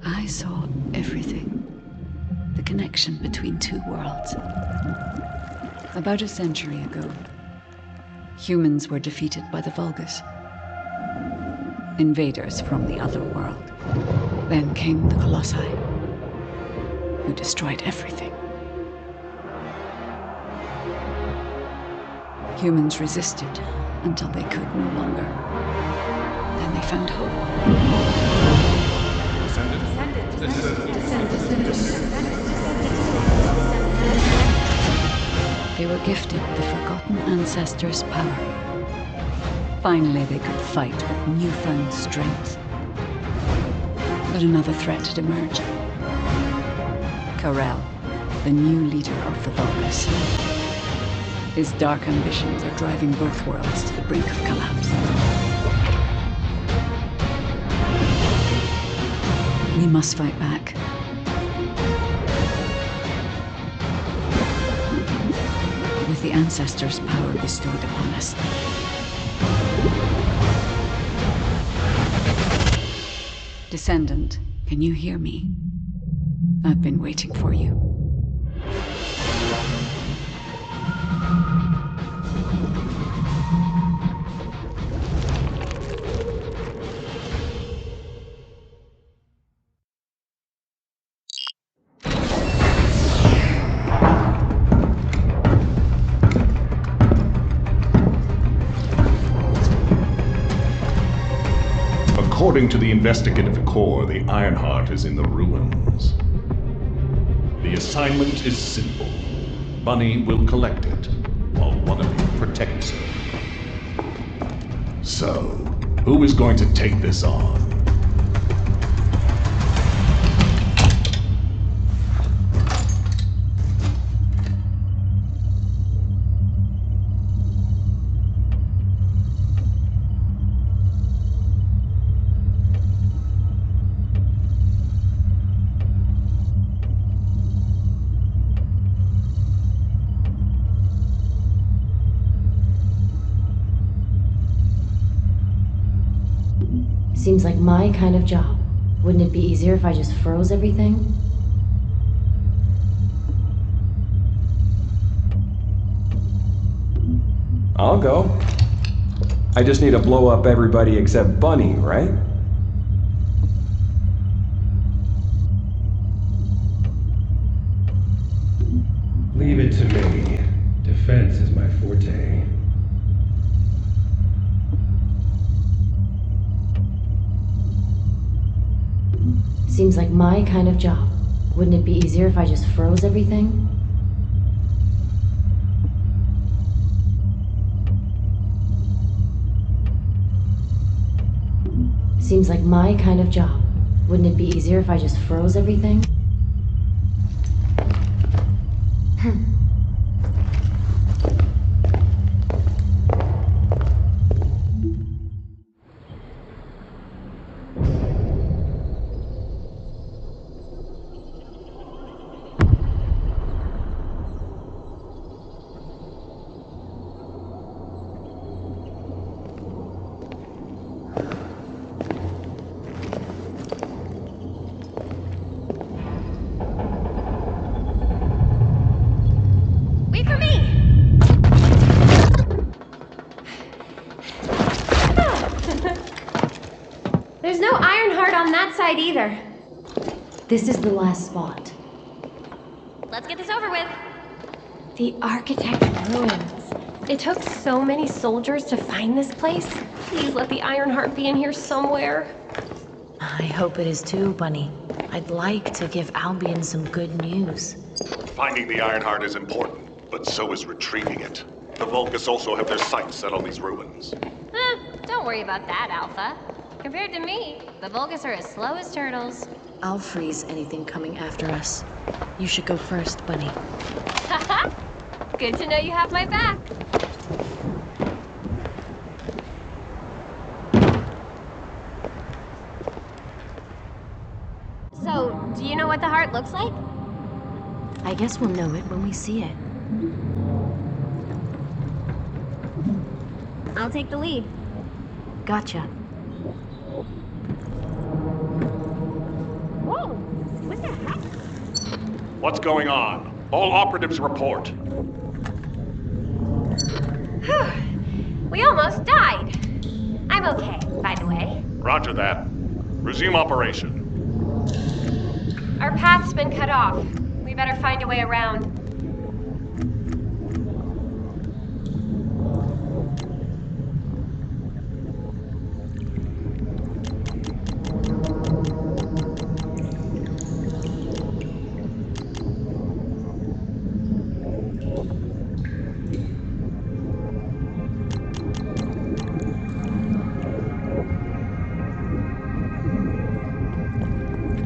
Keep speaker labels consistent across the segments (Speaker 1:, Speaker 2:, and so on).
Speaker 1: I saw everything. The connection between two worlds. About a century ago, humans were defeated by the Vulgus. Invaders from the other world. Then came the Colossi, who destroyed everything. Humans resisted until they could no longer. Then they found hope. They were gifted the Forgotten Ancestors' power. Finally, they could fight with newfound strength. But another threat had emerged. Karel, the new leader of the Vulgus. His dark ambitions are driving both worlds to the brink of collapse. We must fight back. With the Ancestors' power bestowed upon us. Descendant, can you hear me? I've been waiting for you.
Speaker 2: According to the investigative core, the Ironheart is in the ruins. The assignment is simple. Bunny will collect it, while one of you protects her. So, who is going to take this on?
Speaker 3: Seems like my kind of job. Wouldn't it be easier if I just froze everything?
Speaker 4: I'll go. I just need to blow up everybody except Bunny, right?
Speaker 5: Leave it to me. Defense is my forte.
Speaker 3: Seems like my kind of job. Wouldn't it be easier if I just froze everything? Seems like my kind of job. Wouldn't it be easier if I just froze everything?
Speaker 6: Wait for me! There's no Ironheart on that side either.
Speaker 3: This is the last spot.
Speaker 6: Let's get this over with.
Speaker 7: The Architect ruins. It took so many soldiers to find this place. Please let the Ironheart be in here somewhere.
Speaker 8: I hope it is too, Bunny. I'd like to give Albion some good news.
Speaker 2: Finding the Ironheart is important, but so is retrieving it. The Vulgus also have their sights set on these ruins.
Speaker 6: Don't worry about that, Alpha. Compared to me, the Vulgus are as slow as turtles.
Speaker 8: I'll freeze anything coming after us. You should go first, Bunny.
Speaker 6: Haha! Good to know you have my back. So, do you know what the heart looks like?
Speaker 8: I guess we'll know it when we see it.
Speaker 7: I'll take the lead.
Speaker 8: Gotcha.
Speaker 7: Whoa! What the heck?
Speaker 2: What's going on? All operatives report.
Speaker 7: We almost died. I'm okay, by the way.
Speaker 2: Roger that. Resume operation.
Speaker 7: Our path's been cut off. We better find a way around.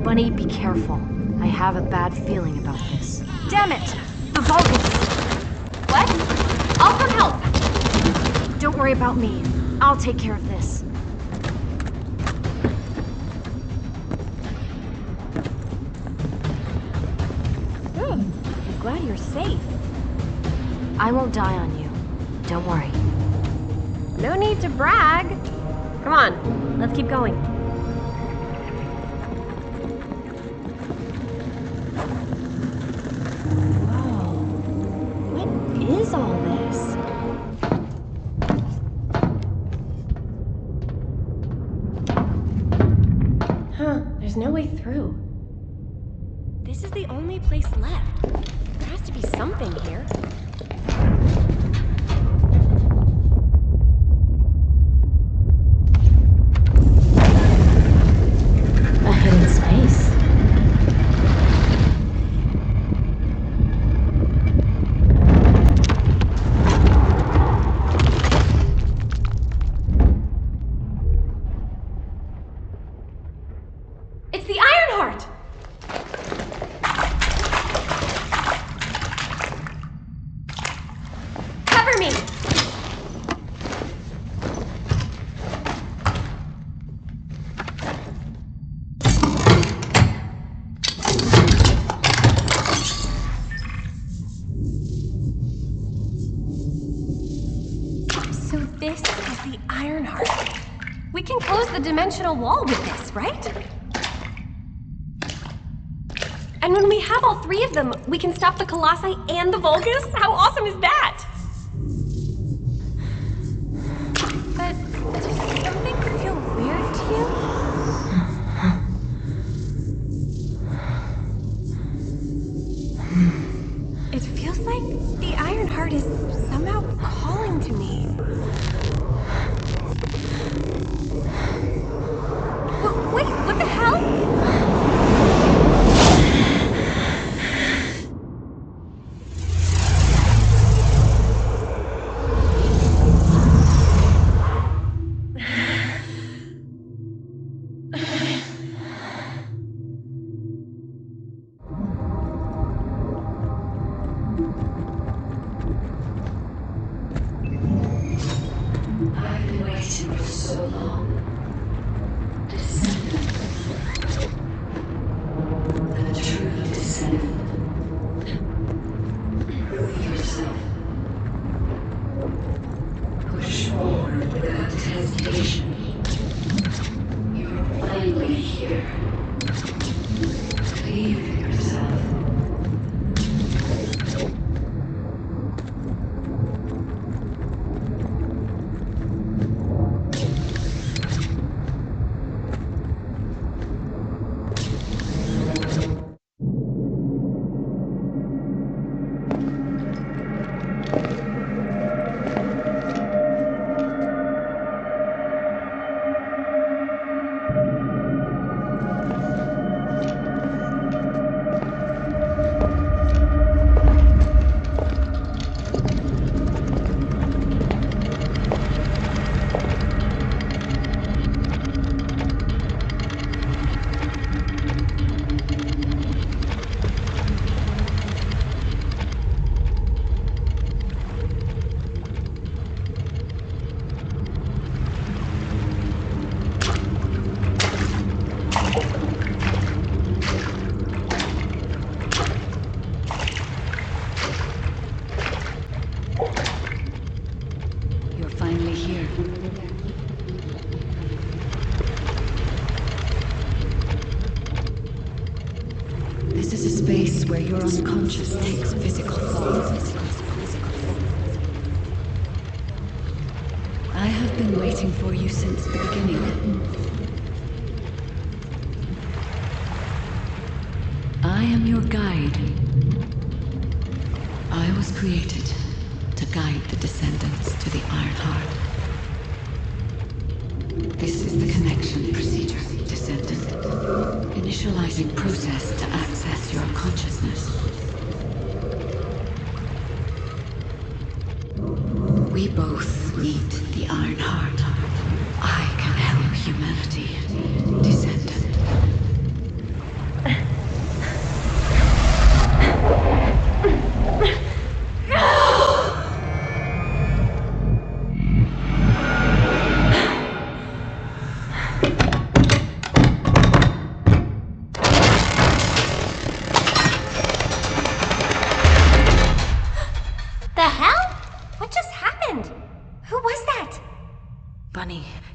Speaker 8: Bunny, be careful. I have a bad feeling about this.
Speaker 7: Damn it! The Vulgus! What? I'll come help!
Speaker 8: Don't worry about me. I'll take care of this.
Speaker 7: I'm glad you're safe.
Speaker 8: I won't die on you. Don't worry.
Speaker 7: No need to brag. Come on, let's keep going. Whoa. What is all this? Huh, there's no way through. This is the only place left. There has to be something here.
Speaker 3: A hidden space.
Speaker 7: It's the Ironheart! Cover me! So this is the Ironheart. We can close the dimensional wall with this, right? And when we have all three of them, we can stop the Colossi and the Vulgus? How awesome is that? But does something feel weird to you? It feels like the Ironheart is somehow calling to me. Wait, what the hell?
Speaker 1: I've been waiting for so long. Descendant. The true descendant. Prove yourself. Push forward without hesitation. You're finally here. Believe in yourself. You're finally here. is a space where your unconscious takes physical form. I have been waiting for you since the beginning. I am your guide. I was created to guide the Descendants to the Ironheart. This is the connection procedure, Descendant. Initializing process to access your consciousness. We both need the Ironheart. I can help humanity, Descendant.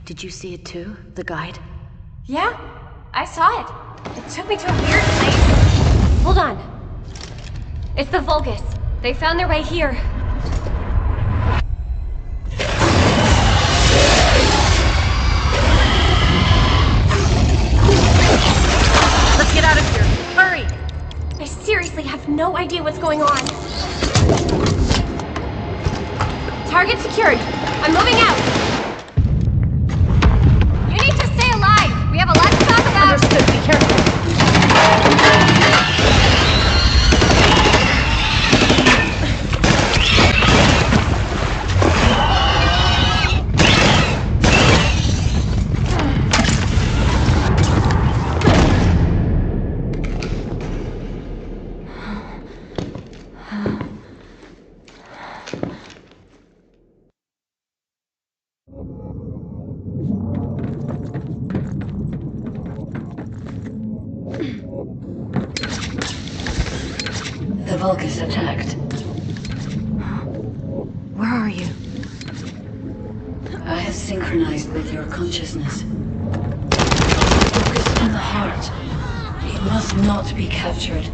Speaker 8: Did you see it too? The guide?
Speaker 7: Yeah, I saw it. It took me to a weird place. Hold on. It's the Vulgus. They found their way here.
Speaker 8: Let's get out of here. Hurry!
Speaker 7: I seriously have no idea what's going on. Target secured. I'm moving out.
Speaker 6: We have a lot to talk about!
Speaker 8: Understood, be careful.
Speaker 1: The Vulgus attacked.
Speaker 8: Where are you?
Speaker 1: I have synchronized with your consciousness. Focus on the heart. It must not be captured.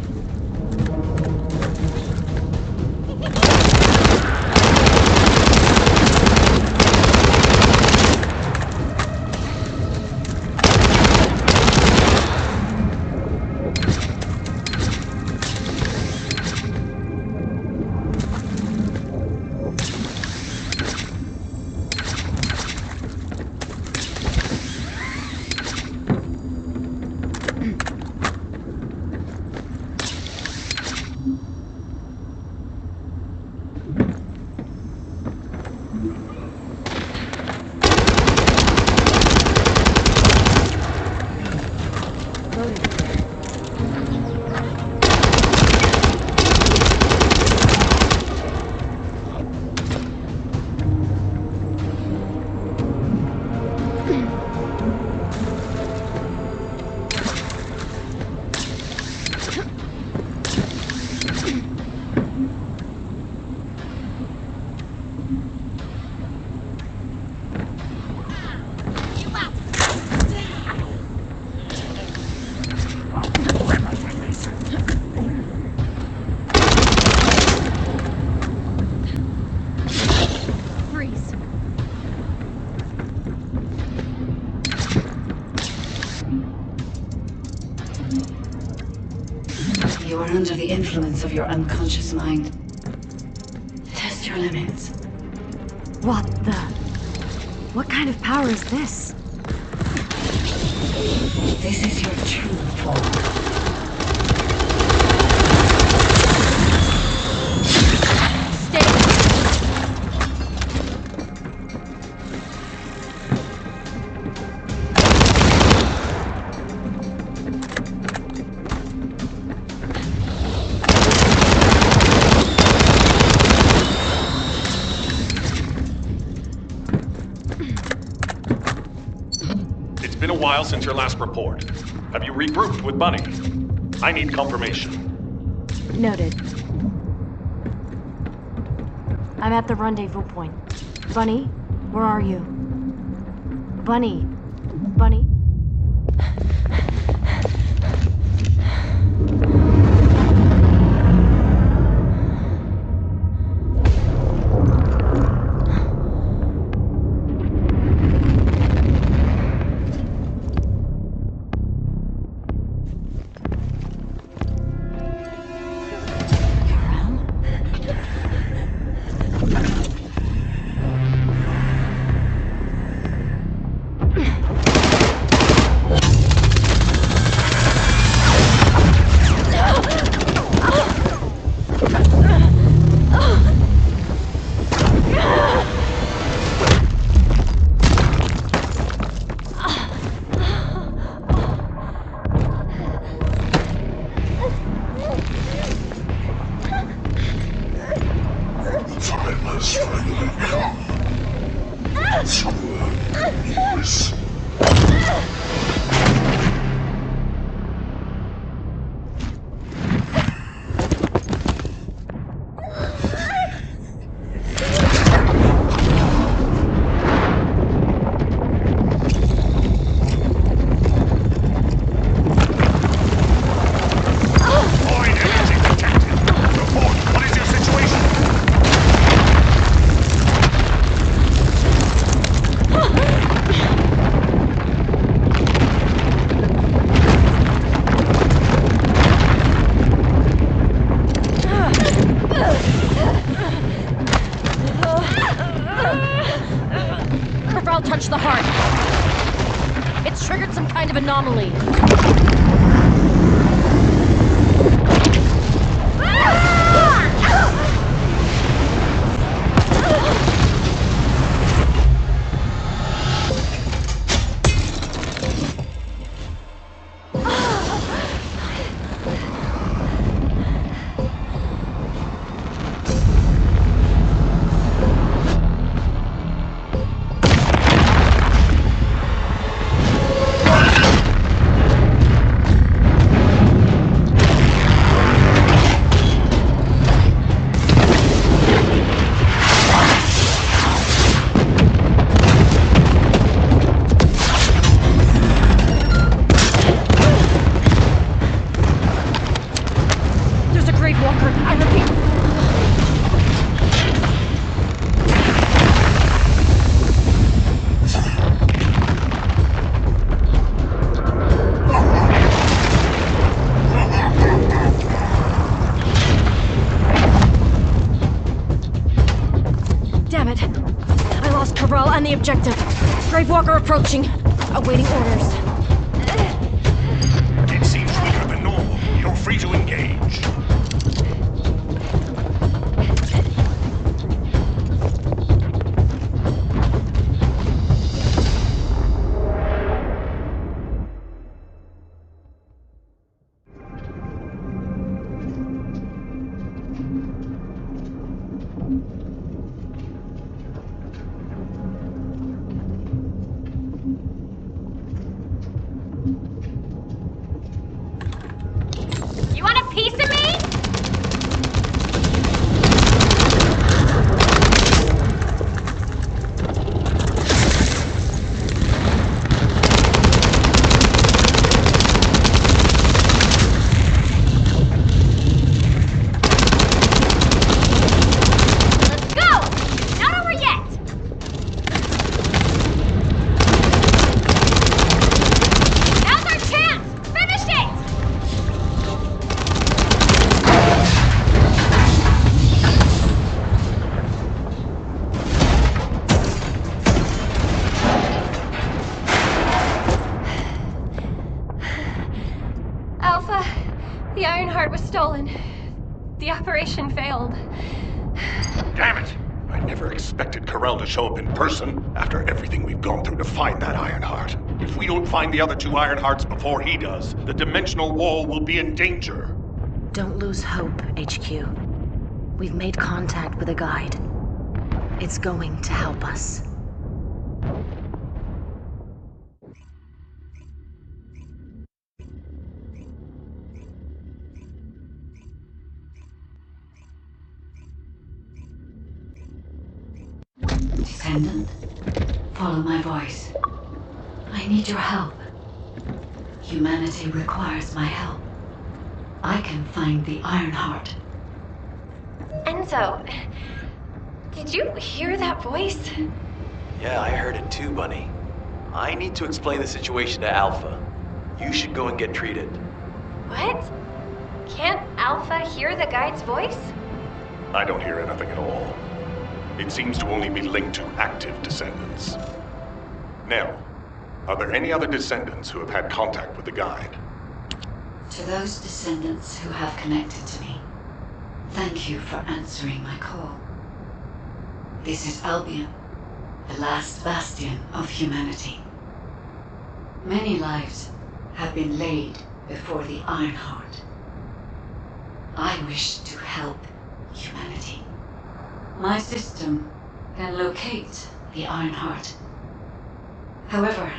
Speaker 1: You are under the influence of your unconscious mind. Test your limits.
Speaker 8: What the? What kind of power is this?
Speaker 1: This is your true form.
Speaker 2: It's been a while since your last report. Have you regrouped with Bunny? I need confirmation.
Speaker 8: Noted. I'm at the rendezvous point. Bunny, where are you? Bunny? Bunny?
Speaker 7: anomaly. There's a Grave Walker. I repeat. Damn it. I lost Corral and the objective. Grave Walker approaching. Awaiting orders.
Speaker 2: It seems weaker than normal. You're free to engage.
Speaker 6: You want a piece of me? Let's go! Not over yet! Now's our chance! Finish it! Alpha, the Ironheart was stolen. The operation failed.
Speaker 2: Damn it! I never expected Corell to show up in person after everything we've gone through to find that Ironheart. If we don't find the other two Ironhearts before he does, the dimensional wall will be in danger.
Speaker 8: Don't lose hope, HQ. We've made contact with a guide. It's going to help us.
Speaker 1: Descendant, follow my voice. I need your help. Humanity requires my help. I can find the Ironheart.
Speaker 7: Enzo, did you hear that voice?
Speaker 9: Yeah, I heard it too, Bunny. I need to explain the situation to Alpha. You should go and get treated.
Speaker 7: What? Can't Alpha hear the guide's voice?
Speaker 2: I don't hear anything at all. It seems to only be linked to active descendants. Now, are there any other descendants who have had contact with the guide?
Speaker 1: To those descendants who have connected to me, thank you for answering my call. This is Albion, the last bastion of humanity. Many lives have been laid before the Ironheart. I wish to help humanity. My system can locate the Ironheart. However,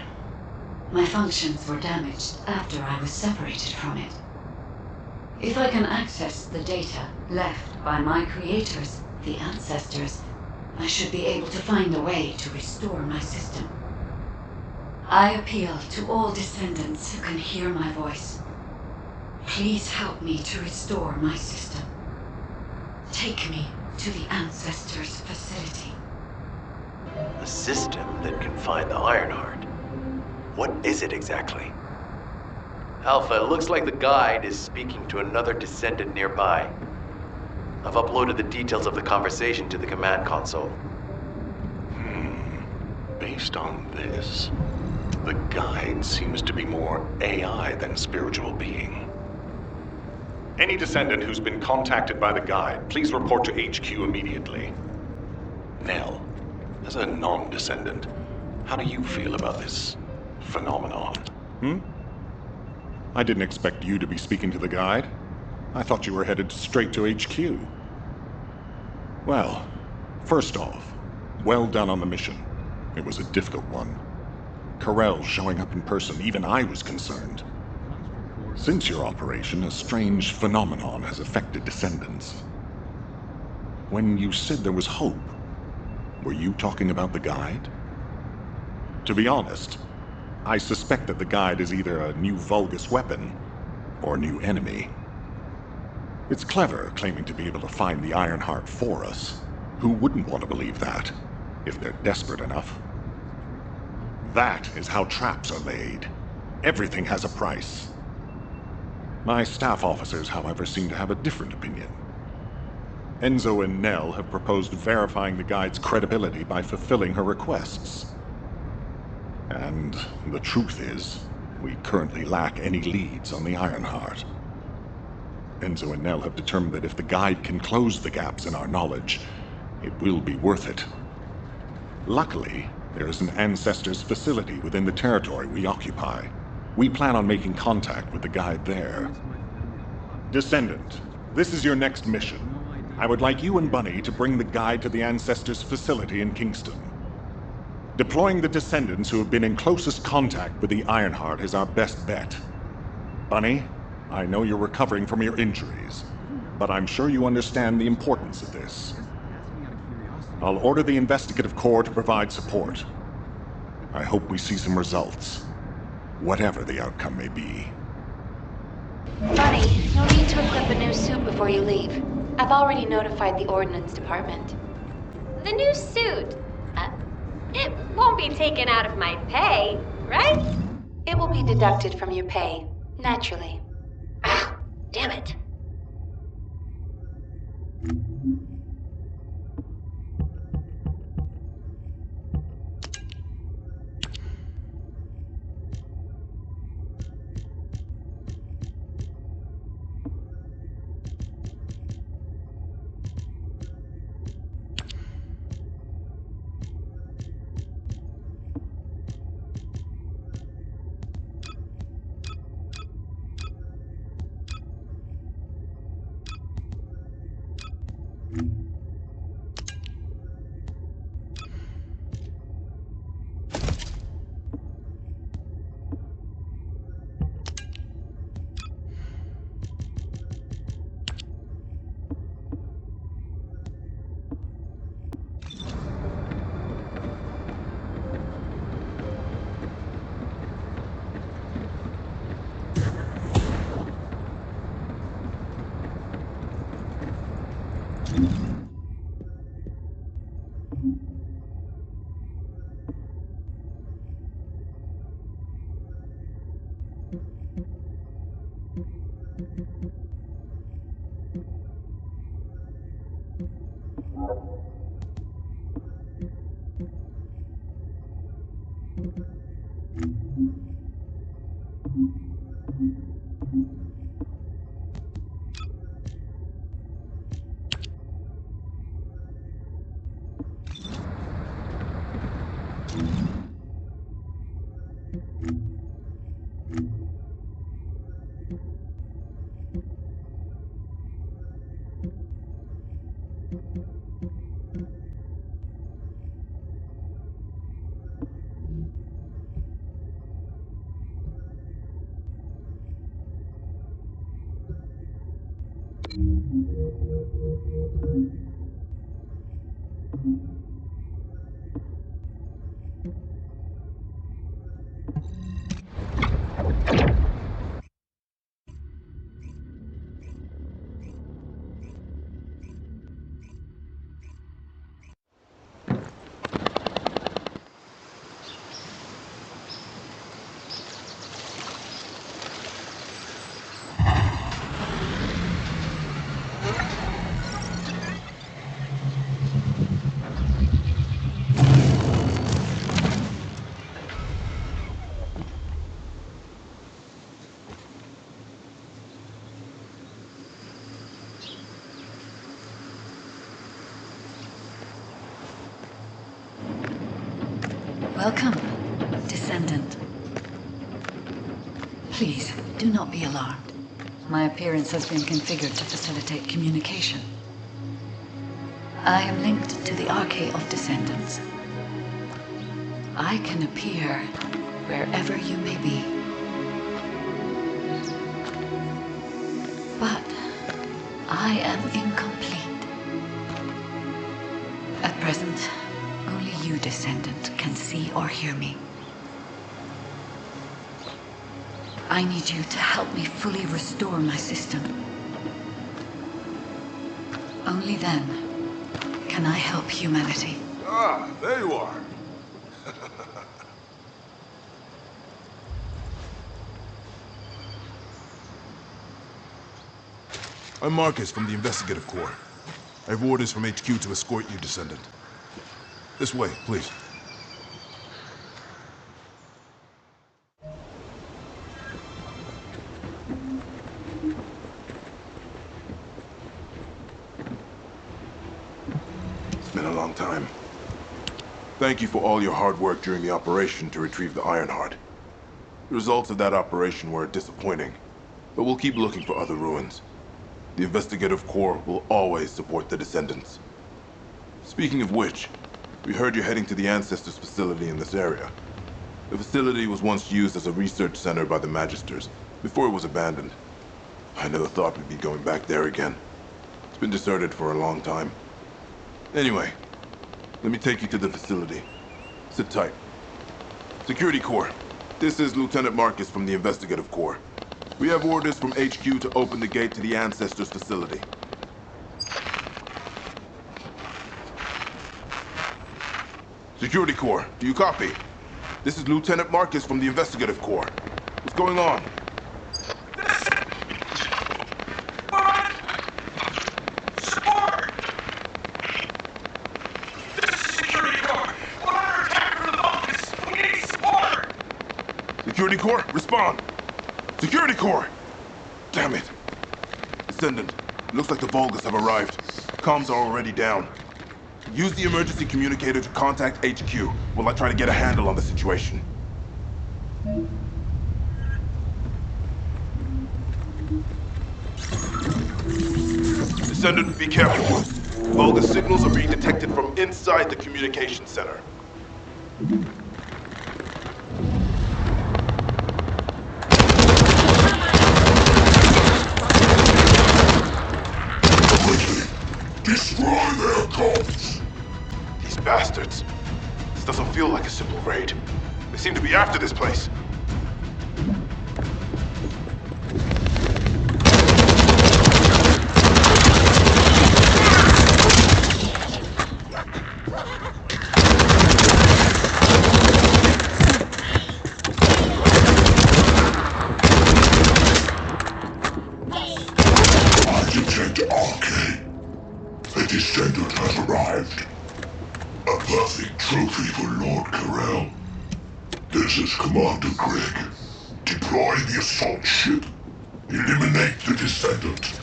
Speaker 1: my functions were damaged after I was separated from it. If I can access the data left by my creators, the ancestors, I should be able to find a way to restore my system. I appeal to all descendants who can hear my voice. Please help me to restore my system. Take me to the ancestors' facility.
Speaker 9: A system that can find the Ironheart. What is it exactly? Alpha, it looks like the guide is speaking to another descendant nearby. I've uploaded the details of the conversation to the command console.
Speaker 2: Based on this, The guide seems to be more AI than spiritual being. Any Descendant who's been contacted by the guide, please report to HQ immediately. Nell, as a non-Descendant, how do you feel about this phenomenon? I didn't expect you to be speaking to the guide. I thought you were headed straight to HQ. Well, first off, well done on the mission. It was a difficult one. Carell showing up in person, even I was concerned. Since your operation, a strange phenomenon has affected Descendants. When you said there was hope, were you talking about the guide? To be honest, I suspect that the guide is either a new Vulgus weapon or a new enemy. It's clever claiming to be able to find the Ironheart for us. Who wouldn't want to believe that, if they're desperate enough? That is how traps are laid. Everything has a price. My staff officers, however, seem to have a different opinion. Enzo and Nell have proposed verifying the guide's credibility by fulfilling her requests. And the truth is, we currently lack any leads on the Ironheart. Enzo and Nell have determined that if the guide can close the gaps in our knowledge, it will be worth it. Luckily, there is an Ancestors facility within the territory we occupy. We plan on making contact with the guide there. Descendant, this is your next mission. I would like you and Bunny to bring the guide to the Ancestors facility in Kingston. Deploying the Descendants who have been in closest contact with the Ironheart is our best bet. Bunny, I know you're recovering from your injuries, but I'm sure you understand the importance of this. I'll order the Investigative Corps to provide support. I hope we see some results, whatever the outcome may be.
Speaker 1: Bunny, you'll need to equip a new suit before you leave. I've already notified the Ordnance Department.
Speaker 6: The new suit. It won't be taken out of my pay, right?
Speaker 1: It will be deducted from your pay, naturally.
Speaker 6: Ah, damn it.
Speaker 1: Welcome, Descendant. Please, do not be alarmed. My appearance has been configured to facilitate communication. I am linked to the Arcade of Descendants. I can appear wherever you may be. But I am incomplete. At present, only you, Descendant, can see or hear me. I need you to help me fully restore my system. Only then can I help humanity.
Speaker 10: Ah, there you are. I'm Marcus from the Investigative Corps. I have orders from HQ to escort you, Descendant. This way, please. It's been a long time. Thank you for all your hard work during the operation to retrieve the Ironheart. The results of that operation were disappointing, but we'll keep looking for other ruins. The Investigative Corps will always support the Descendants. Speaking of which, we heard you're heading to the Ancestors facility in this area. The facility was once used as a research center by the Magisters, before it was abandoned. I never thought we'd be going back there again. It's been deserted for a long time. Anyway, let me take you to the facility. Sit tight. Security Corps, this is Lieutenant Marcus from the Investigative Corps. We have orders from HQ to open the gate to the Ancestors facility. Security Corps, do you copy? This is Lieutenant Marcus from the Investigative Corps. What's going on? Security Corps, respond! Security Corps! Damn it! Descendant, it looks like the Vulgus have arrived. Comms are already down. Use the emergency communicator to contact HQ while I try to get a handle on the situation. Descendant, be careful. Vulgus signals are being detected from inside the communication center. Destroy their cults! These bastards. This doesn't feel like a simple raid. They seem to be after this place. I detect Arcade. The Descendant has arrived. A perfect trophy for Lord Carell. This is Commander Greg. Deploy the assault ship. Eliminate the Descendant.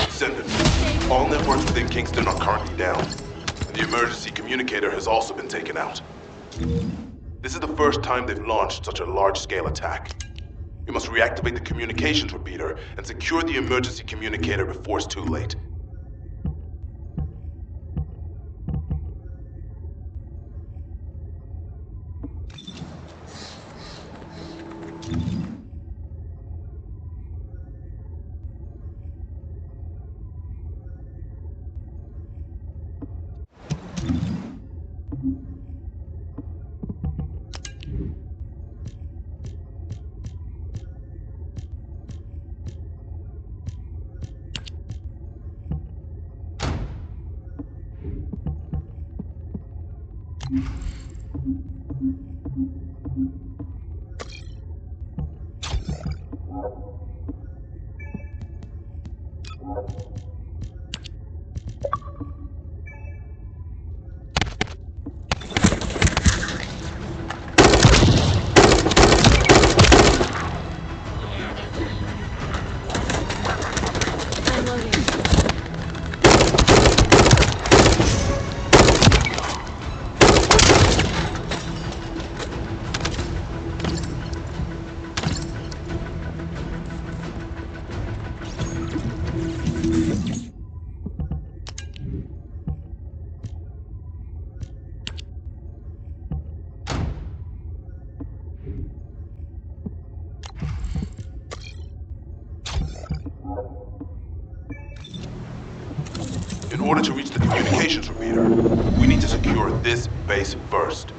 Speaker 10: Descendant, all networks within Kingston are currently down, and the emergency communicator has also been taken out. This is the first time they've launched such a large-scale attack. You must reactivate the communications repeater and secure the emergency communicator before it's too late. In order to reach the communications repeater, we need to secure this base first.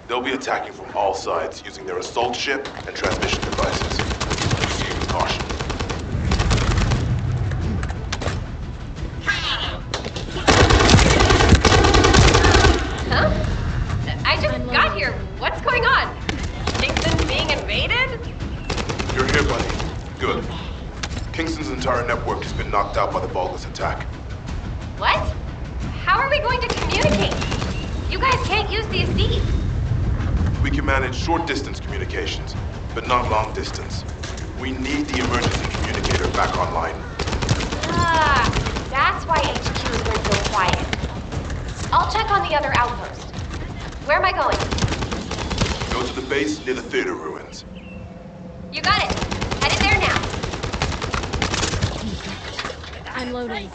Speaker 10: They'll be attacking from all sides using their assault ship and transmission devices. Proceed with caution.
Speaker 7: Huh? I just got here. What's going on? Kingston's being invaded?
Speaker 10: You're here, buddy. Good. Kingston's entire network has been knocked out by the Vulgus attack.
Speaker 7: What? How are we going to communicate? You guys can't use these seeds.
Speaker 10: We can manage short-distance communications, but not long-distance. We need the emergency communicator back online.
Speaker 7: Ah, that's why HQ has been so quiet. I'll check on the other outpost. Where am I going?
Speaker 10: Go to the base near the theater ruins.
Speaker 7: You got it. Headed there now.
Speaker 3: I'm loading.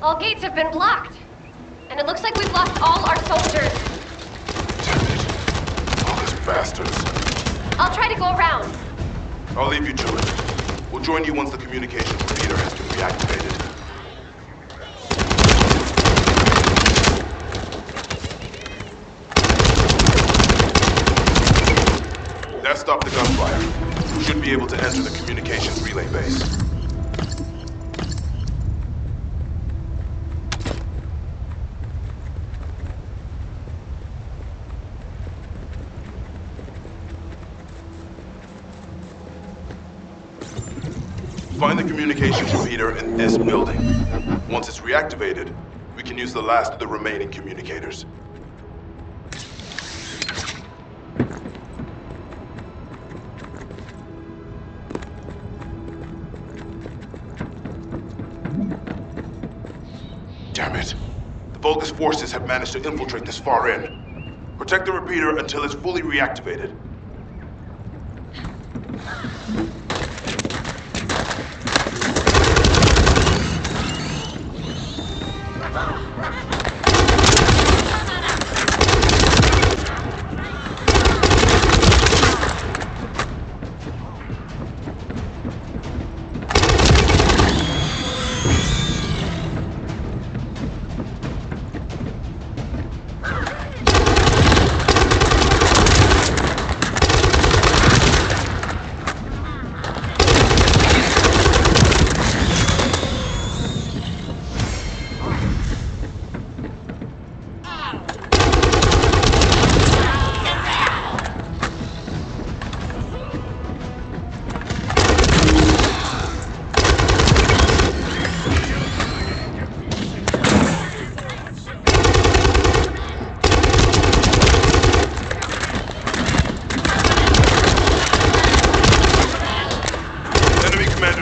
Speaker 7: All gates have been blocked. And it looks like we've lost all our soldiers.
Speaker 10: Damn it. All these bastards.
Speaker 7: I'll try to go around.
Speaker 10: I'll leave you to it. We'll join you once the communications repeater has been reactivated. That stopped the gunfire. We should be able to enter the communications relay base. Find the communications repeater in this building. Once it's reactivated, we can use the last of the remaining communicators. Damn it. The Vulgus forces have managed to infiltrate this far in. Protect the repeater until it's fully reactivated.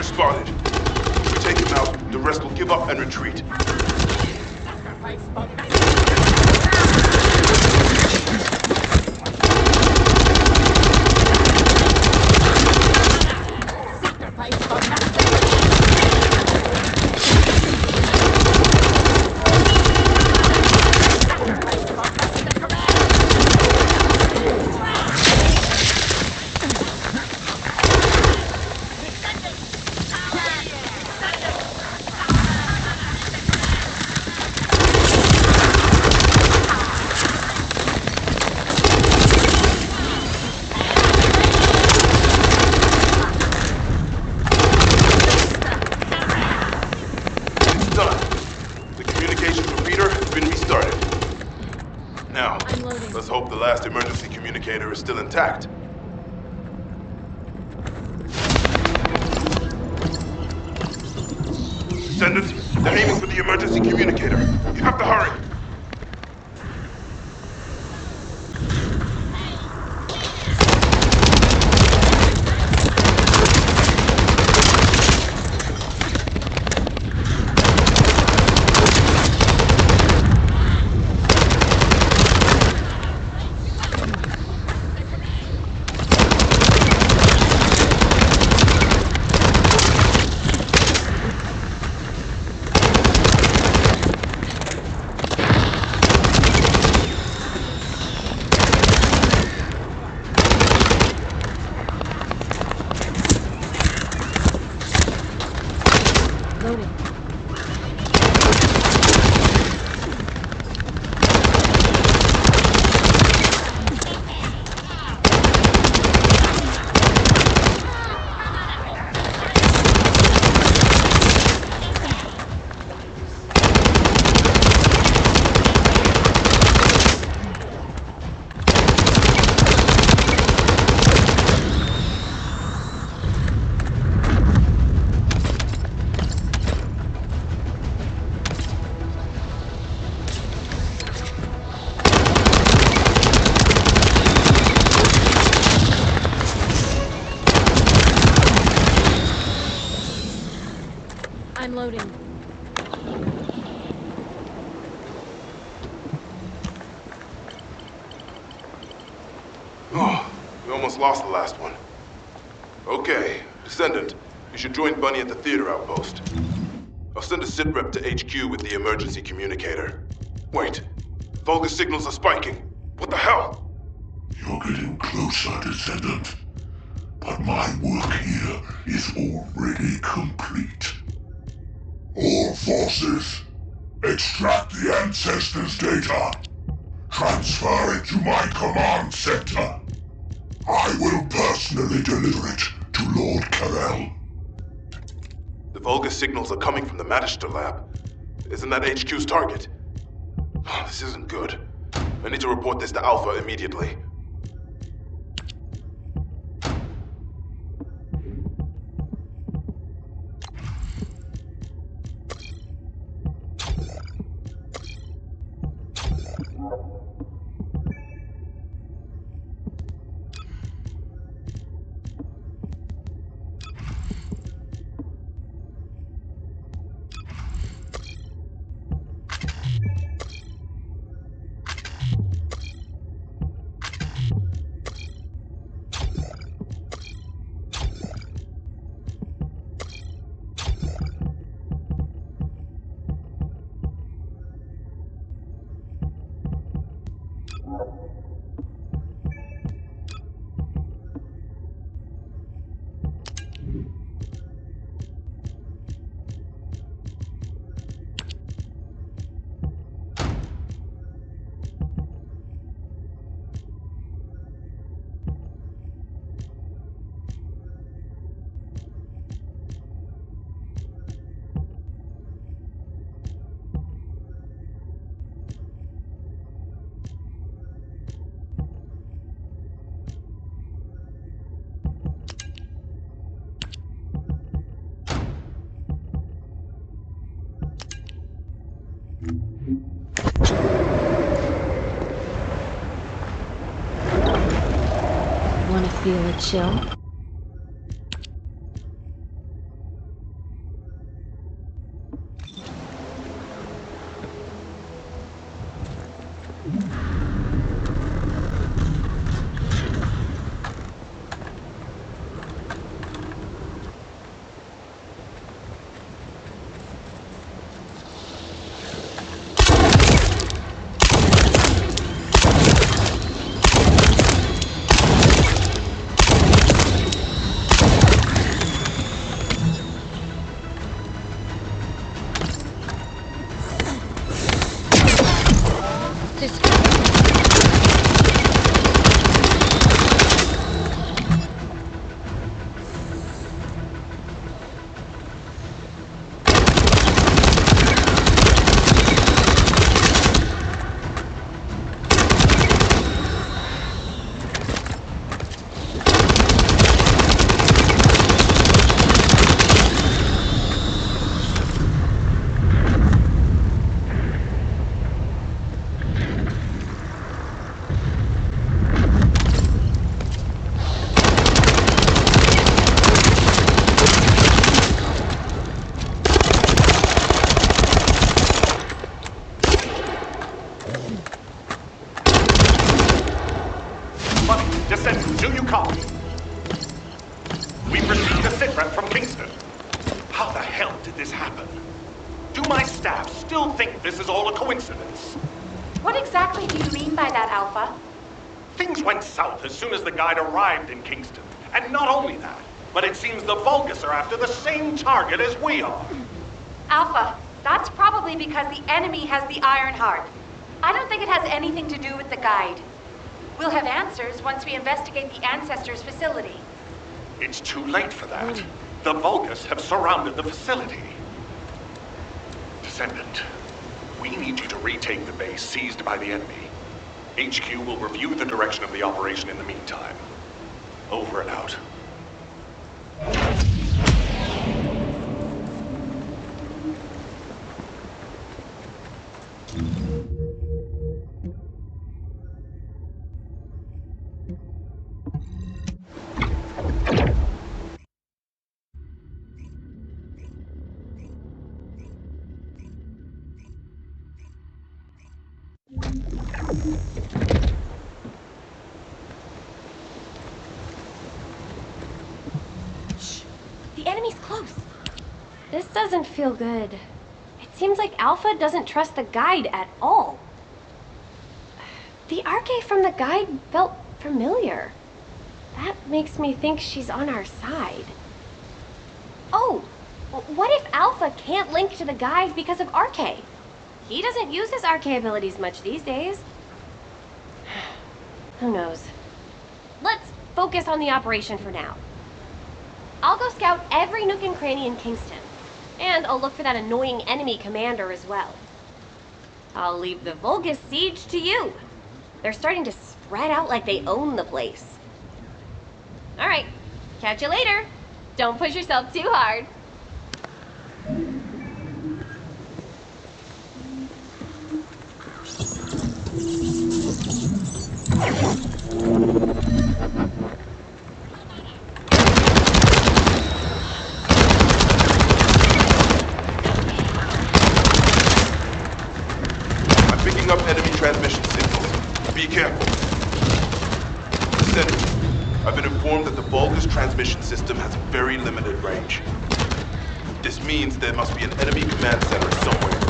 Speaker 10: Spotted. If we take him out, the rest will give up and retreat. communicator is still intact. Descendant, they're aiming for the emergency communicator. You have to hurry.
Speaker 3: Loading. I'm loading.
Speaker 10: Oh, we almost lost the last one. Okay, Descendant, you should join Bunny at the theater outpost. I'll send a sit rep to HQ with the emergency communicator. Wait, Vulgus signals are spiking. What the hell?
Speaker 11: You're getting closer, Descendant. But my work here is already complete. All forces, extract the Ancestors' data. Transfer it to my command center. I will personally deliver it to Lord Carell.
Speaker 10: The Vulgus signals are coming from the Magister lab. Isn't that HQ's target? This isn't good. I need to report this to Alpha immediately.
Speaker 3: Wanna feel a chill?
Speaker 2: did this happen? Do my staff still think this is all a coincidence?
Speaker 12: What exactly do you mean by that, Alpha?
Speaker 2: Things went south as soon as the guide arrived in Kingston. And not only that, but it seems the Vulgus are after the same target as we are.
Speaker 12: Alpha, that's probably because the enemy has the Iron Heart. I don't think it has anything to do with the guide. We'll have answers once we investigate the Ancestors' facility.
Speaker 2: It's too late for that. The Vulgus have surrounded the facility. Descendant, we need you to retake the base seized by the enemy. HQ will review the direction of the operation in the meantime. Over and out.
Speaker 7: The enemy's close. This doesn't feel good. It seems like Alpha doesn't trust the guide at all. The Arche from the guide felt familiar. That makes me think she's on our side. Oh, what if Alpha can't link to the guide because of Arche? He doesn't use his Arche abilities much these days. Who knows? Let's focus on the operation for now. I'll go scout every nook and cranny in Kingston. And I'll look for that annoying enemy commander as well. I'll leave the Vulgus siege to you. They're starting to spread out like they own the place. Alright, catch you later. Don't push yourself too hard.
Speaker 10: Up enemy transmission signals. Be careful. Descendant, I've been informed that the Vulgus transmission system has very limited range. This means there must be an enemy command center somewhere.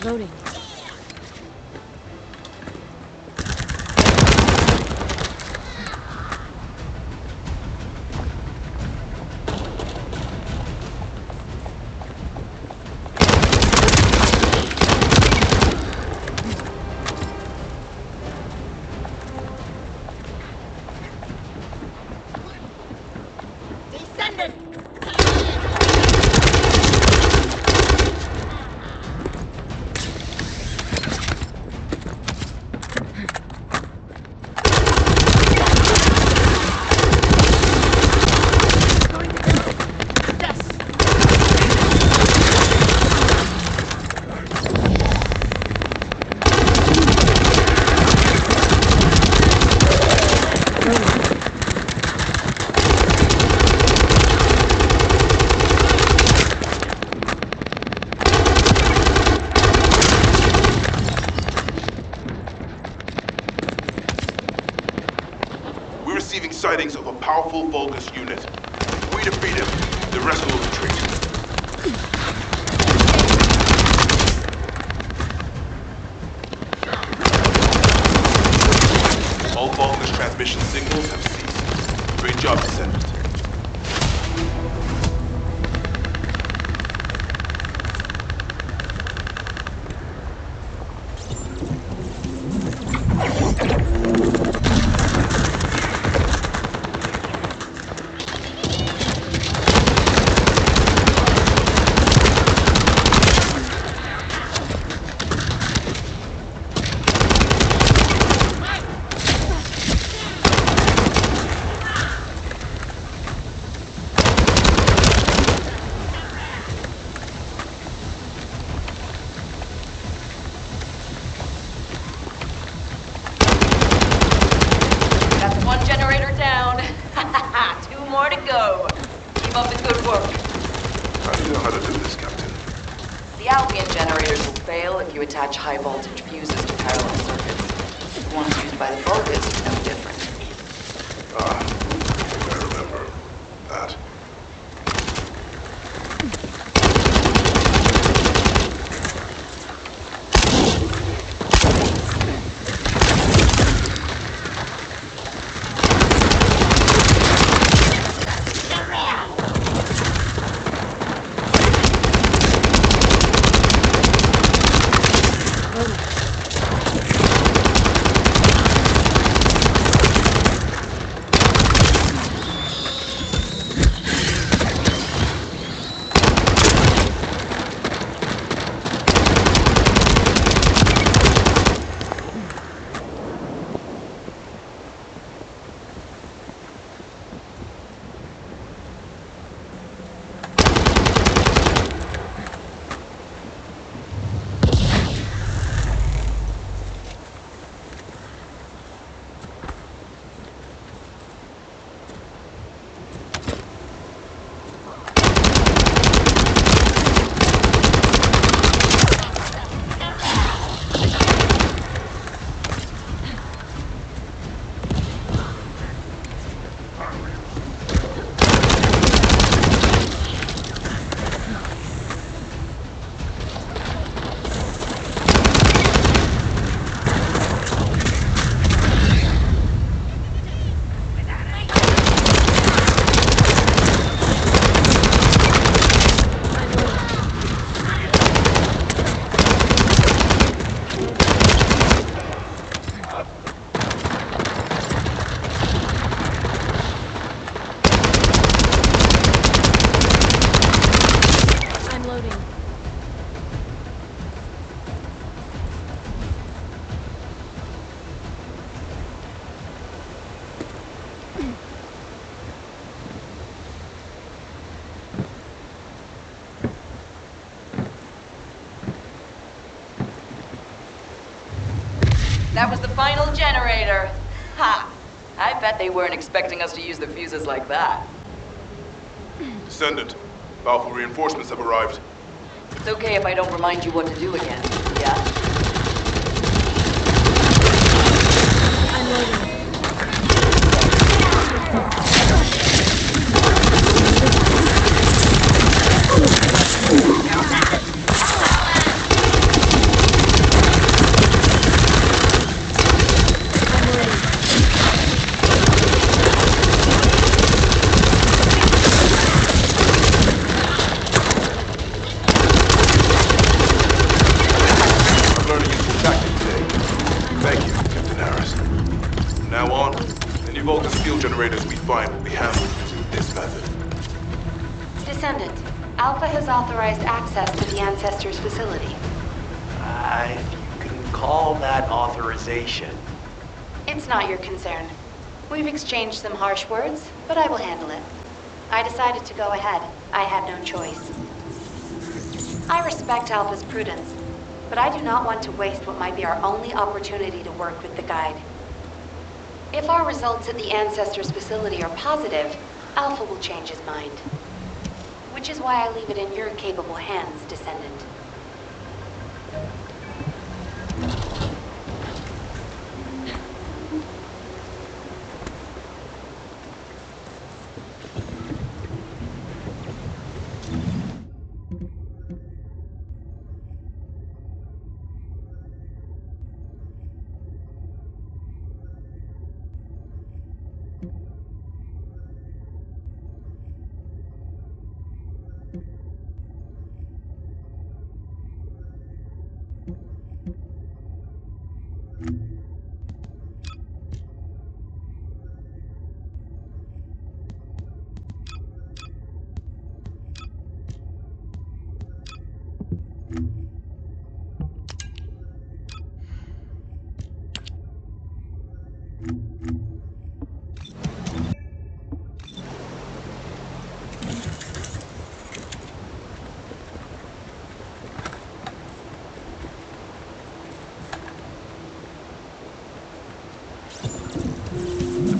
Speaker 3: Loading.
Speaker 12: Descendant!
Speaker 10: Sightings of a powerful Vulgus unit. If we defeat him, the rest will retreat. All Vulgus transmission signals have ceased. Great job, Descendant.
Speaker 13: Keep up the good work.
Speaker 10: How do you know how to do this, Captain?
Speaker 13: The Albion generators will fail if you attach high voltage fuses to parallel circuits. The ones used by the Vulgus are no different.
Speaker 10: I remember that.
Speaker 13: That was the final generator. Ha! I bet they weren't expecting us to use the fuses like that.
Speaker 10: Descendant, Alpha reinforcements have arrived.
Speaker 13: It's okay if I don't remind you what to do again, yeah?
Speaker 3: I'm loading.
Speaker 10: Generators we find will be handled using this method.
Speaker 12: Descendant, Alpha has authorized access to the Ancestors' facility.
Speaker 9: If you can call that authorization.
Speaker 12: It's not your concern. We've exchanged some harsh words, but I will handle it. I decided to go ahead. I had no choice. I respect Alpha's prudence, but I do not want to waste what might be our only opportunity to work with the Guide. If our results at the Ancestors' facility are positive, Alpha will change his mind. Which is why I leave it in your capable hands, Descendant.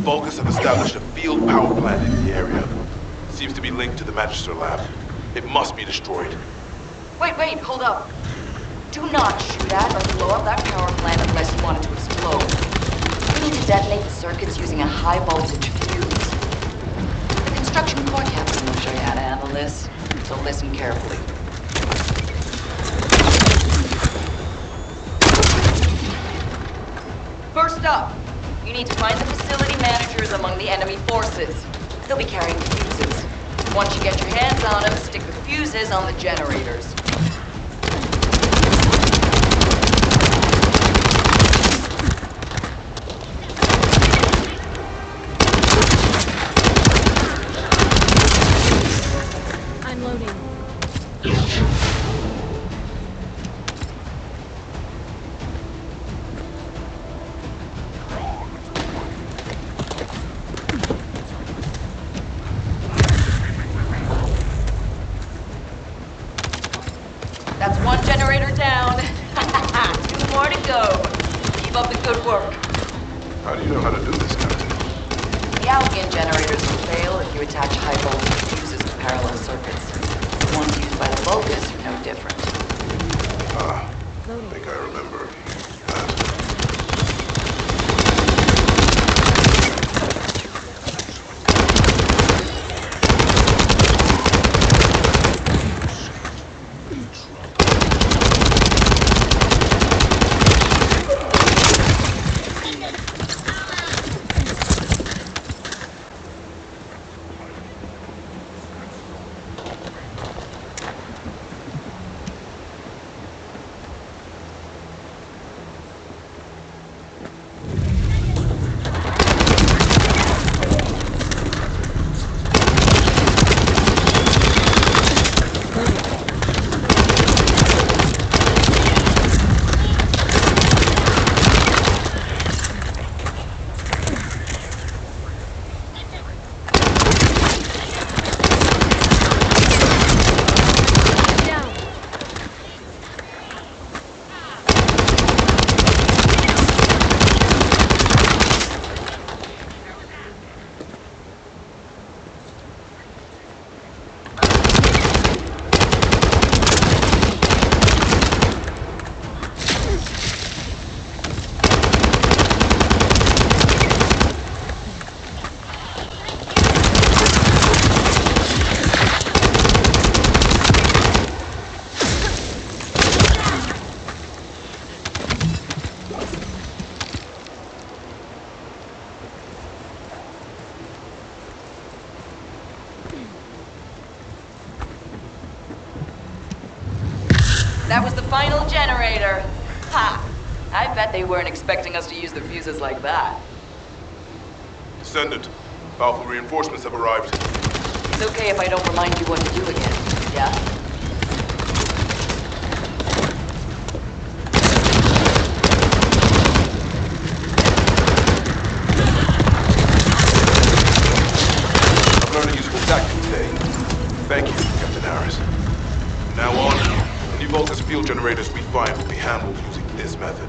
Speaker 10: Vulgus have established a field power plant in the area. seems to be linked to the Magister lab. It must be destroyed.
Speaker 13: Wait, hold up. Do not shoot at or blow up that power plant unless you want it to explode. We need to detonate the circuits using a high-voltage fuse. The construction core captain will show you how to handle this, so listen carefully. First up, you need to find the facility managers among the enemy forces. They'll be carrying fuses. Once you get your hands on them, stick the fuses on the generators.
Speaker 8: I'm loading.
Speaker 13: That's one generator down. 2 more to go. Keep up the good work.
Speaker 10: How do you know how to do this, Captain?
Speaker 13: The Albion generators will fail if you attach high-voltage fuses to parallel circuits. The ones used by the Vulgus are no different.
Speaker 10: I think I remember that.
Speaker 13: That was the final generator. Ha! I bet they weren't expecting us to use the fuses like that.
Speaker 10: Descendant, Alpha reinforcements have arrived.
Speaker 13: It's okay if I don't remind you what to do again, yeah?
Speaker 10: I've learned a useful tactic today. Thank you, Captain Harris. From now on, any Vulgus field generators we find will be handled using this method.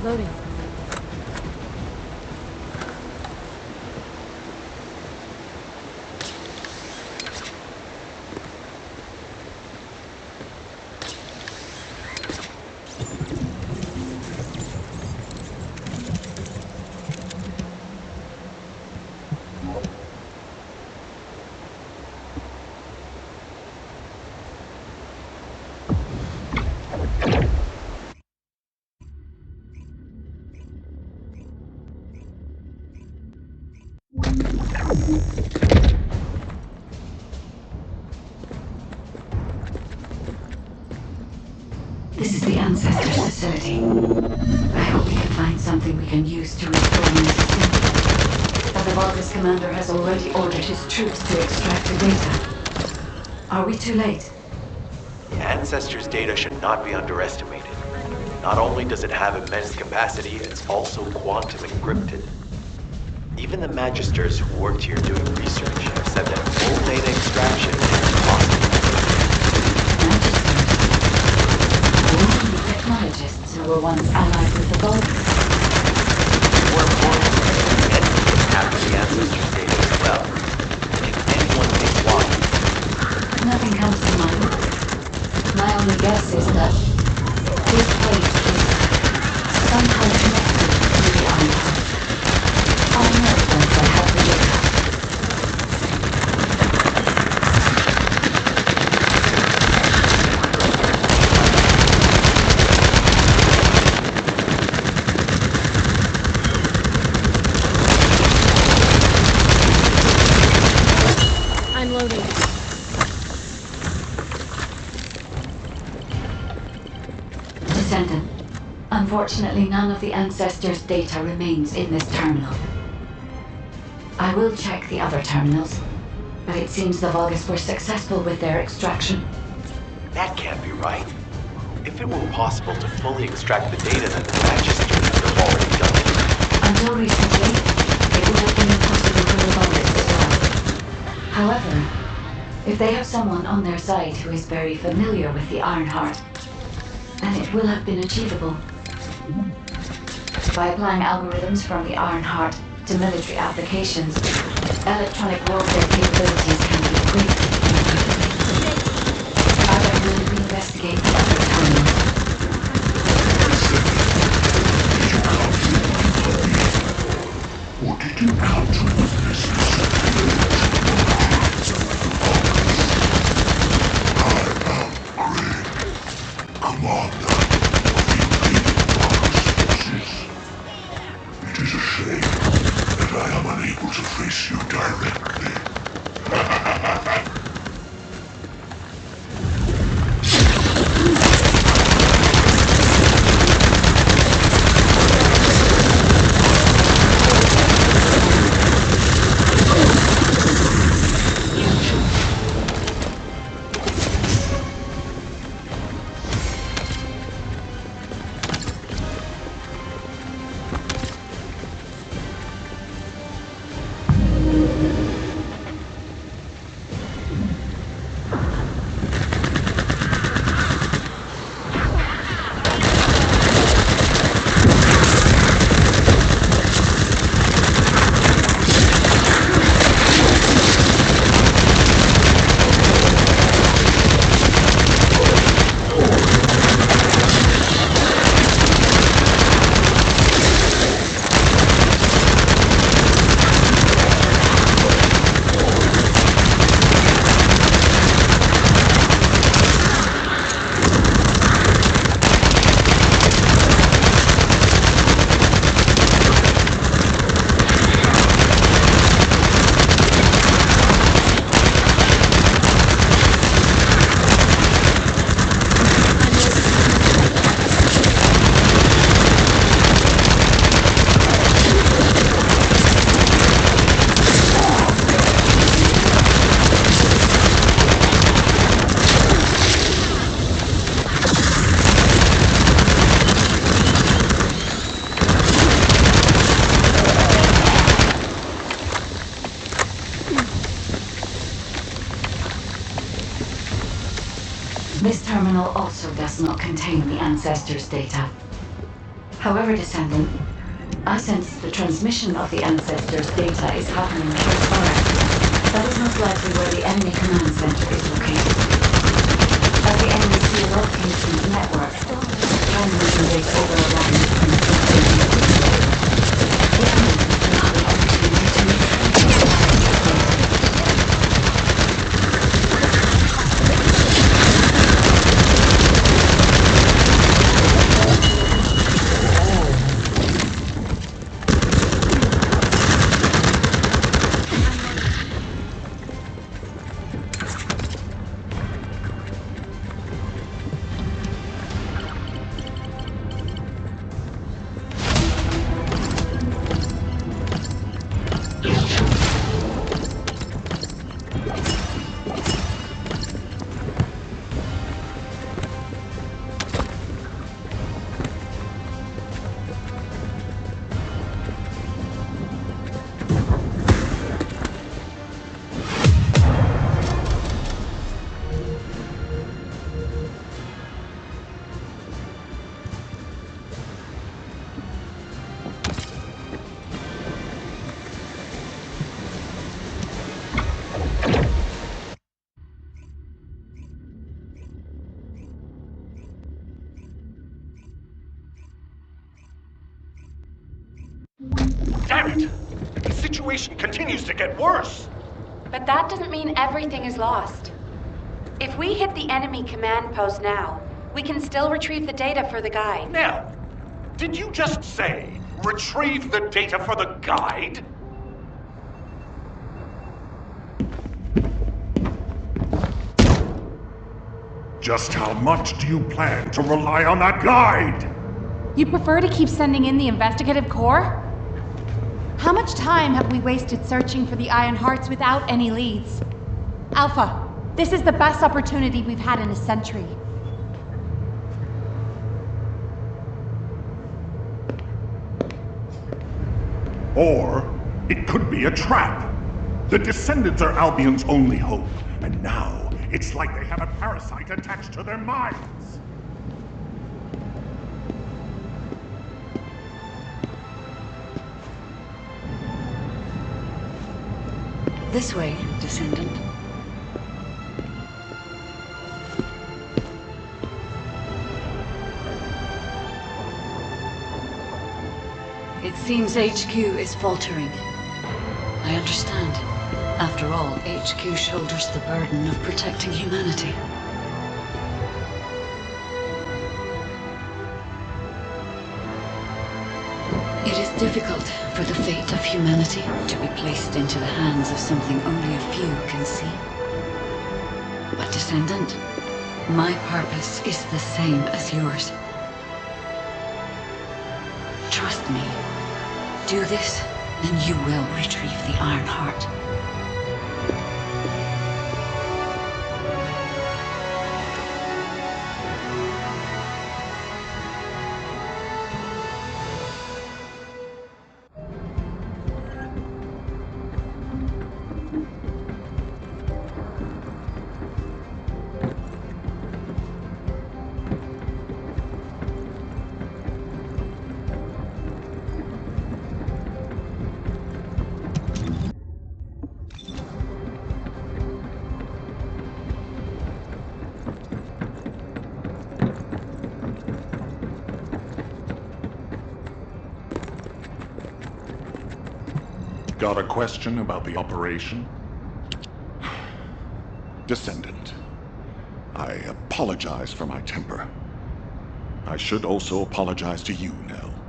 Speaker 3: Loading.
Speaker 1: This is the Ancestors facility. I hope we can find something we can use to restore my system. But the Vulgus commander has already ordered his troops to extract the data. Are we too late?
Speaker 9: The Ancestors' data should not be underestimated. Not only does it have immense capacity, it's also quantum encrypted. Even the Magisters who worked here doing research have said that full data extraction is impossible.
Speaker 1: Technologists who were once allied with the Vulgus.
Speaker 9: More importantly, entities can capture the Ancestors' data as well. Can anyone think why?
Speaker 1: Nothing comes to mind. My only guess is that this place is somehow connected to the Ironheart. I'll know once I have the data. Descendant. Unfortunately, none of the Ancestors' data remains in this terminal. I will check the other terminals, but it seems the Vulgus were successful with their extraction.
Speaker 9: That can't be right. If it were possible to fully extract the data, then the Magisters would have already done it.
Speaker 1: Until recently, it would have been impossible for the Vulgus as well. However, if they have someone on their side who is very familiar with the Ironheart, then it will have been achievable. By applying algorithms from the Ironheart to military applications, electronic warfare capabilities can be greatly improved. I recommend we investigate the other terminals.
Speaker 11: What did you come to witness this? Commander of the invading Vulgus forces. It is a shame that I am unable to face you directly.
Speaker 1: This terminal also does not contain the Ancestors' data. However, Descendant, I sense the transmission of the Ancestors' data is happening close by. That is most likely where the enemy command center is located. As the enemy seal off Kingston's network, transmission data override and the enemy will have an opportunity to make sense of data.
Speaker 14: Damn it! The situation continues to get worse!
Speaker 12: But that doesn't mean everything is lost. If we hit the enemy command post now, we can still retrieve the data for the guide.
Speaker 14: Nell, did you just say, retrieve the data for the guide?
Speaker 11: Just how much do you plan to rely on that guide?
Speaker 15: You prefer to keep sending in the investigative core? How much time have we wasted searching for the Iron Hearts without any leads? Alpha, this is the best opportunity we've had in a century.
Speaker 11: Or it could be a trap. The Descendants are Albion's only hope, and now it's like they have a parasite attached to their minds.
Speaker 1: This way, Descendant. It seems HQ is faltering. I understand. After all, HQ shoulders the burden of protecting humanity. It is difficult for the fate of humanity to be placed into the hands of something only a few can see. But Descendant, my purpose is the same as yours. Trust me. Do this, and you will retrieve the Iron Heart.
Speaker 11: Got a question about the operation? Descendant, I apologize for my temper. I should also apologize to you, Nell.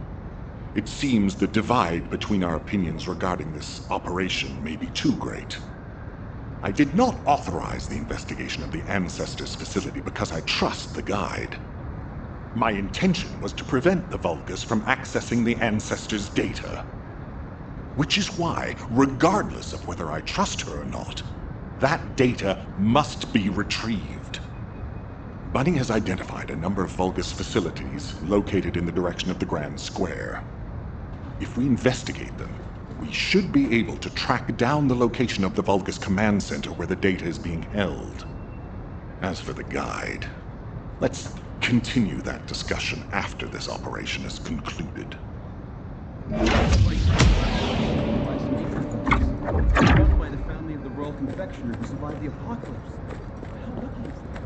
Speaker 11: It seems the divide between our opinions regarding this operation may be too great. I did not authorize the investigation of the Ancestors' facility because I trust the guide. My intention was to prevent the Vulgus from accessing the Ancestors' data. Which is why, regardless of whether I trust her or not, that data must be retrieved. Bunny has identified a number of Vulgus facilities located in the direction of the Grand Square. If we investigate them, we should be able to track down the location of the Vulgus command center where the data is being held. As for the guide, let's continue that discussion after this operation is concluded.
Speaker 16: Run by the family of the royal confectioner who survived the apocalypse. How lucky is that?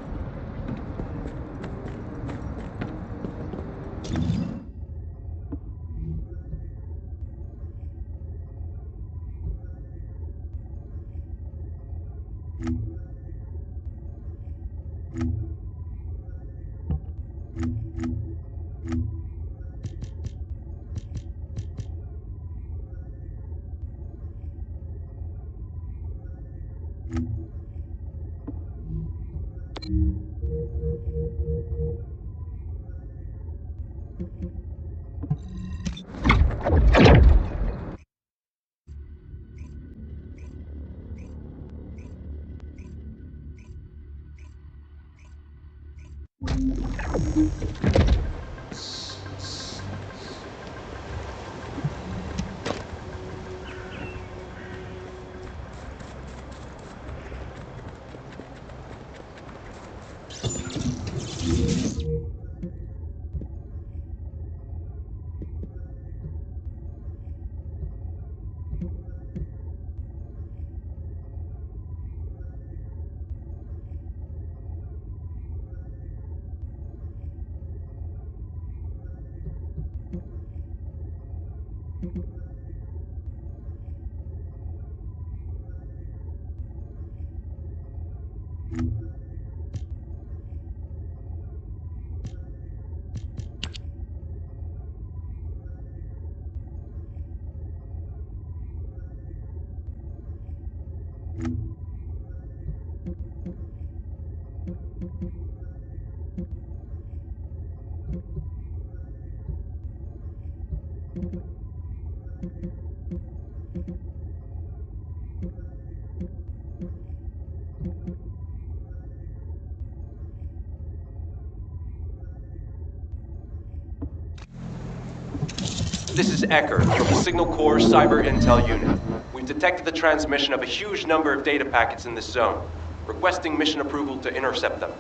Speaker 4: This is Ecker from the Signal Corps Cyber Intel Unit. We've detected the transmission of a huge number of data packets in this zone, requesting mission approval to intercept them.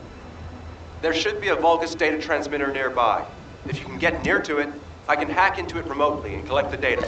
Speaker 4: There should be a Vulgus data transmitter nearby. If you can get near to it, I can hack into it remotely and collect the data.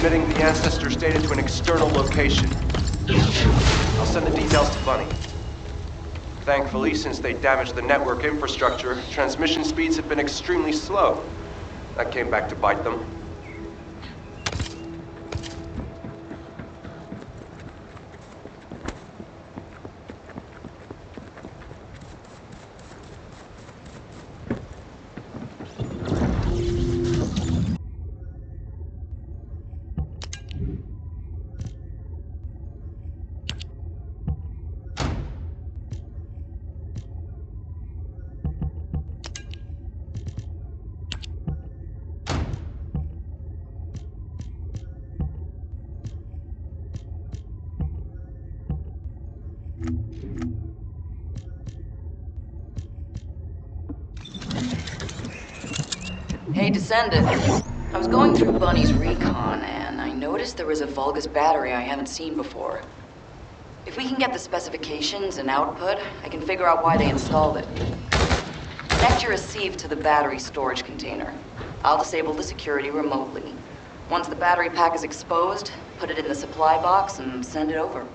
Speaker 4: transmitting the Ancestor's data to an external location. I'll send the details to Bunny. Thankfully, since they damaged the network infrastructure, transmission speeds have been extremely slow. That came back to bite them.
Speaker 13: Hey, Descendant. I was going through Bunny's recon, and I noticed there was a Vulgus battery I haven't seen before. If we can get the specifications and output, I can figure out why they installed it. Connect your receive to the battery storage container. I'll disable the security remotely. Once the battery pack is exposed, put it in the supply box and send it over.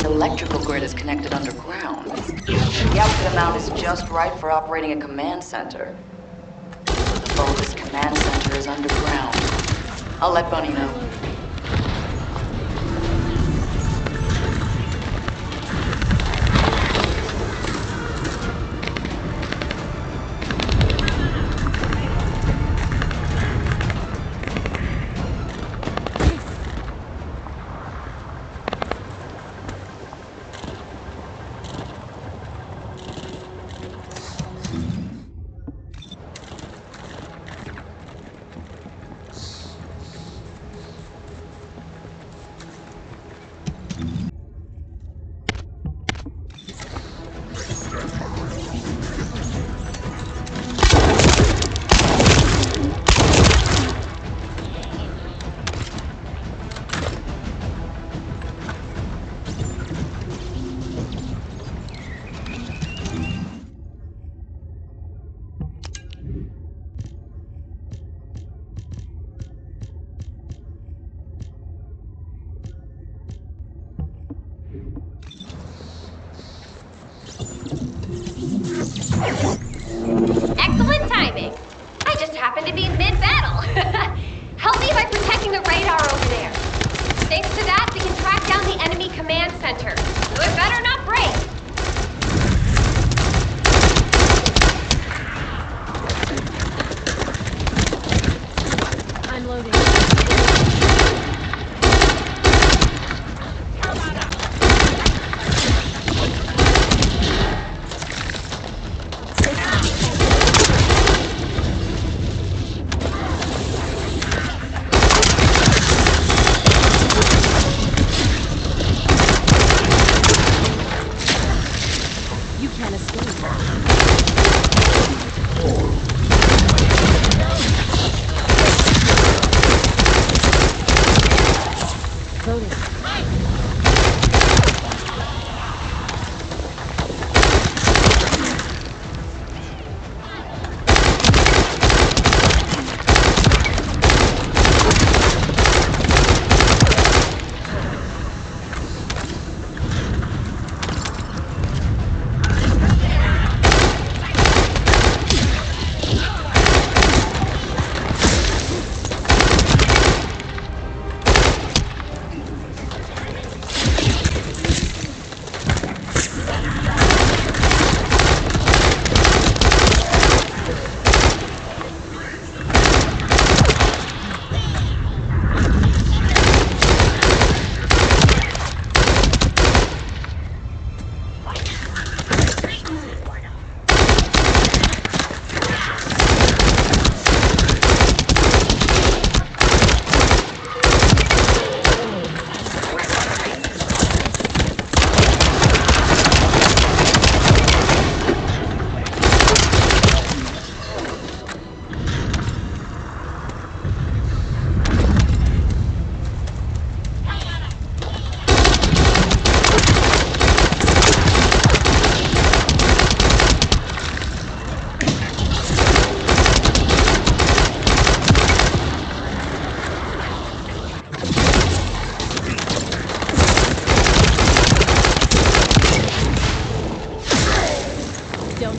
Speaker 13: electrical grid is connected underground. The output amount is just right for operating a command center. The Vulgus command center is underground. I'll let Bunny know.
Speaker 7: Excellent timing. I just happened to be mid-battle. Help me by protecting the radar over there. Thanks to that, we can track down the enemy command center. So it better not break.
Speaker 3: I'm loading.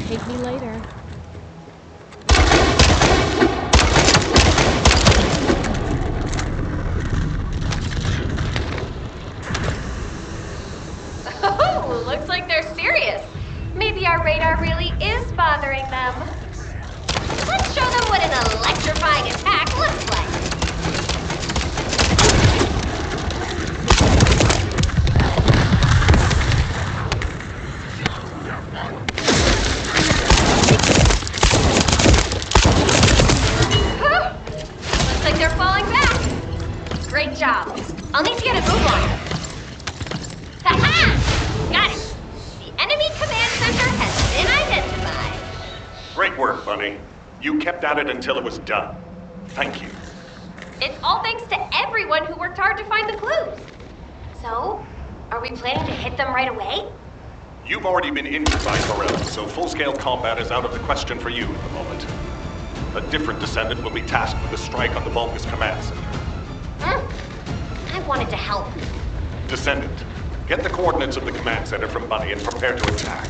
Speaker 3: Take me later.
Speaker 7: Oh, looks like they're serious. Maybe our radar really is bothering them. Let's show them what an electrifying attack looks like. Looks like they're falling back. Great job. I'll need to get a move on them. Ha-ha! Got it. The enemy command center has been identified.
Speaker 14: Great work, Bunny. You kept at it until it was done. Thank you.
Speaker 7: It's all thanks to everyone who worked hard to find the clues. So, are we planning to hit them right away?
Speaker 14: You've already been injured by Sorrel, so full-scale combat is out of the question for you at the moment. A different Descendant will be tasked with a strike on the Vulgus command center.
Speaker 7: I wanted to help.
Speaker 14: Descendant, Get the coordinates of the command center from Bunny and prepare to attack.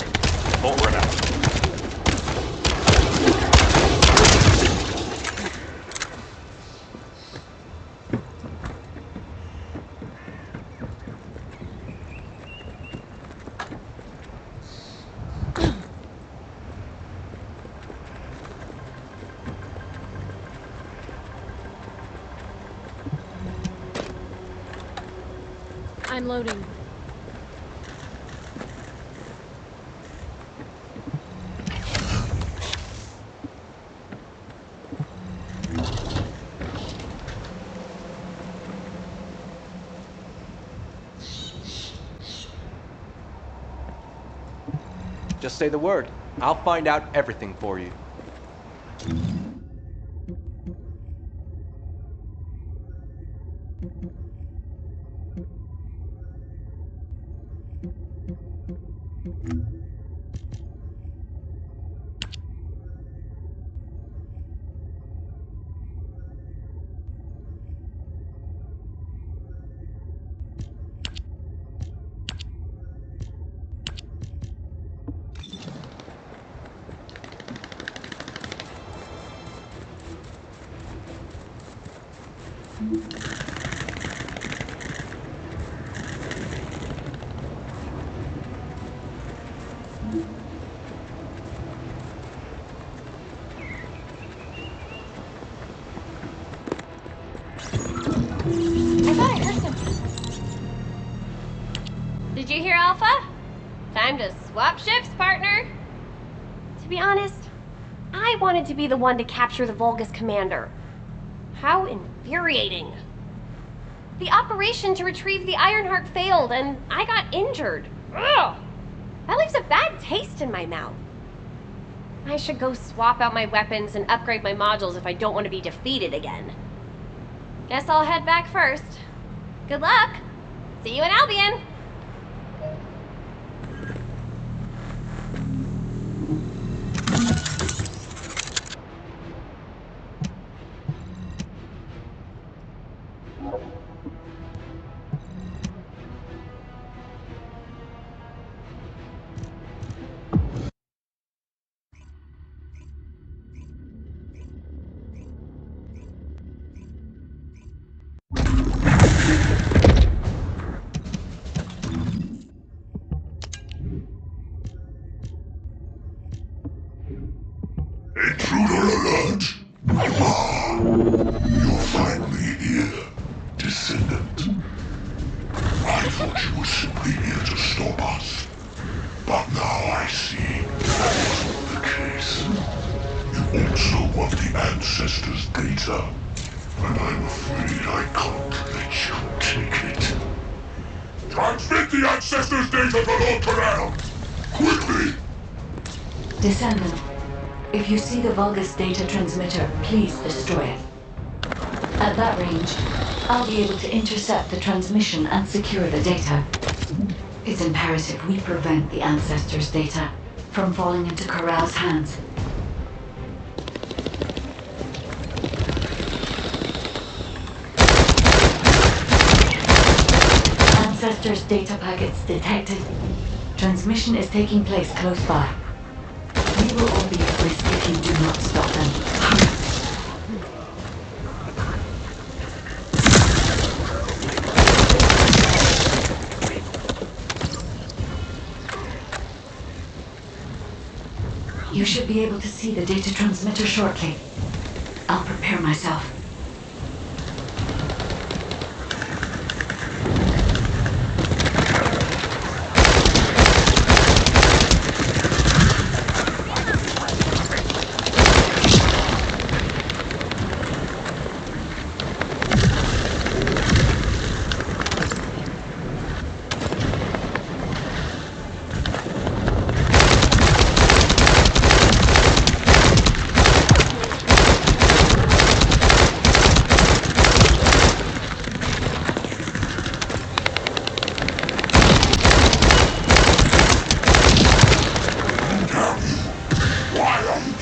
Speaker 14: Over and out.
Speaker 3: I'm loading.
Speaker 4: Just say the word. I'll find out everything for you.
Speaker 7: I thought I heard something. Did you hear, Alpha? Time to swap ships, partner. To be honest, I wanted to be the one to capture the Vulgus commander. How infuriating. The operation to retrieve the Ironheart failed, and I got injured. Ugh! That leaves a bad taste in my mouth. I should go swap out my weapons and upgrade my modules if I don't want to be defeated again. Guess I'll head back first. Good luck! See you in Albion!
Speaker 11: Intruder alert! Ah, you're finally here, Descendant. I thought you were simply here to stop us. But now I see that wasn't the case. You also want the Ancestors' data, and I'm afraid I can't let you take it. Transmit the Ancestors' data to Lord Corral! Quickly!
Speaker 1: Descendant, if you see the Vulgus data transmitter, please destroy it. At that range, I'll be able to intercept the transmission and secure the data. It's imperative we prevent the Ancestors' data from falling into Corral's hands. Ancestors' data packets detected. Transmission is taking place close by. We will all be at risk if you do not stop them. Hurry. You should be able to see the data transmitter shortly. I'll prepare myself.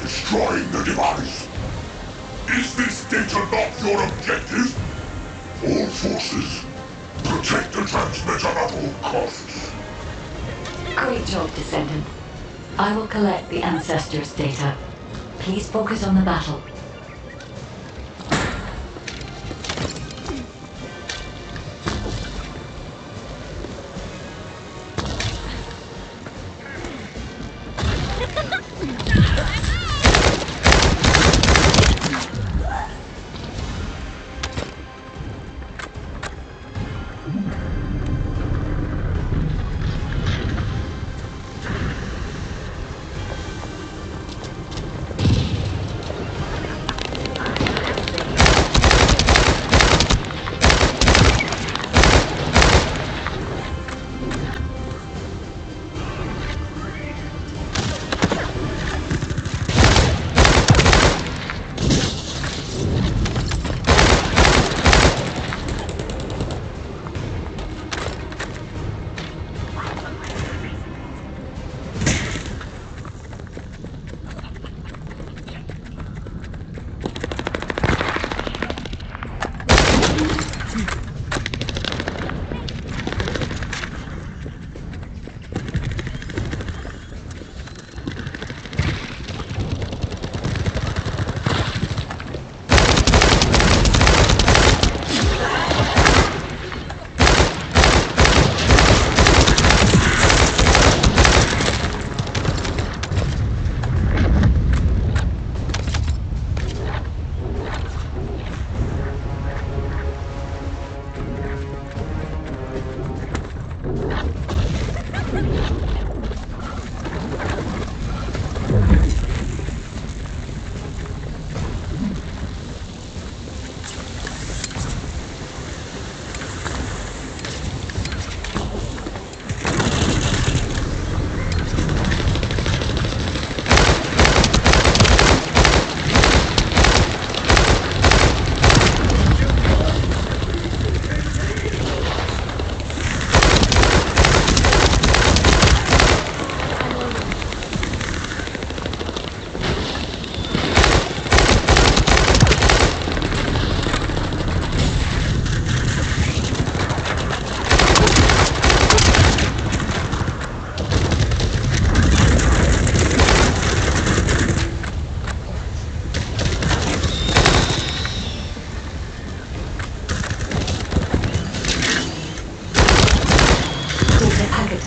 Speaker 11: Destroying the device. Is this data not your objective? All forces, Protect the transmitter at all costs.
Speaker 1: Great job, Descendant. I will collect the Ancestors' data. Please focus on the battle.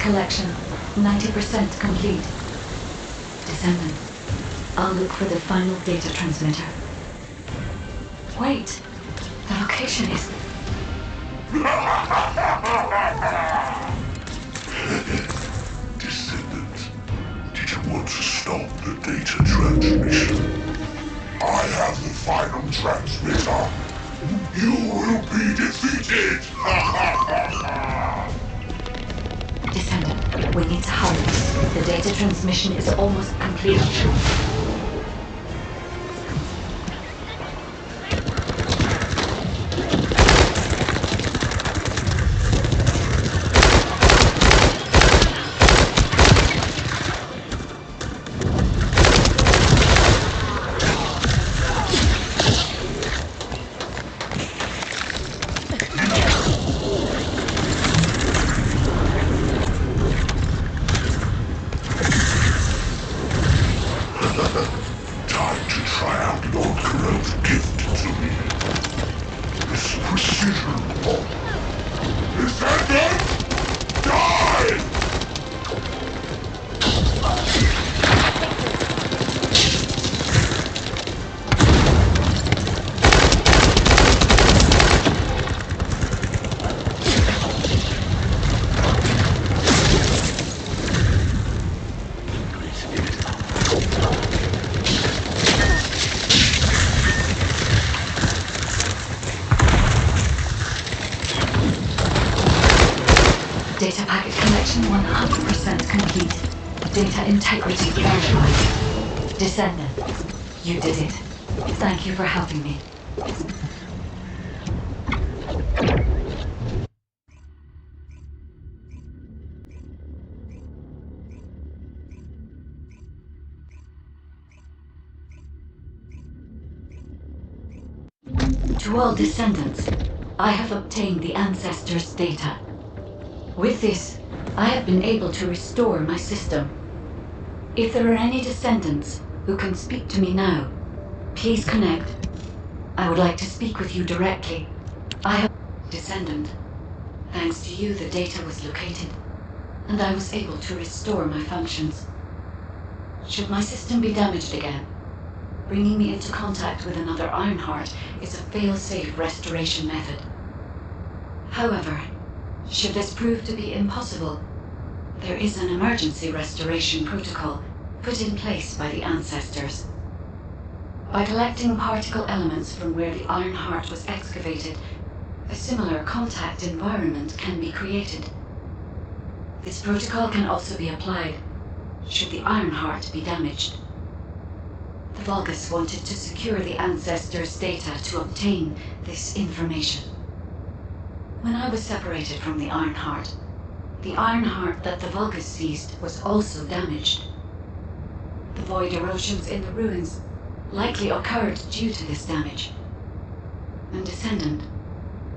Speaker 1: Collection 90% complete. Descendant, I'll look for the final data transmitter. Wait, the location is...
Speaker 11: Descendant, did you want to stop the data transmission? I have the final transmitter. You will be defeated!
Speaker 1: Descendant, we need to hurry. The data transmission is almost complete.
Speaker 11: Time to try out Lord Corell's gift to me. This precision bomb. Descendant! Die!
Speaker 1: Data packet collection 100% complete. Data integrity verified. Descendant, you did it. Thank you for helping me. To all descendants, I have obtained the Ancestors' data. With this, I have been able to restore my system. If there are any Descendants who can speak to me now, please connect. I would like to speak with you directly. I have Descendant. Thanks to you, the data was located, and I was able to restore my functions. Should my system be damaged again, bringing me into contact with another Ironheart is a fail-safe restoration method. However, should this prove to be impossible, there is an emergency restoration protocol put in place by the Ancestors. By collecting particle elements from where the Ironheart was excavated, a similar contact environment can be created. This protocol can also be applied should the Ironheart be damaged. The Vulgus wanted to secure the Ancestors' data to obtain this information. When I was separated from the Ironheart that the Vulgus seized was also damaged. The void erosions in the ruins likely occurred due to this damage. And Descendant,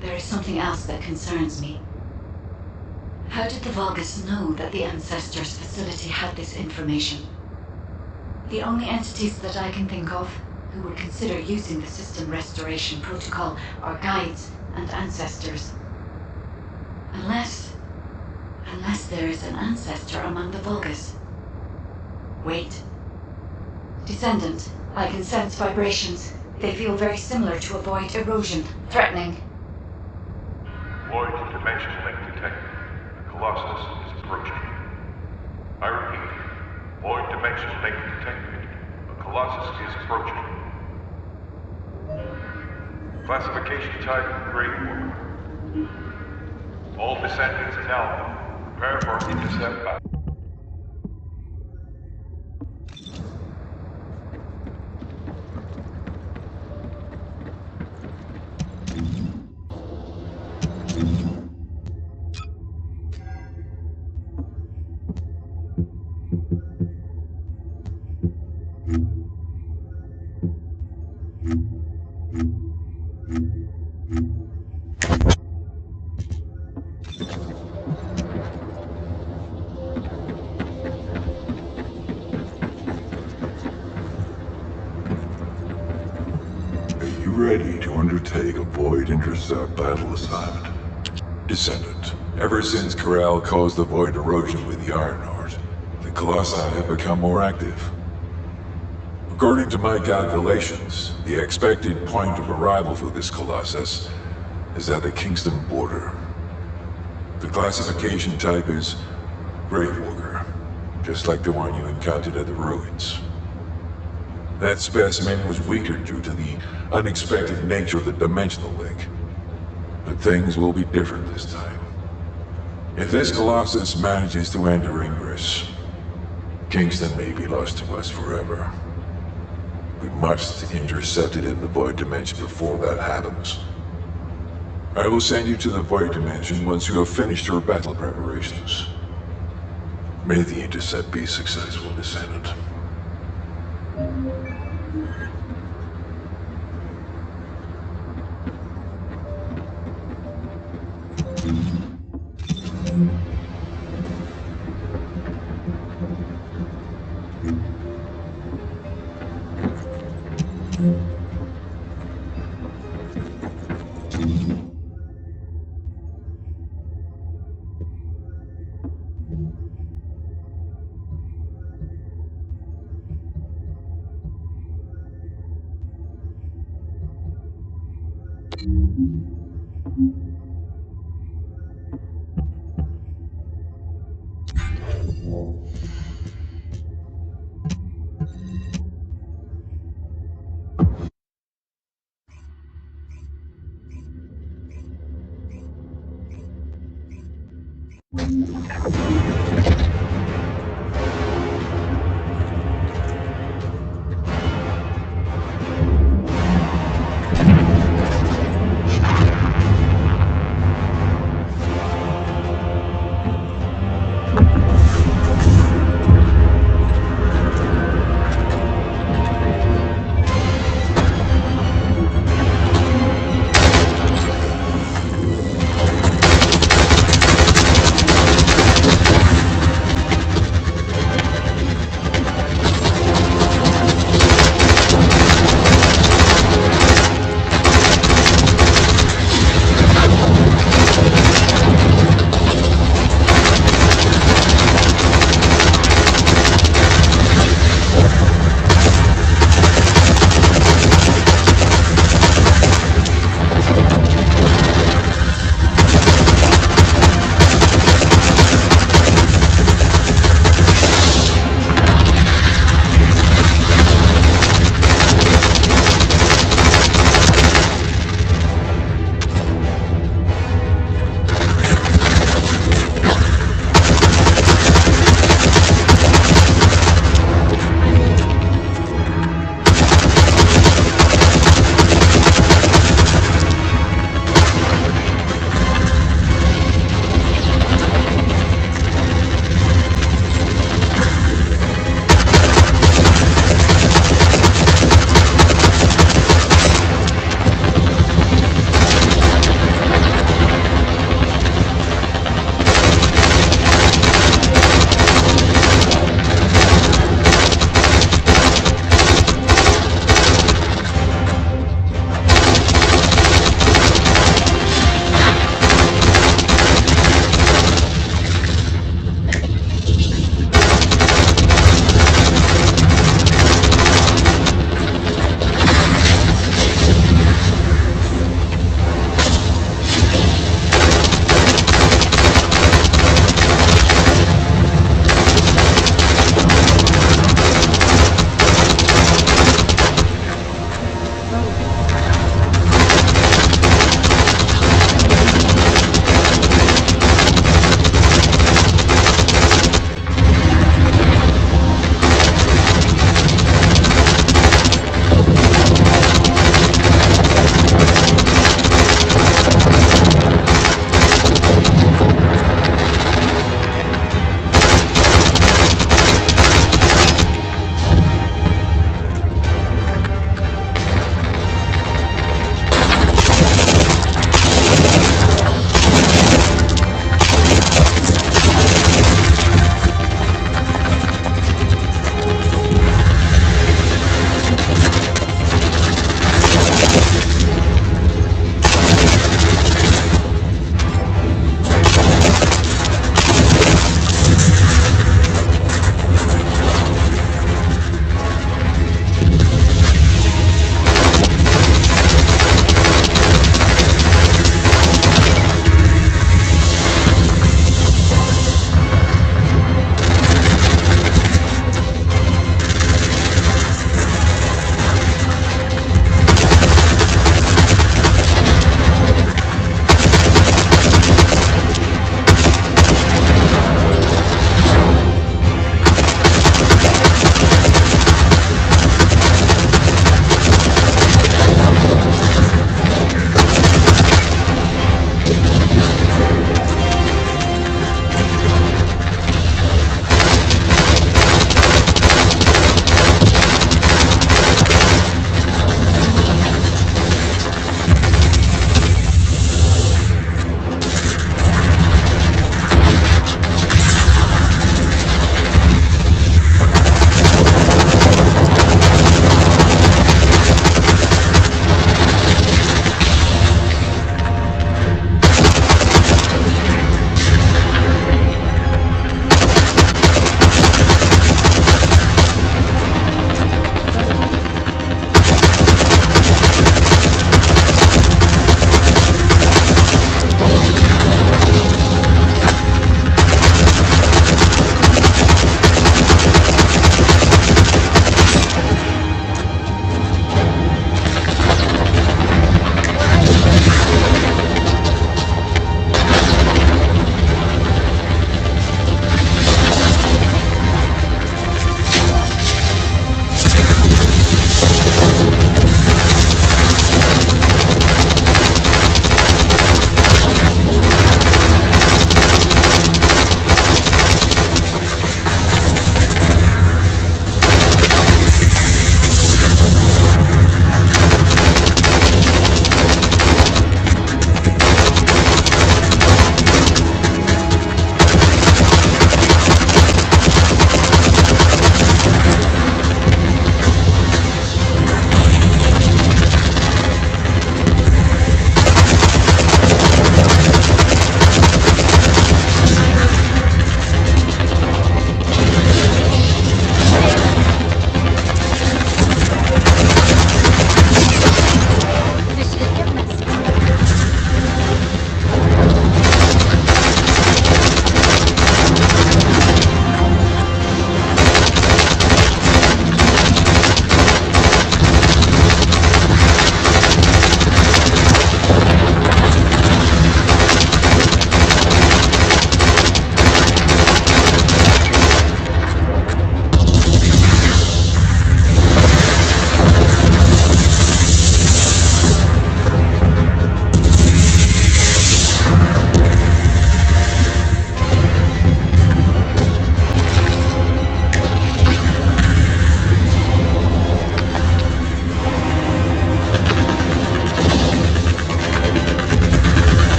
Speaker 1: there is something else that concerns me. How did the Vulgus know that the Ancestors' facility had this information? The only entities that I can think of who would consider using the system restoration protocol are guides and Ancestors. Unless there is an Ancestor among the Vulgus. Wait. Descendant, I can sense vibrations. They feel very similar to a void erosion, threatening.
Speaker 17: Void dimension link detected. The Colossus is approaching. I repeat, void dimension link detected. The Colossus is approaching. Classification type, Grey. All Descendants in Alpha. Prepare for intercept battle.
Speaker 11: Ready to undertake a Void Intercept battle assignment. Descendant, ever since Corral caused the Void erosion with the Ironheart, the Colossi have become more active. According to my calculations, the expected point of arrival for this Colossus is at the Kingston border. The classification type is Gravewalker, just like the one you encountered at the ruins. That specimen was weaker due to the unexpected nature of the dimensional link. But things will be different this time. If this Colossus manages to enter Ingress, Kingston may be lost to us forever. We must intercept it in the Void Dimension before that happens. I will send you to the Void Dimension once you have finished your battle preparations. May the intercept be successful, Descendant.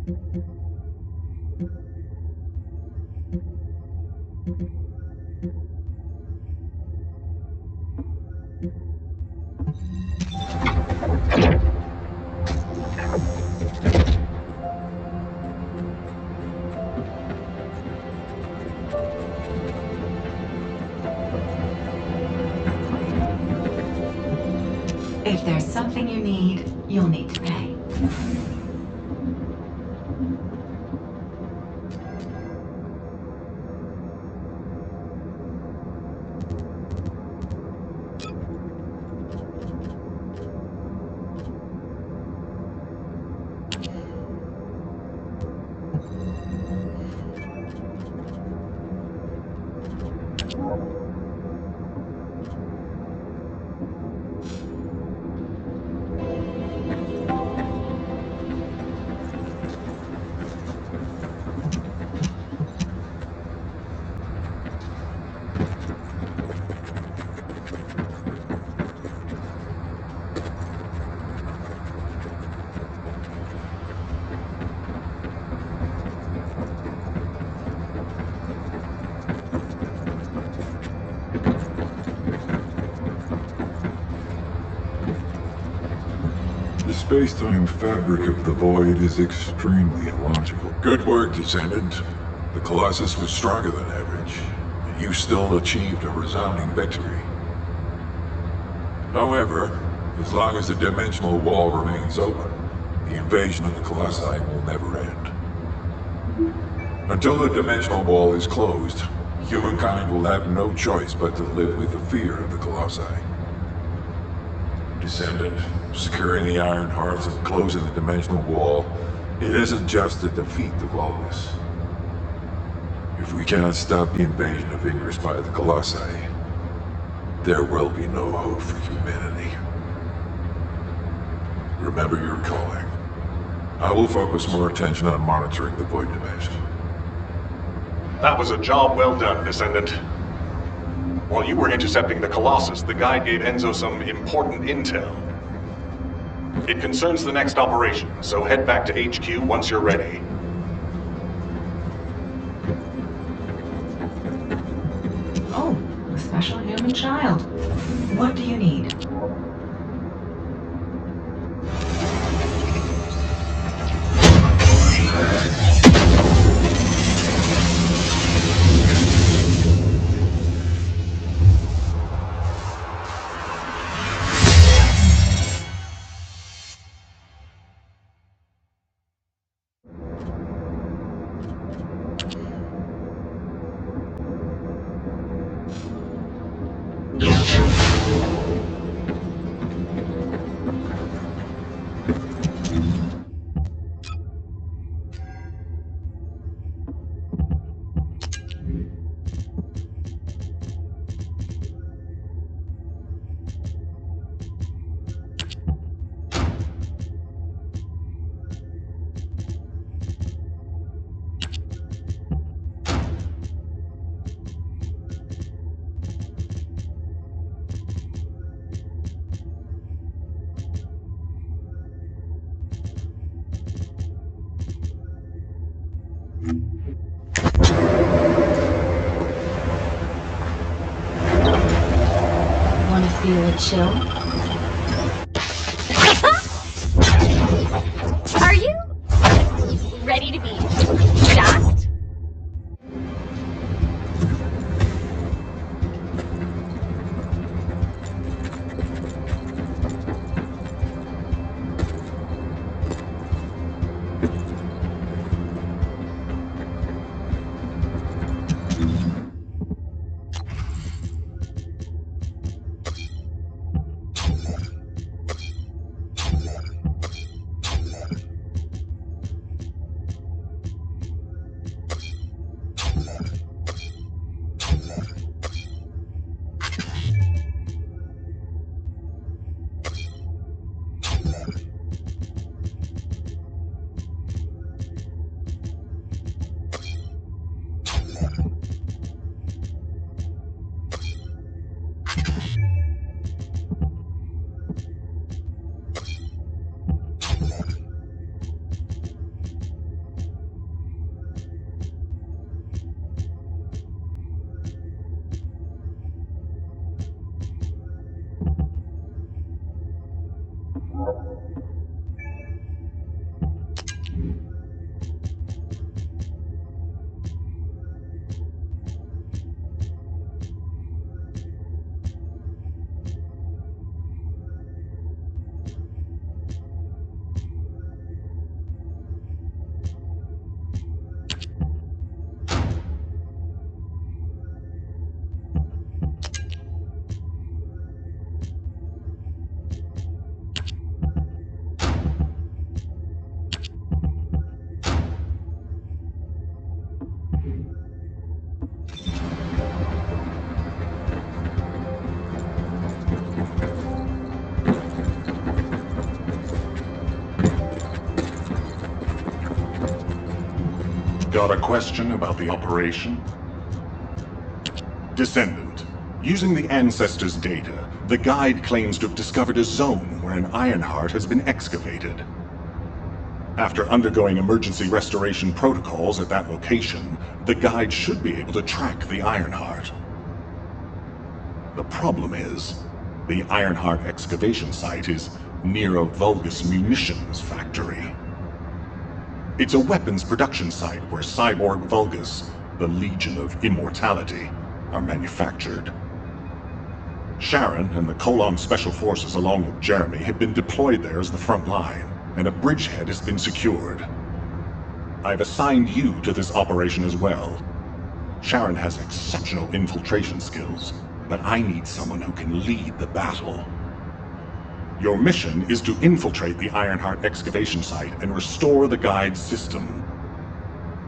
Speaker 1: If there's something you need, you'll need to pay.
Speaker 11: The space-time fabric of the void is extremely illogical. Good work, Descendant. The Colossus was stronger than average, and you still achieved a resounding victory. However, as long as the dimensional wall remains open, the invasion of the Colossi will never end. Until the dimensional wall is closed, humankind will have no choice but to live with the fear of the Colossi. Descendant, securing the Iron Hearts and closing the dimensional wall, it isn't just to defeat the lawless. If we cannot stop the invasion of Ingress by the Colossi, there will be no hope for humanity. Remember your calling. I will focus more attention on monitoring the Void Dimension.
Speaker 14: That was a job well done, Descendant. While you were intercepting the Colossus, the guide gave Enzo some important intel. It concerns the next operation, so head back to HQ once you're ready.
Speaker 1: Oh, a special human child. What do you need?
Speaker 3: Wanna feel a chill?
Speaker 7: Are you ready to be shocked?
Speaker 14: Got a question about the operation? Descendant, using the Ancestors' data, the Guide claims to have discovered a zone where an Ironheart has been excavated. After undergoing emergency restoration protocols at that location, the Guide should be able to track the Ironheart. The problem is, the Ironheart excavation site is near a Vulgus munitions factory. It's a weapons production site where cyborg Vulgus, the Legion of Immortality, are manufactured. Sharon and the Colon Special Forces along with Jeremy have been deployed there as the front line, and a bridgehead has been secured. I've assigned you to this operation as well. Sharon has exceptional infiltration skills, but I need someone who can lead the battle. Your mission is to infiltrate the Ironheart excavation site and restore the Guide's system.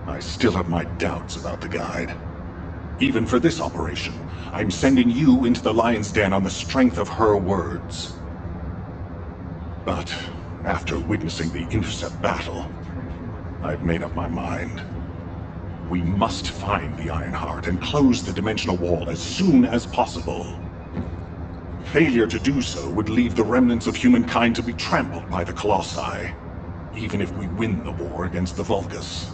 Speaker 14: I still have my doubts about the Guide. Even for this operation, I'm sending you into the Lion's Den on the strength of her words. But after witnessing the Intercept battle, I've made up my mind. We must find the Ironheart and close the dimensional wall as soon as possible. Failure to do so would leave the remnants of humankind to be trampled by the Colossi, even if we win the war against the Vulgus.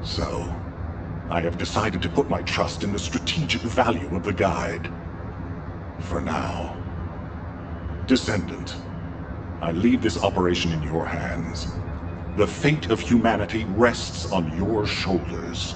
Speaker 14: So, I have decided to put my trust in the strategic value of the Guide. For now. Descendant, I leave this operation in your hands. The fate of humanity rests on your shoulders.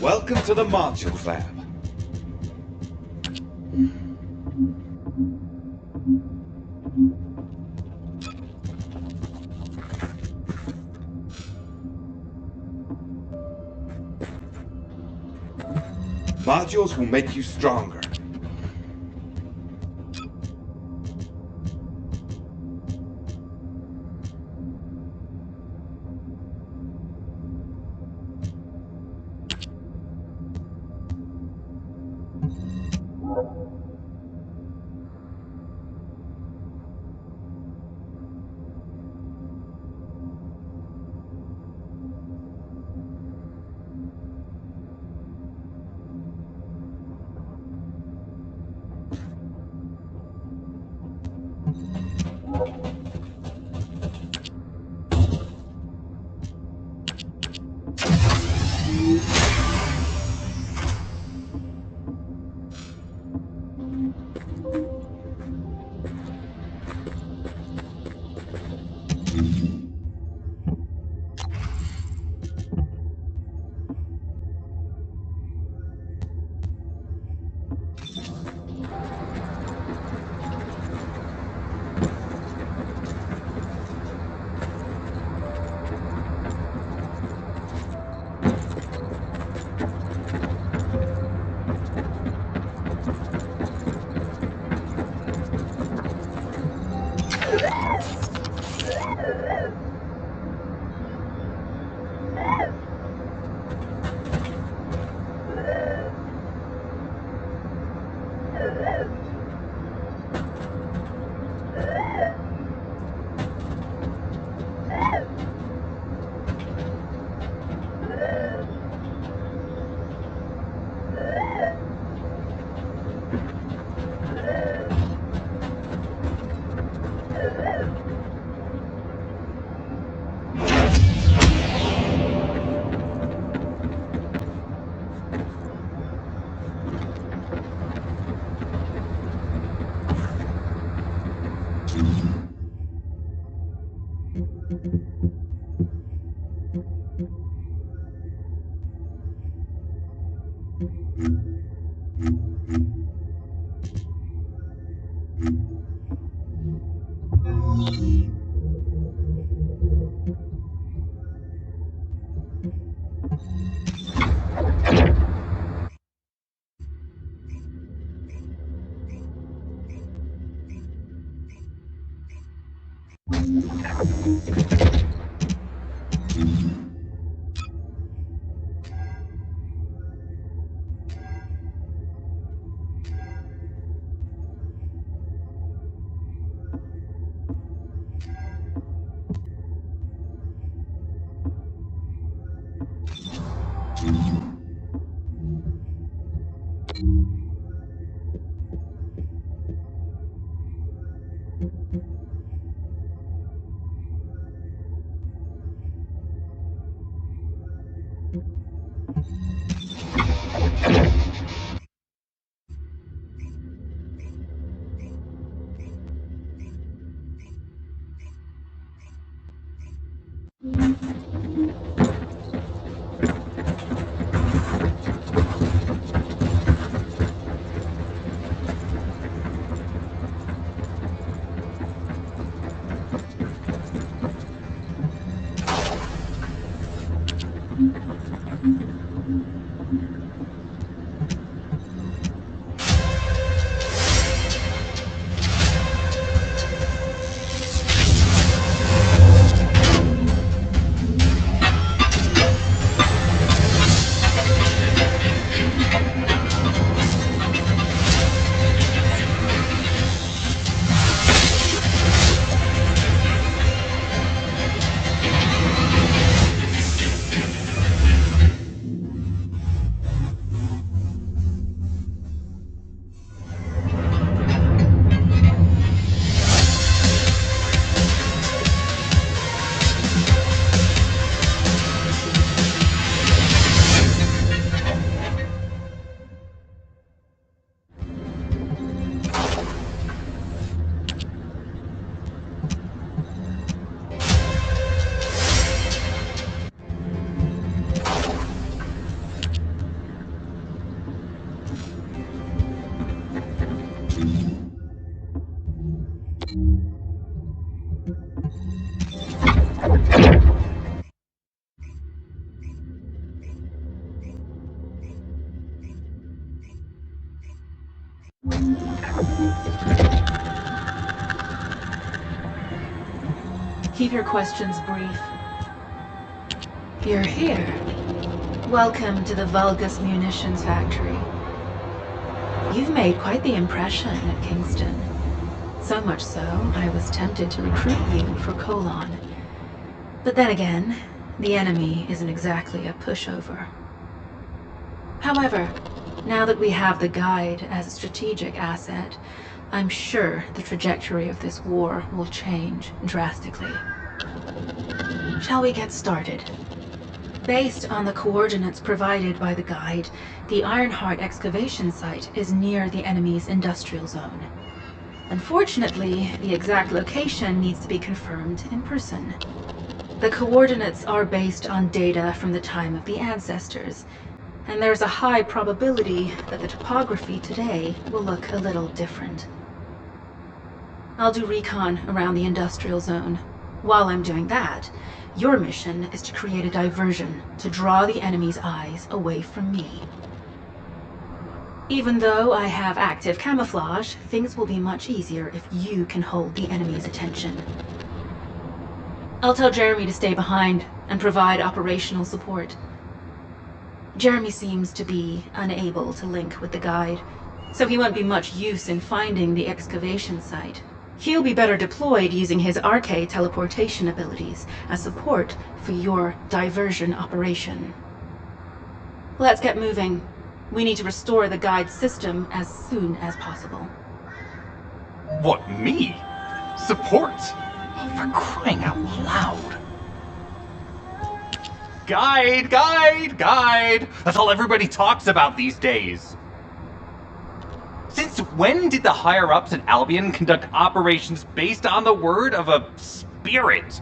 Speaker 18: Welcome to the Modules Lab. Modules will make you stronger.
Speaker 19: Keep your questions brief. You're here. Welcome to the Vulgus Munitions Factory. You've made quite the impression at Kingston. So much so, I was tempted to recruit you for Colon. But then again, the enemy isn't exactly a pushover. However, now that we have the Guide as a strategic asset, I'm sure the trajectory of this war will change drastically. Shall we get started? Based on the coordinates provided by the Guide, the Ironheart excavation site is near the enemy's industrial zone. Unfortunately, the exact location needs to be confirmed in person. The coordinates are based on data from the time of the ancestors, and there's a high probability that the topography today will look a little different. I'll do recon around the industrial zone. While I'm doing that, your mission is to create a diversion to draw the enemy's eyes away from me. Even though I have active camouflage, things will be much easier if you can hold the enemy's attention. I'll tell Jeremy to stay behind and provide operational support. Jeremy seems to be unable to link with the Guide, so he won't be much use in finding the excavation site. He'll be better deployed using his Arche teleportation abilities as support for your diversion operation. Let's get moving. We need to restore the Guide's system as soon as possible.
Speaker 20: What, me? Support? Oh, for crying out loud. Guide, guide, guide! That's all everybody talks about these days. Since when did the higher-ups at Albion conduct operations based on the word of a spirit?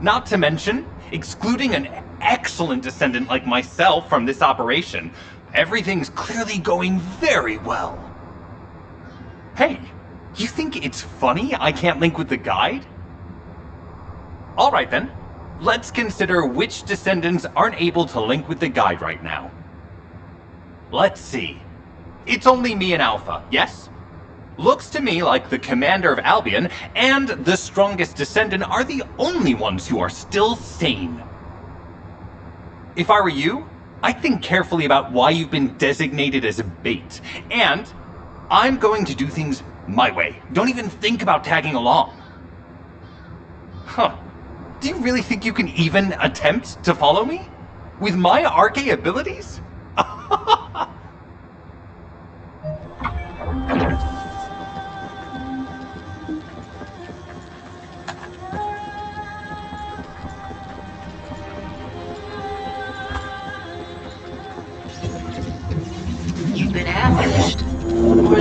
Speaker 20: Not to mention, excluding an excellent descendant like myself from this operation, everything's clearly going very well. Hey, you think it's funny I can't link with the Guide? Alright then, let's consider which descendants aren't able to link with the Guide right now. Let's see. It's only me and Alpha, yes? Looks to me like the commander of Albion and the strongest descendant are the only ones who are still sane. If I were you, I'd think carefully about why you've been designated as a bait, and I'm going to do things my way. Don't even think about tagging along. Huh. Do you really think you can even attempt to follow me? With my Arche abilities?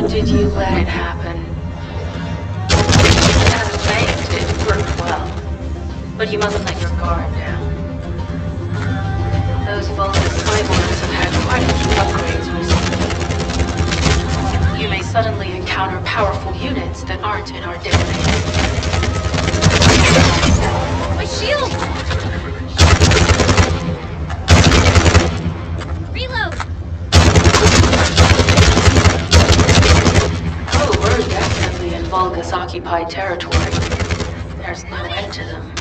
Speaker 19: Did you let it happen? As banked, it worked well. But you mustn't let your guard down. Those Vulgus cyborgs have had quite a few upgrades recently. You may suddenly encounter powerful units that aren't in our database.
Speaker 6: My shield! Reload!
Speaker 19: Oh, we're definitely in Vulgus-occupied territory. There's no end to them.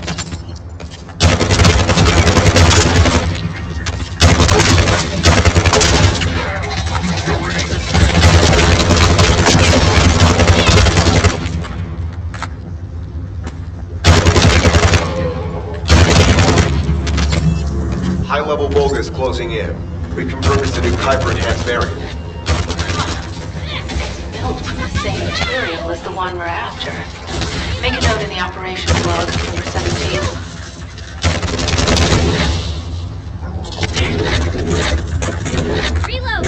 Speaker 21: High-level Vulgus closing in. We've confirmed it's a new Kuiper-enhanced variant.
Speaker 19: Built from the same material as the one we're after. Make a note in the operations log, number 17.
Speaker 6: Reload!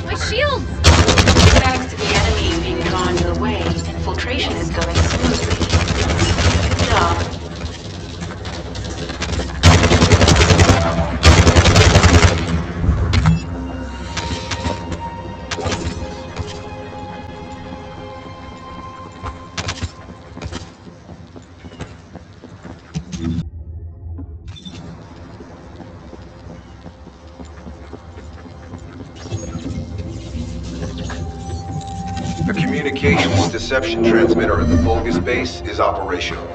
Speaker 6: My shields!
Speaker 19: Thanks to the enemy being drawn your way, infiltration is going smoothly. Good job.
Speaker 21: The communications deception transmitter at the Vulgus base is operational.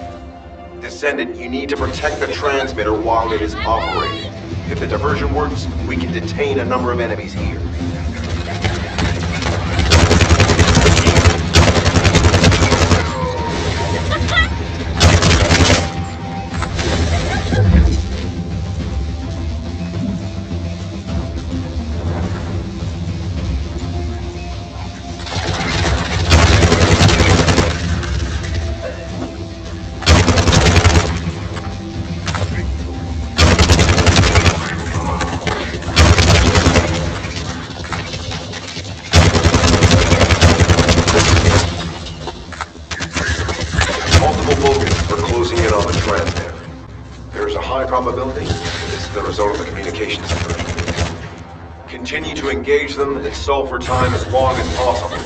Speaker 21: Descendant, you need to protect the transmitter while it is operating. If the diversion works, we can detain a number of enemies here. Probability, this is the result of the communications diversion. Continue to engage them and stall for time as long as possible.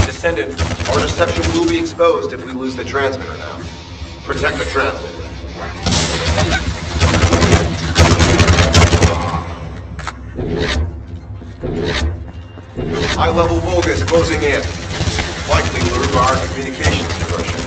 Speaker 21: Descendant, our deception will be exposed if we lose the transmitter now. Protect the transmitter. High-level Vulgus closing in. Likely lured by our communications diversion.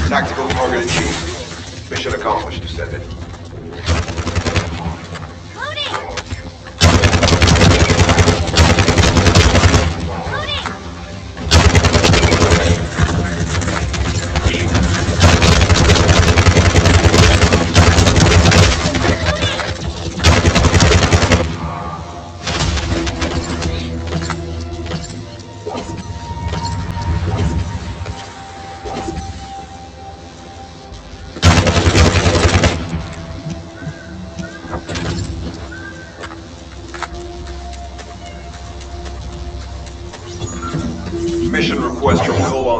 Speaker 21: Tactical target achieved. Mission accomplished, Descendant.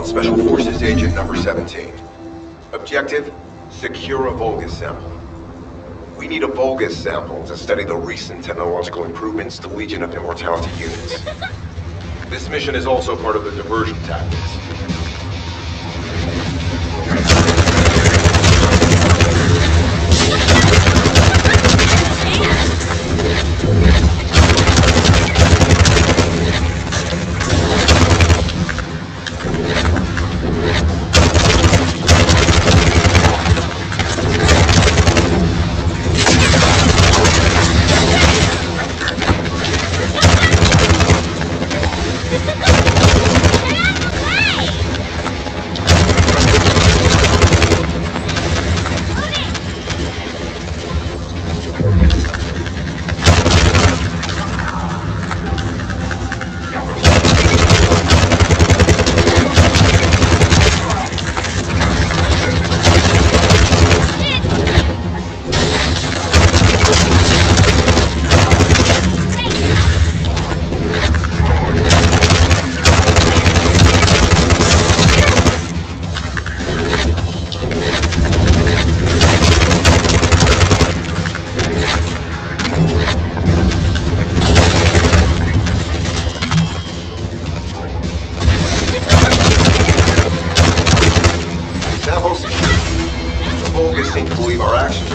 Speaker 21: on Special Forces Agent number 17. Objective, secure a Vulgus sample. We need a Vulgus sample to study the recent technological improvements to Legion of Immortality units. This mission is also part of the diversion tactics.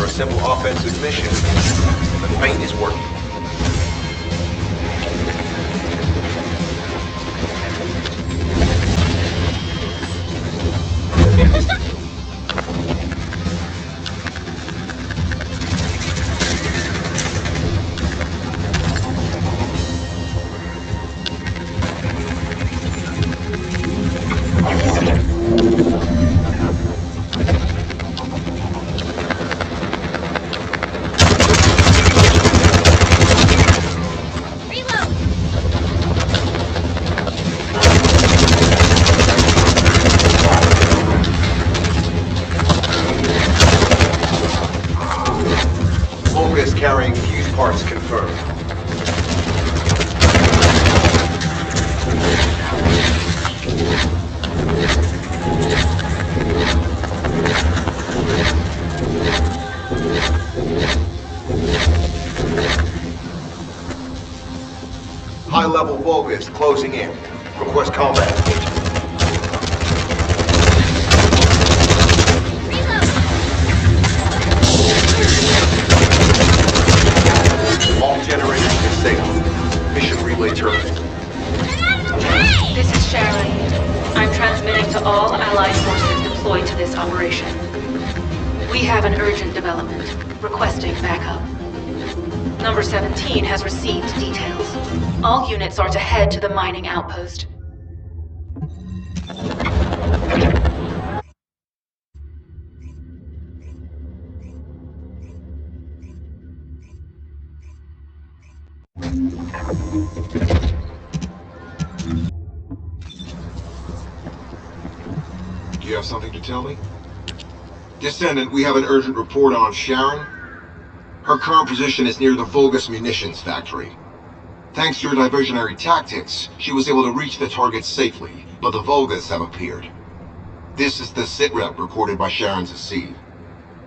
Speaker 21: Simple offensive mission, but the feint is working. Carrying fuse parts confirmed. High-level Vulgus closing in. Request combat. All generators disabled. Mission relay terminated.
Speaker 8: This is Sharon. I'm transmitting to all Allied forces deployed to this operation. We have an urgent development, requesting backup. Number 17 has received details. All units are to head to the mining outpost.
Speaker 21: Do you have something to tell me? Descendant, we have an urgent report on Sharon. Her current position is near the Vulgus munitions factory. Thanks to your diversionary tactics, she was able to reach the target safely, but the Vulgus have appeared. This is the sitrep recorded by Sharon's Asif.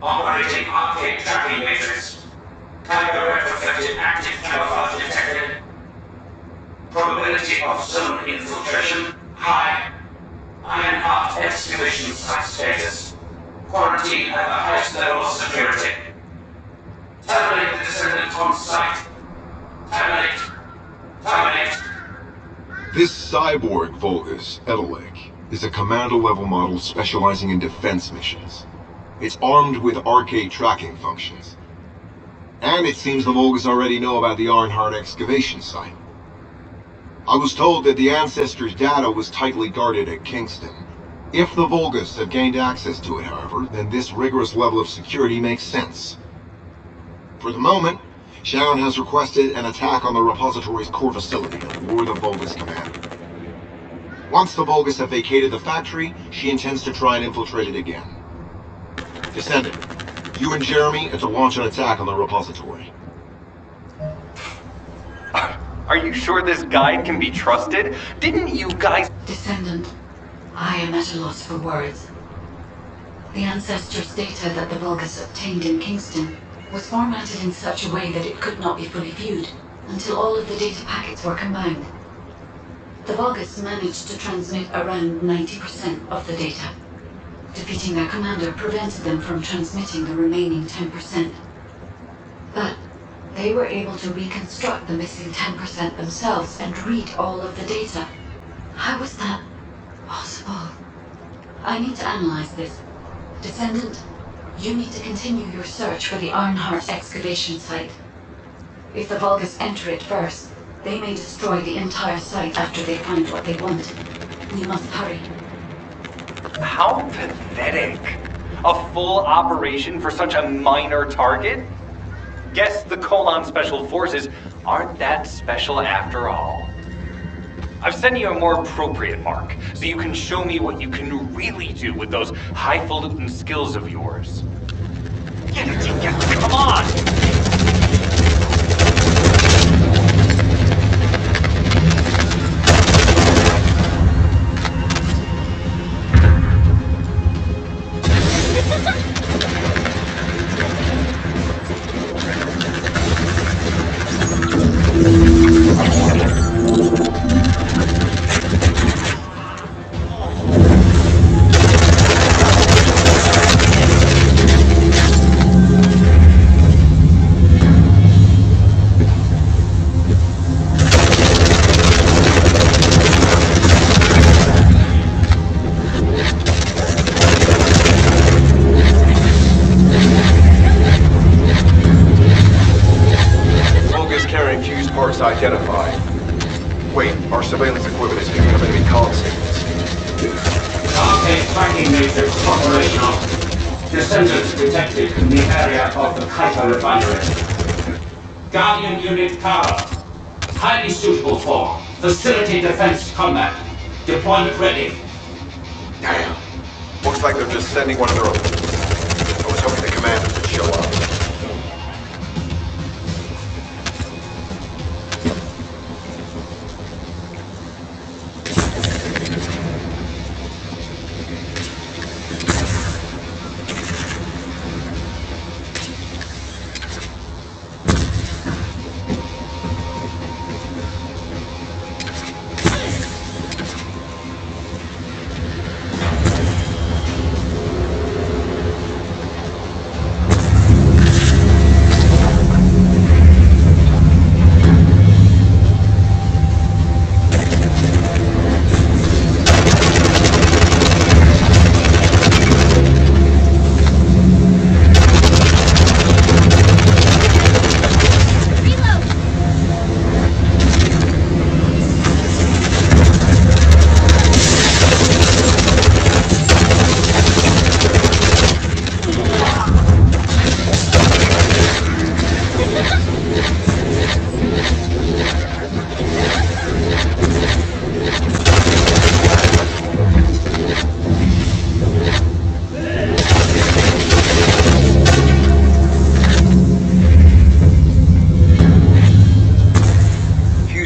Speaker 5: Operating arcade tracking matrix. Tiger reflected active camouflage detected. Probability of zone infiltration high. Ironheart excavation site status. Quarantine at the highest level of security. Terminate the Descendant on site. Terminate. Terminate.
Speaker 21: This cyborg Vulgus, Edelek, is a commando-level model specializing in defense missions. It's armed with arcade tracking functions. And it seems the Vulgus already know about the Ironheart excavation site. I was told that the Ancestors' data was tightly guarded at Kingston. If the Vulgus have gained access to it, however, then this rigorous level of security makes sense. For the moment, Sharon has requested an attack on the repository's core facility to lure the Vulgus commander. Once the Vulgus have vacated the factory, she intends to try and infiltrate it again. Descendant, you and Jeremy are to launch an attack on the repository.
Speaker 20: Are you sure this guide can be trusted? Didn't you guys...
Speaker 1: Descendant, I am at a loss for words. The ancestors' data that the Vulgus obtained in Kingston was formatted in such a way that it could not be fully viewed until all of the data packets were combined. The Vulgus managed to transmit around 90% of the data. Defeating their commander prevented them from transmitting the remaining 10%. But they were able to reconstruct the missing 10% themselves and read all of the data. How was that possible? I need to analyze this. Descendant, you need to continue your search for the Ironheart excavation site. If the Vulgus enter it first, they may destroy the entire site after they find what they want. We must hurry.
Speaker 20: How pathetic. A full operation for such a minor target? Guess the Colon Special Forces aren't that special after all. I've sent you a more appropriate mark, so you can show me what you can really do with those highfalutin skills of yours. Come on!
Speaker 21: Identified. Wait, our surveillance equipment is picking up enemy comm signals.
Speaker 5: Arcade tracking matrix operational. Descendant detected in the area of the Kuiper refinery. Guardian unit power. Highly suitable for facility defense combat. Deployment ready.
Speaker 21: Damn. Looks like they're just sending one of their own. I was hoping the commanders would show up.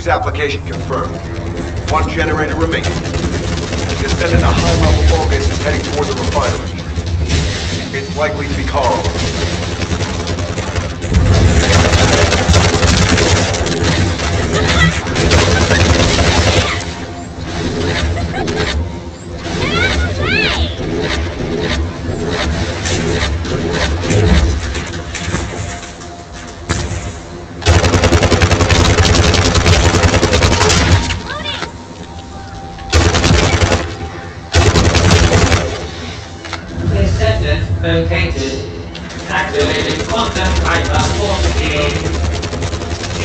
Speaker 21: Application confirmed. One generator remaining. Descendant a high-level Vulgus is heading toward the refinery. It's likely to be Carl.
Speaker 5: Located. Activating quantum Kuiper force field.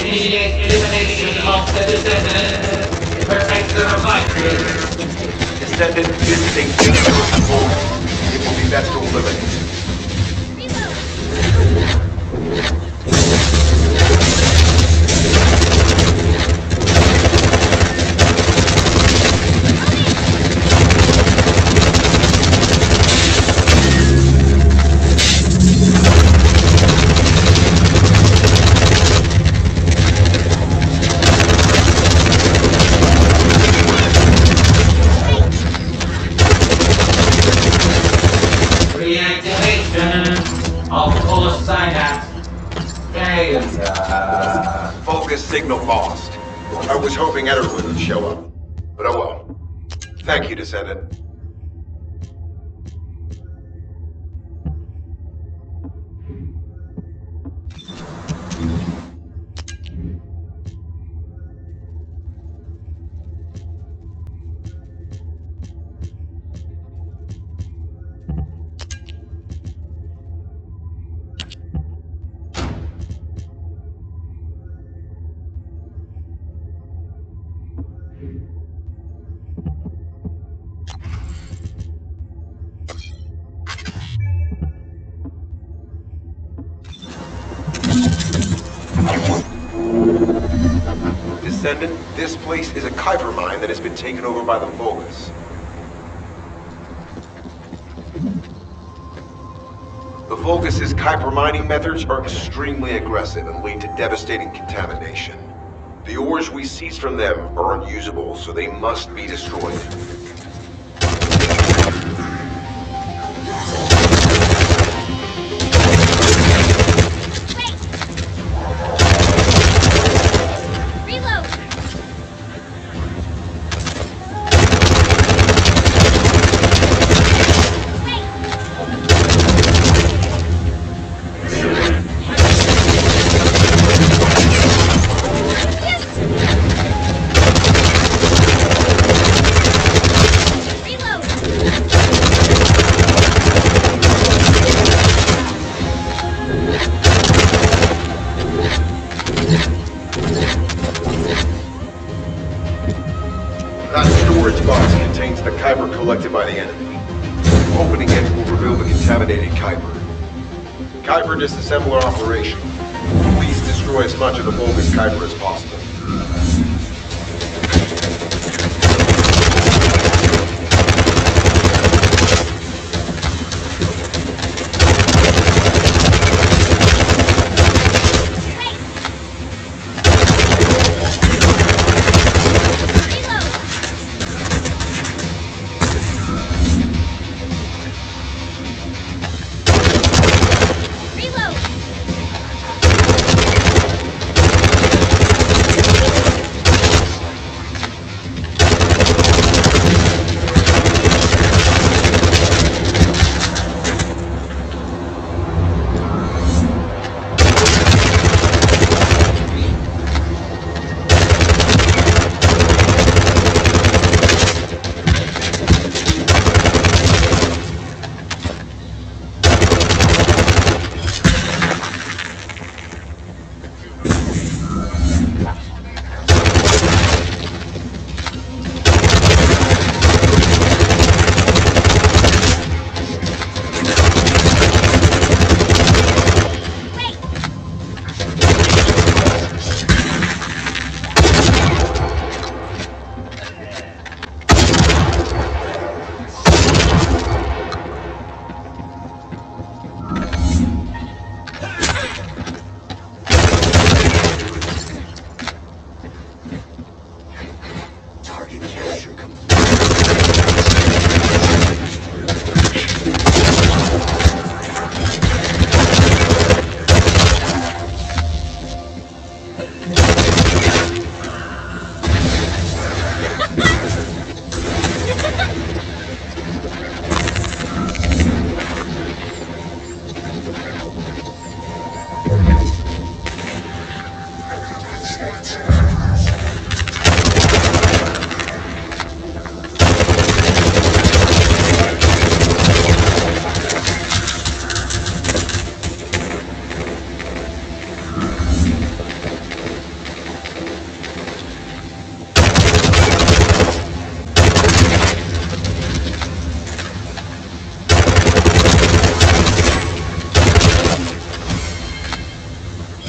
Speaker 5: Initiate elimination of the Descendant. Protect the refinery.
Speaker 21: Descendant visiting dangerous force. It will be best to eliminate.
Speaker 5: Almost synapse. Failure.
Speaker 21: Focus signal lost. I was hoping everyone would show up. But oh well. Thank you, Descendant. Descendant, this place is a Kuiper mine that has been taken over by the Vulgus. The Vulgus' Kuiper mining methods are extremely aggressive and lead to devastating contamination. The ores we seize from them are unusable, so they must be destroyed. Collected by the enemy. Opening it will reveal the contaminated Kuiper. Kuiper disassembler operation. Please destroy as much of the Vulgus Kuiper as possible.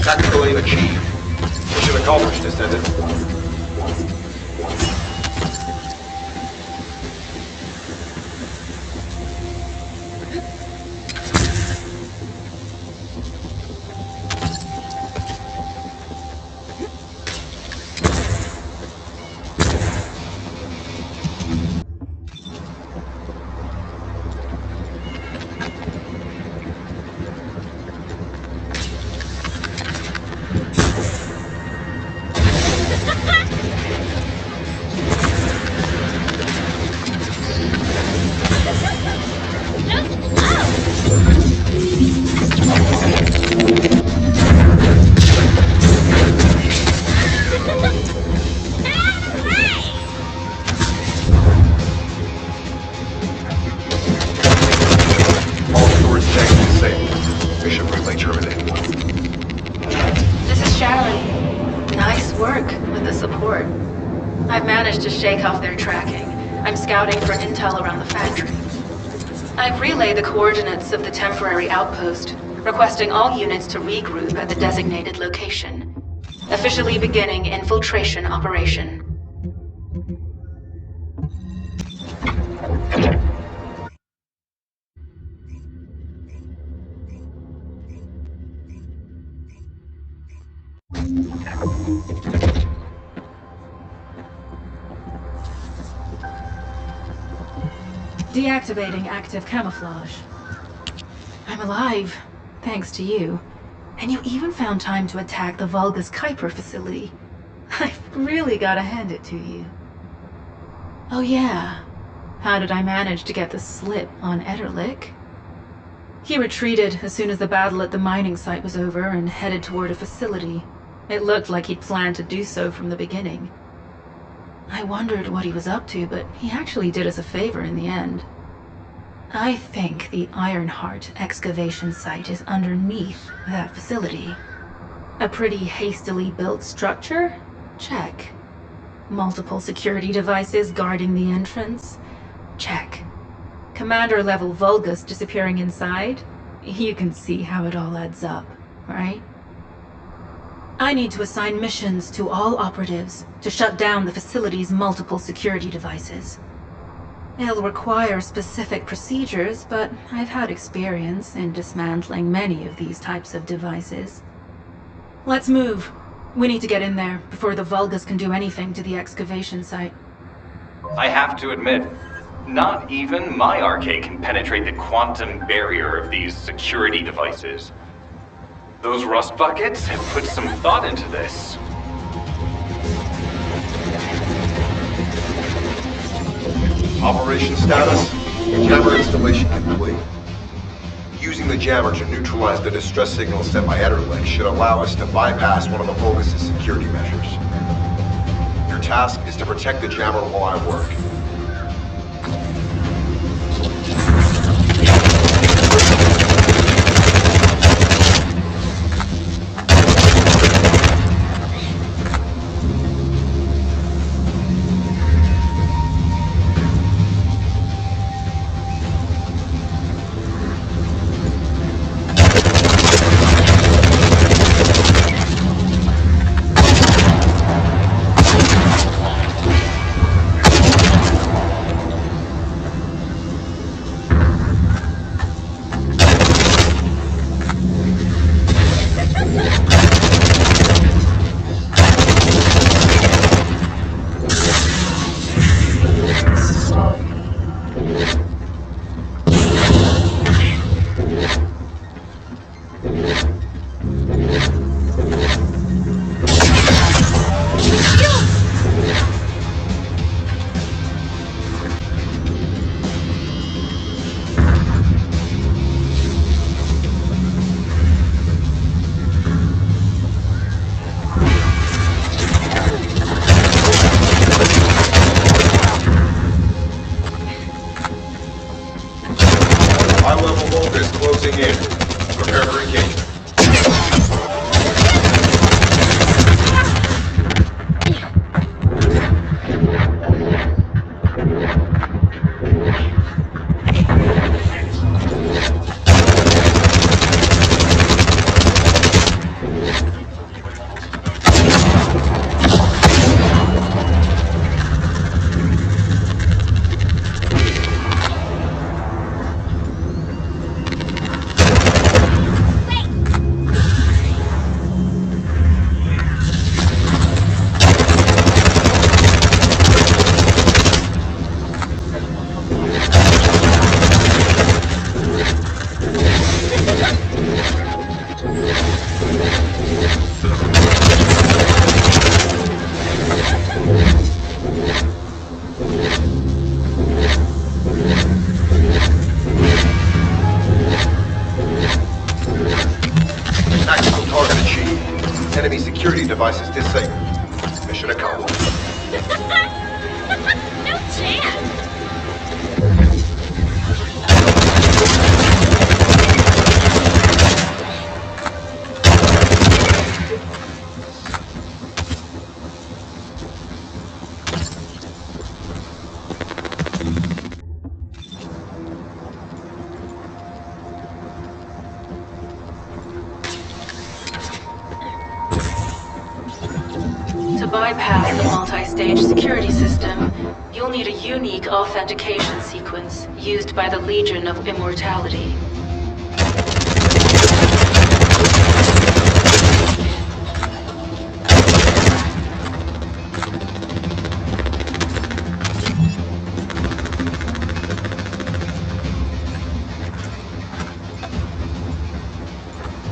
Speaker 21: Tactical aim achieved. Mission accomplished, Descendant. transmission relay terminated.
Speaker 8: This is Sharon. Nice work with the support. I've managed to shake off their tracking. I'm scouting for intel around the factory. I've relayed the coordinates of the temporary outpost, requesting all units to regroup at the designated location. Officially beginning infiltration operation.
Speaker 19: Deactivating active camouflage. I'm alive, thanks to you. And you even found time to attack the Vulgus Kuiper facility. I've really gotta hand it to you. Oh yeah, how did I manage to get the slip on Ederlich? He retreated as soon as the battle at the mining site was over and headed toward a facility. It looked like he'd planned to do so from the beginning. I wondered what he was up to, but he actually did us a favor in the end. I think the Ironheart excavation site is underneath that facility. A pretty hastily built structure? Check. Multiple security devices guarding the entrance? Check. Commander-level Vulgus disappearing inside? You can see how it all adds up, right? I need to assign missions to all operatives to shut down the facility's multiple security devices. They'll require specific procedures, but I've had experience in dismantling many of these types of devices. Let's move. We need to get in there before the Vulgus can do anything to the excavation site.
Speaker 20: I have to admit, not even my arcade can penetrate the quantum barrier of these security devices. Those rust buckets have put some thought into this.
Speaker 21: Operation status, jammer installation complete. Using the jammer to neutralize the distress signal sent by Ederlich should allow us to bypass one of the Vulgus' security measures. Your task is to protect the jammer while I work. Devices disabled. Mission accomplished.
Speaker 6: No chance!
Speaker 8: bypass the multi-stage security system, you'll need a unique authentication sequence used by the Legion of Immortality.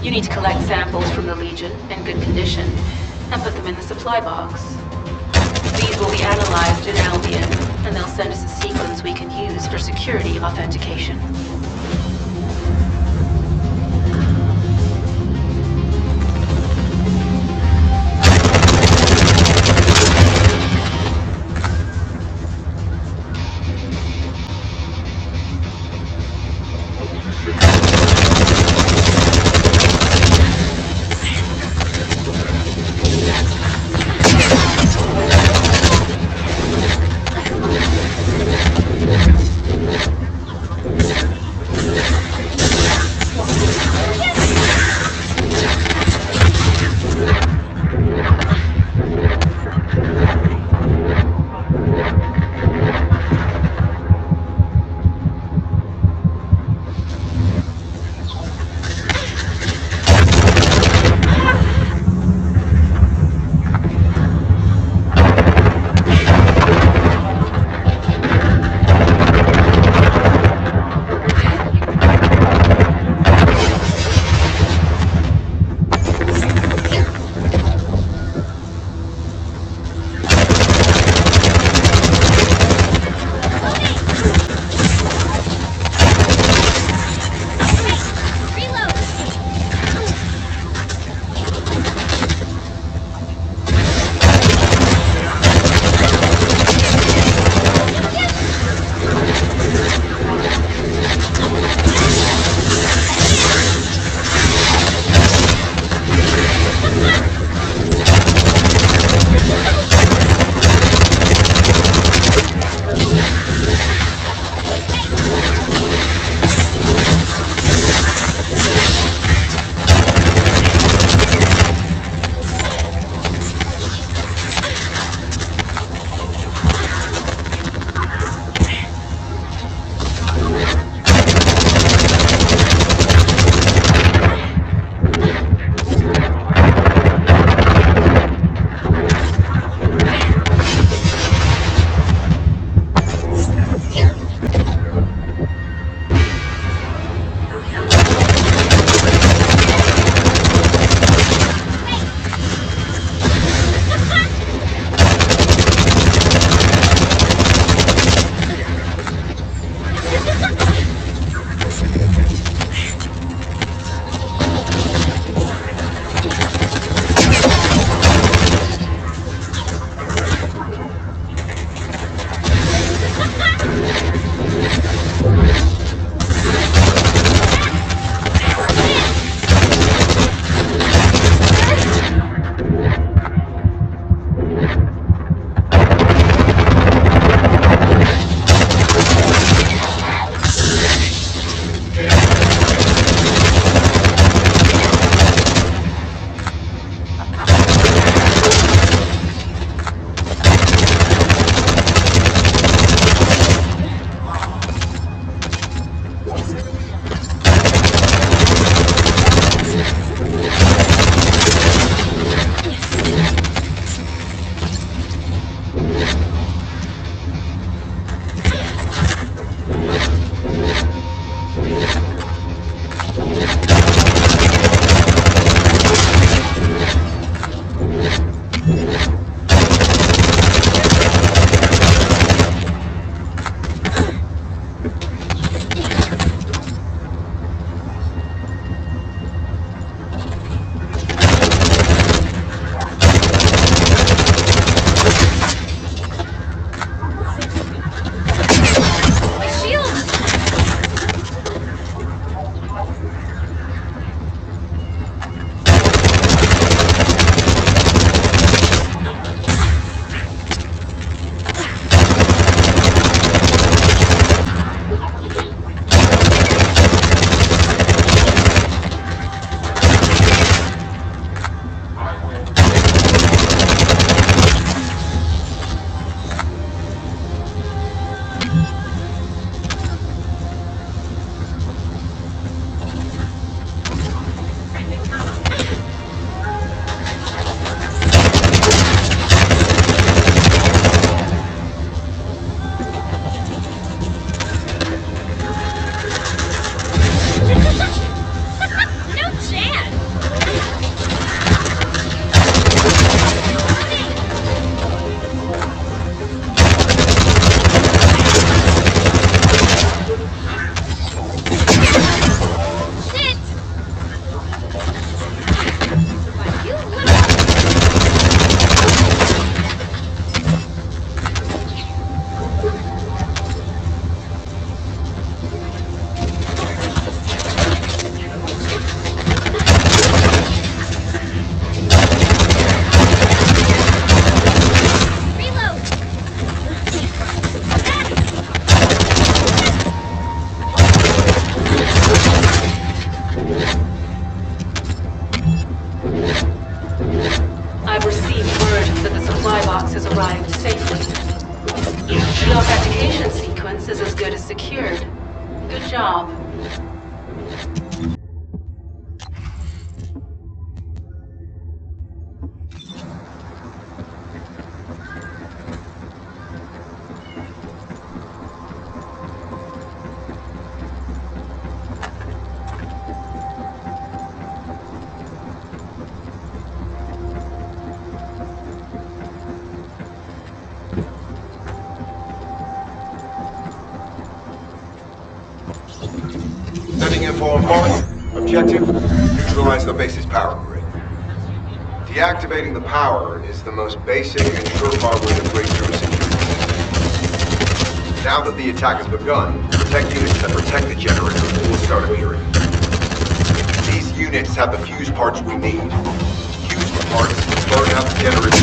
Speaker 8: You need to collect samples from the Legion in good condition and put them in the supply box. These will be analyzed in Albion, and they'll send us a sequence we can use for security authentication. box has arrived safely. The authentication sequence is as good as secured. Good job.
Speaker 21: Sending info on Mark. Objective, neutralize the base's power grid. Deactivating the power is the most basic and surefire way to break through a security system. Now that the attack has begun, protect units that protect the generator will start appearing. These units have the fuse parts we need. Use the parts to burn out the generator.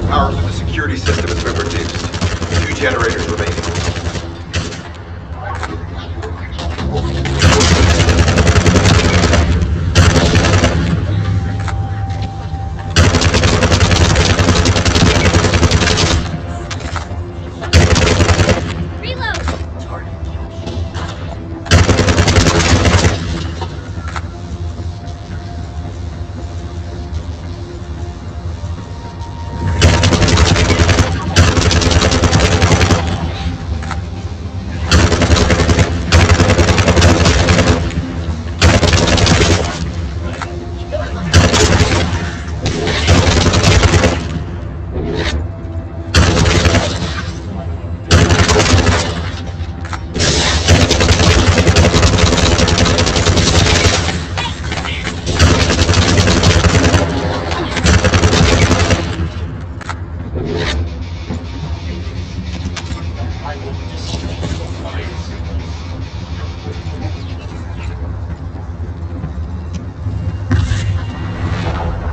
Speaker 21: Power to the security system has been reduced. 2 generators remaining.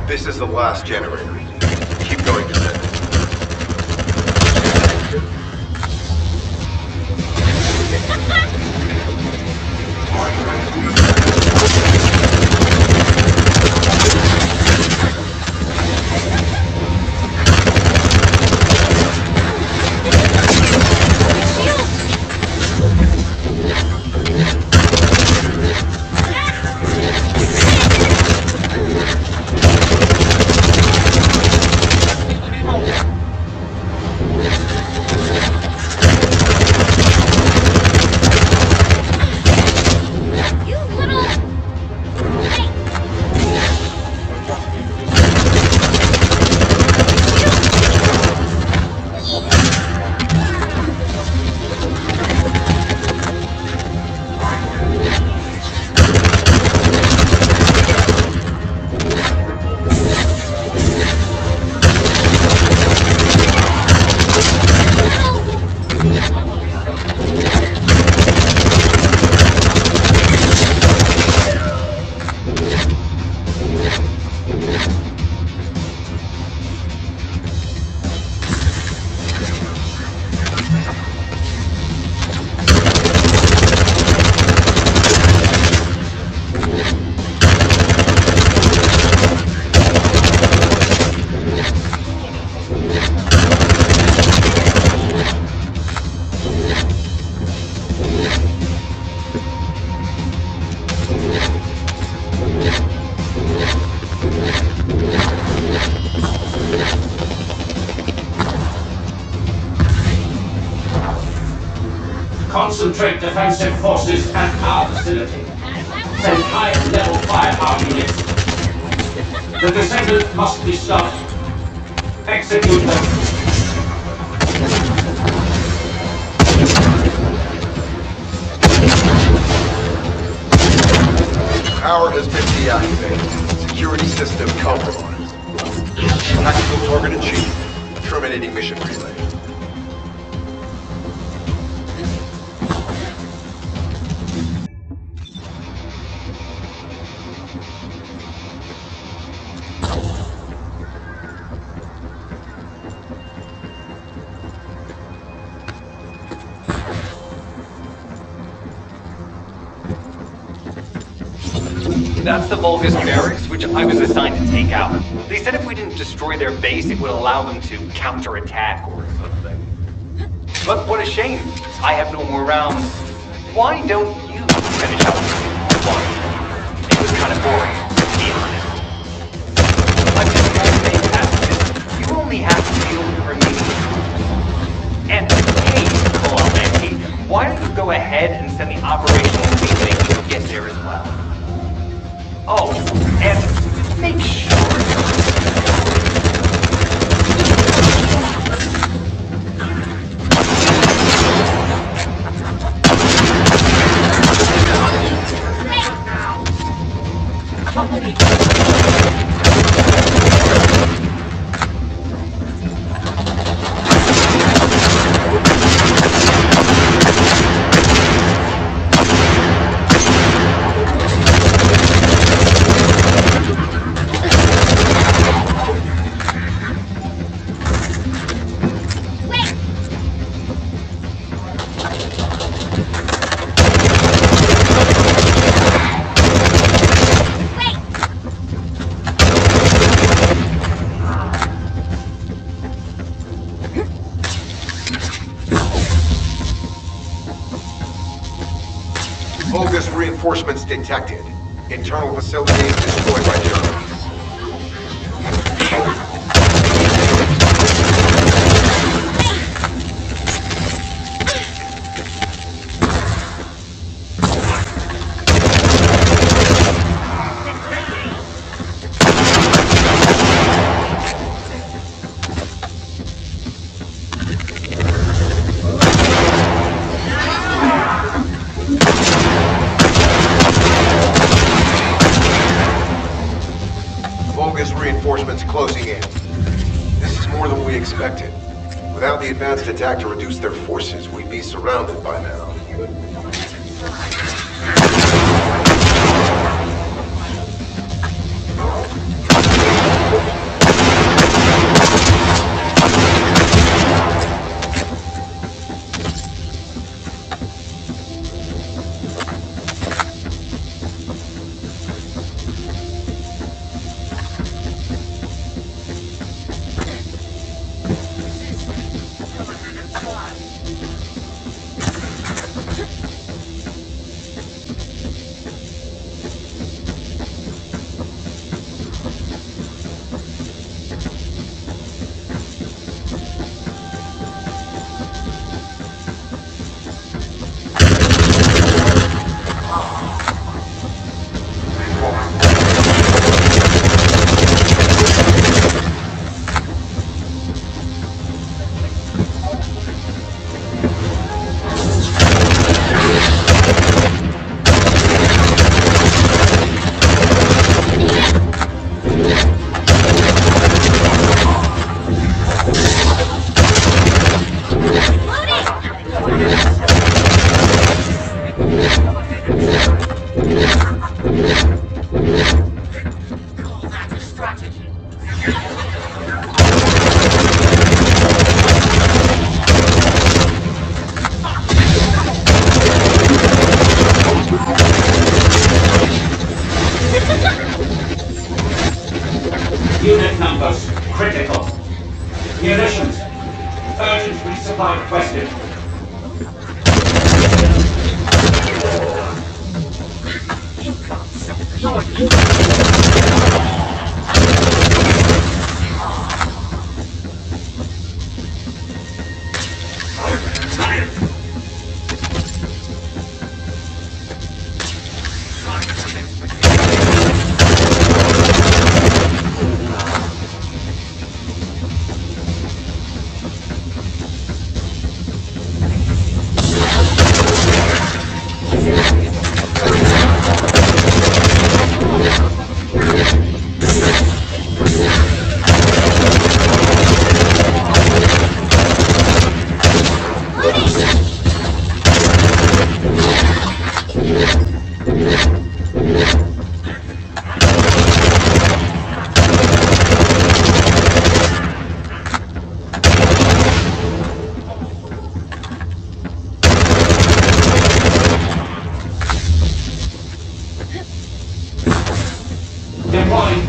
Speaker 21: This is the last generator. Keep going, Descendant.
Speaker 5: Concentrate defensive forces at our facility. Send higher level firepower units. The Descendant must be stopped. Execute them.
Speaker 21: Power has been deactivated. Security system compromised. Tactical target achieved. Terminating mission relay.
Speaker 20: That's the Vulgus barracks, which I was assigned to take out. They said if we didn't destroy their base, it would allow them to counterattack or something. But what a shame. I have no more rounds. Why don't you finish up one? It was kind of boring, to be honest. I'm just trying to make that you only have to deal with the remaining troops. And hey, Colombo, why don't you go ahead and send the operational team to get there as well? Oh, and make sure.
Speaker 21: Vulgus reinforcements detected. Internal facilities destroyed by Germans. Reinforcements closing in. This is more than we expected. Without the advanced attack to reduce their forces, we'd be surrounded by now.
Speaker 5: Unit numbers critical. Munitions. Urgent resupply requested.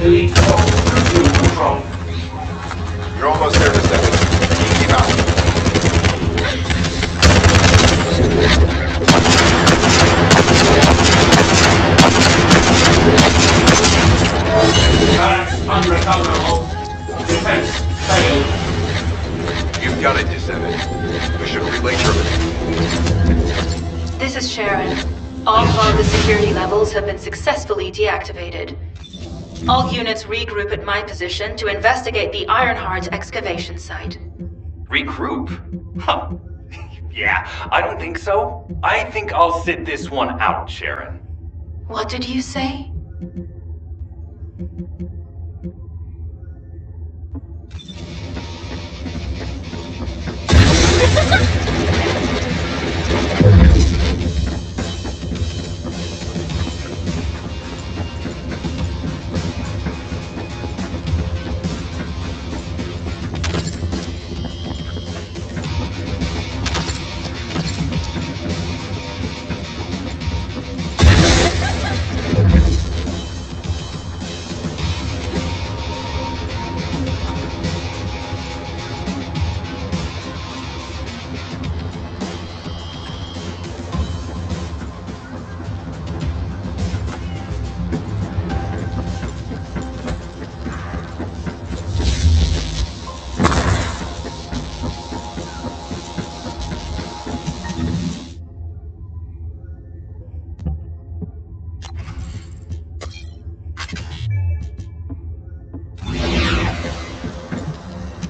Speaker 5: Elite 4, resume control.
Speaker 21: You're almost there, Descendant. Keep out.
Speaker 5: Barracks unrecoverable. Defense failed.
Speaker 21: You've got it, Descendant. Mission relay terminated.
Speaker 8: This is Sharon. All bogus security levels have been successfully deactivated. All units regroup at my position to investigate the Ironheart excavation site.
Speaker 20: Regroup? Huh. Yeah, I don't think so. I think I'll sit this one out, Sharon.
Speaker 8: What did you say?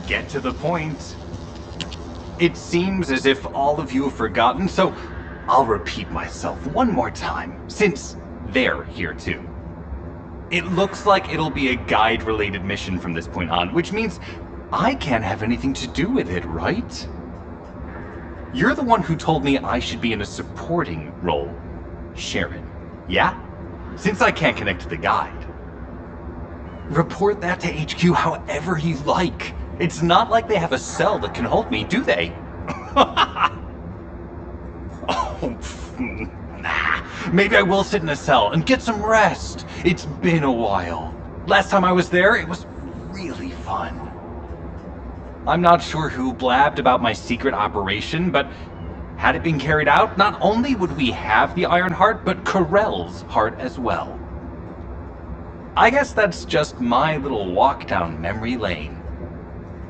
Speaker 20: Get to the point. It seems as if all of you have forgotten, so I'll repeat myself one more time, since they're here too. It looks like it'll be a guide-related mission from this point on, which means I can't have anything to do with it, right? You're the one who told me I should be in a supporting role, Sharon. Yeah? Since I can't connect to the guide. Report that to HQ however you like. It's not like they have a cell that can hold me, do they? Oh, nah. Maybe I will sit in a cell and get some rest. It's been a while. Last time I was there, it was really fun. I'm not sure who blabbed about my secret operation, but had it been carried out, not only would we have the Iron Heart, but Corell's heart as well. I guess that's just my little walk down memory lane.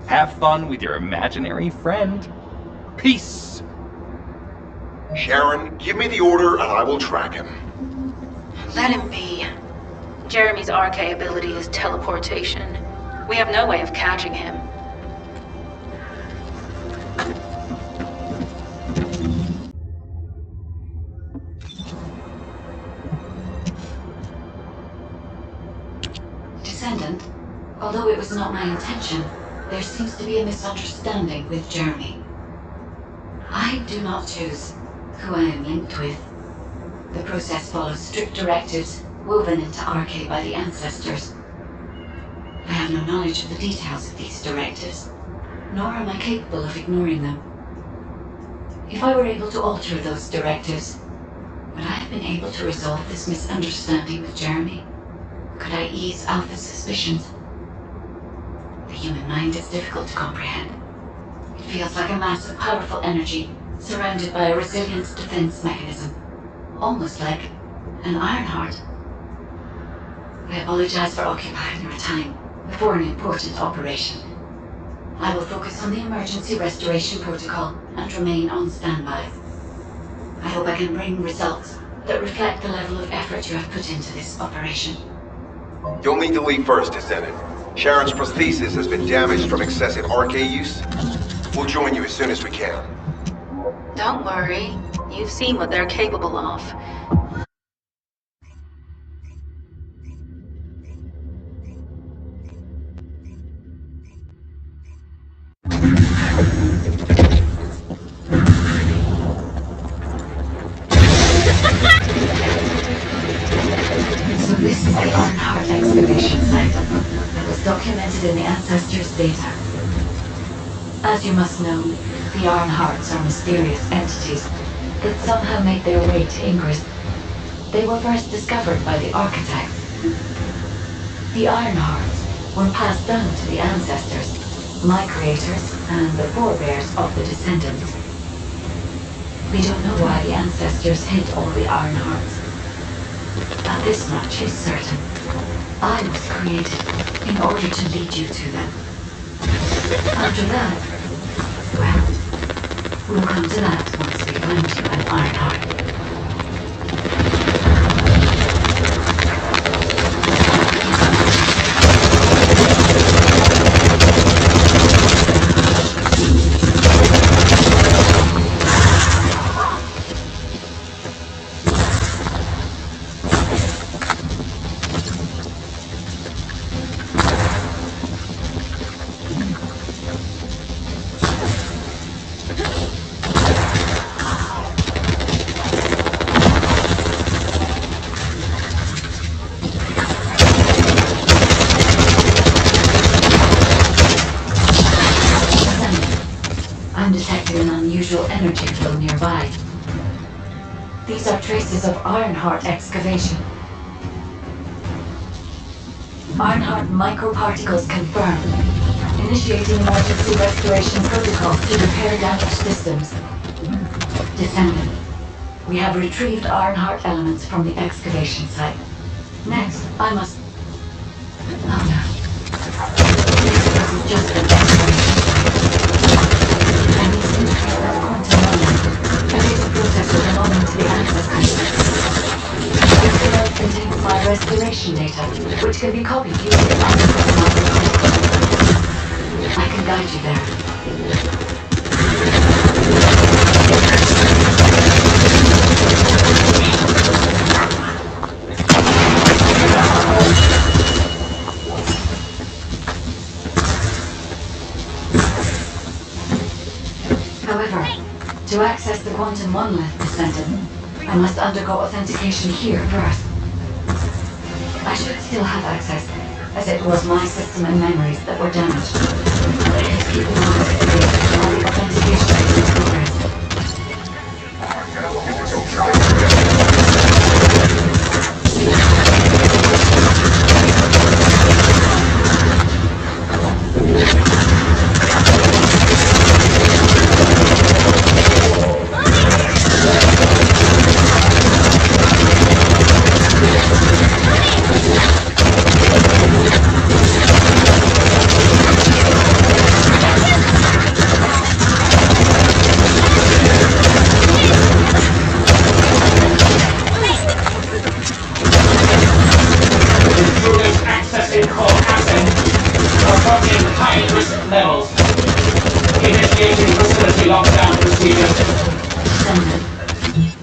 Speaker 20: Have fun with your imaginary friend. Peace!
Speaker 21: Sharon, give me the order and I will track him.
Speaker 8: Let him be. Jeremy's RK ability is teleportation. We have no way of catching him.
Speaker 1: Descendant, although it was not my intention, there seems to be a misunderstanding with Jeremy. I do not choose who I am linked with. The process follows strict directives woven into RK by the ancestors. I have no knowledge of the details of these directives, nor am I capable of ignoring them. If I were able to alter those directives, would I have been able to resolve this misunderstanding with Jeremy? Could I ease Alpha's suspicions? The human mind is difficult to comprehend. It feels like a mass of powerful energy surrounded by a resilient defense mechanism, almost like an Ironheart. I apologize for occupying your time before an important operation. I will focus on the emergency restoration protocol and remain on standby. I hope I can bring results that reflect the level of effort you have put into this operation.
Speaker 21: You'll need to leave first, Descendant. Sharon's prosthesis has been damaged from excessive RK use. We'll join you as soon as we can.
Speaker 8: Don't worry. You've seen what they're capable of.
Speaker 1: So this is the Ironheart excavation site. It was documented in the Ancestors' data. As you must know, the Ironhearts are mysterious entities that somehow made their way to Ingress. They were first discovered by the architects. The Iron Hearts were passed down to the ancestors, my creators, and the forebears of the Descendant. We don't know why the ancestors hid all the Iron Hearts, but this much is certain. I was created in order to lead you to them. After that, well, we'll come to that once we find you an Iron Heart. I'm detecting an unusual energy flow nearby. These are traces of Ironheart excavation. Ironheart microparticles confirmed. Initiating emergency restoration protocols to repair damaged systems. Descendant, we have retrieved Ironheart elements from the excavation site. Next, I must... Oh no. This wasn't just an excavation site. I need to integrate that quantum moment. A data processor belonging to the ancestors. This device contains my restoration data, which can be copied using ancestors microparticles. I can guide you there. However, to access the quantum monolith Descendant, I must undergo authentication here first. I should still have access, as it was my system and memories that were damaged. Please keep an eye on the authentication is in progress.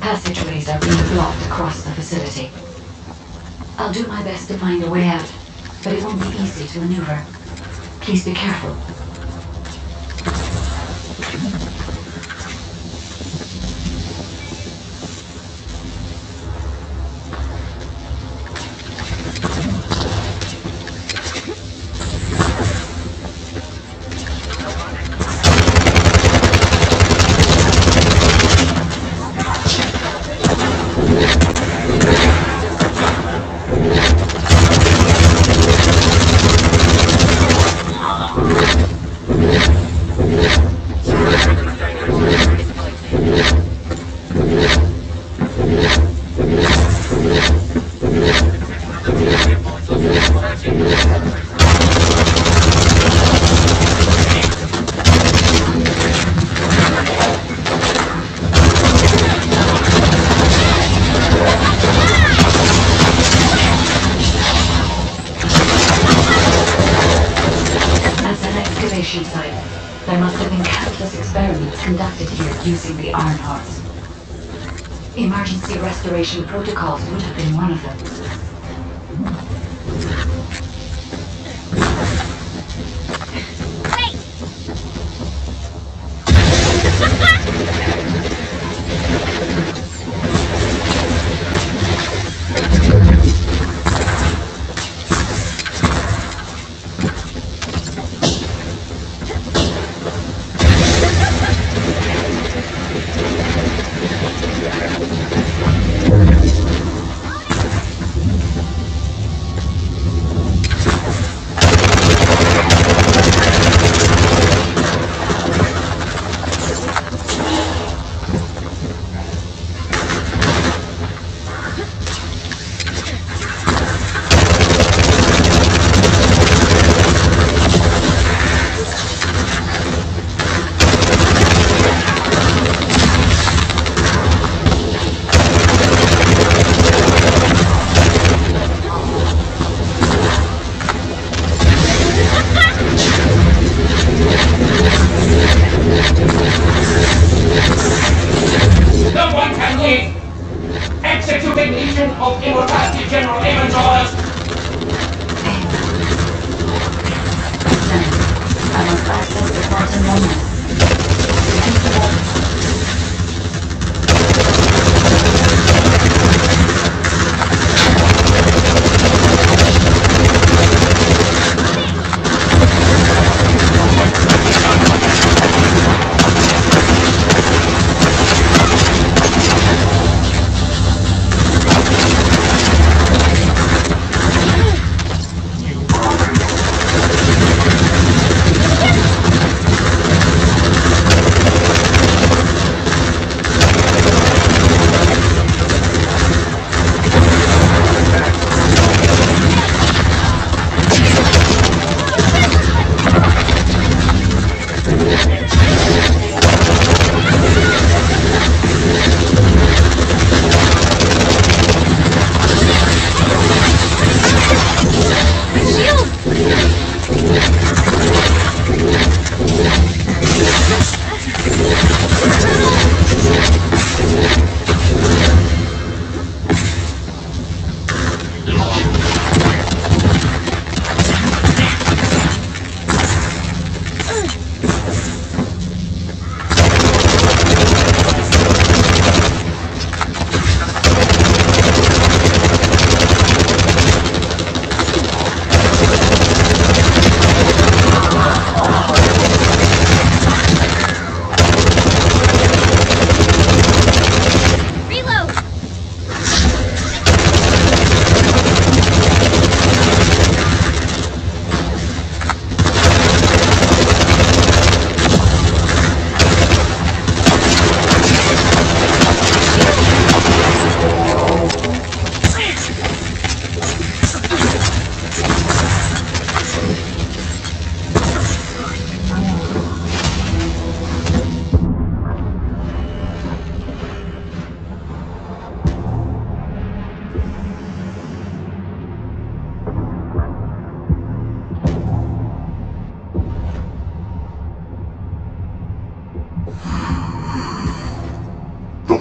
Speaker 1: Passageways are being blocked across the facility. I'll do my best to find a way out, but it won't be easy to maneuver. Please be careful. Site. There must have been countless experiments conducted here using the Iron Hearts. Emergency restoration protocols would have been one of them.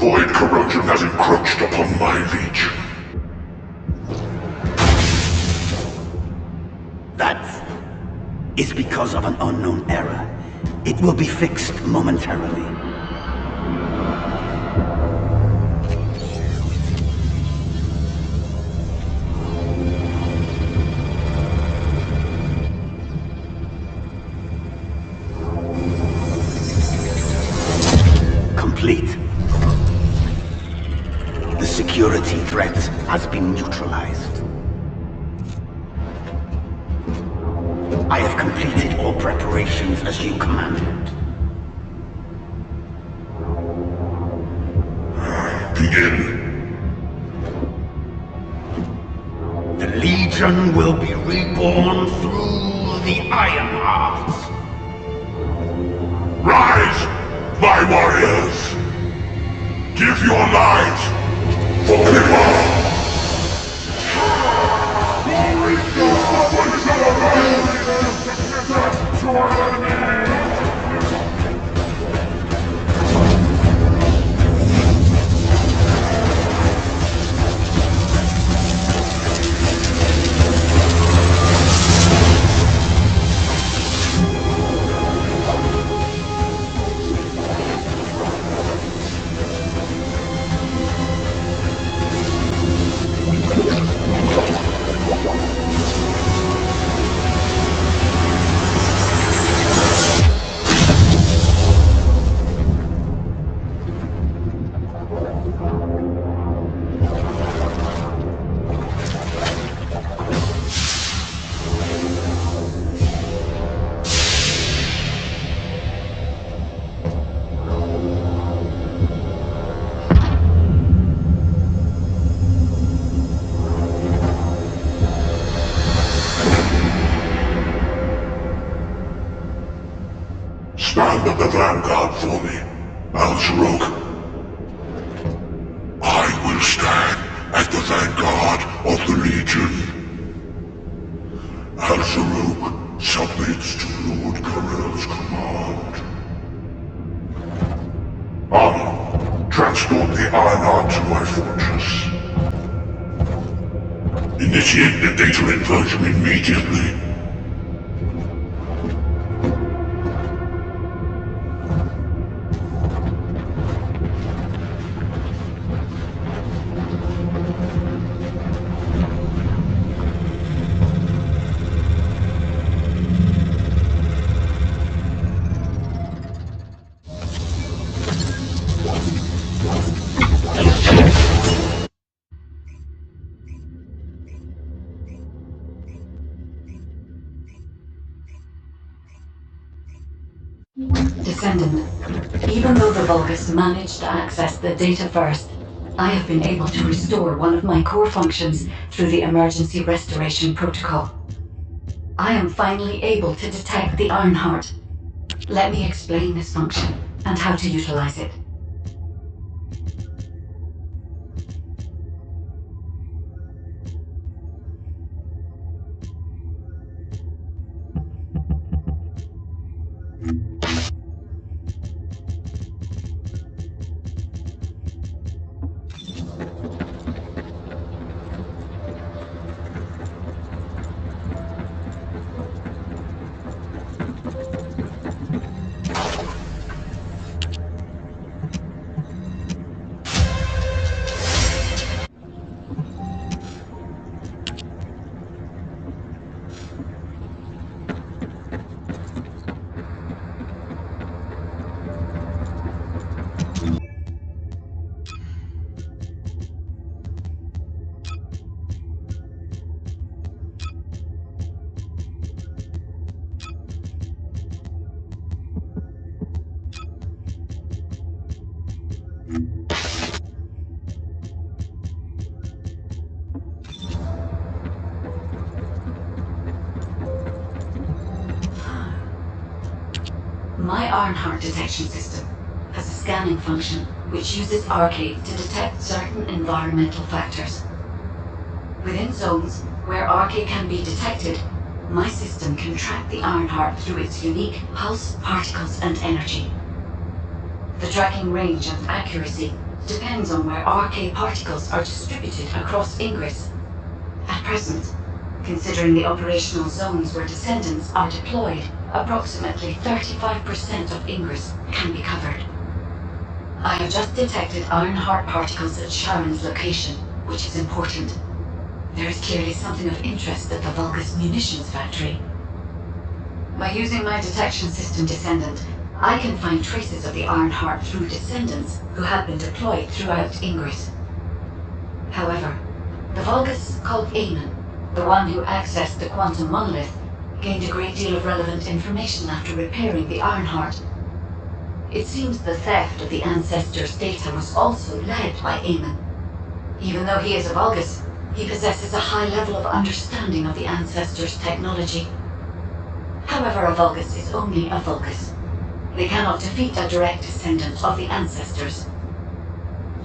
Speaker 11: void corrosion has encroached upon my legion.
Speaker 2: That is because of an unknown error. It will be fixed momentarily. Complete. The security threat has been neutralized. I have completed all preparations as you commanded.
Speaker 11: Begin.
Speaker 2: The Legion will be reborn through the Iron Hearts.
Speaker 11: Rise, my warriors! Give your lives for people! Stand at the vanguard for me, Al-Sharuk. I will stand at the vanguard of the Legion. Al-Sharuk submits to Lord Karel's command. Transport the Ironheart to my fortress. Initiate the data inversion immediately.
Speaker 1: Descendant, even though the Vulgus managed to access the data first, I have been able to restore one of my core functions through the emergency restoration protocol. I am finally able to detect the Ironheart. Let me explain this function and how to utilize it. My Ironheart detection system has a scanning function which uses Arcade to detect certain environmental factors. Within zones where Arcade can be detected, my system can track the Ironheart through its unique pulse, particles, and energy. The tracking range and accuracy depends on where RK particles are distributed across Ingress. At present, considering the operational zones where Descendants are deployed, approximately 35% of Ingress can be covered. I have just detected Ironheart particles at Sharon's location, which is important. There is clearly something of interest at the Vulgus munitions factory. By using my detection system Descendant, I can find traces of the Ironheart through Descendants who have been deployed throughout Ingress. However, the Vulgus called Eamon, the one who accessed the quantum monolith, gained a great deal of relevant information after repairing the Ironheart. It seems the theft of the Ancestors' data was also led by Eamon. Even though he is a Vulgus, he possesses a high level of understanding of the Ancestors' technology. However, a Vulgus is only a Vulgus. They cannot defeat a direct descendant of the Ancestors.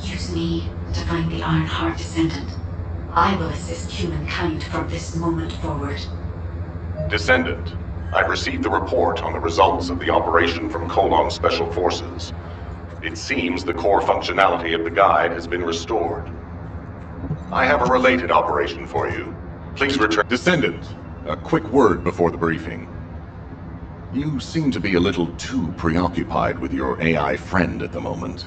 Speaker 1: Use me to find the Ironheart Descendant. I will assist humankind from this moment forward.
Speaker 14: Descendant, I've received the report on the results of the operation from Colon Special Forces. It seems the core functionality of the guide has been restored. I have a related operation for you. Please return... Descendant, a quick word before the briefing. You seem to be a little too preoccupied with your AI friend at the moment.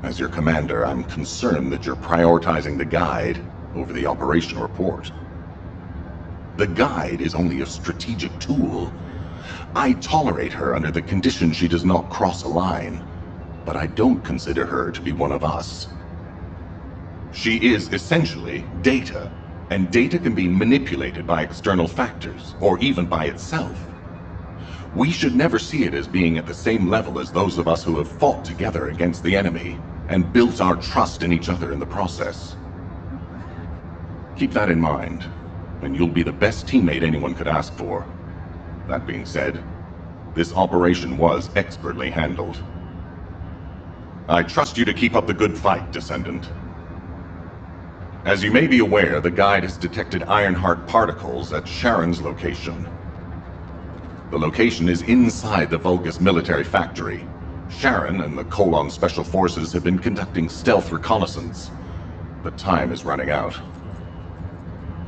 Speaker 14: As your commander, I'm concerned that you're prioritizing the guide over the operation report. The guide is only a strategic tool. I tolerate her under the condition she does not cross a line, but I don't consider her to be one of us. She is essentially data, and data can be manipulated by external factors, or even by itself. We should never see it as being at the same level as those of us who have fought together against the enemy, and built our trust in each other in the process. Keep that in mind, and you'll be the best teammate anyone could ask for. That being said, this operation was expertly handled. I trust you to keep up the good fight, Descendant. As you may be aware, the guide has detected Ironheart particles at Sharon's location. The location is inside the Vulgus military factory. Sharon and the Colon Special Forces have been conducting stealth reconnaissance, but time is running out.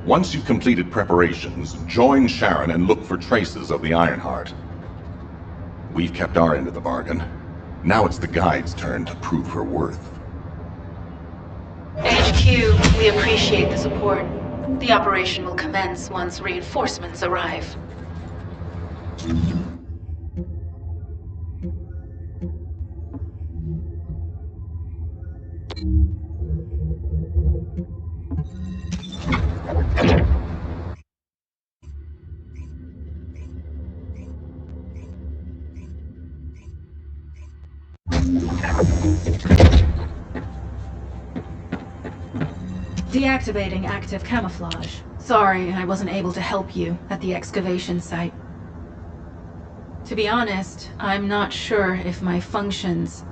Speaker 14: Once you've completed preparations, join Sharon and look for traces of the Ironheart. We've kept our end of the bargain. Now it's the guide's turn to prove her worth.
Speaker 8: HQ, we appreciate the support. The operation will commence once reinforcements arrive.
Speaker 19: Deactivating active camouflage. Sorry, I wasn't able to help you at the excavation site. To be honest, I'm not sure if my functions,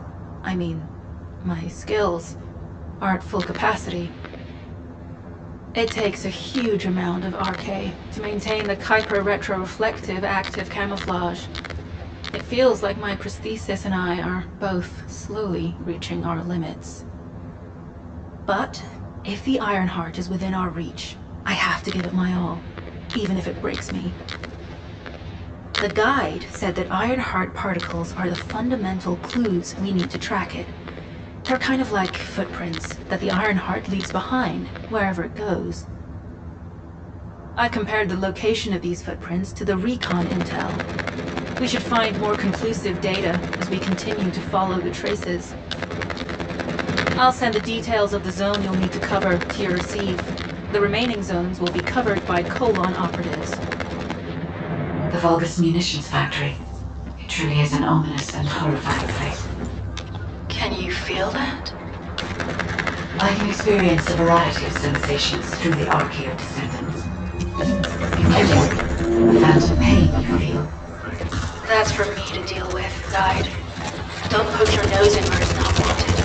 Speaker 19: my skills, are at full capacity. It takes a huge amount of RK to maintain the Kuiper retroreflective active camouflage. It feels like my prosthesis and I are both slowly reaching our limits. But if the Ironheart is within our reach, I have to give it my all, even if it breaks me. The guide said that Ironheart particles are the fundamental clues we need to track it. They're kind of like footprints that the Ironheart leaves behind, wherever it goes. I compared the location of these footprints to the recon intel. We should find more conclusive data as we continue to follow the traces. I'll send the details of the zone you'll need to cover to your receive. The remaining zones will be covered by Colon operatives.
Speaker 1: The Vulgus munitions factory. It truly is an ominous and horrifying place.
Speaker 8: Can you feel that?
Speaker 1: I can experience a variety of sensations through the archaea of Descendants. Including the phantom pain you feel.
Speaker 8: That's for me to deal with, Guide. Don't poke your nose in where it's not wanted.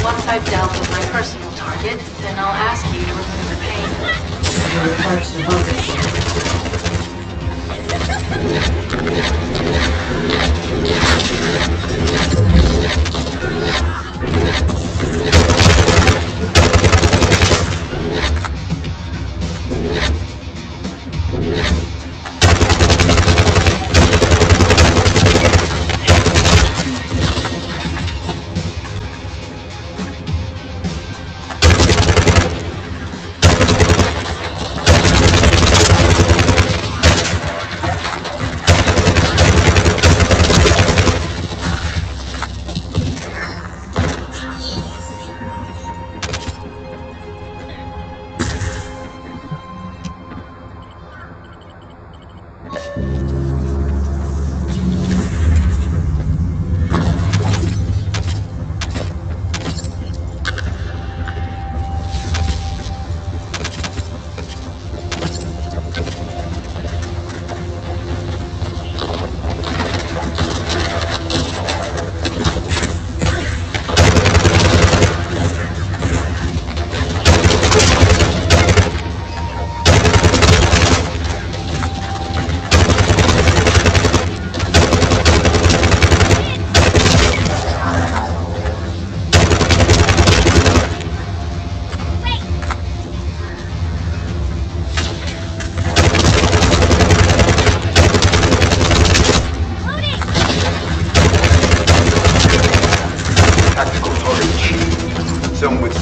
Speaker 8: Once I've dealt with my personal target, then I'll ask you to remove the pain.
Speaker 1: You refer to the Vulgus.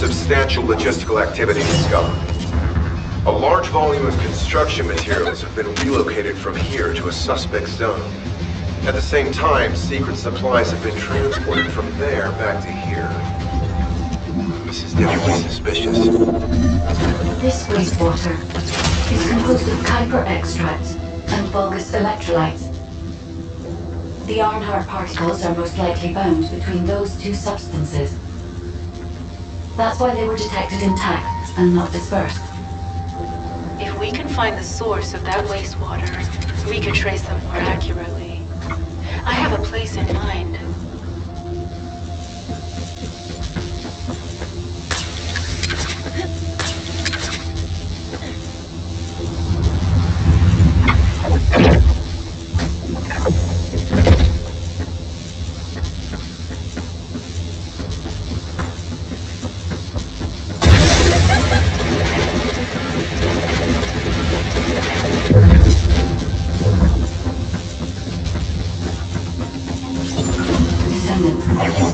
Speaker 21: substantial logistical activity discovered. A large volume of construction materials have been relocated from here to a suspect zone. At the same time, secret supplies have been transported from there back to here. This is definitely suspicious.
Speaker 1: This wastewater is composed of Kuiper extracts and Vulgus electrolytes. The Ironheart particles are most likely bound between those two substances. That's why they were detected intact and not dispersed.
Speaker 8: If we can find the source of that wastewater, we can trace them more accurately. I have a place in mind.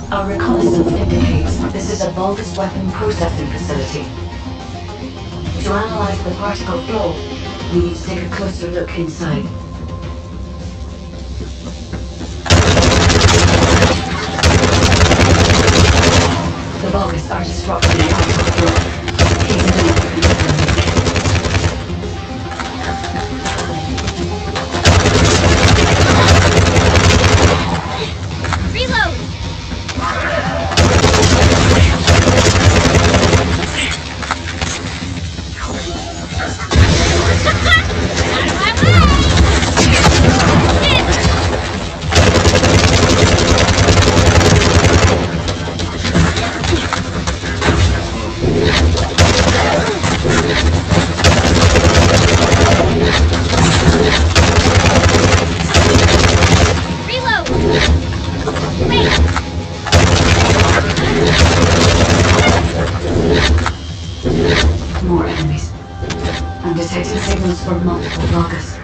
Speaker 1: Our reconnaissance indicates this is a Vulgus weapon processing facility. To analyze the particle flow, we need to take a closer look inside. The Vulgus are disrupting the particle flow. More enemies. I'm detecting signals for multiple Vulgus.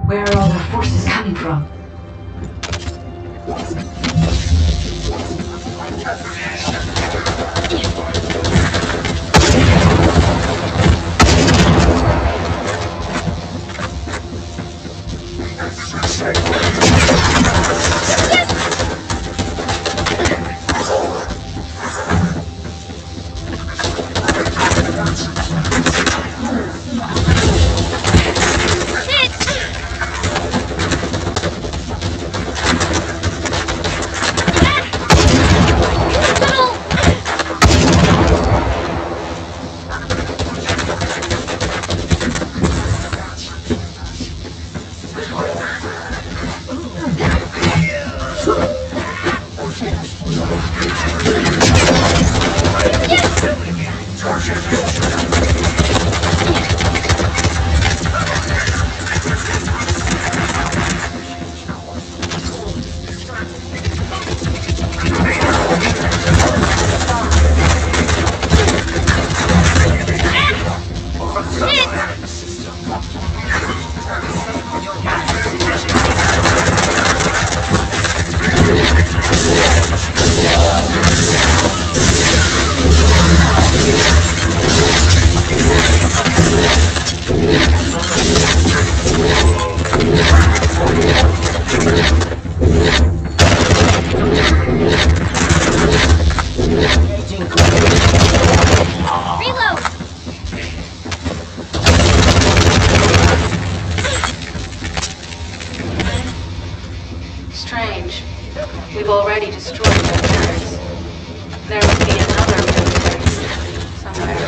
Speaker 1: Where are all their forces coming from?
Speaker 8: Strange. We've already destroyed their turrets. There must be another military facility somewhere.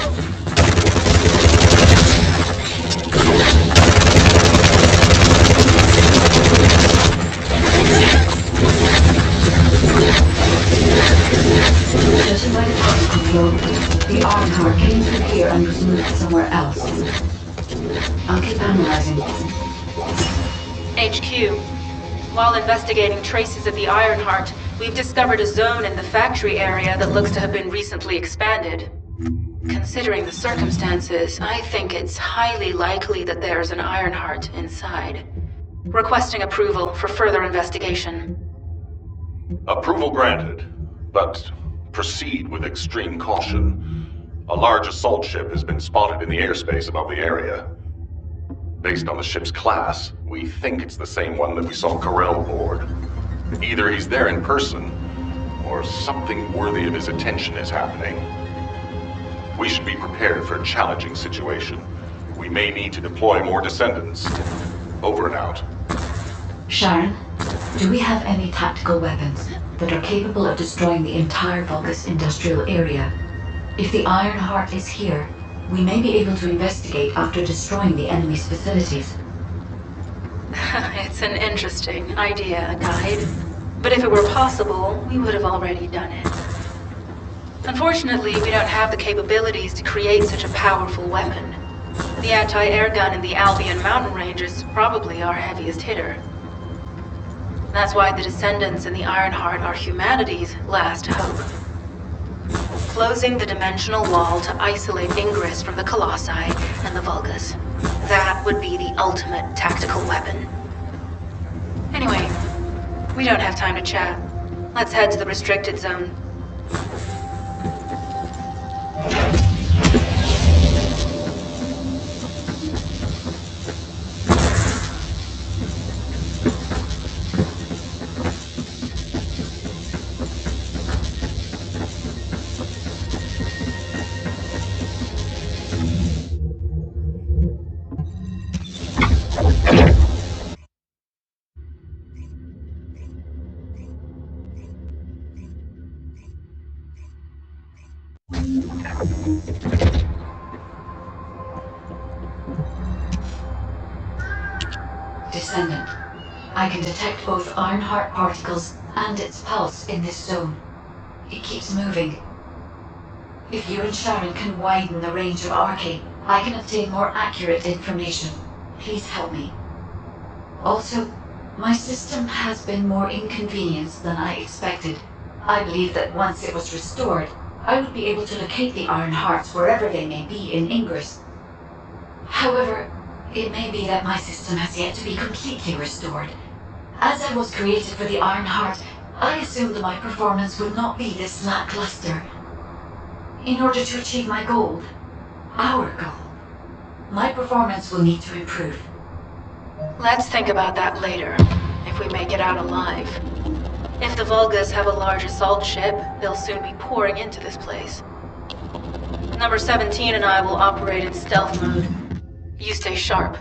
Speaker 1: Judging by the particle flow, the Ironheart came through here and was moved somewhere else. I'll keep analyzing.
Speaker 8: HQ. While investigating traces of the Ironheart, we've discovered a zone in the factory area that looks to have been recently expanded. Considering the circumstances, I think it's highly likely that there's an Ironheart inside. Requesting approval for further investigation.
Speaker 14: Approval granted, but proceed with extreme caution. A large assault ship has been spotted in the airspace above the area. Based on the ship's class, we think it's the same one that we saw Carell board. Either he's there in person, or something worthy of his attention is happening. We should be prepared for a challenging situation. We may need to deploy more Descendants. Over and out.
Speaker 1: Sharon, do we have any tactical weapons that are capable of destroying the entire Vulgus industrial area? If the Ironheart is here, we may be able to investigate after destroying the enemy's facilities.
Speaker 8: It's an interesting idea, Guide. But if it were possible, we would have already done it. Unfortunately, we don't have the capabilities to create such a powerful weapon. The anti-air gun in the Albion mountain range is probably our heaviest hitter. That's why the Descendants and the Ironheart are humanity's last hope. Closing the dimensional wall to isolate Ingress from the Colossi and the Vulgus. That would be the ultimate tactical weapon. Anyway, we don't have time to chat. Let's head to the restricted zone.
Speaker 1: Descendant, I can detect both Ironheart particles and its pulse in this zone. It keeps moving. If you and Sharon can widen the range of Arcane, I can obtain more accurate information. Please help me. Also, my system has been more inconvenienced than I expected. I believe that once it was restored, I would be able to locate the Ironhearts wherever they may be in Ingress. However, it may be that my system has yet to be completely restored. As I was created for the Ironheart, I assumed that my performance would not be this lackluster. In order to achieve my goal, our goal, my performance will need to improve.
Speaker 8: Let's think about that later, if we make it out alive. If the Vulgus have a large assault ship, they'll soon be pouring into this place. Number 17 and I will operate in stealth mode. You stay sharp.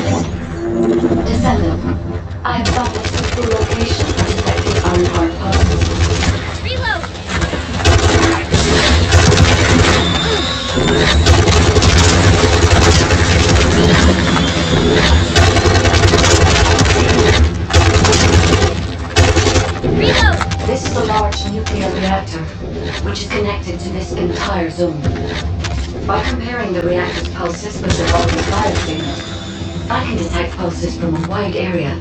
Speaker 1: Descendant, I have found a suitable location for detecting Ironheart pulses.
Speaker 6: Reload!
Speaker 1: This is a large nuclear reactor, which is connected to this entire zone. By comparing the reactor's pulses with the volume biosignal, I can detect pulses from a wide area.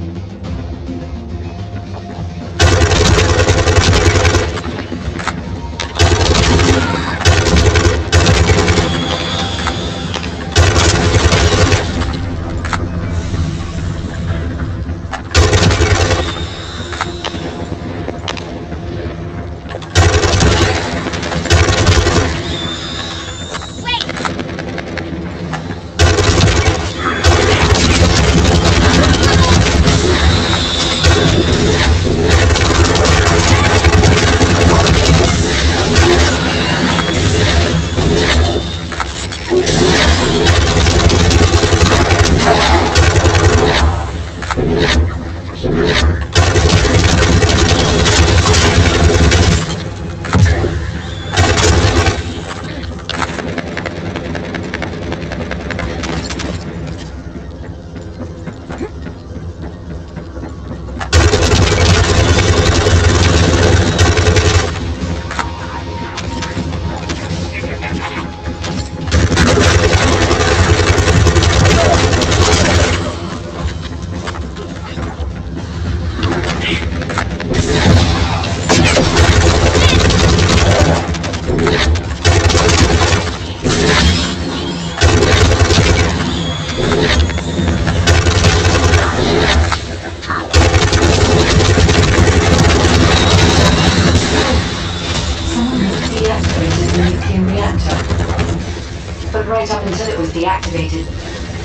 Speaker 1: Right up until it was deactivated,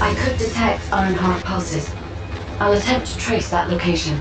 Speaker 1: I could detect Ironheart pulses. I'll attempt to trace that location.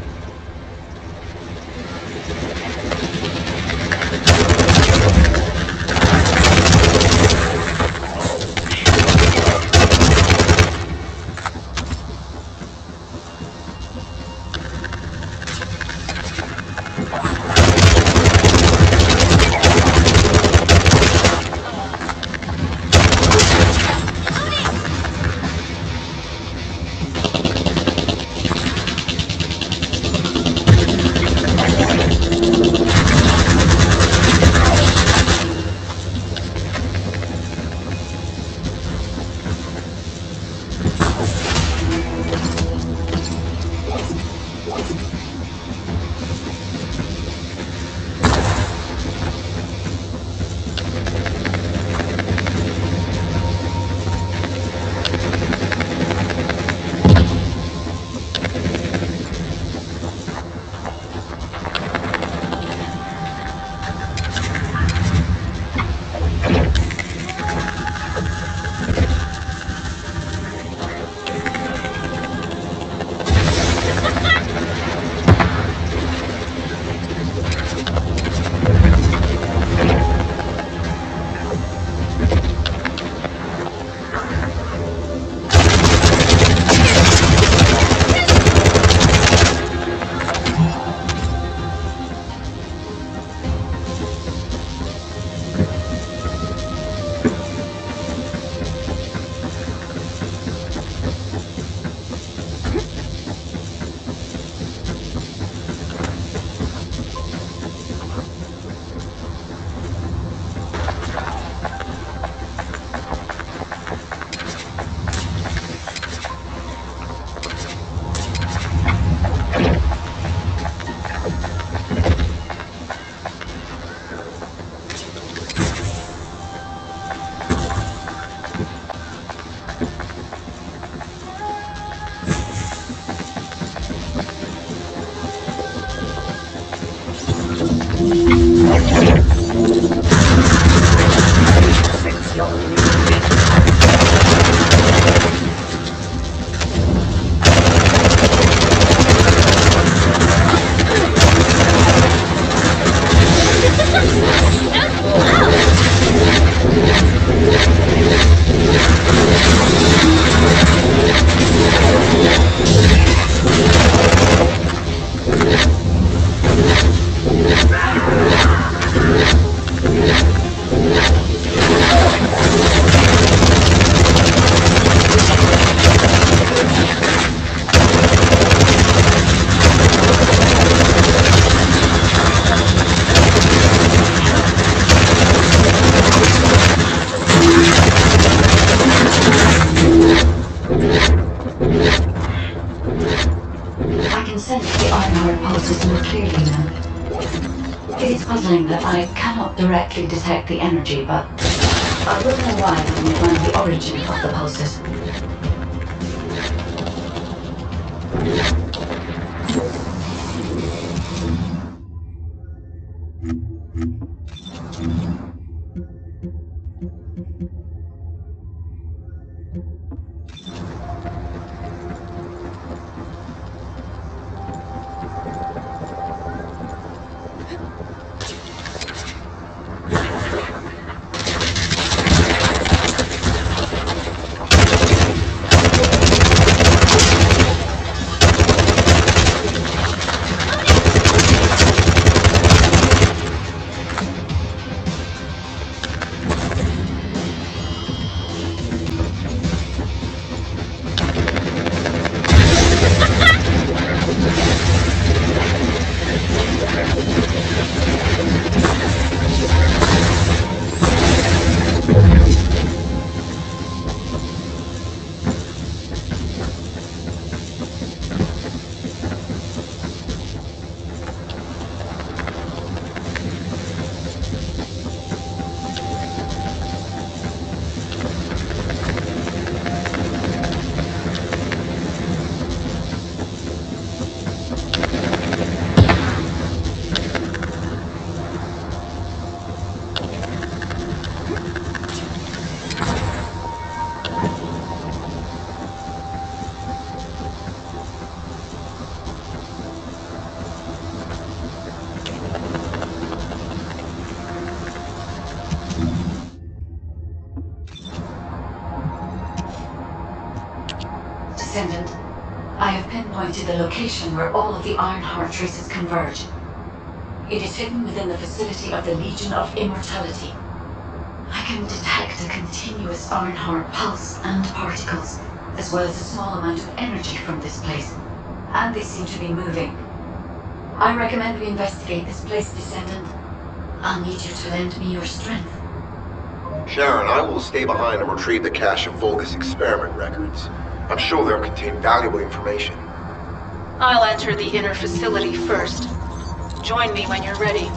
Speaker 1: puzzling that I cannot directly detect the energy, but I will know why when we learn the origin of the pulses. Descendant, I have pinpointed the location where all of the Ironheart traces converge. It is hidden within the facility of the Legion of Immortality. I can detect a continuous Ironheart pulse and particles, as well as a small amount of energy from this place, and they seem to be moving. I recommend we investigate this place, Descendant. I'll need you to lend me your strength.
Speaker 21: Sharon, I will stay behind and retrieve the cache of Vulgus experiment records. I'm sure they'll contain valuable information.
Speaker 8: I'll enter the inner facility first. Join me when you're ready.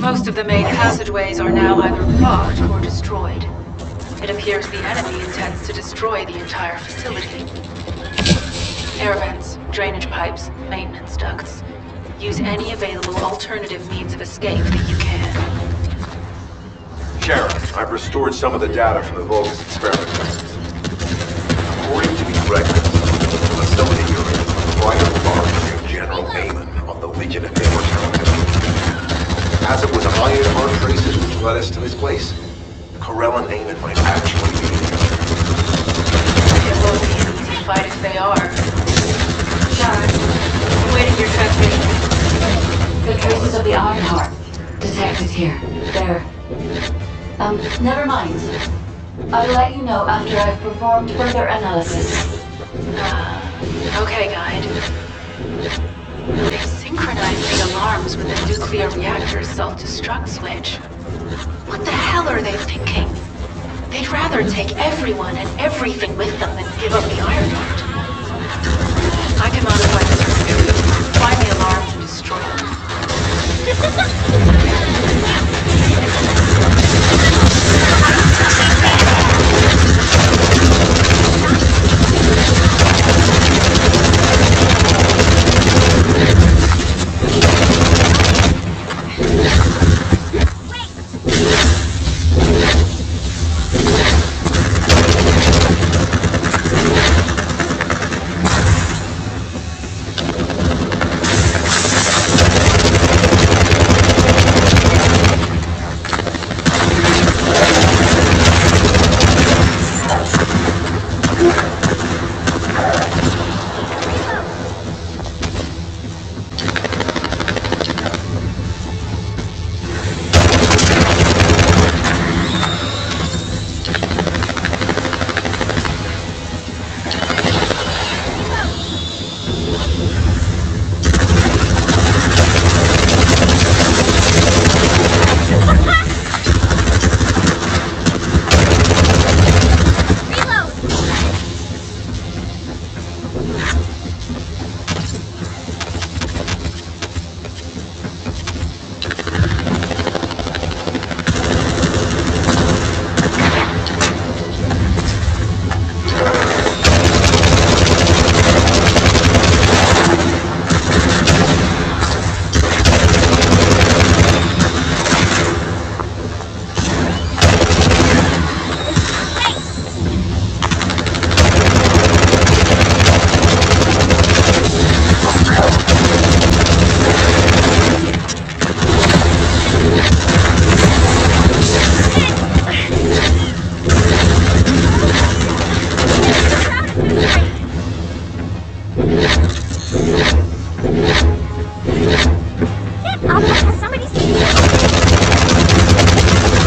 Speaker 8: Most of the main passageways are now either blocked or destroyed. It appears the enemy intends to destroy the entire facility. Air vents, drainage pipes, maintenance ducts. Use any available alternative means of escape that you can.
Speaker 21: Sharon, I've restored some of the data from the Vulgus experiment records. According to these records, the facility you're in was a private barge named General Amon of the Legion of Immortality. As it was Ironheart traces which led us to this place, Corell and Amon might actually be here.
Speaker 8: It won't be an easy fight if they are. Sharon, awaiting your transmission.
Speaker 1: The traces of the Ironheart detected here. There. Never mind. I'll let you know after I've performed further analysis.
Speaker 8: Okay, Guide. They've synchronized the alarms with the nuclear reactor's self-destruct switch. What the hell are they thinking? They'd rather take everyone and everything with them than give up the Ironheart. I can modify the circuit. Find the alarms and destroy them.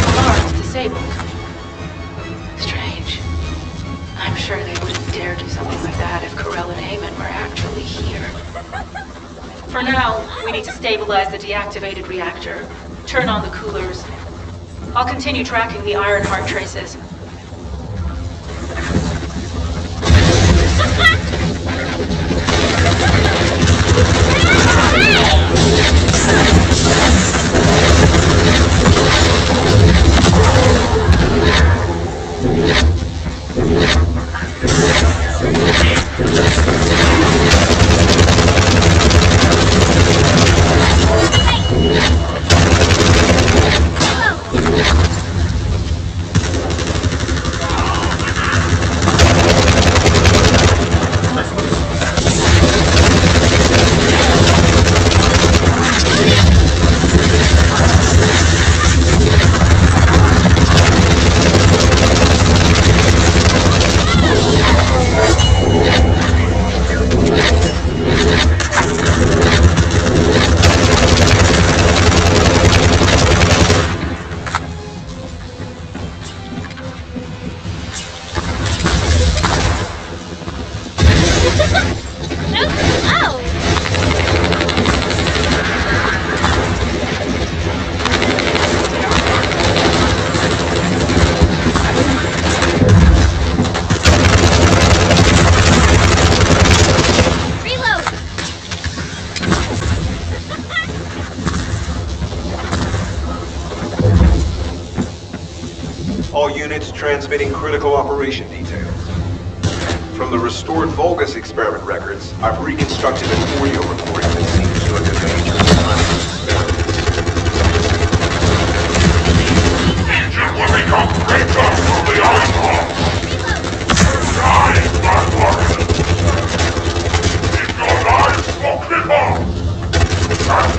Speaker 8: Alarms disabled. Strange. I'm sure they wouldn't dare do something like that if Corell and Eamon were actually here. For now, we need to stabilize the deactivated reactor, turn on the coolers. I'll continue tracking the Ironheart traces.
Speaker 21: All units transmitting critical operation details. From the restored Vulgus experiment records, I've reconstructed an audio recording that seems to have been made during the time of the experiment.
Speaker 11: Legion will become greater from the Ironheart! Rise, Black Warrior! Keep your lives for Clipper! And the battle!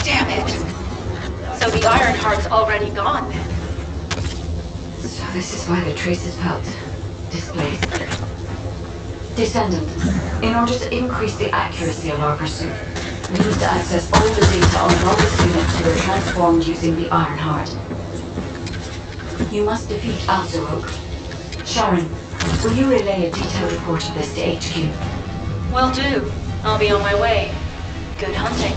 Speaker 8: Damn it! So the Ironheart's already gone then.
Speaker 1: So this is why the traces felt displaced. Descendant, in order to increase the accuracy of our pursuit, we need to access all the data on Vulgus units who were transformed using the Ironheart. You must defeat Alzarok. Sharon, will you relay a detailed report of this to HQ?
Speaker 8: Will do. I'll be on my way. Good hunting.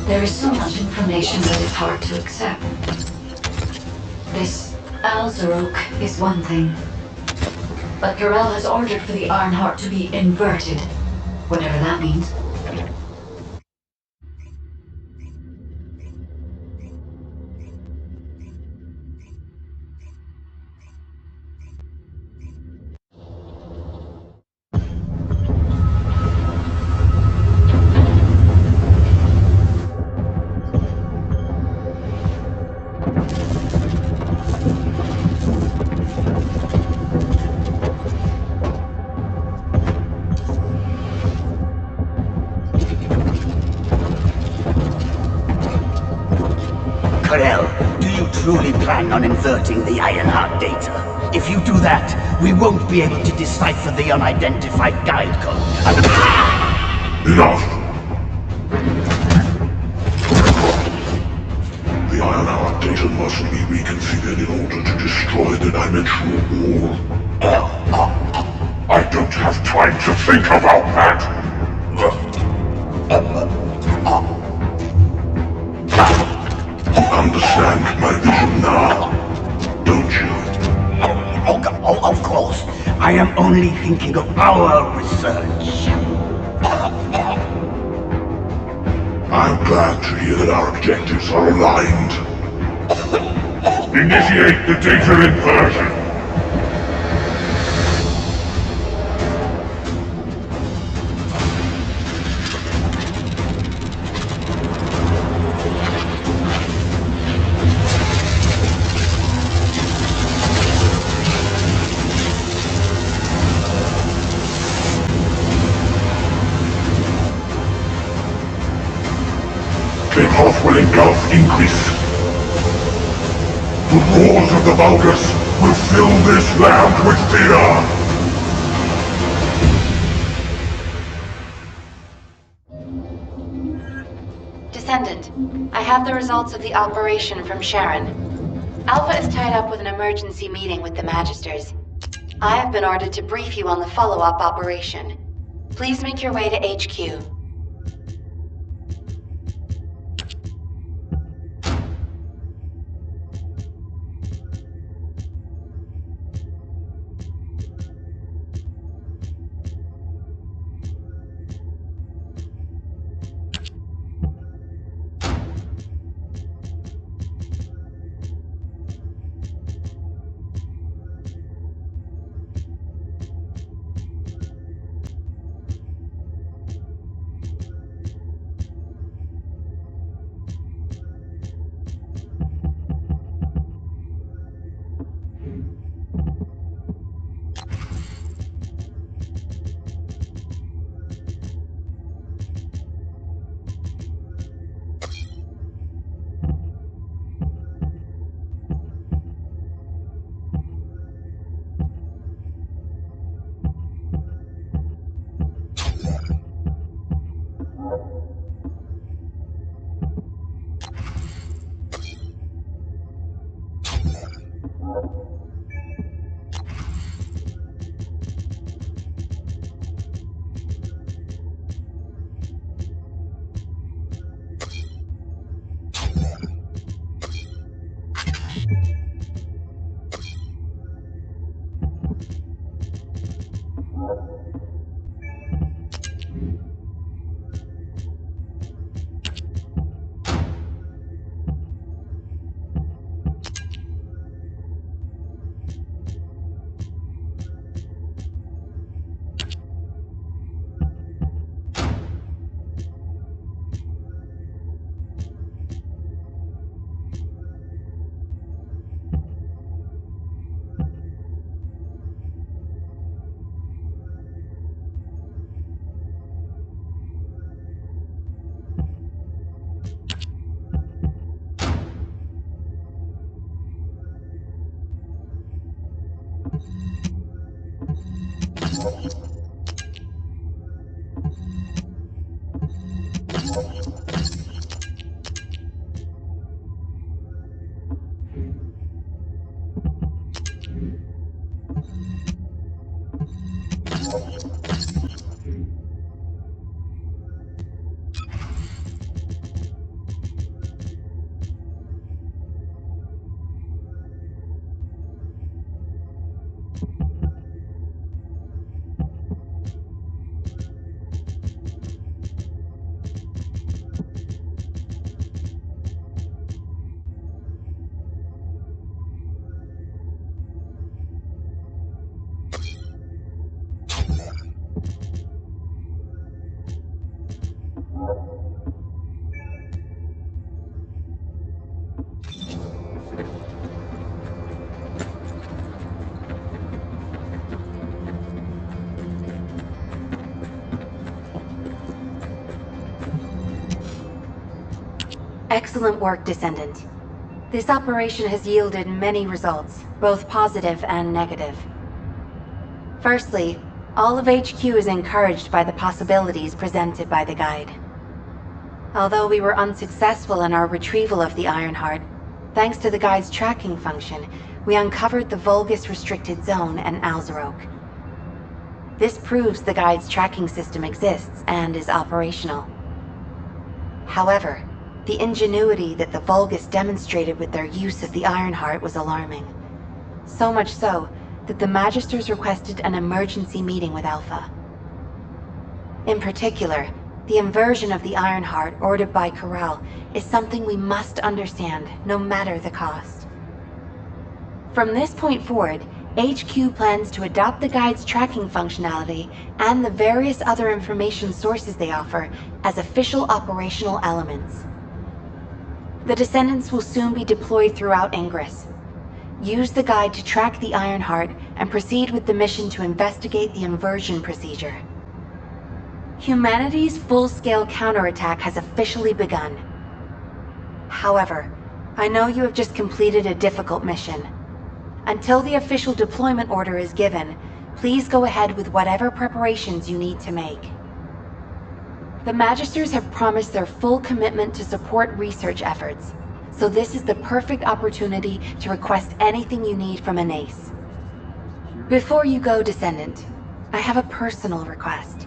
Speaker 1: There is so much information that is hard to accept. This Alzarok is one thing, but Garel has ordered for the Ironheart to be inverted, whatever that means.
Speaker 2: Corel, do you truly plan on inverting the Ironheart data? If you do that, we won't be able to decipher the unidentified guide code.
Speaker 11: Enough! The Ironheart data must be reconfigured in order to destroy the dimensional wall. I don't have time to think about that! You understand my vision now, don't you?
Speaker 2: Of course. I am only thinking of our research.
Speaker 11: I'm glad to hear that our objectives are aligned. Initiate the data inversion! The path will engulf increase. The roars of the Vulgus will fill this land with fear!
Speaker 12: Descendant, I have the results of the operation from Sharon. Alpha is tied up with an emergency meeting with the Magisters. I have been ordered to brief you on the follow-up operation. Please make your way to HQ. Excellent work, Descendant. This operation has yielded many results, both positive and negative. Firstly, all of HQ is encouraged by the possibilities presented by the Guide. Although we were unsuccessful in our retrieval of the Ironheart, thanks to the Guide's tracking function, we uncovered the Vulgus restricted zone and Alzarok. This proves the Guide's tracking system exists and is operational. However, the ingenuity that the Vulgus demonstrated with their use of the Ironheart was alarming. So much so that the Magisters requested an emergency meeting with Alpha. In particular, the inversion of the Ironheart ordered by Corral is something we must understand, no matter the cost. From this point forward, HQ plans to adopt the Guide's tracking functionality and the various other information sources they offer as official operational elements. The Descendants will soon be deployed throughout Ingress. Use the Guide to track the Ironheart and proceed with the mission to investigate the inversion procedure. Humanity's full-scale counterattack has officially begun. However, I know you have just completed a difficult mission. Until the official deployment order is given, please go ahead with whatever preparations you need to make. The Magisters have promised their full commitment to support research efforts, so this is the perfect opportunity to request anything you need from an ace. Before you go, Descendant, I have a personal request.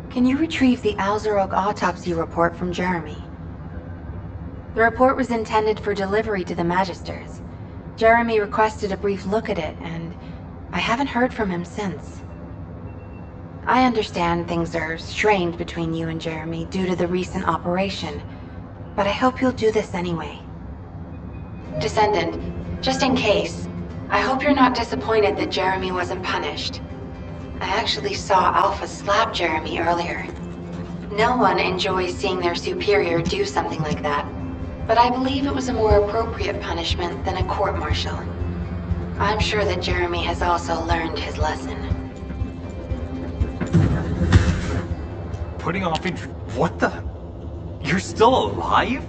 Speaker 12: Can you retrieve the Alzarok autopsy report from Jeremy? The report was intended for delivery to the Magisters. Jeremy requested a brief look at it, and I haven't heard from him since. I understand things are strained between you and Jeremy due to the recent operation, but I hope you'll do this anyway. Descendant, just in case, I hope you're not disappointed that Jeremy wasn't punished. I actually saw Alpha slap Jeremy earlier. No one enjoys seeing their superior do something like that, but I believe it was a more appropriate punishment than a court-martial. I'm sure that Jeremy has also learned his lesson.
Speaker 20: Putting off what the? You're still alive?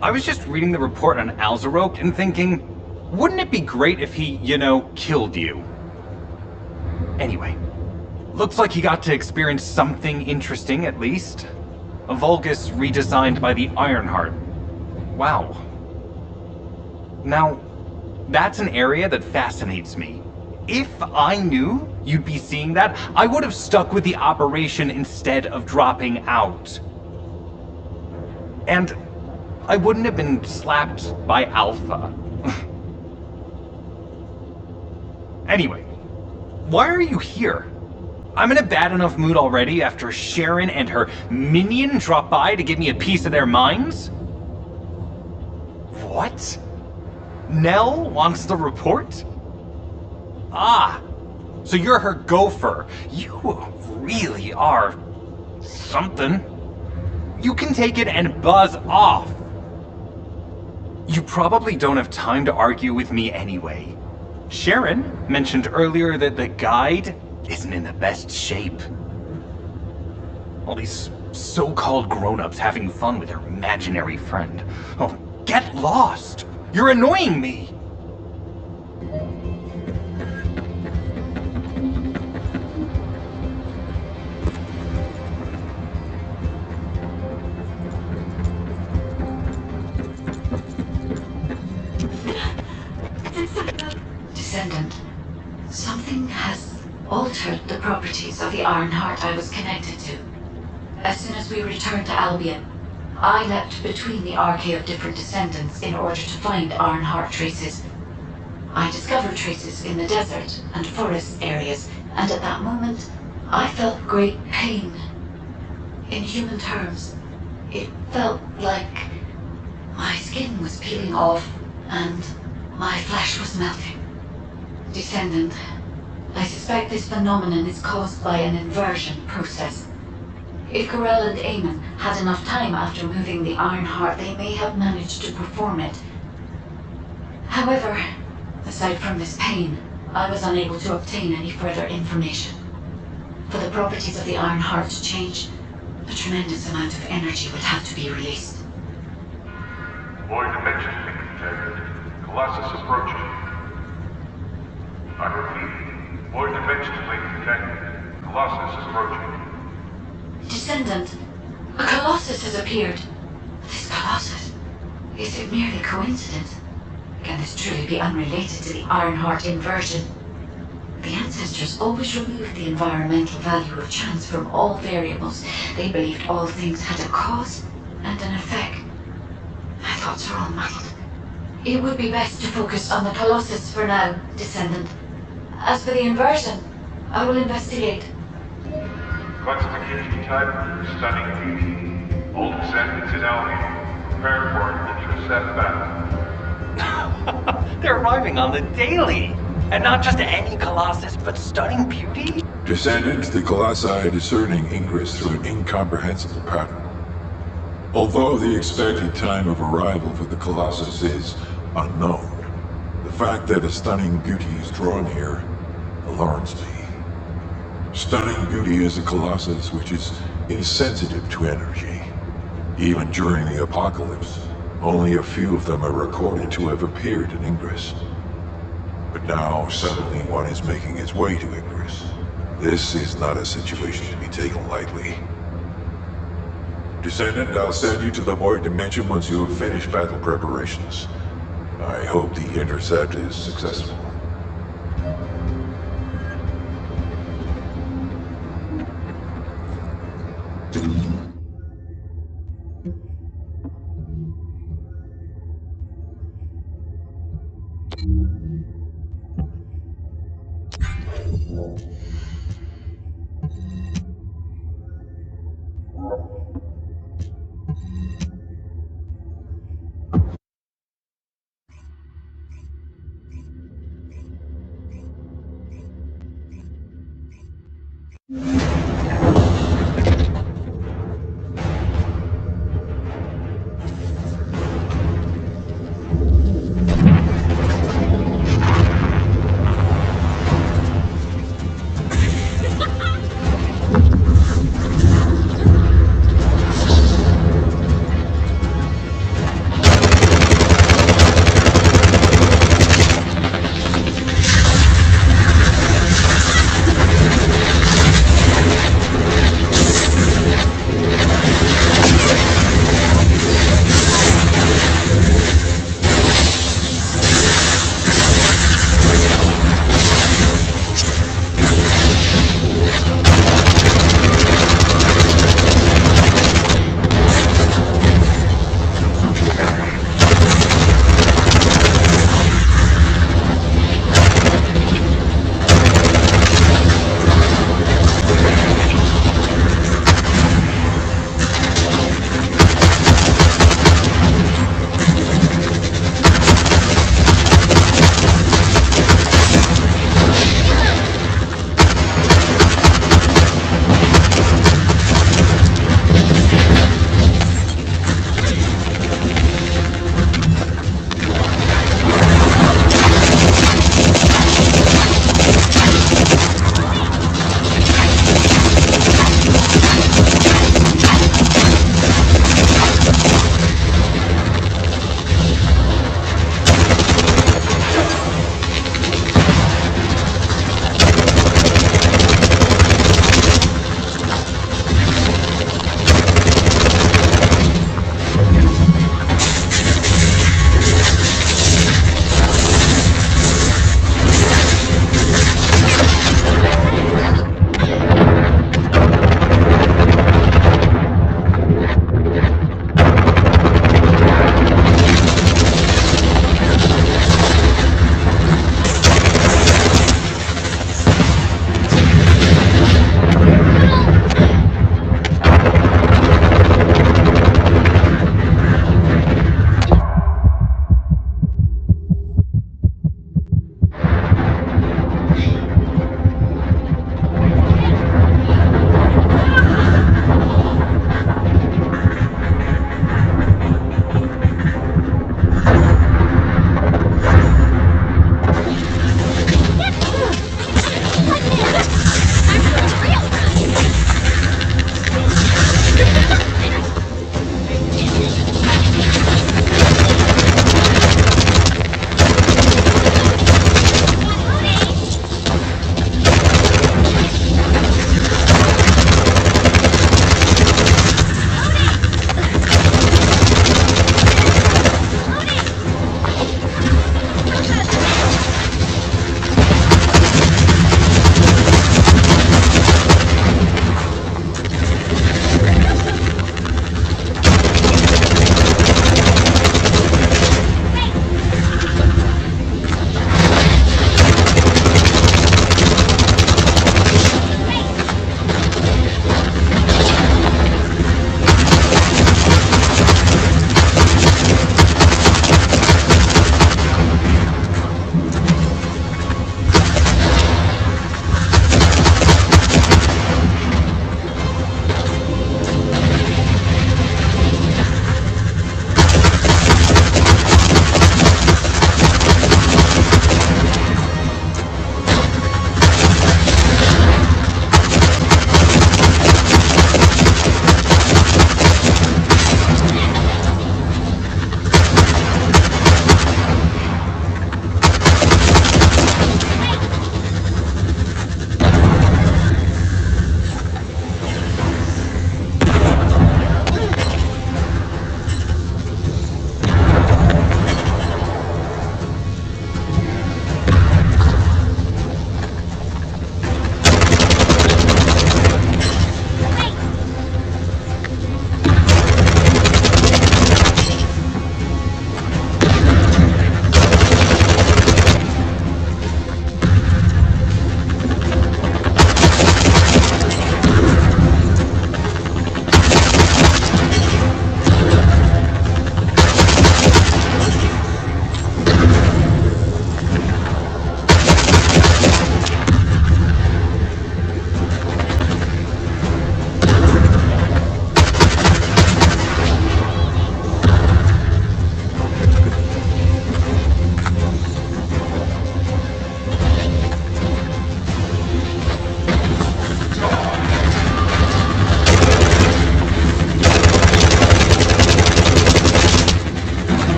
Speaker 20: I was just reading the report on Alzarok and thinking, wouldn't it be great if he, killed you? Anyway, looks like he got to experience something interesting at least. A Vulgus redesigned by the Ironheart. Wow. Now, that's an area that fascinates me. If I knew you'd be seeing that, I would have stuck with the operation instead of dropping out. And I wouldn't have been slapped by Alpha. Anyway, why are you here? I'm in a bad enough mood already after Sharon and her minion drop by to give me a piece of their minds? What? Nell wants the report? Ah, so you're her gopher. You really are something. You can take it and buzz off. You probably don't have time to argue with me anyway. Sharon mentioned earlier that the Guide isn't in the best shape. All these so-called grown-ups having fun with their imaginary friend. Oh, get lost! You're annoying me!
Speaker 1: Descendant, something has altered the properties of the Ironheart I was connected to. As soon as we returned to Albion, I leapt between the arcade of different Descendants in order to find Ironheart traces. I discovered traces in the desert and forest areas, and at that moment, I felt great pain. In human terms, it felt like my skin was peeling off and my flesh was melting. Descendant, I suspect this phenomenon is caused by an inversion process. If Corell and Eamon had enough time after moving the Ironheart, they may have managed to perform it. However, aside from this pain, I was unable to obtain any further information. For the properties of the Ironheart to change, a tremendous amount of energy would have to be released.
Speaker 17: Void dimension link detected. Colossus approaching. I repeat, void dimension link detected. Colossus approaching.
Speaker 1: Descendant, a Colossus has appeared. This Colossus, is it merely coincidence? Can this truly be unrelated to the Ironheart inversion? The ancestors always removed the environmental value of chance from all variables. They believed all things had a cause and an effect. My thoughts are all muddled. It would be best to focus on the Colossus for now, Descendant. As for the inversion, I will investigate.
Speaker 17: Classification type, stunning beauty. All descendants in Albion. Prepare for an intercept battle.
Speaker 20: They're arriving on the daily! And not just any Colossus, but stunning beauty?
Speaker 11: Descendant, the Colossi discerning ingress through an incomprehensible pattern. Although the expected time of arrival for the Colossus is unknown, the fact that a stunning beauty is drawn here alarms me. Stunning beauty is a Colossus which is insensitive to energy. Even during the apocalypse, only a few of them are recorded to have appeared in Ingress. But now, suddenly one is making its way to Ingress. This is not a situation to be taken lightly. Descendant, I'll send you to the Void Dimension once you have finished battle preparations. I hope the intercept is successful.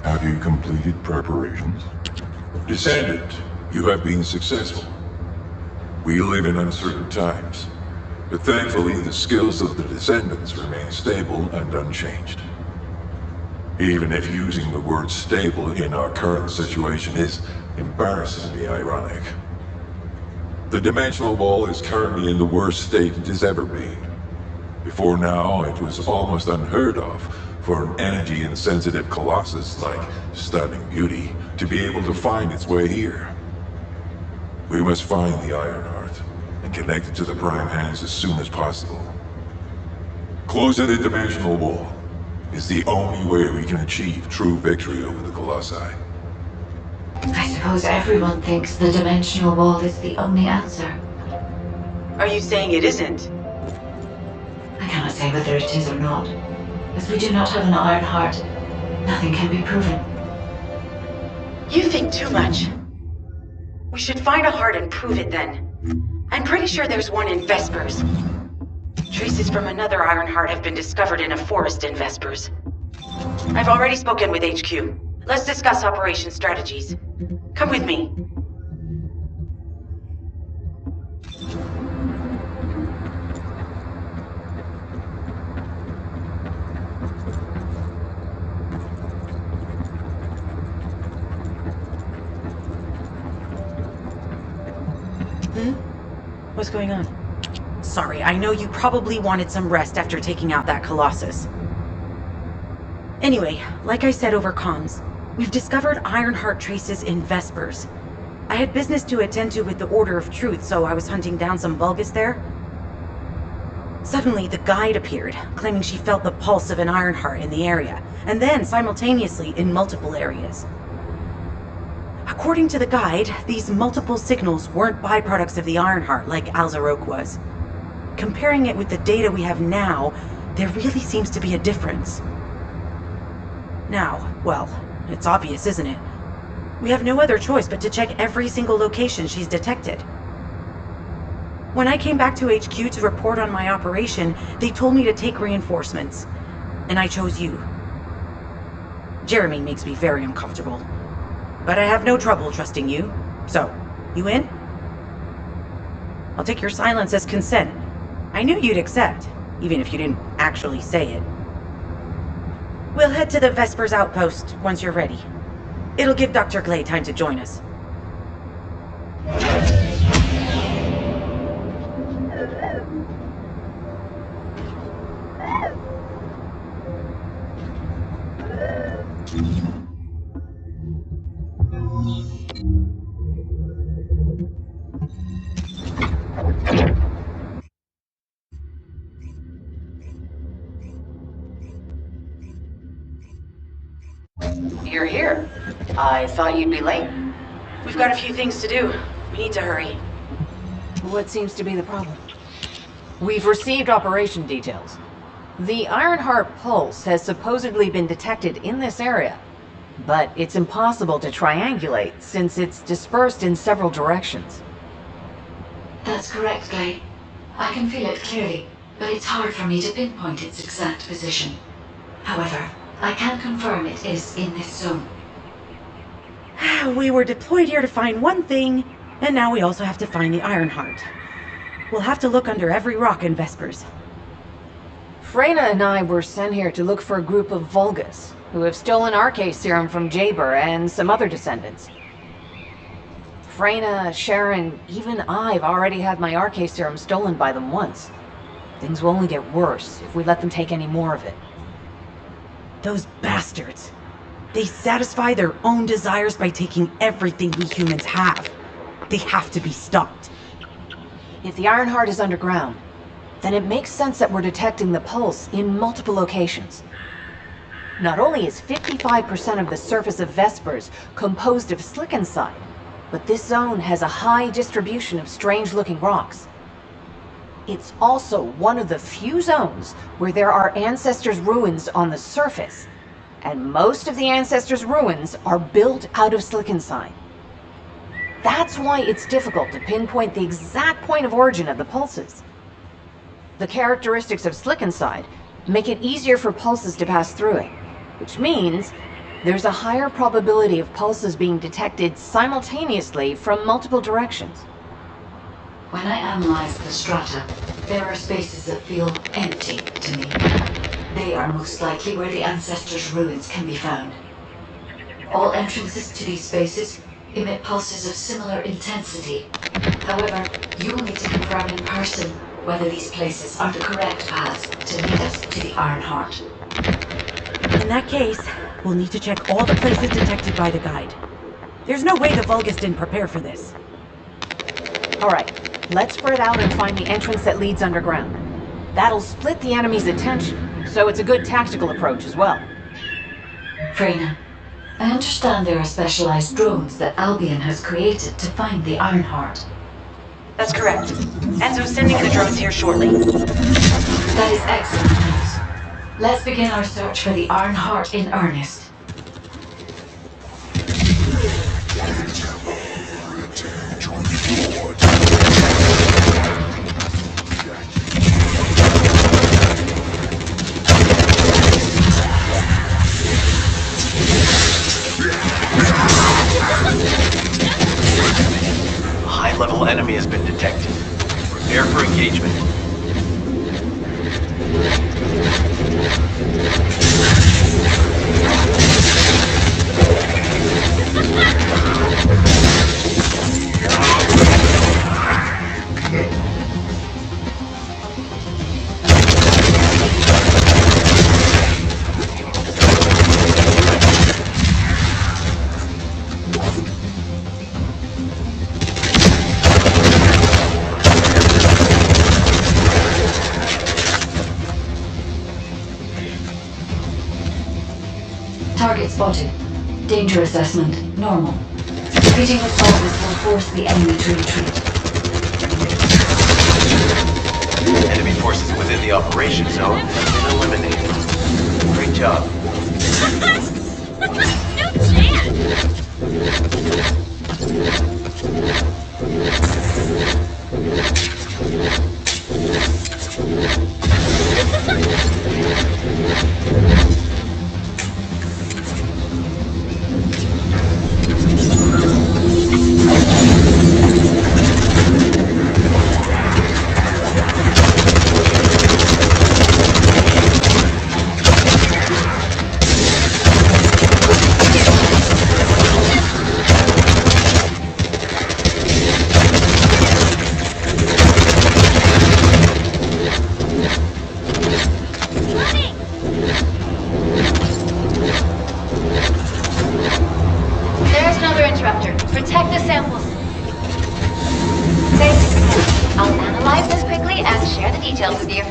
Speaker 11: Have you completed preparations? Descendant, you have been successful. We live in uncertain times, but thankfully the skills of the Descendants remain stable and unchanged. Even if using the word stable in our current situation is embarrassingly ironic. The dimensional wall is currently in the worst state it has ever been. Before now, it was almost unheard of for an energy-insensitive colossus like Stunning Beauty to be able to find its way here. We must find the Ironheart and connect it to the Prime Hands as soon as possible. Closing the dimensional wall is the only way we can achieve true victory over the Colossi.
Speaker 1: I suppose everyone thinks the dimensional wall is the only answer.
Speaker 13: Are you saying it isn't?
Speaker 1: I cannot say whether it is or not. As we do not have an Iron Heart, nothing can be proven.
Speaker 13: You think too much. We should find a heart and prove it then. I'm pretty sure there's one in Vespers. Traces from another Ironheart have been discovered in a forest in Vespers. I've already spoken with HQ. Let's discuss operation strategies. Come with me. What's going on? Sorry, I know you probably wanted some rest after taking out that Colossus. Anyway, like I said over comms, we've discovered Ironheart traces in Vespers. I had business to attend to with the Order of Truth, so I was hunting down some Vulgus there. Suddenly, the guide appeared, claiming she felt the pulse of an Ironheart in the area, and then simultaneously in multiple areas. According to the guide, these multiple signals weren't byproducts of the Ironheart like Alzarok was. Comparing it with the data we have now, there really seems to be a difference. Now, well, it's obvious, isn't it? We have no other choice but to check every single location she's detected. When I came back to HQ to report on my operation, they told me to take reinforcements, and I chose you. Jeremy makes me very uncomfortable. But I have no trouble trusting you. So, you in? I'll take your silence as consent. I knew you'd accept, even if you didn't actually say it. We'll head to the Vespers outpost once you're ready. It'll give Dr. Glay time to join us. You're here. I thought you'd be late. We've got a few things to do. We need to hurry.
Speaker 10: What seems to be the problem? We've received operation details. The Ironheart pulse has supposedly been detected in this area, but it's impossible to triangulate since it's dispersed in several directions.
Speaker 1: That's correct, Glay. I can feel it clearly, but it's hard for me to pinpoint its exact position. However, I can confirm it is in this zone.
Speaker 13: We were deployed here to find one thing, and now we also have to find the Ironheart. We'll have to look under every rock in Vespers.
Speaker 10: Freyna and I were sent here to look for a group of Vulgus, who have stolen RK serum from Jaber and some other descendants. Freyna, Sharon, even I've already had my RK serum stolen by them once. Things will only get worse if we let them take any more of it.
Speaker 13: Those bastards. They satisfy their own desires by taking everything we humans have. They have to be stopped.
Speaker 10: If the Ironheart is underground, then it makes sense that we're detecting the pulse in multiple locations. Not only is 55% of the surface of Vespers composed of slickenside, but this zone has a high distribution of strange-looking rocks. It's also one of the few zones where there are Ancestors' ruins on the surface, and most of the Ancestors' ruins are built out of slickenside. That's why it's difficult to pinpoint the exact point of origin of the pulses. The characteristics of slickenside make it easier for pulses to pass through it, which means there's a higher probability of pulses being detected simultaneously from multiple directions.
Speaker 1: When I analyze the strata, there are spaces that feel empty to me. They are most likely where the ancestors' ruins can be found. All entrances to these spaces emit pulses of similar intensity. However, you will need to confirm in person whether these places are the correct paths to lead us to the Ironheart.
Speaker 9: In that case, we'll need to check all the places detected by the guide. There's no way the Vulgus didn't prepare for this.
Speaker 10: Alright, let's spread out and find the entrance that leads underground. That'll split the enemy's attention, so it's a good tactical approach as well.
Speaker 1: Freyna, I understand there are specialized drones that Albion has created to find the Ironheart.
Speaker 9: That's correct. Enzo's sending the drones here shortly.
Speaker 1: That is excellent news. Let's begin our search for the Ironheart in earnest.
Speaker 2: A high-level enemy has been detected. Prepare for engagement.
Speaker 1: Target spotted. Danger assessment, normal. Meeting with Vulgus will force the enemy to retreat.
Speaker 2: Enemy forces within the operation zone have been eliminated. Great job.
Speaker 12: There's another interrupter. Protect the samples. Thanks. I'll analyze this quickly and share the details with you.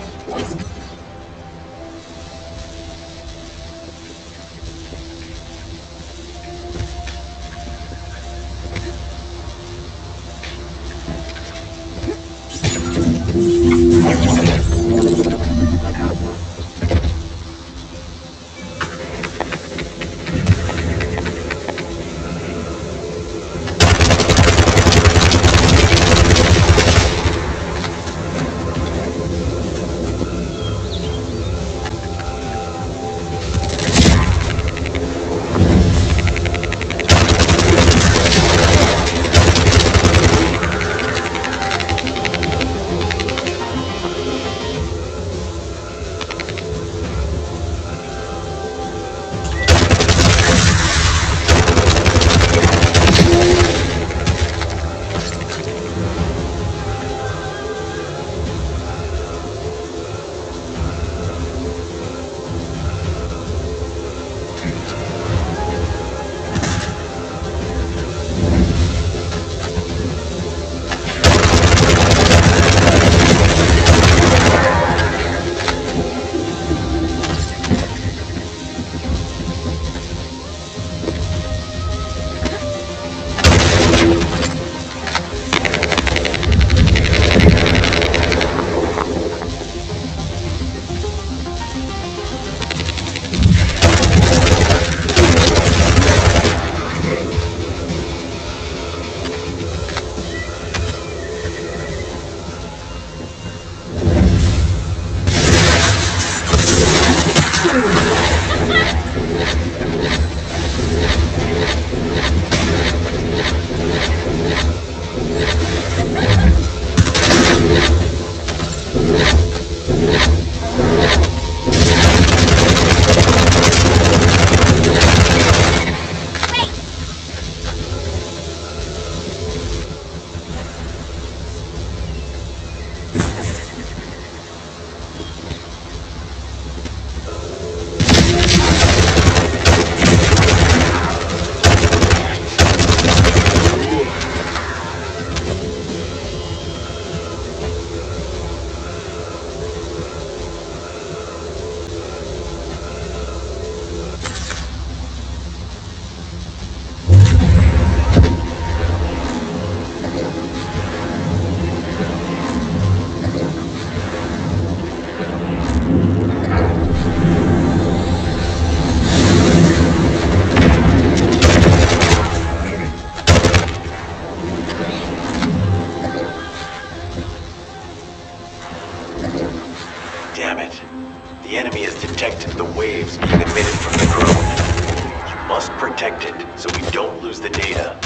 Speaker 21: protect it so we don't lose the data.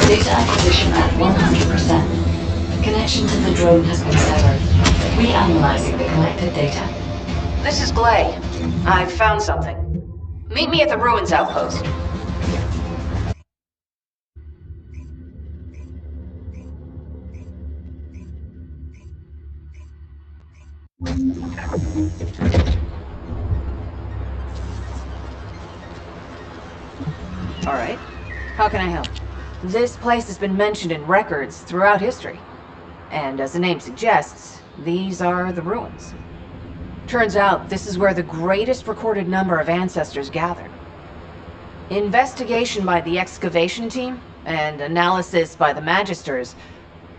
Speaker 1: Data acquisition at 100%. Connection to the drone has been severed. Reanalyzing the collected data.
Speaker 10: This is Glay. I've found something. Meet me at the ruins outpost. Alright. How can I help? This place has been mentioned in records throughout history. And as the name suggests, these are the ruins. Turns out this is where the greatest recorded number of ancestors gathered. Investigation by the excavation team and analysis by the magisters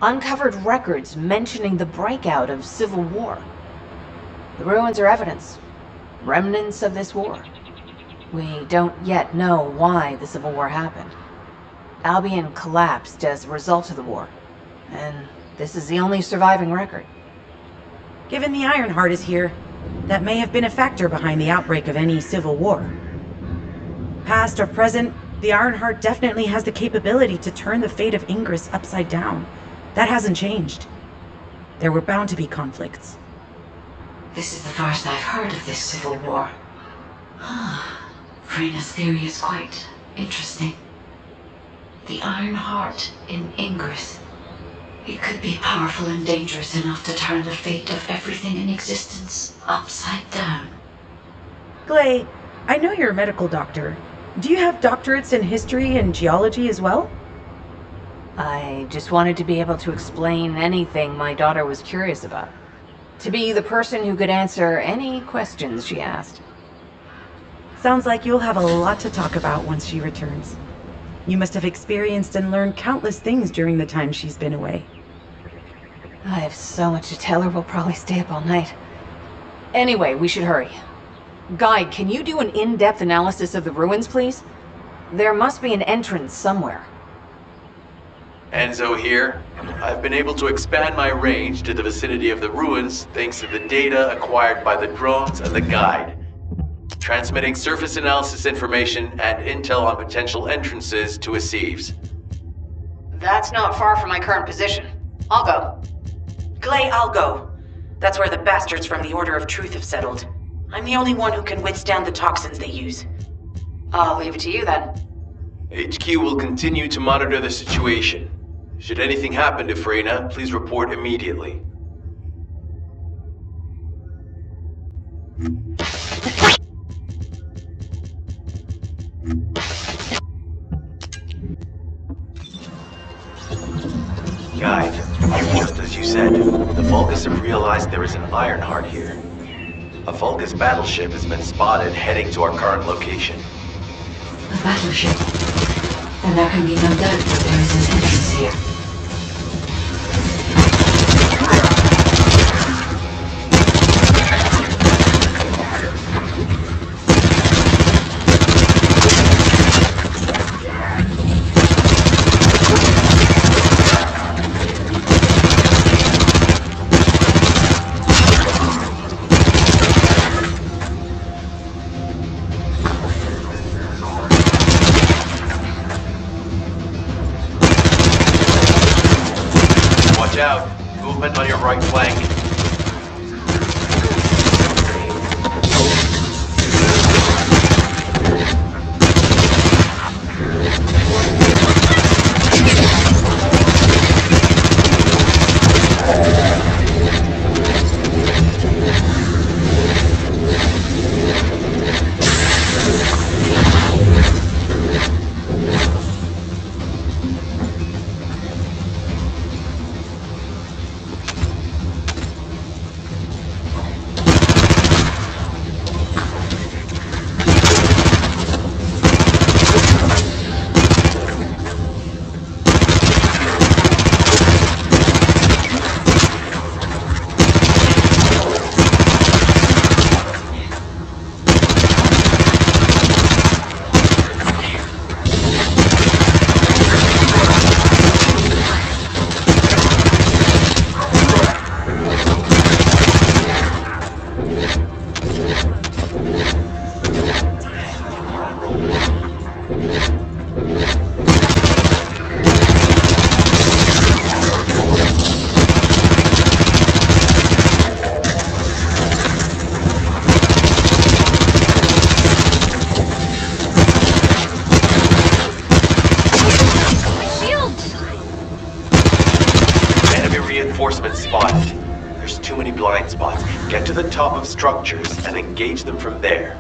Speaker 10: uncovered records mentioning the breakout of civil war. The ruins are evidence, remnants of this war. We don't yet know why the Civil War happened. Albion collapsed as a result of the war, and this is the only surviving record.
Speaker 9: Given the Ironheart is here, that may have been a factor behind the outbreak of any civil war. Past or present, the Ironheart definitely has the capability to turn the fate of Ingress upside down. That hasn't changed. There were bound to be conflicts.
Speaker 1: This is the first I've heard of this civil war. Frena's theory is quite interesting. The Iron Heart in Ingress. It could be powerful and dangerous enough to turn the fate of everything in existence upside down.
Speaker 9: Glay, I know you're a medical doctor. Do you have doctorates in history and geology as well?
Speaker 10: I just wanted to be able to explain anything my daughter was curious about. To be the person who could answer any questions she asked.
Speaker 9: Sounds like you'll have a lot to talk about once she returns. You must have experienced and learned countless things during the time she's been away.
Speaker 10: I have so much to tell her we'll probably stay up all night. Anyway, we should hurry. Guide, can you do an in-depth analysis of the ruins, please? There must be an entrance somewhere.
Speaker 21: Enzo here. I've been able to expand my range to the vicinity of the ruins thanks to the data acquired by the drones and the guide. Transmitting surface analysis information and intel on potential entrances to Aceves.
Speaker 10: That's not far from my current position. I'll go.
Speaker 9: Glay, I'll go. That's where the bastards from the Order of Truth have settled. I'm the only one who can withstand the toxins they use.
Speaker 10: I'll leave it to you then.
Speaker 21: HQ will continue to monitor the situation. Should anything happen to Freyna, please report immediately. Guide, just as you said, the Vulgus have realized there is an Ironheart here. A Vulgus battleship has been spotted heading to our current location.
Speaker 1: A battleship? Then there can be no doubt that there is an entrance here.
Speaker 4: out. Movement on your right flank. Reinforcements spotted. There's too many blind spots. Get to the top of structures and engage them from there.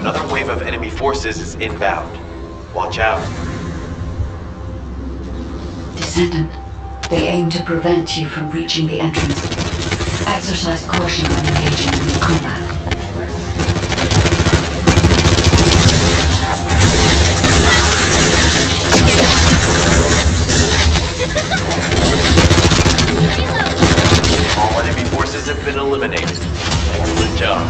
Speaker 4: Another wave of enemy forces is inbound. Watch out.
Speaker 1: Descendant, they aim to prevent you from reaching the entrance. Exercise caution when engaging in combat.
Speaker 4: All enemy forces have been eliminated. Excellent job.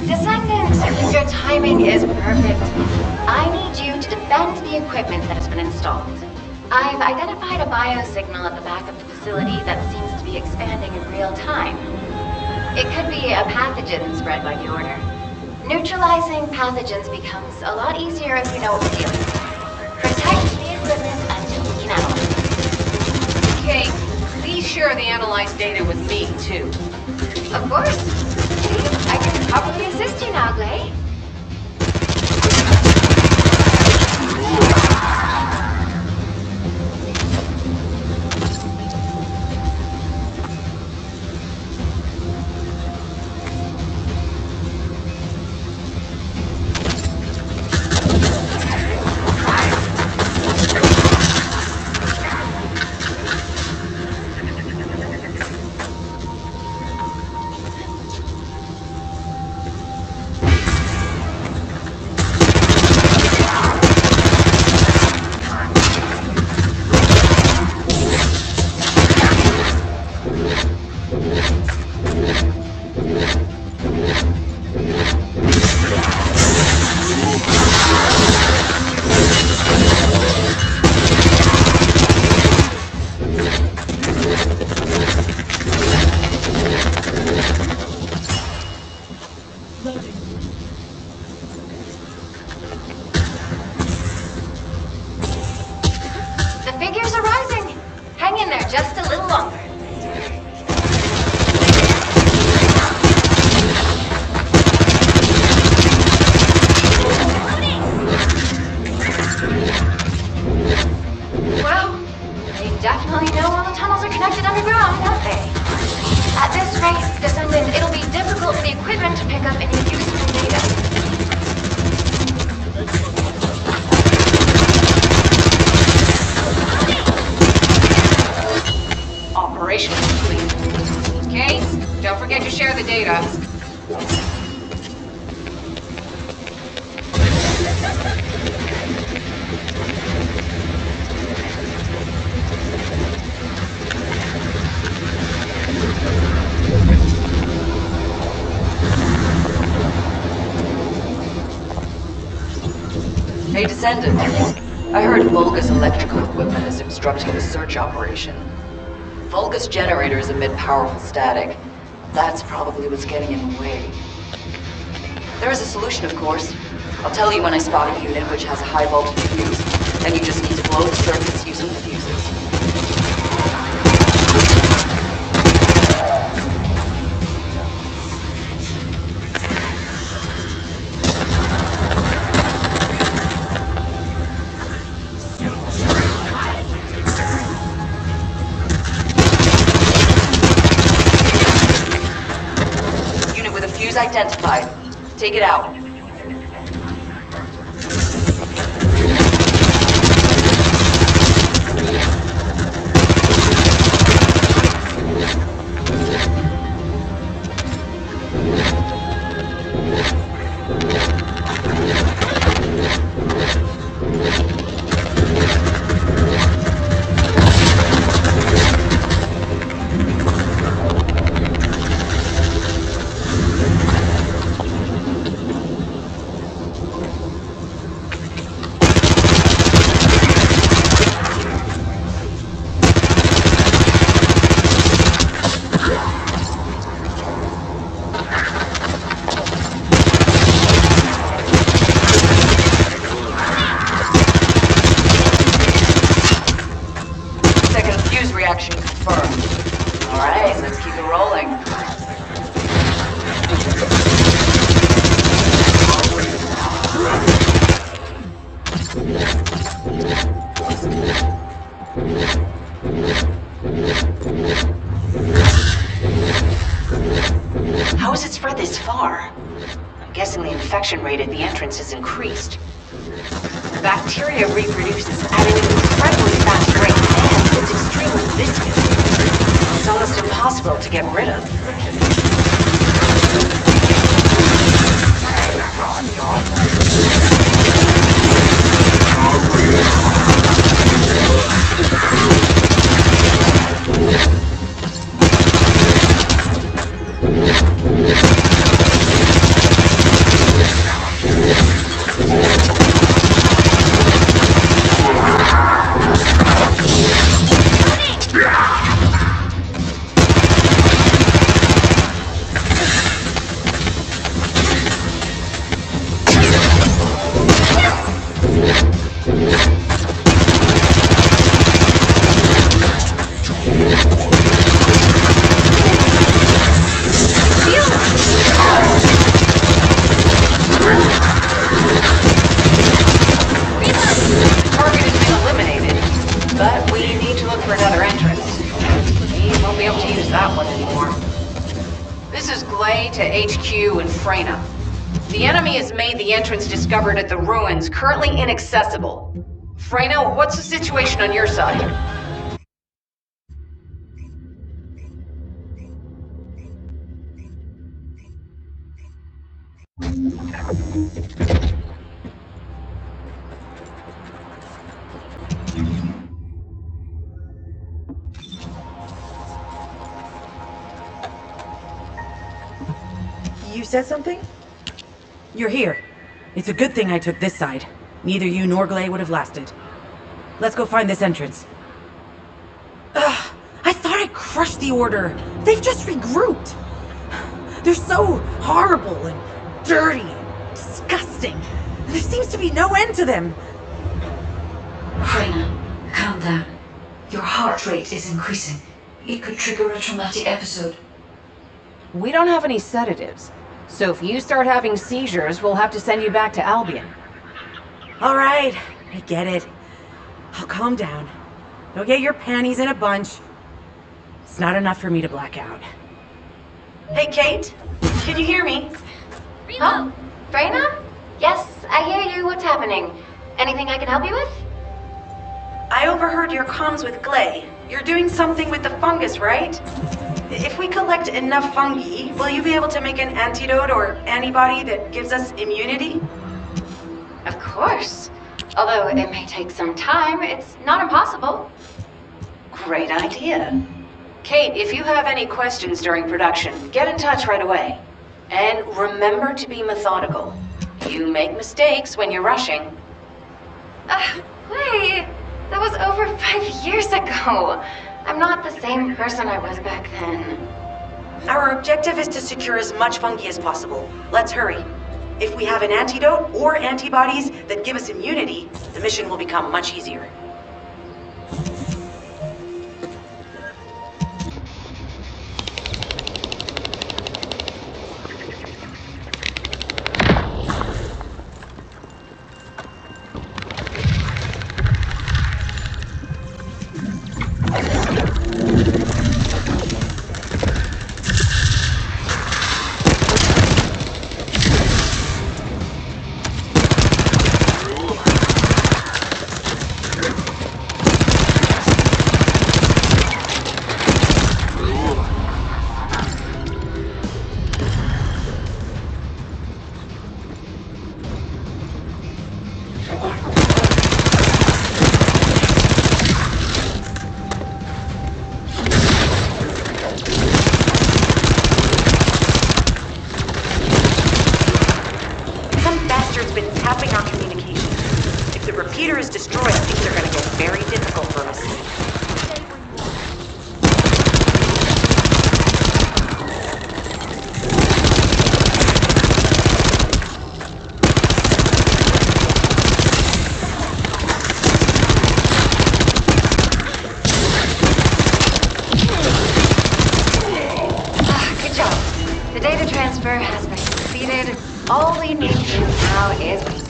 Speaker 12: Descendant, your timing is perfect. I need you to defend the equipment that has been installed. I've identified a biosignal at the back of the facility that seems to be expanding in real time. It could be a pathogen spread by the Order. Neutralizing pathogens becomes a lot easier if you know what we're dealing with. Protect the equipment until we can analyze it.
Speaker 8: Okay, please share the analyzed data with me, too.
Speaker 12: Of course. See, I can probably assist you now, Glay. Just a little longer. Well, they definitely know all the tunnels are connected.
Speaker 8: share the data.
Speaker 13: Hey, Descendant. I heard Vulgus electrical equipment is obstructing the search operation. Vulgus generators emit powerful static. That's probably what's getting in the way. There is a solution, of course. I'll tell you when I spot a unit which has a high voltage fuse. Then you just need to blow the circuits using the fuses. Identified. Take it out. Reaction confirmed. Alright, let's keep it rolling.
Speaker 10: How has it spread this far? I'm guessing the infection rate at the entrance has increased. The bacteria reproduces at an incredibly fast rate, and it's extremely viscous. It's almost impossible to get rid of.
Speaker 8: The enemy has made the entrance discovered at the ruins currently inaccessible. Freyna, what's the situation on your side?
Speaker 9: You said something? You're here. It's a good thing I took this side. Neither you nor Glay would have lasted. Let's go find this entrance. Ugh, I thought I crushed the Order. They've just regrouped. They're so horrible and dirty and disgusting. There seems to be no end to them.
Speaker 1: Freyna, calm down. Your heart rate is increasing. It could trigger a traumatic episode.
Speaker 10: We don't have any sedatives. So if you start having seizures, we'll have to send you back to Albion.
Speaker 9: All right, I get it. I'll calm down. Don't get your panties in a bunch. It's not enough for me to black out. Hey, Kate? Can you hear me?
Speaker 7: Huh? Freyna? Yes, I hear you. What's happening? Anything I can help you with?
Speaker 9: I overheard your comms with Glay. You're doing something with the fungus, right? If we collect enough fungi, will you be able to make an antidote or antibody that gives us immunity?
Speaker 12: Of course. Although it may take some time, it's not impossible.
Speaker 10: Great idea. Kate, if you have any questions during production, get in touch right away. And remember to be methodical. You make mistakes when you're rushing.
Speaker 12: Wait, that was over 5 years ago. I'm not the same person I was back then.
Speaker 9: Our objective is to secure as much fungi as possible. Let's hurry. If we have an antidote or antibodies that give us immunity, the mission will become much easier.
Speaker 12: All we need to do now is wait.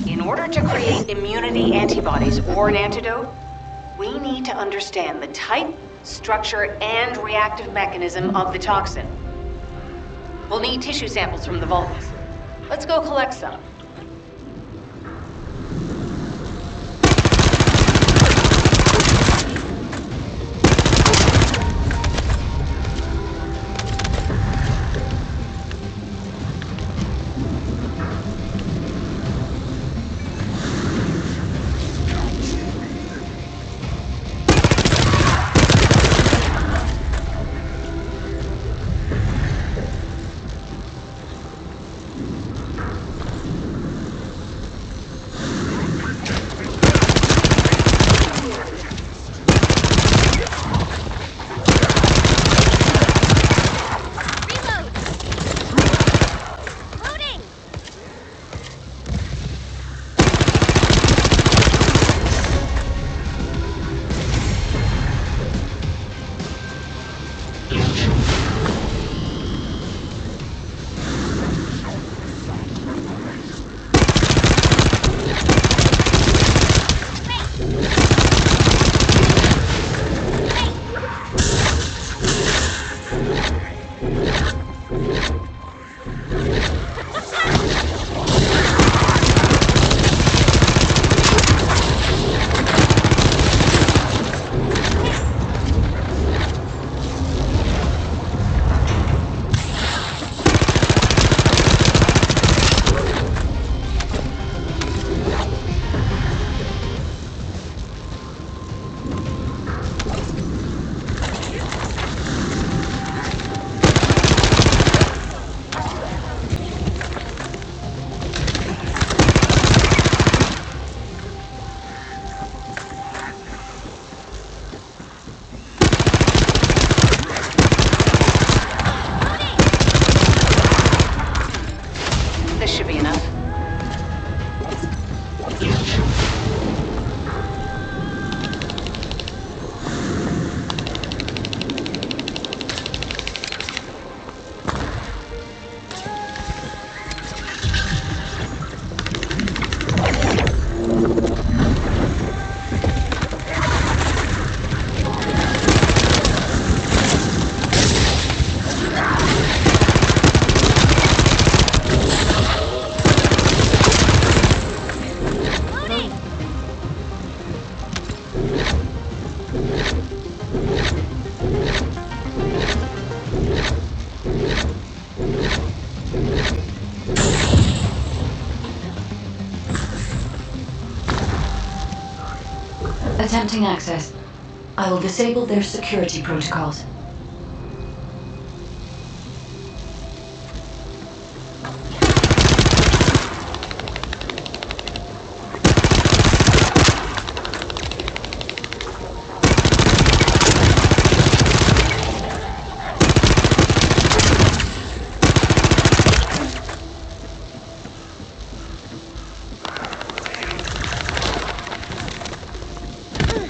Speaker 10: In order to create immunity antibodies or an antidote, we need to understand the type, structure, and reactive mechanism of the toxin. We'll need tissue samples from the Vulcans. Let's go collect some.
Speaker 1: Attempting access. I will disable their security protocols.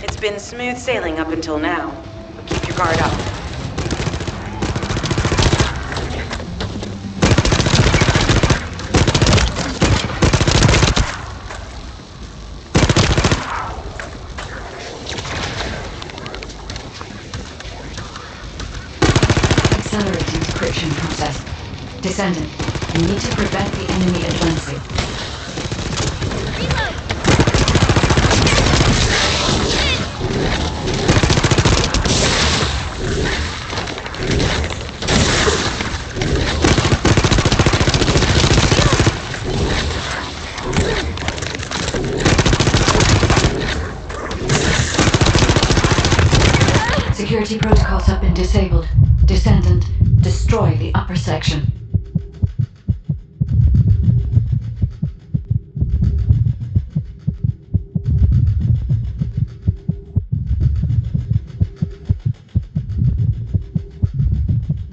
Speaker 9: It's been smooth sailing up until now, but keep your guard up.
Speaker 1: Accelerating decryption process. Descendant, you need to prevent the enemy advancing. Security protocols have been disabled. Descendant, destroy the upper section.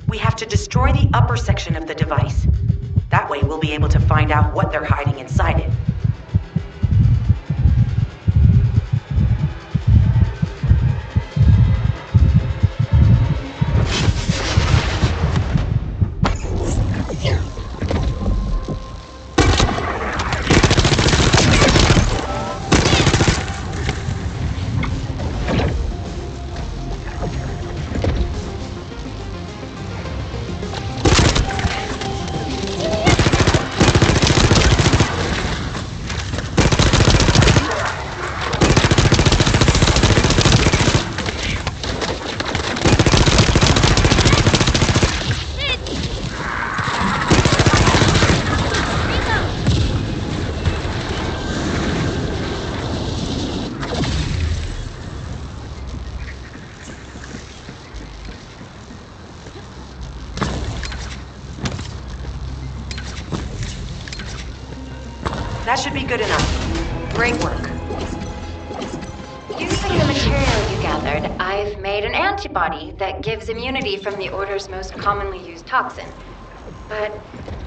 Speaker 9: We have to destroy the upper section of the device. That way we'll be able to find out what they're hiding inside it. That should be good enough. Great work.
Speaker 12: Using the material you gathered, I've made an antibody that gives immunity from the Order's most commonly used toxin. But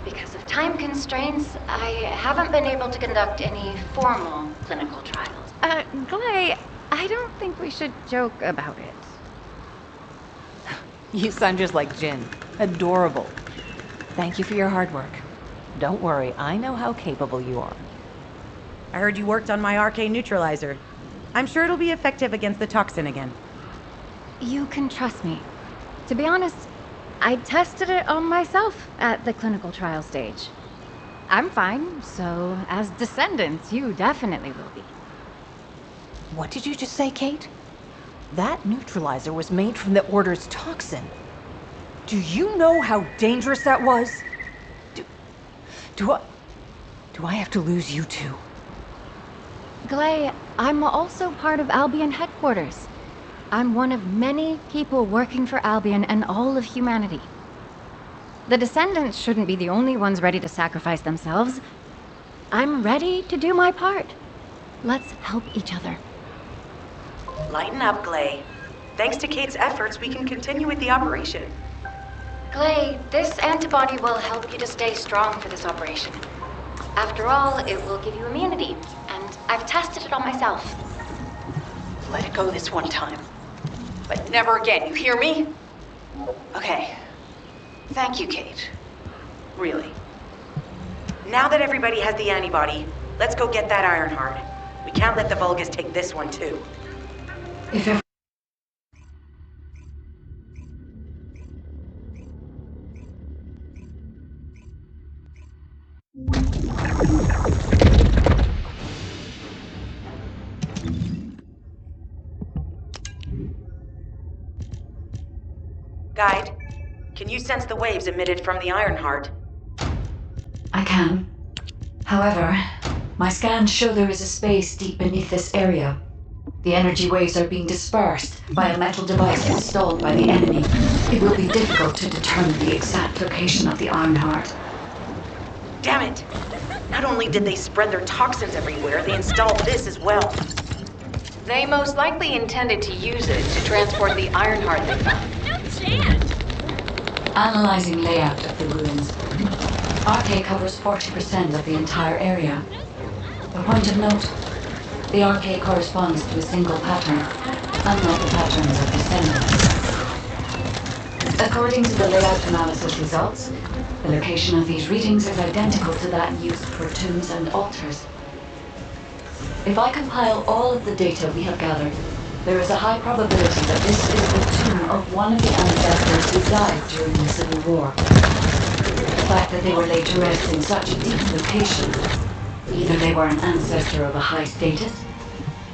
Speaker 12: because of time constraints, I haven't been able to conduct any formal clinical trials.
Speaker 15: Glay, I don't think we should joke about it.
Speaker 10: You sound just like Jin. Adorable. Thank you for your hard work. Don't worry, I know how capable you are.
Speaker 9: I heard you worked on my RK neutralizer. I'm sure it'll be effective against the toxin again.
Speaker 15: You can trust me. To be honest, I tested it on myself at the clinical trial stage. I'm fine, so as Descendants, you definitely will be.
Speaker 10: What did you just say, Kate? That neutralizer was made from the Order's toxin. Do you know how dangerous that was? Do I have to lose you too?
Speaker 15: Glay, I'm also part of Albion headquarters. I'm one of many people working for Albion and all of humanity. The Descendants shouldn't be the only ones ready to sacrifice themselves. I'm ready to do my part. Let's help each other.
Speaker 9: Lighten up, Glay. Thanks to Kate's efforts, we can continue with the operation.
Speaker 12: Glay, this antibody will help you to stay strong for this operation. After all, it will give you immunity, and I've tested it on myself.
Speaker 9: Let it go this one time. But never again, you hear me? Okay. Thank you, Kate. Really. Now that everybody has the antibody, let's go get that Ironheart. We can't let the Vulgus take this one, too.
Speaker 1: If
Speaker 9: Guide, can you sense the waves emitted from the Ironheart?
Speaker 1: I can. However, my scans show there is a space deep beneath this area. The energy waves are being dispersed by a metal device installed by the enemy. It will be difficult to determine the exact location of the Ironheart.
Speaker 9: Damn it! Not only did they spread their toxins everywhere, they installed this as well.
Speaker 8: They most likely intended to use it to transport the Ironheart they found.
Speaker 6: No chance!
Speaker 1: Analyzing layout of the ruins. RK covers 40% of the entire area. A point of note, the RK corresponds to a single pattern, unlike the patterns of Descendant. According to the layout analysis results, the location of these readings is identical to that used for tombs and altars. If I compile all of the data we have gathered, there is a high probability that this is the tomb of one of the ancestors who died during the Civil War. The fact that they were laid to rest in such a deep location, either they were an ancestor of a high status,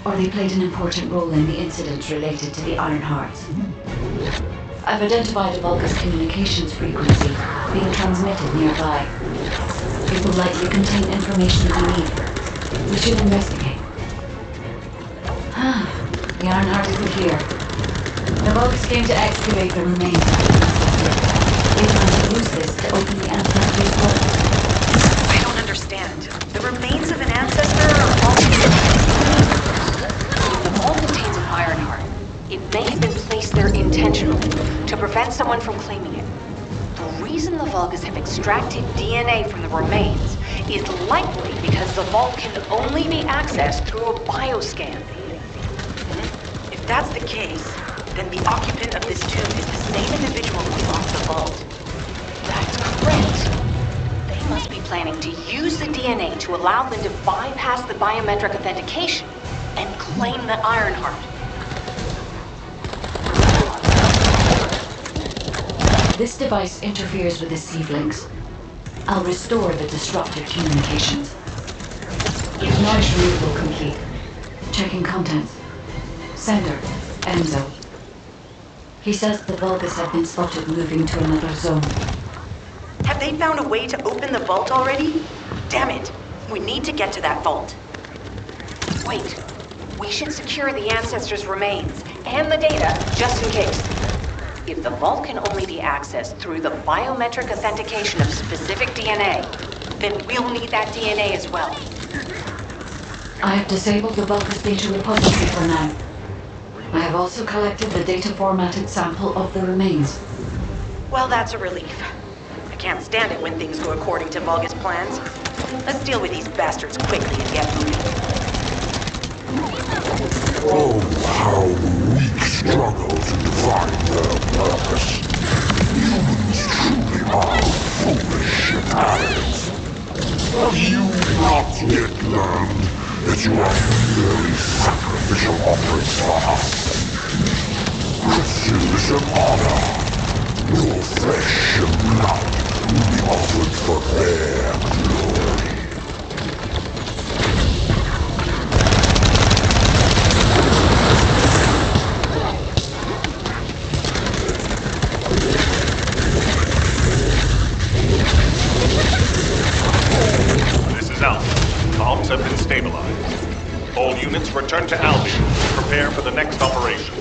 Speaker 1: or they played an important role in the incidents related to the Ironhearts. I've identified a Vulgus communications frequency being transmitted nearby. It will likely contain information we need. We should investigate. The Ironheart isn't here. The Vulgus came to excavate the remains of the ancestor. They plan to use this to open the ancestor's vault.
Speaker 9: I don't understand. The remains of an ancestor are all...
Speaker 8: If the vault contains an Ironheart, it may have been placed there intentionally to prevent someone from claiming it. The reason the Vulgus have extracted DNA from the remains is likely because the vault can only be accessed through a bioscan.
Speaker 9: If that's the case, then the occupant of this tomb is the same individual who locked the vault.
Speaker 8: That's correct. They must be planning to use the DNA to allow them to bypass the biometric authentication and claim the Ironheart.
Speaker 1: This device interferes with the sieve links. I'll restore the disrupted communications. Noise removal complete. Checking contents. Sender, Enzo. He says the Vulgus have been spotted moving to another zone.
Speaker 9: Have they found a way to open the vault already? Damn it! We need to get to that vault.
Speaker 8: Wait. We should secure the ancestors' remains and the data just in case. If the vault can only be accessed through the biometric authentication of specific DNA, then we'll need that DNA as well.
Speaker 1: I have disabled the Vulgus data repository for now. I have also collected the data-formatted sample of the remains.
Speaker 9: Well, that's a relief. I can't stand it when things go according to Vulgus plans. Let's deal with these bastards quickly and get moving.
Speaker 11: Oh, how weak struggle to define their purpose. Humans truly are foolish inhabitants. Have you not yet learned that you are merely sacrificial offerings for us? Christianism honor. Your flesh and blood will be offered for their glory.
Speaker 14: This is Alpha. Comms have been stabilized. All units return to Albion. Prepare for the next operation.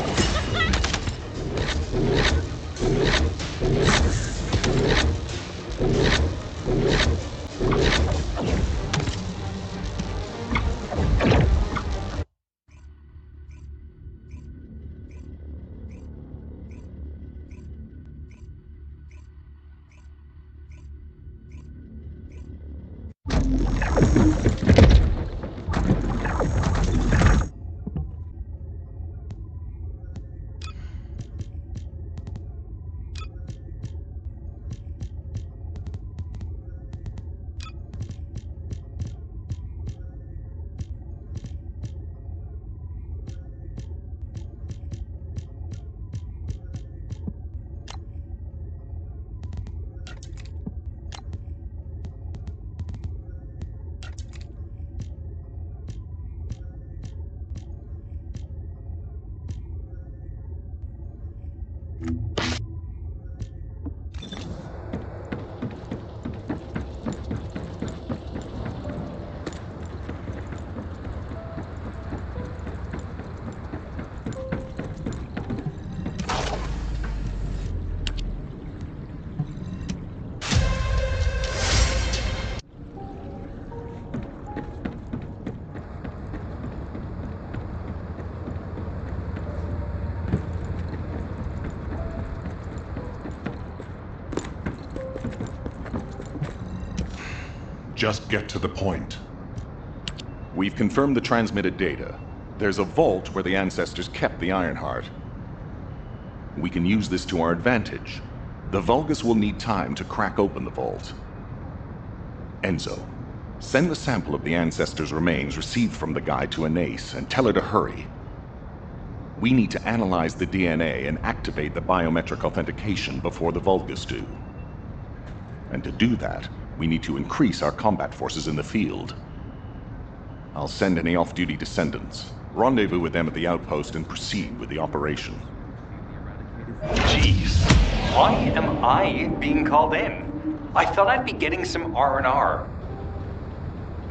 Speaker 14: Just get to the point.
Speaker 16: We've confirmed the transmitted data. There's a vault where the ancestors kept the Ironheart. We can use this to our advantage. The Vulgus will need time to crack open the vault. Enzo, send the sample of the ancestors' remains received from the guide to Anais and tell her to hurry. We need to analyze the DNA and activate the biometric authentication before the Vulgus do. And to do that, we need to increase our combat forces in the field. I'll send any off-duty descendants. Rendezvous with them at the outpost and proceed with the operation.
Speaker 20: Jeez, why am I being called in? I thought I'd be getting some R&R.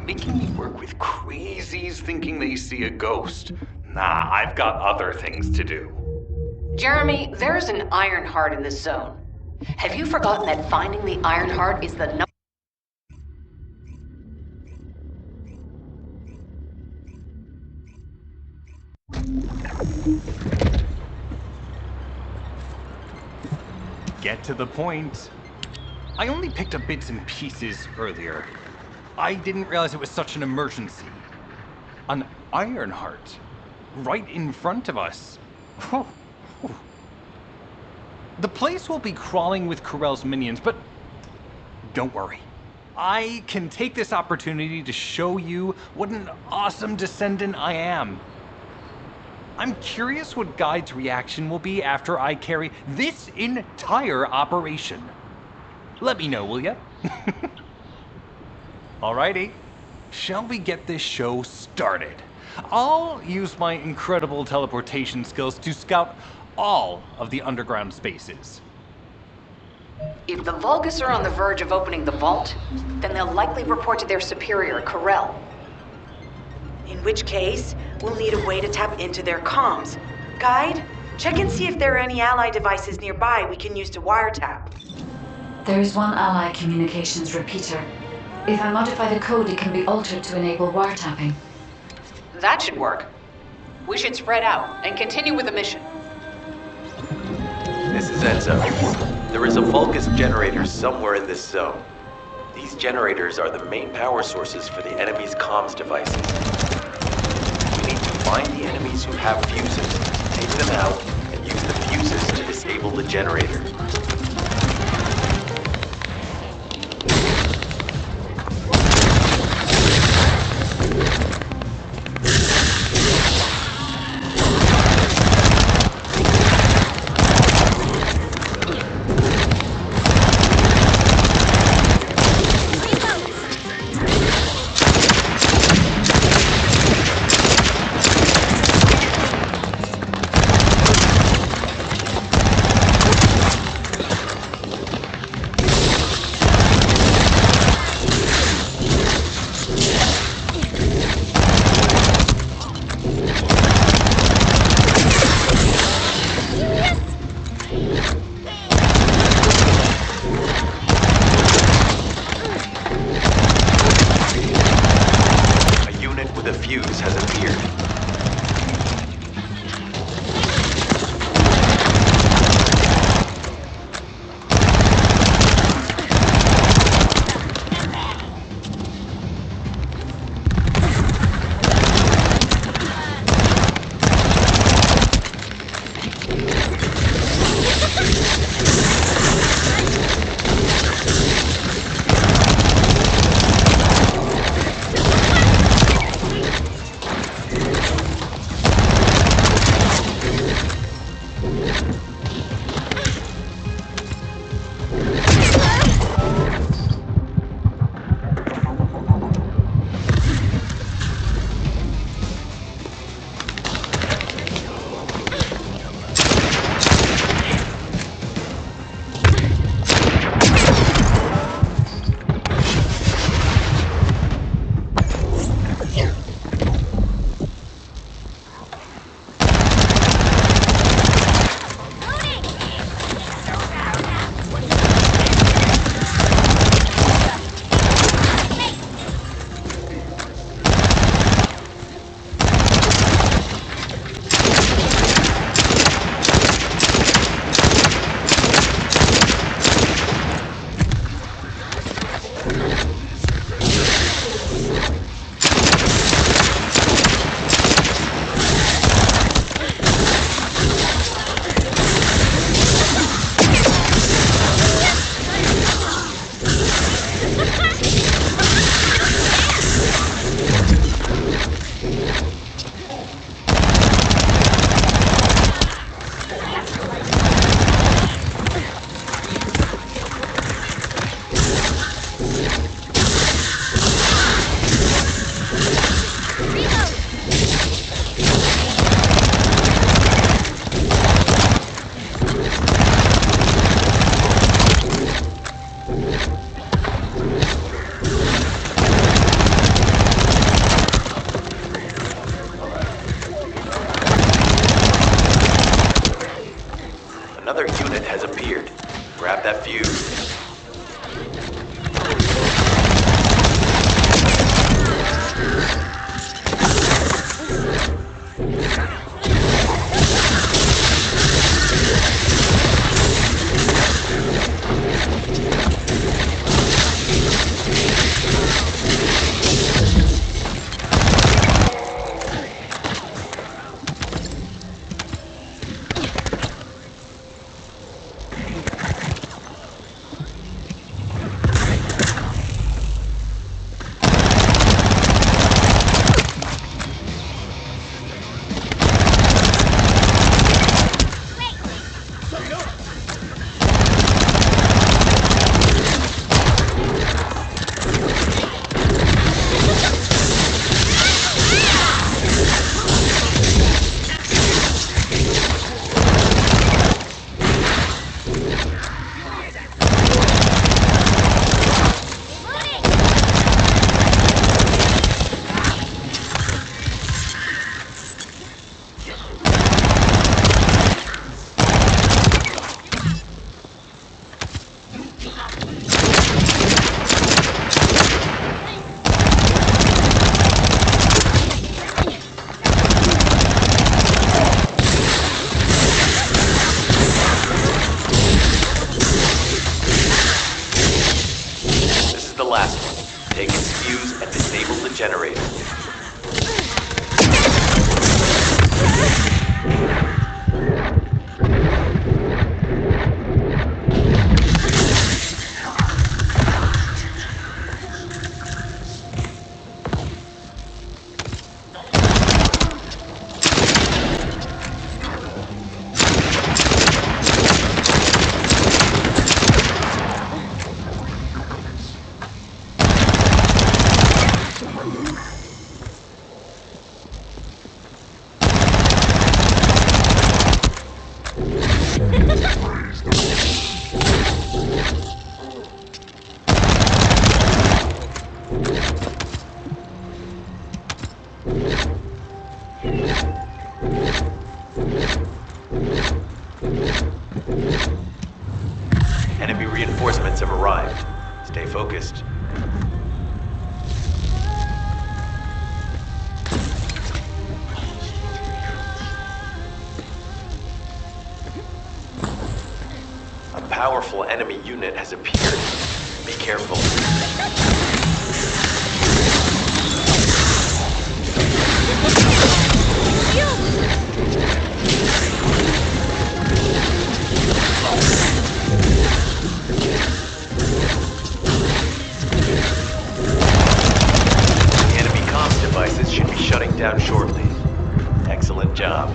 Speaker 20: Making me work with crazies thinking they see a ghost. Nah, I've got other things to do.
Speaker 10: Jeremy, there's an Ironheart in this zone. Have you forgotten that finding the Ironheart is the number?
Speaker 20: Get to the point. I only picked up bits and pieces earlier. I didn't realize it was such an emergency. An Ironheart. Right in front of us. The place will be crawling with Corell's minions, but don't worry. I can take this opportunity to show you what an awesome descendant I am. I'm curious what Guide's reaction will be after I carry this entire operation. Let me know, will ya? Alrighty, shall we get this show started? I'll use my incredible teleportation skills to scout all of the underground spaces.
Speaker 10: If the Vulgus are on the verge of opening the vault, then they'll likely report to their superior, Corell.
Speaker 9: In which case, we'll need a way to tap into their comms. Guide, check and see if there are any ally devices nearby we can use to wiretap.
Speaker 1: There is one ally communications repeater. If I modify the code, it can be altered to enable wiretapping.
Speaker 10: That should work. We should spread out and continue with the mission.
Speaker 4: This is Enzo. There is a Vulgus generator somewhere in this zone. These generators are the main power sources for the enemy's comms devices. We need to find the enemies who have fuses, take them out, and use the fuses to disable the generator. fuse. Last one. Take its fuse and disable the generator. Enemy reinforcements have arrived. Stay focused. A powerful enemy unit has appeared. Be careful. The enemy comms devices should be shutting down shortly. Excellent job.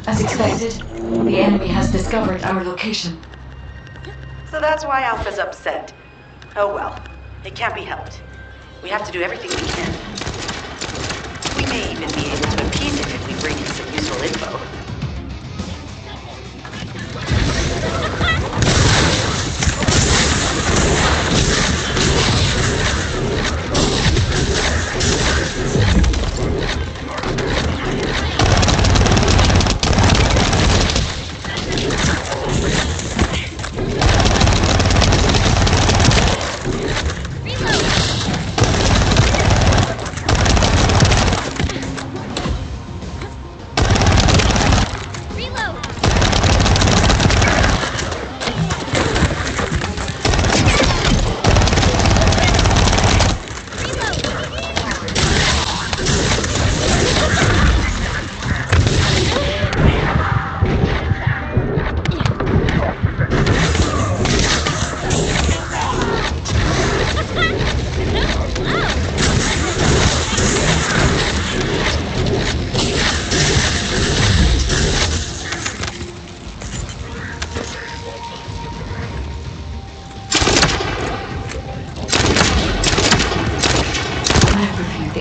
Speaker 12: As expected, the enemy has discovered our location.
Speaker 9: So that's why Alpha's upset. Oh well, it can't be helped. We have to do everything we can. We may even be able to appease him if we bring him some useful info.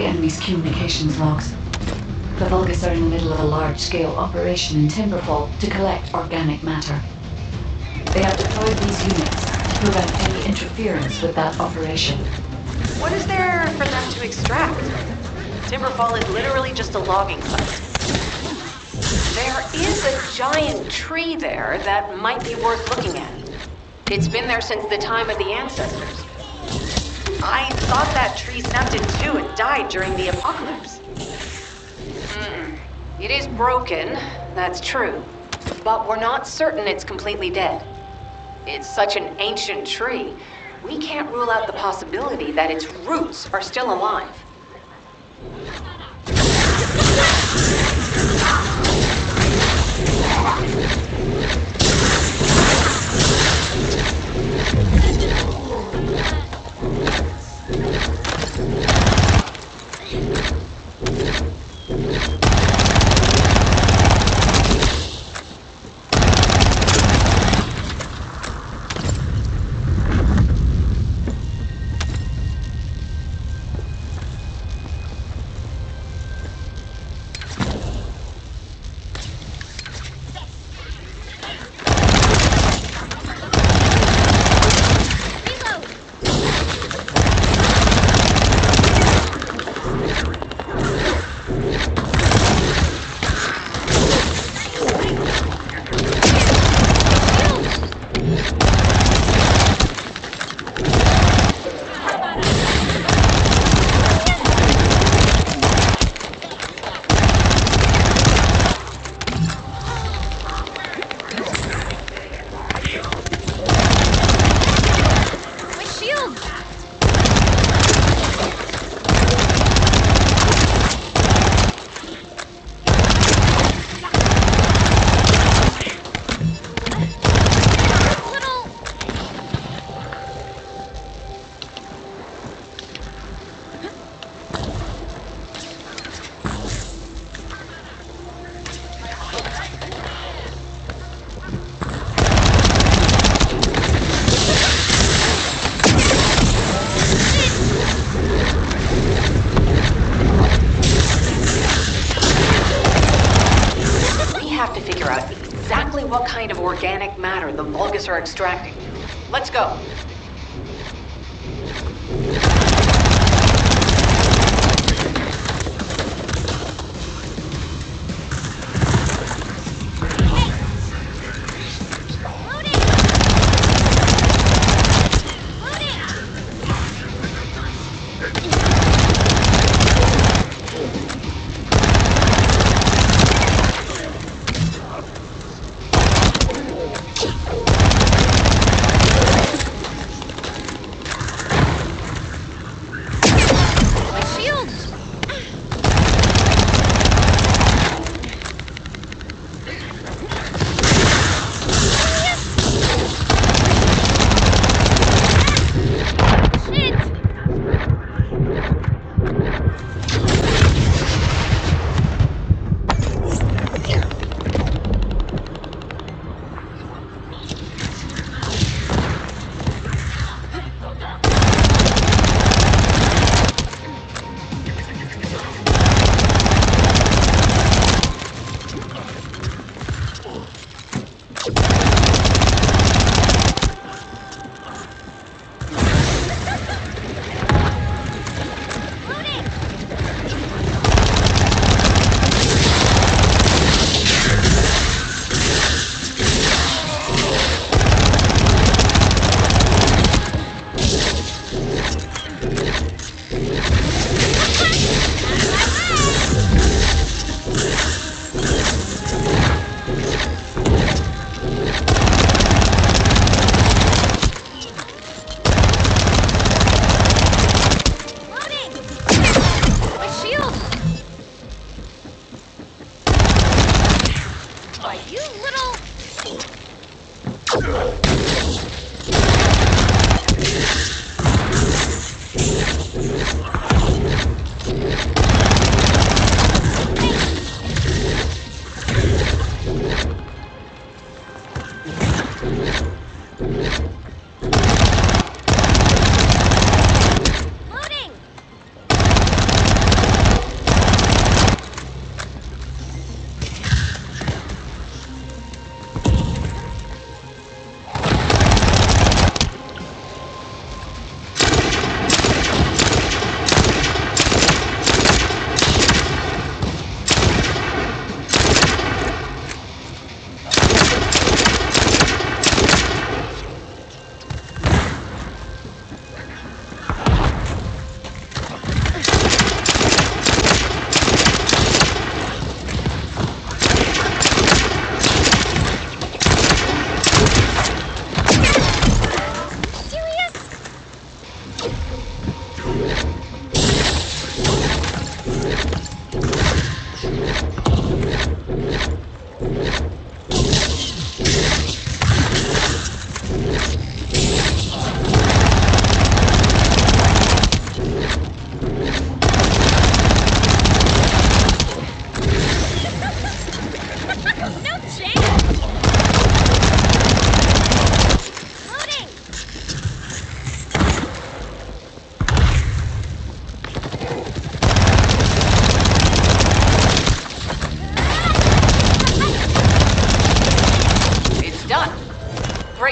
Speaker 1: enemy's communications logs. The Vulgus are in the middle of a large-scale operation in Timberfall to collect organic matter. They have deployed these units to prevent any interference with that operation.
Speaker 8: What is there for them to extract? Timberfall is literally just a logging site. There is a giant tree there that might be worth looking at. It's been there since the time of the ancestors. I thought that tree snapped in two and died during the apocalypse. It is broken, that's true. But we're not certain it's completely dead. It's such an ancient tree, we can't rule out the possibility that its roots are still alive. What kind of organic matter the Vulgus are extracting. Let's go.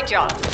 Speaker 8: Great job.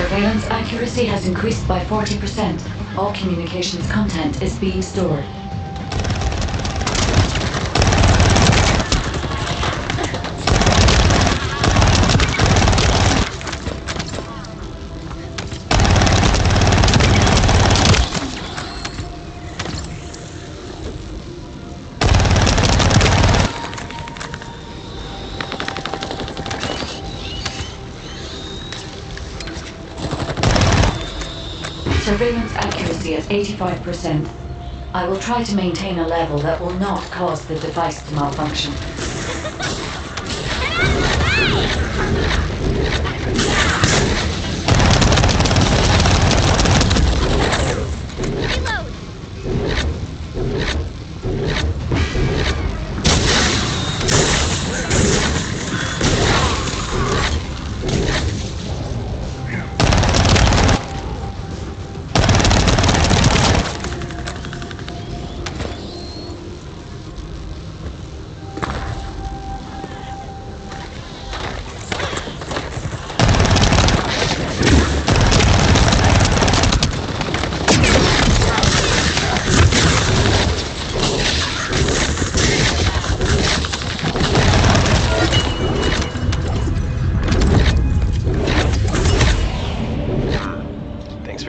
Speaker 1: Surveillance accuracy has increased by 40%. All communications content is being stored. Surveillance accuracy at 85%. I will try to maintain a level that will not cause the device to malfunction.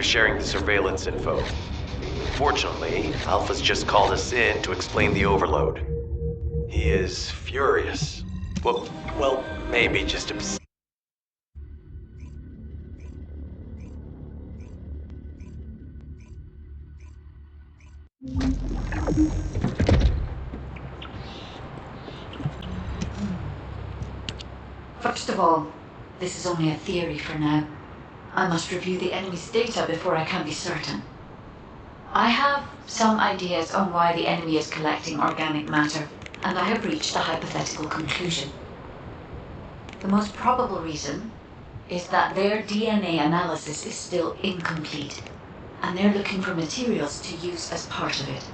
Speaker 4: Sharing the surveillance info. Fortunately, Alpha's just called us in to explain the overload. He is furious. Well, maybe just obsessed.
Speaker 1: First of all, this is only a theory for now. I must review the enemy's data before I can be certain. I have some ideas on why the enemy is collecting organic matter, and I have reached a hypothetical conclusion. The most probable reason is that their DNA analysis is still incomplete, and they're looking for materials to use as part of it.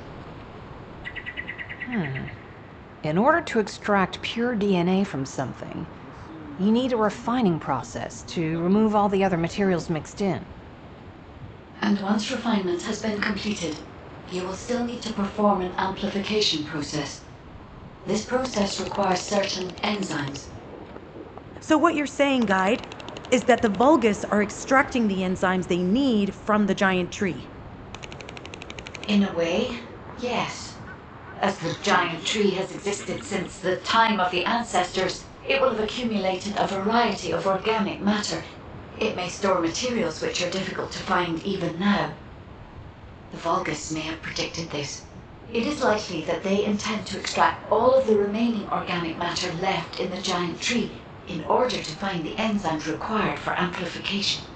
Speaker 10: In order to extract pure DNA from something, you need a refining process to remove all the other materials mixed in.
Speaker 1: And once refinement has been completed, you will still need to perform an amplification process. This process requires certain enzymes.
Speaker 9: So what you're saying, Guide, is that the Vulgus are extracting the enzymes they need from the giant tree.
Speaker 1: In a way, yes. As the giant tree has existed since the time of the ancestors, it will have accumulated a variety of organic matter. It may store materials which are difficult to find even now. The Vulgus may have predicted this. It is likely that they intend to extract all of the remaining organic matter left in the giant tree in order to find the enzymes required for amplification.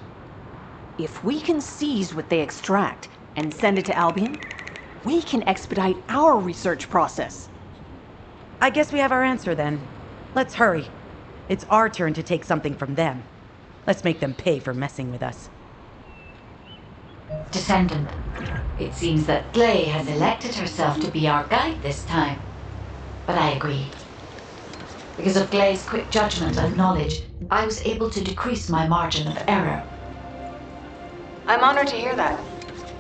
Speaker 10: If we can seize what they extract and send it to Albion, we can expedite our research process.
Speaker 9: I guess we have our answer then. Let's hurry. It's our turn to take something from them. Let's make them pay for messing with us.
Speaker 1: Descendant, it seems that Glay has elected herself to be our guide this time. But I agree. Because of Glay's quick judgment and knowledge, I was able to decrease my margin of error.
Speaker 8: I'm honored to hear that.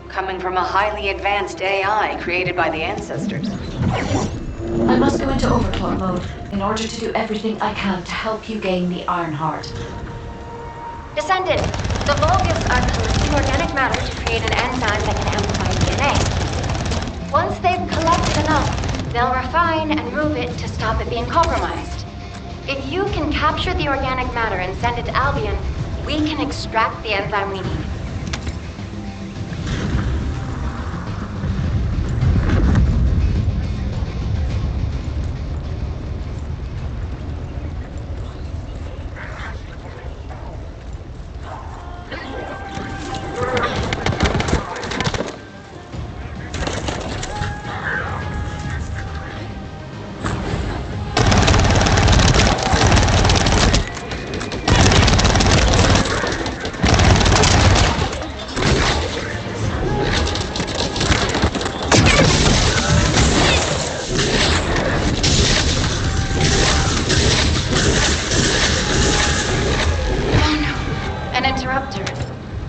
Speaker 8: Coming from a highly advanced AI created by the ancestors.
Speaker 1: I must go into overclock mode in order to do everything I can to help you gain the Iron Heart.
Speaker 7: Descendant, the Vulgus are collecting organic matter to create an enzyme that can amplify DNA. Once they've collected enough, they'll refine and move it to stop it being compromised. If you can capture the organic matter and send it to Albion, we can extract the enzyme we need.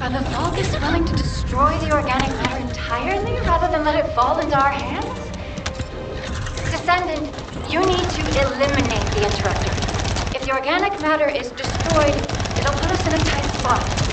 Speaker 12: Are the Vulgus willing to destroy the organic matter entirely rather than let it fall into our hands? Descendant, you need to eliminate the interruptor. If the organic matter is destroyed, it'll put us in a tight spot.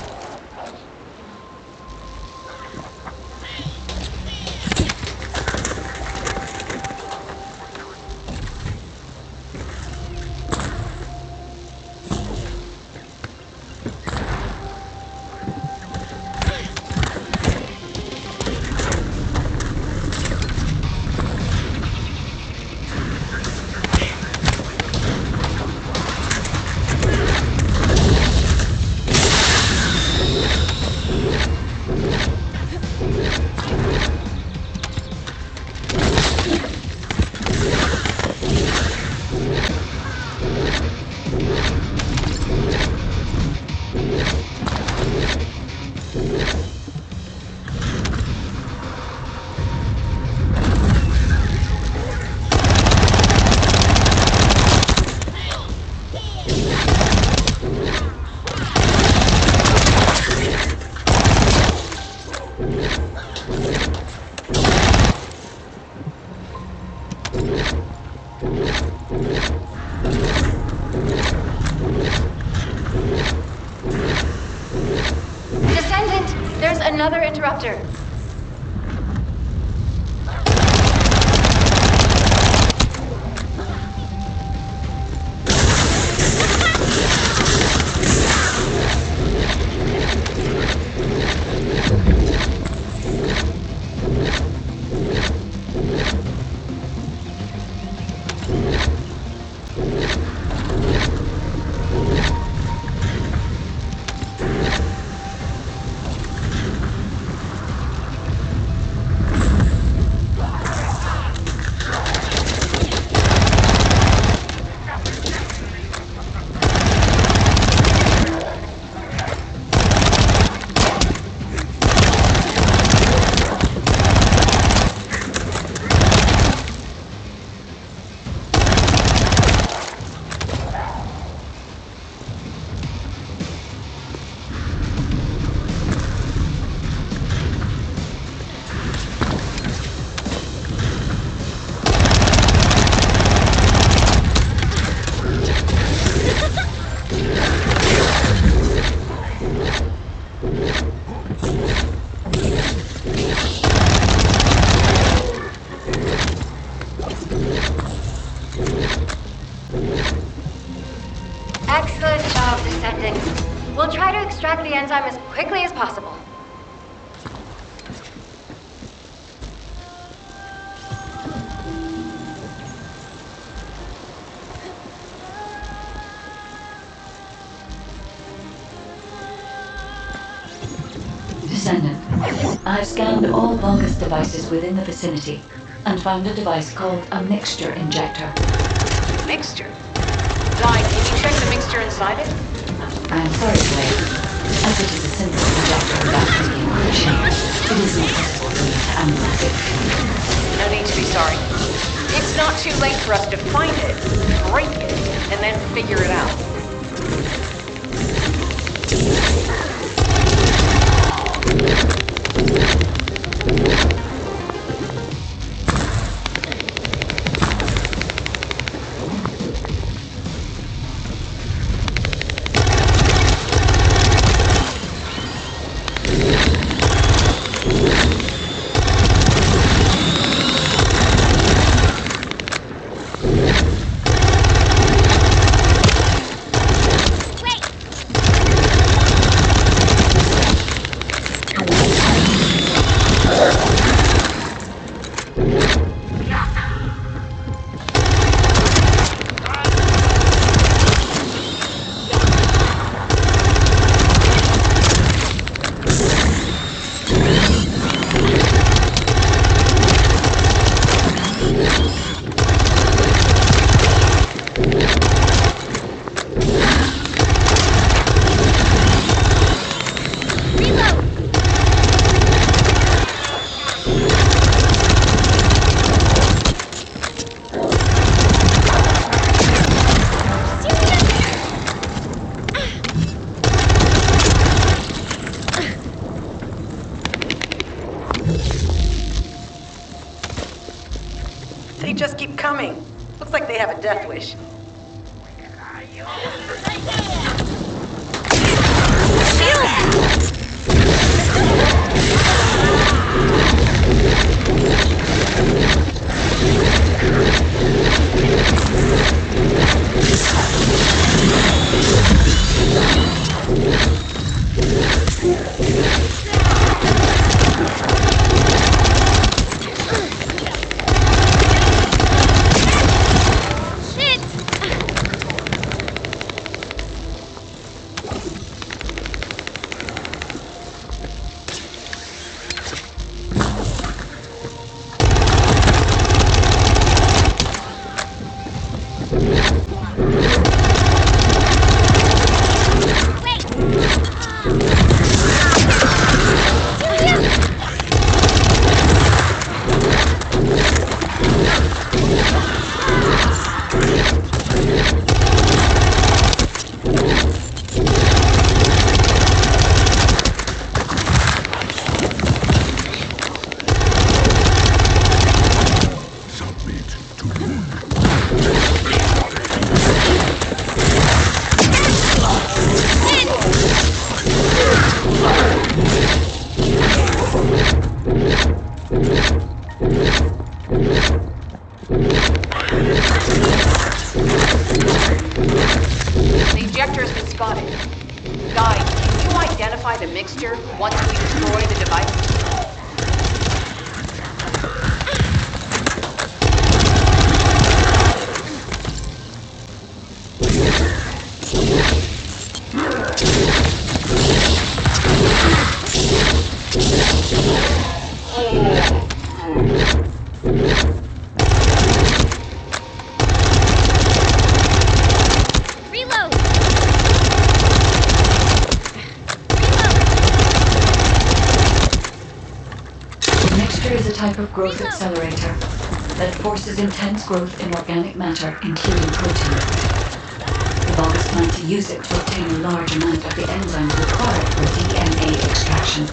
Speaker 12: Descendant, there's another interrupter. Excellent job, Descendant. We'll try to extract the enzyme as quickly as possible.
Speaker 1: Descendant, I've scanned all Vulgus devices within the vicinity and found a device called a mixture injector.
Speaker 8: Mixture? Guy, can you check the mixture inside it?
Speaker 1: I'm sorry, Blade. As it is a simple injector without any encryption, it is not possible for me to analyze it.
Speaker 8: No need to be sorry. It's not too late for us to find it, break it, and then figure it out.
Speaker 9: They just keep coming. Looks like they have a death wish.
Speaker 8: The ejector has been spotted. Guide, can you identify the mixture once we destroy the device?
Speaker 1: Type of growth accelerator that forces intense growth in organic matter, including protein. The Vulgus plan to use it to obtain a large amount of the enzymes required for DNA extraction.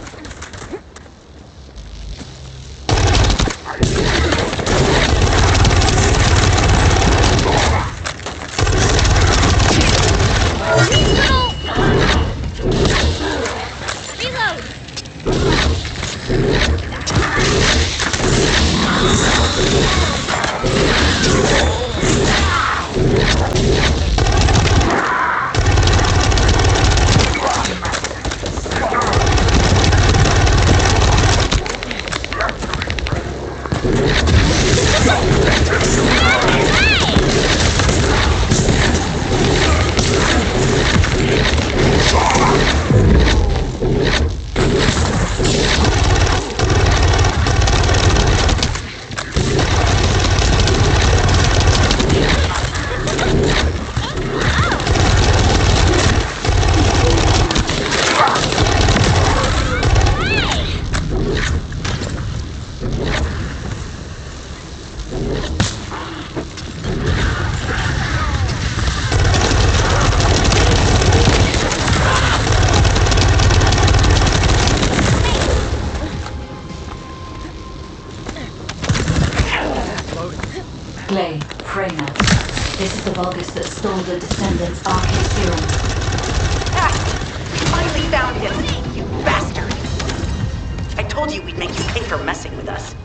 Speaker 1: Glay, Freyna. This is the Vulgus that stole the Descendant's RK serum.
Speaker 9: Ah! Finally found him, you bastard! I told you we'd make you pay for messing with us.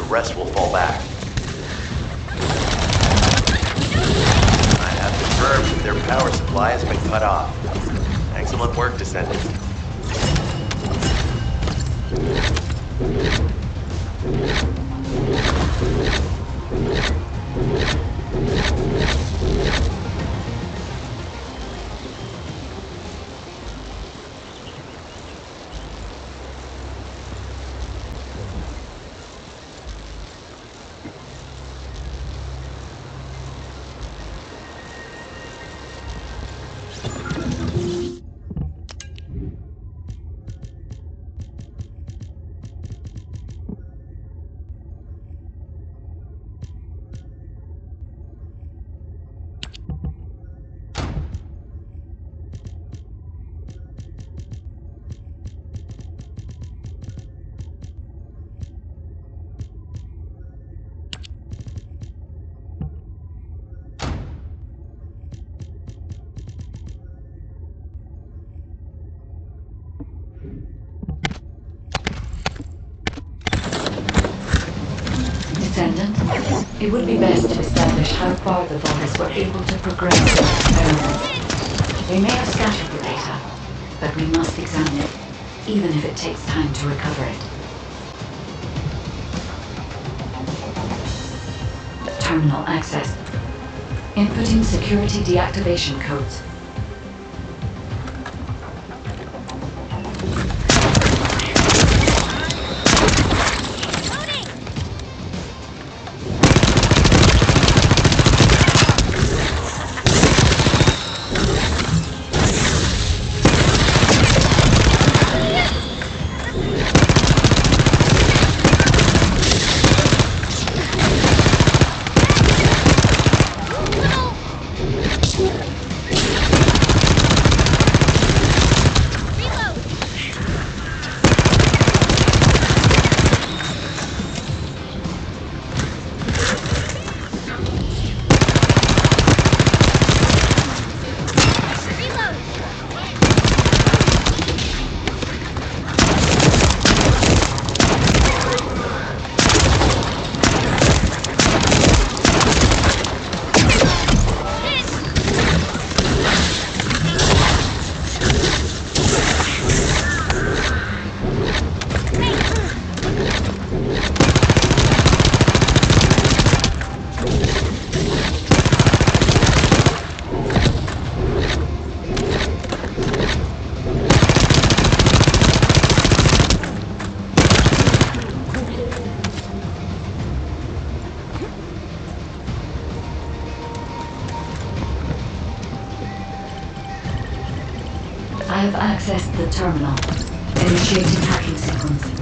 Speaker 3: rest will fall back. I have confirmed that their power supply has been cut off. Excellent work, Descendant.
Speaker 1: It would be best to establish how far the Vulgus were able to progress their experiments. They may have scattered the data, but we must examine it, even if it takes time to recover it. Terminal access. Inputting security deactivation codes. I have accessed the terminal. Initiating hacking sequence.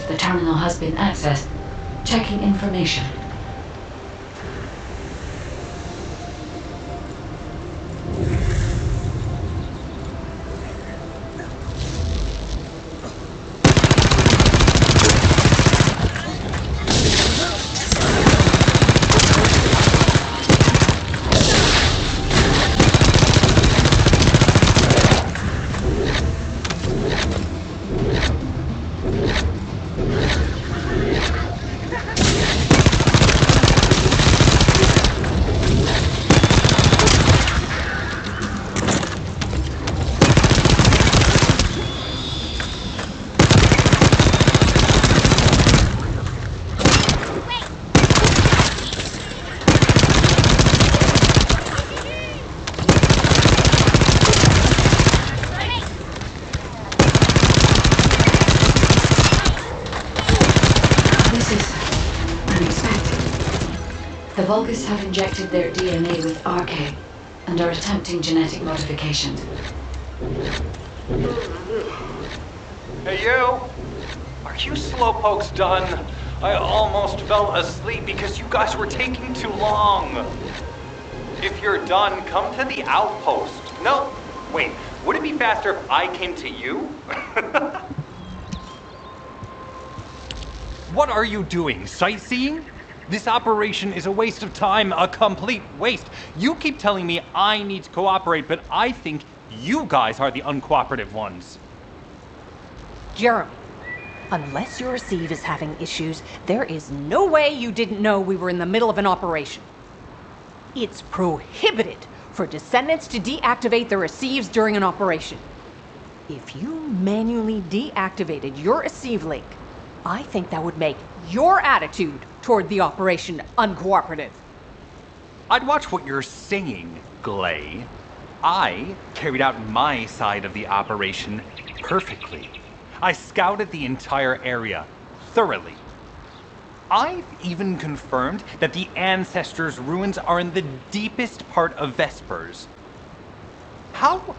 Speaker 1: The terminal has been accessed. Checking information. The Vulgus have injected their DNA with RK and are attempting genetic modifications.
Speaker 20: Hey, you! Are you slowpokes done? I almost fell asleep because you guys were taking too long. If you're done, come to the outpost. No, wait, would it be faster if I came to you? What are you doing, sightseeing? This operation is a waste of time, a complete waste. You keep telling me I need to cooperate, but I think you guys are the uncooperative ones.
Speaker 10: Jeremy, unless your receive is having issues, there is no way you didn't know we were in the middle of an operation. It's prohibited for Descendants to deactivate the receives during an operation. If you manually deactivated your receive link, I think that would make your attitude toward the operation uncooperative.
Speaker 20: I'd watch what you're saying, Glay. I carried out my side of the operation perfectly. I scouted the entire area thoroughly. I've even confirmed that the Ancestors' ruins are in the deepest part of Vespers. How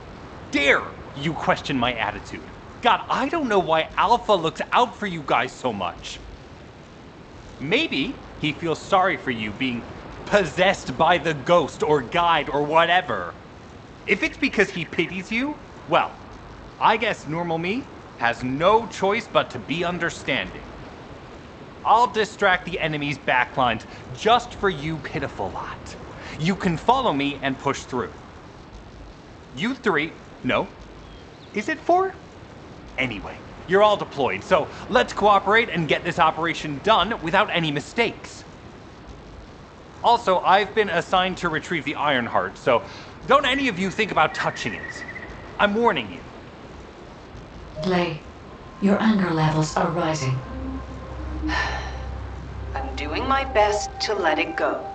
Speaker 20: dare you question my attitude? God, I don't know why Alpha looks out for you guys so much. Maybe he feels sorry for you being possessed by the ghost or guide or whatever. If it's because he pities you, well, I guess normal me has no choice but to be understanding. I'll distract the enemy's backlines just for you pitiful lot. You can follow me and push through. You three, no, is it 4? Anyway, you're all deployed, so let's cooperate and get this operation done without any mistakes. Also, I've been assigned to retrieve the Ironheart, so don't any of you think about touching it. I'm warning you.
Speaker 1: Glay, your anger levels are rising.
Speaker 8: I'm doing my best to let it go.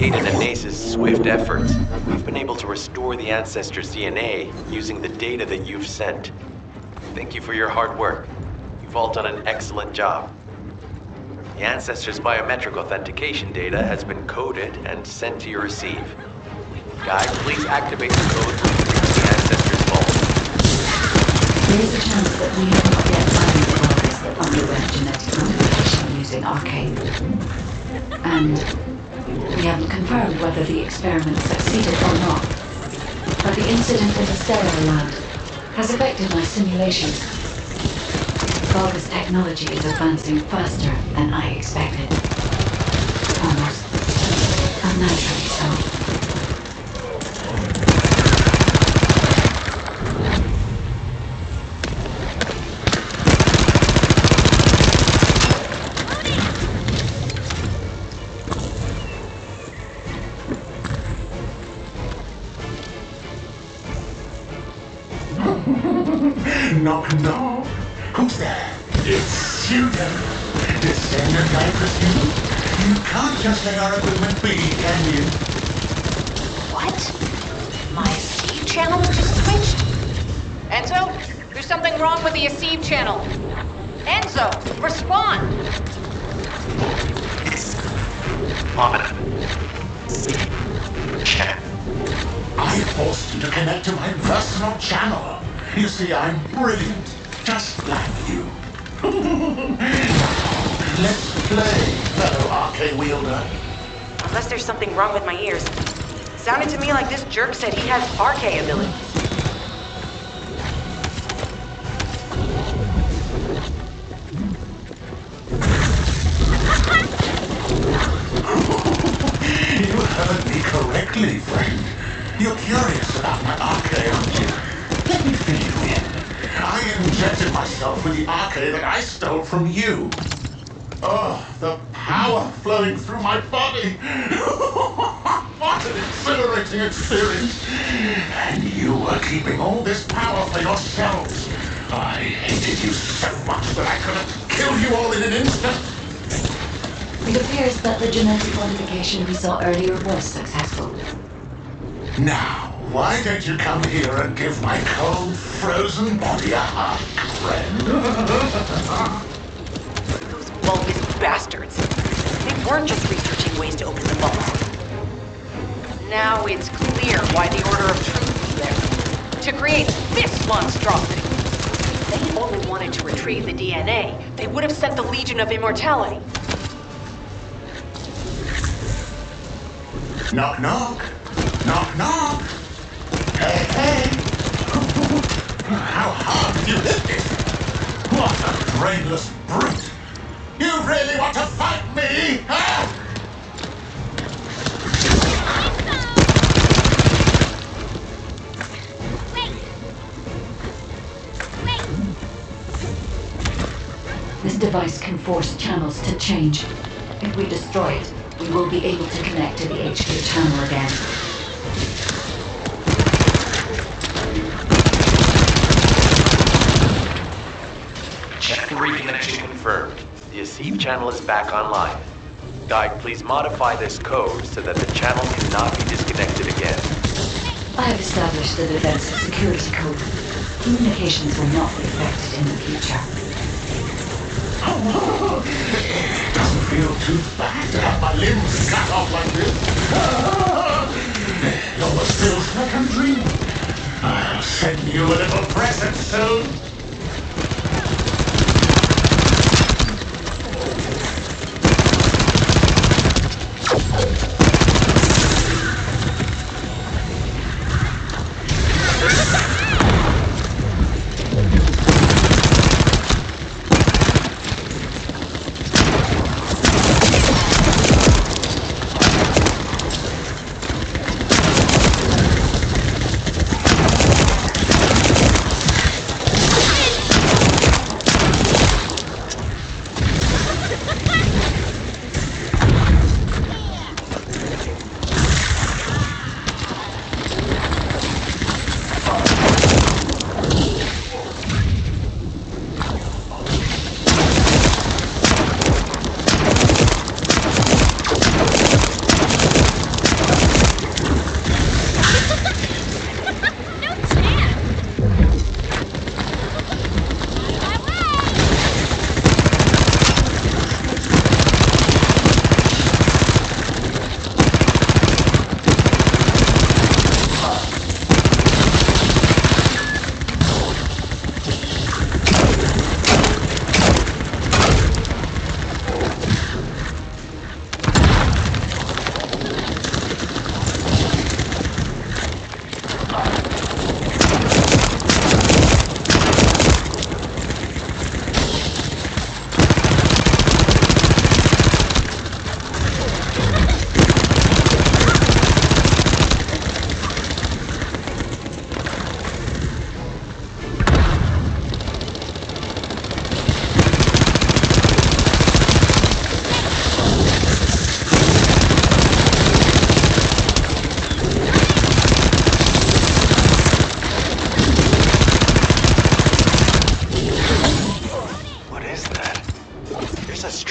Speaker 3: Caden and Nace's swift efforts, we've been able to restore the Ancestors' DNA using the data that you've sent. Thank you for your hard work. You've all done an excellent job. The Ancestors' biometric authentication data has been coded and sent to your receive. Guide, please activate the code for the Ancestors' vault.
Speaker 1: There is a chance that we have not yet found the Vulgus that underwent genetic modification using Arcane. And we haven't confirmed whether the experiment succeeded or not. But the incident in the sterile lab has affected my simulations. Vulgus technology is advancing faster than I expected. Almost unnaturally so.
Speaker 11: Knock, knock. Who's there? It's you, then. Descendant, I presume? You can't just let our equipment be, can you?
Speaker 8: What? My Aceve channel just switched? Enzo, there's something wrong with the Aceve channel. Enzo, respond!
Speaker 11: I forced you to connect to my personal channel. You see, I'm brilliant, just like you. Let's play, fellow Arcane wielder.
Speaker 9: Unless there's something wrong with my ears. Sounded to me like this jerk said he has Arcane abilities.
Speaker 11: You heard me correctly, friend. You're curious about my Arcane, aren't you? Let me fill you in. I injected myself with the Arcane that I stole from you. Oh, the power flowing through my body. What an exhilarating experience. And you were keeping all this power for yourselves. I hated you so much that I could have killed you all in an instant.
Speaker 1: It appears that the genetic modification we saw earlier was successful.
Speaker 11: Now, why don't you come here and give my cold, frozen body a hug, friend?
Speaker 9: Those Vulgus bastards. They weren't just researching ways to open the vault.
Speaker 8: Now it's clear why the Order of Truth was there. To create this monstrosity. If they only wanted to retrieve the DNA, they would have sent the Legion of Immortality.
Speaker 11: Knock, knock. Knock, knock. Hey, hey. How hard did you hit it? What a brainless brute. You really want to fight me, huh?
Speaker 1: This device can force channels to change. If we destroy it, we will be able to connect to the HQ channel again.
Speaker 3: Channel reconnection confirmed. The Aceve channel is back online. Guide, please modify this code so that the channel cannot be disconnected again.
Speaker 1: I have established the defensive security code. Communications will not be affected in the future.
Speaker 11: It doesn't feel too bad to have my limbs cut off like this. It almost feels like I'm dreaming. I'll send you a little present soon.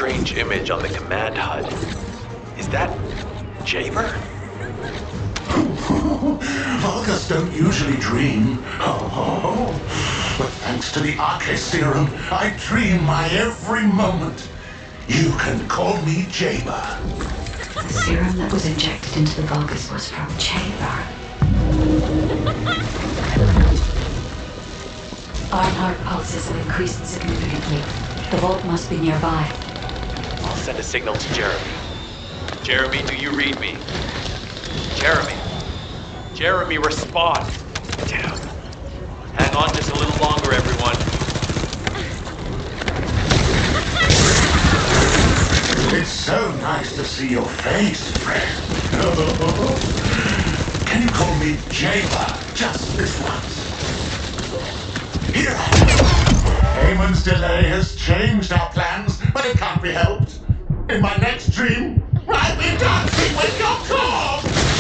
Speaker 3: strange image on the command HUD. Is that Jaber?
Speaker 11: Vulgus don't usually dream. But thanks to the Arche serum, I dream my every moment. You can call me Jaber.
Speaker 1: The serum that was injected into the Vulgus was from Jaber. Ironheart pulses have increased significantly. The vault must be nearby.
Speaker 3: I'll send a signal to Jeremy. Jeremy, do you read me? Jeremy! Jeremy, respond! Damn. Hang on just a little longer, everyone.
Speaker 11: It's so nice to see your face, friend. Can you call me Jaber just this once? Here. Eamon's delay has changed our plans, but it can't be helped. In my next dream, I'll be dancing with your corpse!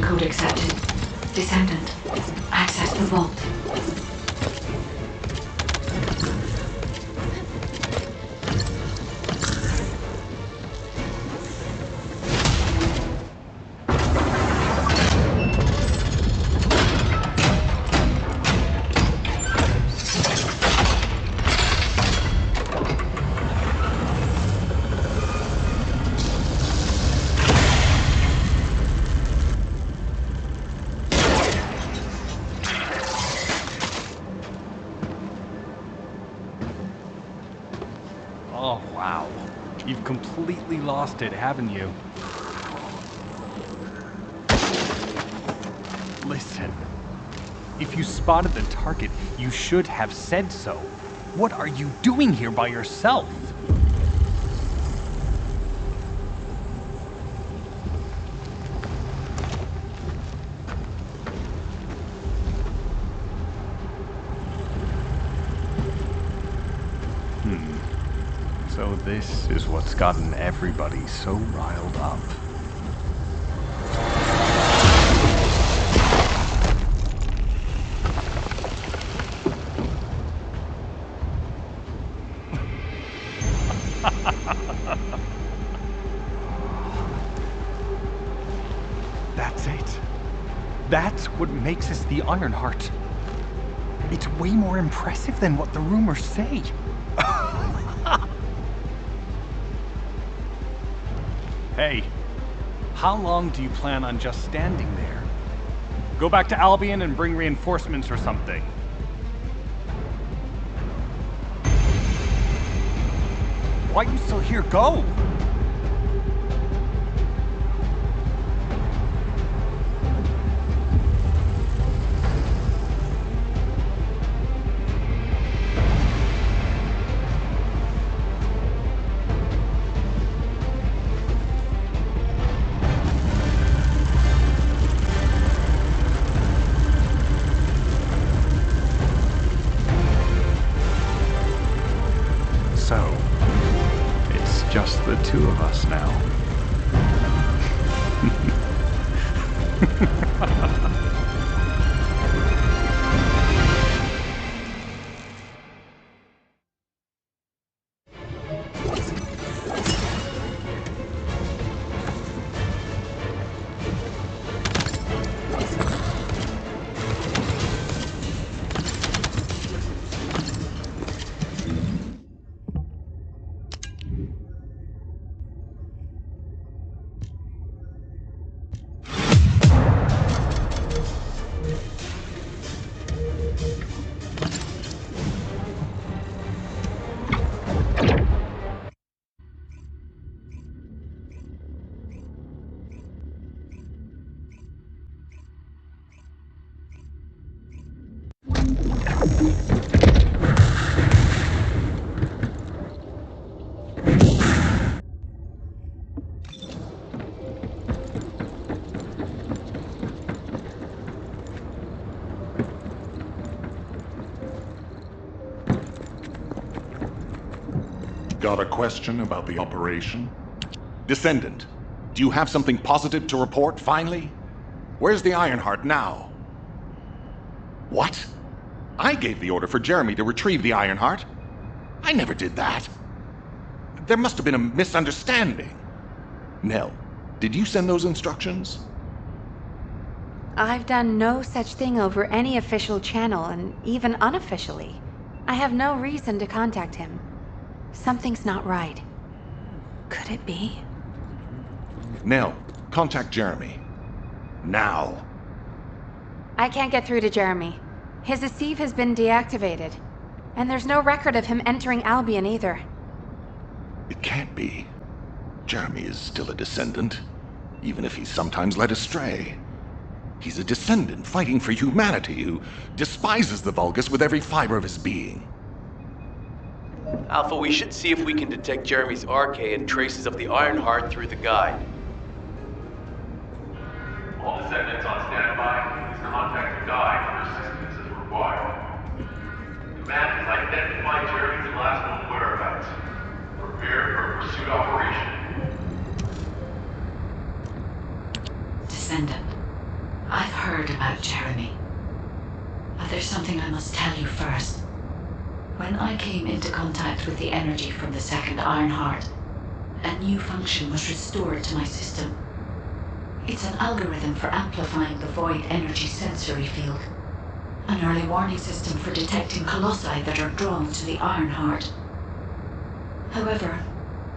Speaker 1: Code accepted. Descendant, access the vault.
Speaker 20: Oh, wow. You've completely lost it, haven't you? Listen. If you spotted the target, you should have said so. What are you doing here by yourself? So this is what's gotten everybody so riled up. That's it. That's what makes us the Ironheart. It's way more impressive than what the rumors say. Hey, how long do you plan on just standing there? Go back to Albion and bring reinforcements or something. Why are you still here? Go! So, it's just the two of us now.
Speaker 16: Got a question about the operation? Descendant, do you have something positive to report, finally? Where's the Ironheart now? What? I gave the order for Jeremy to retrieve the Ironheart. I never did that. There must have been a misunderstanding. Nell, did you send those instructions?
Speaker 12: I've done no such thing over any official channel, and even unofficially. I have no reason to contact him. Something's not right. Could it be?
Speaker 16: Nell, contact Jeremy. Now.
Speaker 12: I can't get through to Jeremy. His Deceive has been deactivated. And there's no record of him entering Albion either.
Speaker 16: It can't be. Jeremy is still a Descendant, even if he's sometimes led astray. He's a Descendant fighting for humanity who despises the Vulgus with every fiber of his being.
Speaker 3: Alpha, we should see if we can detect Jeremy's RK and traces of the Ironheart through the guide.
Speaker 17: All Descendants on standby. Please contact the guide for assistance as required. Command has identified Jeremy's last known whereabouts. Prepare for a pursuit operation.
Speaker 1: Descendant, I've heard about Jeremy. But there's something I must tell you first. When I came into contact with the energy from the second Ironheart, a new function was restored to my system. It's an algorithm for amplifying the void energy sensory field. An early warning system for detecting colossi that are drawn to the Ironheart. However,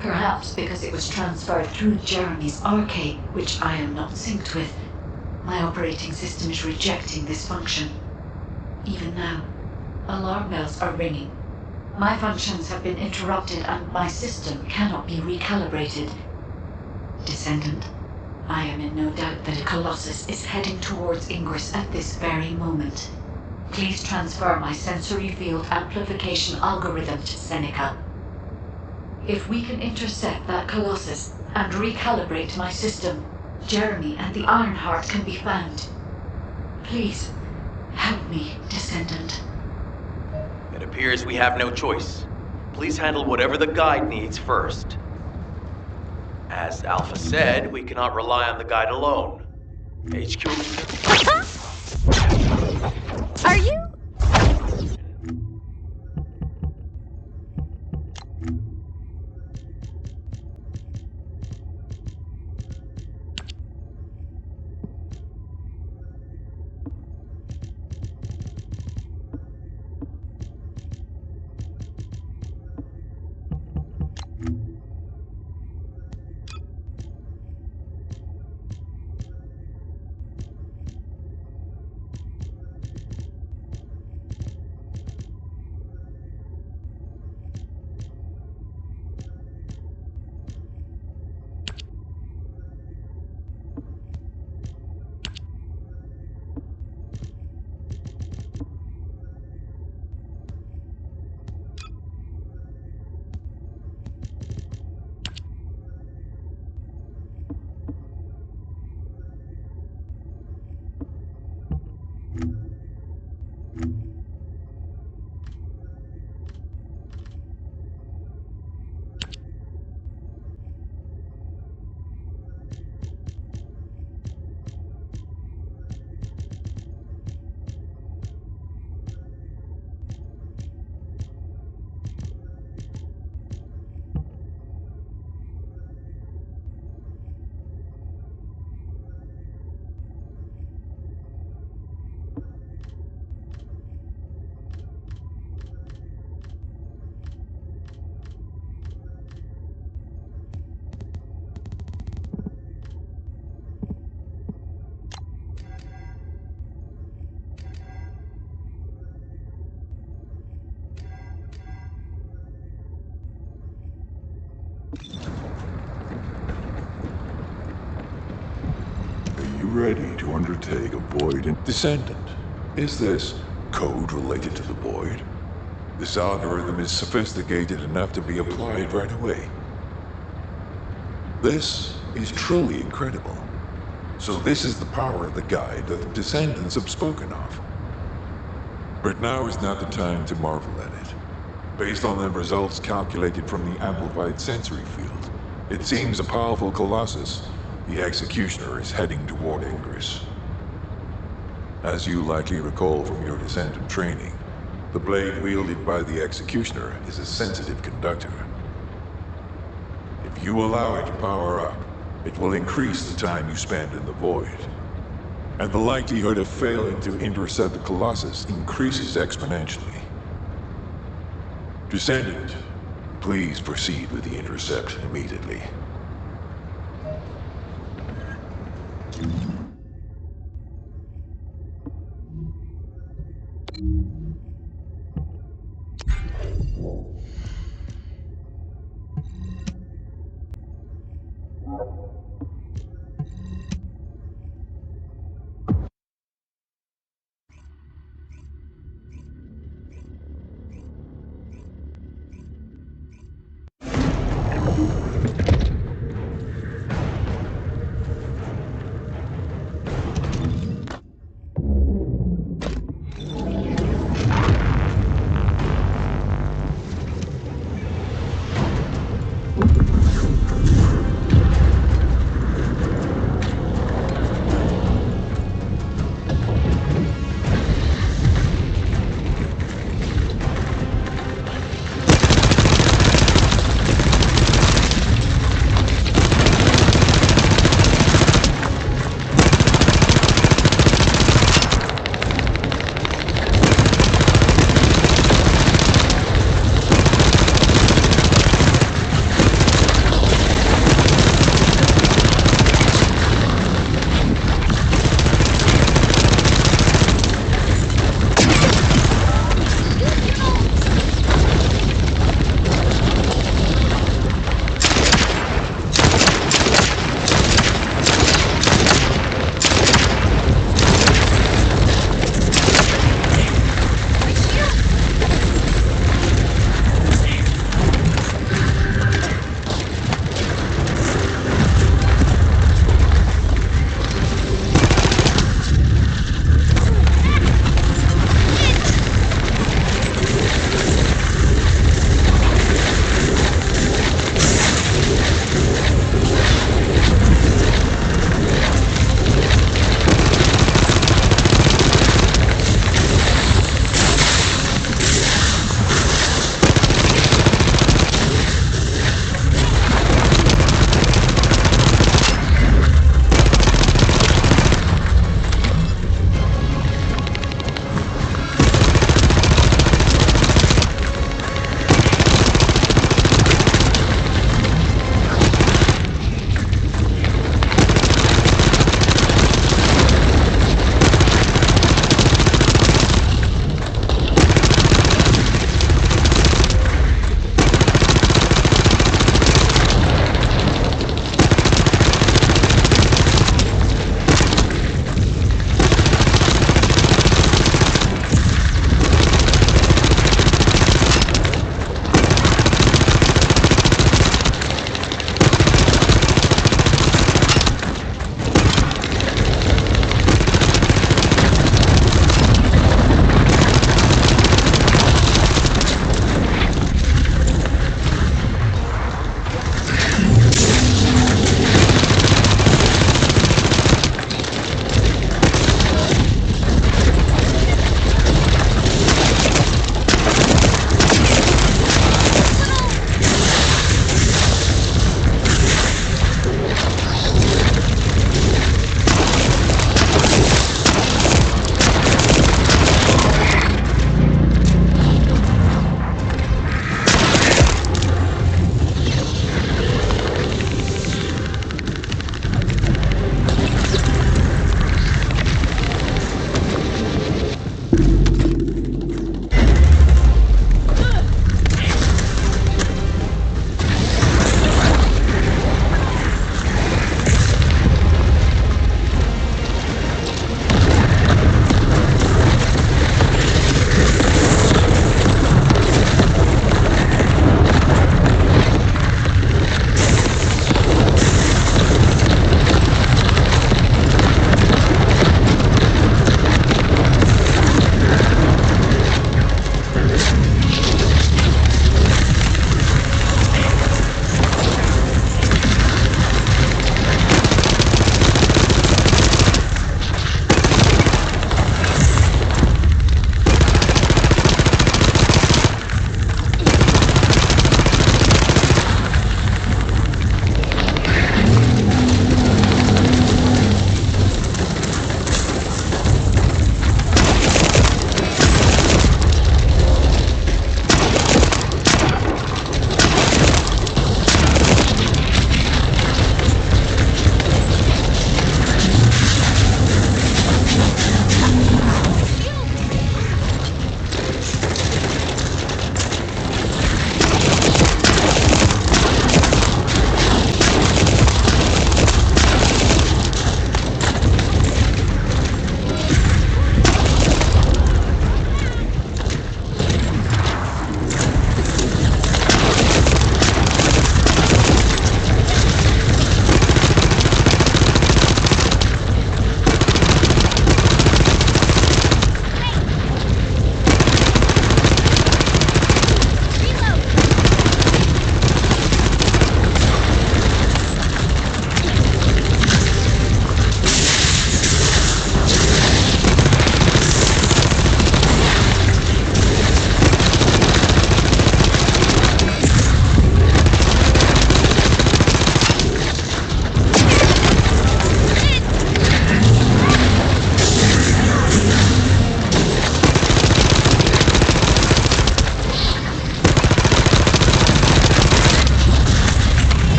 Speaker 1: perhaps because it was transferred through Jeremy's RK, which I am not synced with, my operating system is rejecting this function. Even now, alarm bells are ringing. My functions have been interrupted and my system cannot be recalibrated. Descendant, I am in no doubt that a Colossus is heading towards Ingress at this very moment. Please transfer my sensory field amplification algorithm to Seneca. If we can intercept that Colossus and recalibrate my system, Jeremy and the Ironheart can be found. Please, help me, Descendant.
Speaker 3: It appears we have no choice. Please handle whatever the guide needs first. As Alpha said, we cannot rely on the guide alone. HQ...
Speaker 15: Are you?
Speaker 11: Are you ready to undertake a void and Descendant? Is this code related to the void? This algorithm is sophisticated enough to be applied right away. This is truly incredible. So this is the power of the guide that the Descendants have spoken of. But now is not the time to marvel at it. Based on the results calculated from the amplified sensory field, it seems a powerful Colossus, the Executioner, is heading toward Ingress. As you likely recall from your Descendant training, the blade wielded by the Executioner is a sensitive conductor. If you allow it to power up, it will increase the time you spend in the void. And the likelihood of failing to intercept the Colossus increases exponentially. Descendant, please proceed with the intercept immediately.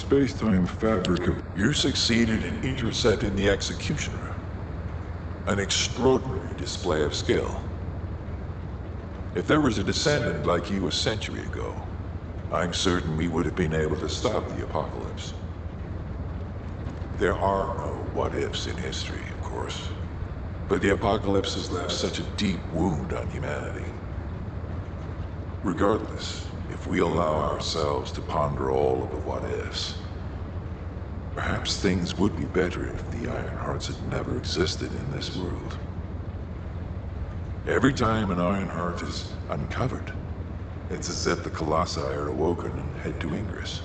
Speaker 11: space-time fabric of... You succeeded in intercepting the Executioner. An extraordinary display of skill. If there was a descendant like you a century ago, I'm certain we would have been able to stop the apocalypse. There are no what-ifs in history, of course. But the apocalypse has left such a deep wound on humanity. Regardless, if we allow ourselves to ponder all of the what-ifs, perhaps things would be better if the Ironhearts had never existed in this world. Every time an Ironheart is uncovered, it's as if the Colossi are awoken and head to Ingress.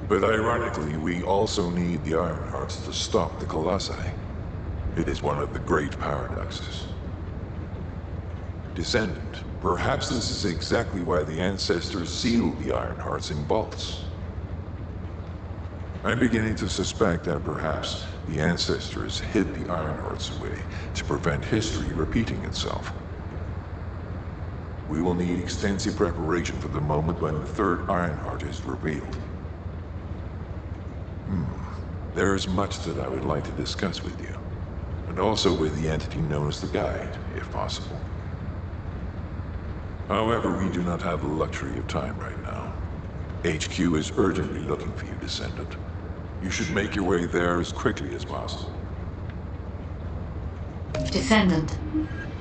Speaker 11: But ironically, we also need the Ironhearts to stop the Colossi. It is one of the great paradoxes. Descendant, perhaps this is exactly why the ancestors sealed the Ironhearts in vaults. I'm beginning to suspect that perhaps the ancestors hid the Ironhearts away to prevent history repeating itself. We will need extensive preparation for the moment when the third Ironheart is revealed. There is much that I would like to discuss with you, and also with the entity known as the Guide, if possible. However, we do not have the luxury of time right now. HQ is urgently looking for you, Descendant. You should make your way there as quickly as possible.
Speaker 1: Descendant,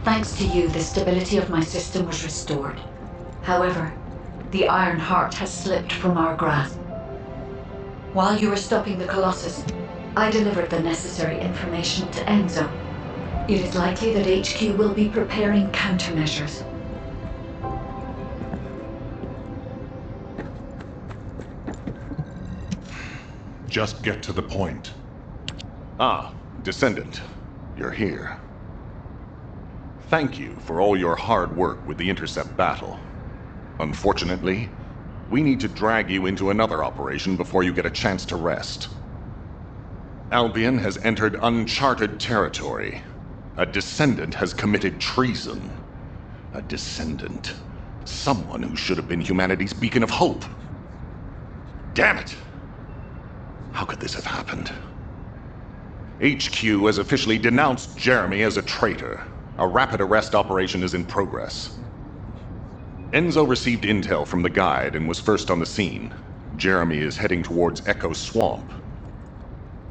Speaker 1: thanks to you, the stability of my system was restored. However, the Iron Heart has slipped from our grasp. While you were stopping the Colossus, I delivered the necessary information to Enzo. It is likely that HQ will be preparing countermeasures.
Speaker 16: Just get to the point. Ah, Descendant, you're here. Thank you for all your hard work with the Intercept battle. Unfortunately, we need to drag you into another operation before you get a chance to rest. Albion has entered uncharted territory. A Descendant has committed treason. A Descendant. Someone who should have been humanity's beacon of hope. Damn it! How could this have happened? HQ has officially denounced Jeremy as a traitor. A rapid arrest operation is in progress. Enzo received intel from the Guide and was first on the scene. Jeremy is heading towards Echo Swamp.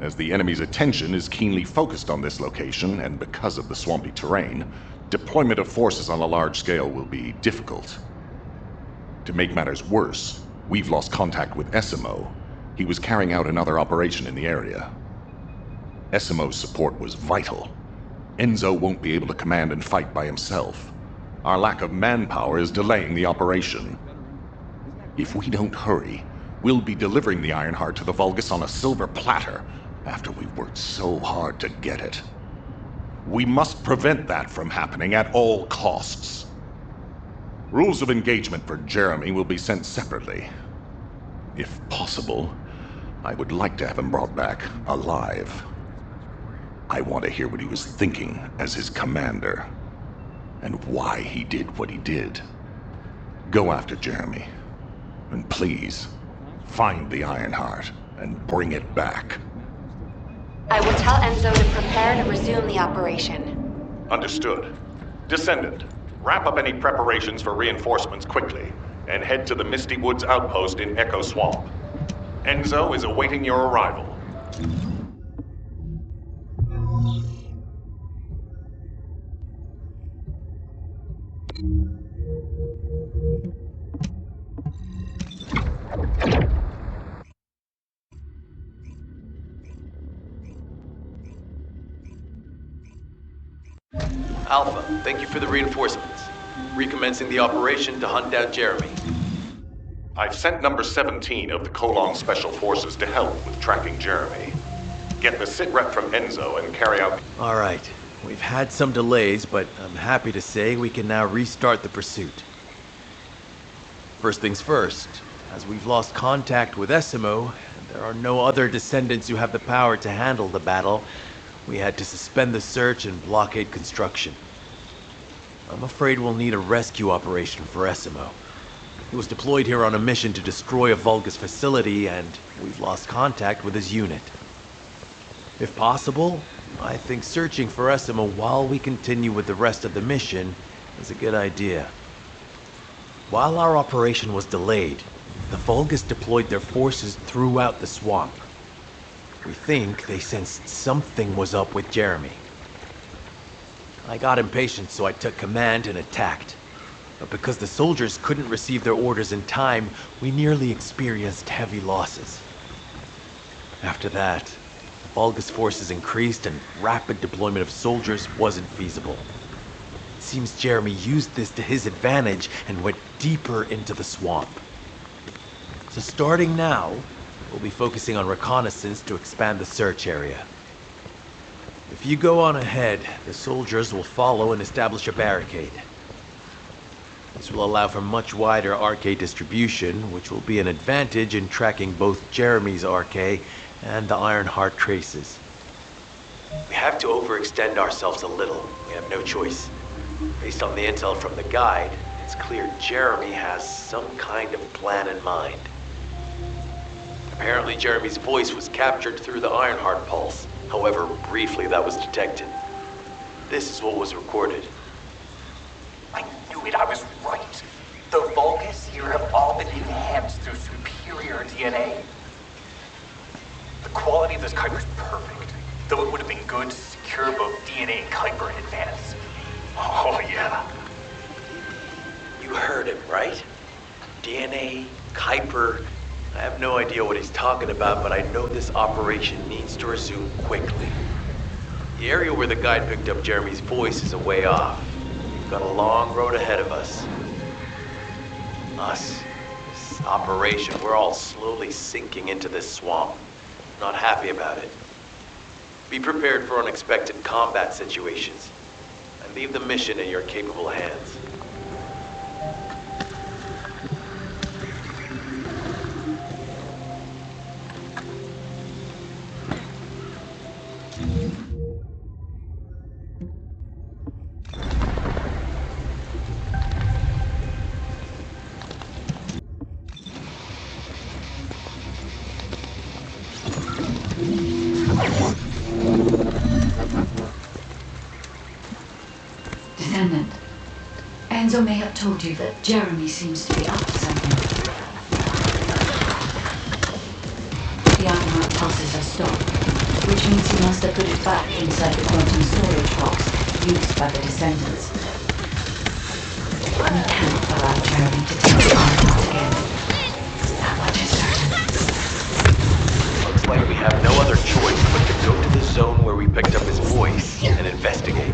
Speaker 16: As the enemy's attention is keenly focused on this location, and because of the swampy terrain, deployment of forces on a large scale will be difficult. To make matters worse, we've lost contact with Essimo. He was carrying out another operation in the area. Essimo's support was vital. Enzo won't be able to command and fight by himself. Our lack of manpower is delaying the operation. If we don't hurry, we'll be delivering the Ironheart to the Vulgus on a silver platter after we've worked so hard to get it. We must prevent that from happening at all costs. Rules of engagement for Jeremy will be sent separately. If possible, I would like to have him brought back alive. I want to hear what he was thinking as his commander, and why he did what he did. Go after Jeremy, and please, find the Ironheart and bring it back.
Speaker 12: I will tell Enzo to prepare to resume the operation.
Speaker 16: Understood. Descendant, wrap up any preparations for reinforcements quickly, and head to the Misty Woods outpost in Echo Swamp. Enzo is awaiting your arrival.
Speaker 3: Alpha, thank you for the reinforcements. Recommencing the operation to hunt down Jeremy.
Speaker 16: I've sent number 17 of the Colon Special Forces to help with tracking Jeremy. Get the sitrep from Enzo and carry out...
Speaker 3: All right. We've had some delays, but I'm happy to say we can now restart the pursuit. First things first, as we've lost contact with Essimo, and there are no other Descendants who have the power to handle the battle, we had to suspend the search and blockade construction. I'm afraid we'll need a rescue operation for Essimo. He was deployed here on a mission to destroy a Vulgus facility, and we've lost contact with his unit. If possible, I think searching for Esima while we continue with the rest of the mission is a good idea. While our operation was delayed, the Vulgus deployed their forces throughout the swamp. We think they sensed something was up with Jeremy. I got impatient, so I took command and attacked. But because the soldiers couldn't receive their orders in time, we nearly experienced heavy losses. After that, the Vulgus forces increased and rapid deployment of soldiers wasn't feasible. It seems Jeremy used this to his advantage and went deeper into the swamp. So starting now, we'll be focusing on reconnaissance to expand the search area. If you go on ahead, the soldiers will follow and establish a barricade. This will allow for much wider RK distribution, which will be an advantage in tracking both Jeremy's RK and the Ironheart traces. We have to overextend ourselves a little. We have no choice. Based on the intel from the guide, it's clear Jeremy has some kind of plan in mind. Apparently Jeremy's voice was captured through the Ironheart pulse. However, briefly that was detected. This is what was recorded.
Speaker 20: I knew it, I was right. The Vulgus here have all been enhanced through superior DNA. The quality of this Kuiper's perfect, though it would have been good to secure both DNA and Kuiper in advance. Oh yeah.
Speaker 3: You heard him, right? DNA, Kuiper. I have no idea what he's talking about, but I know this operation needs to resume quickly. The area where the guide picked up Jeremy's voice is a way off. We've got a long road ahead of us. This operation, we're all slowly sinking into this swamp. Not happy about it. Be prepared for unexpected combat situations, and leave the mission in your capable hands.
Speaker 1: Descendant, Enzo may have told you that Jeremy seems to be up to something. The Ironheart pulses are stopped, which means he must have put it back inside the quantum storage box used by the Descendants. We cannot allow Jeremy to take the Ironheart again. That much is certain.
Speaker 3: Looks like we have no other choice but to go to the zone where we picked up his voice and investigate.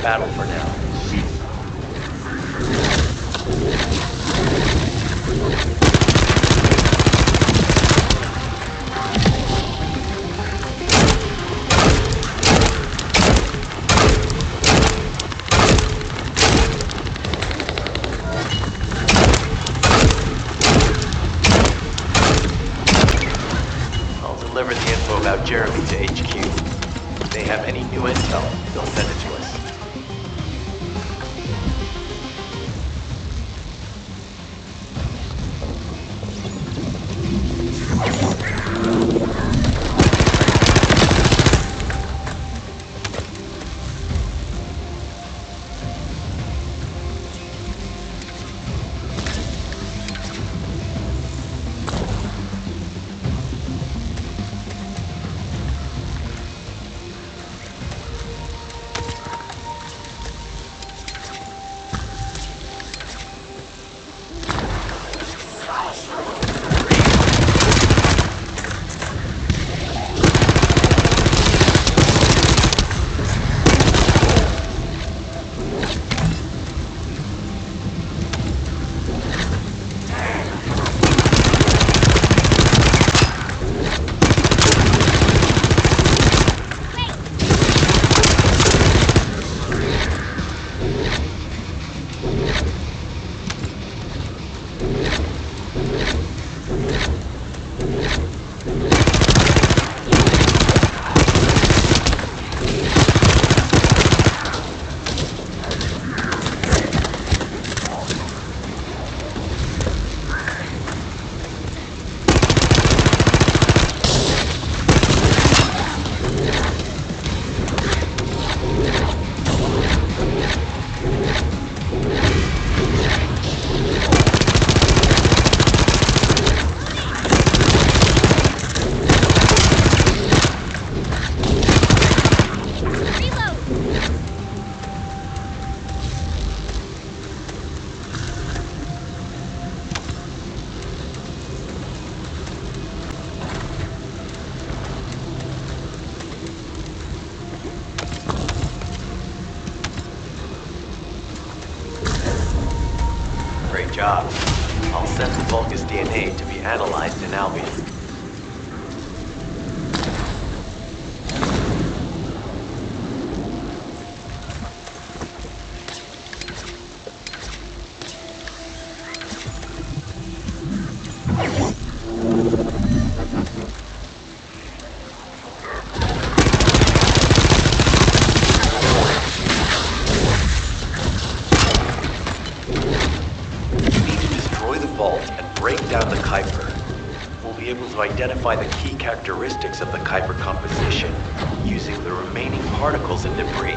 Speaker 3: battle for now. Deliver the info about Jeremy to HQ. If they have any new intel, they'll send it to us. Great job. I'll send the Vulgus DNA to be analyzed in Albion. Identify the key characteristics of the Kuiper composition using the remaining particles and debris.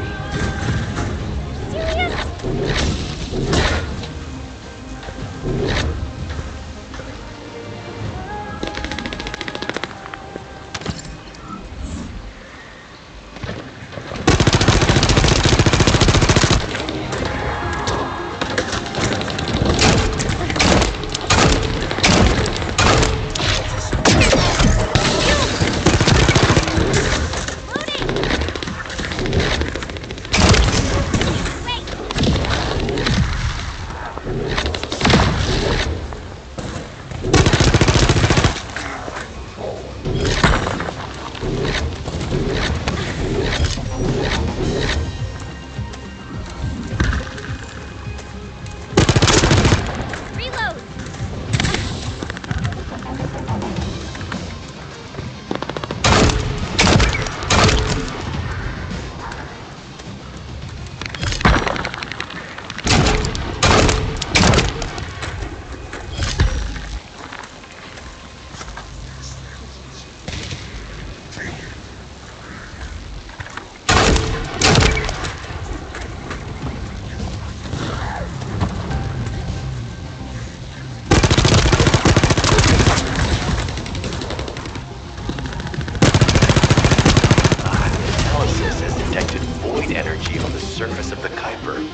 Speaker 3: Surface of the Kuiper.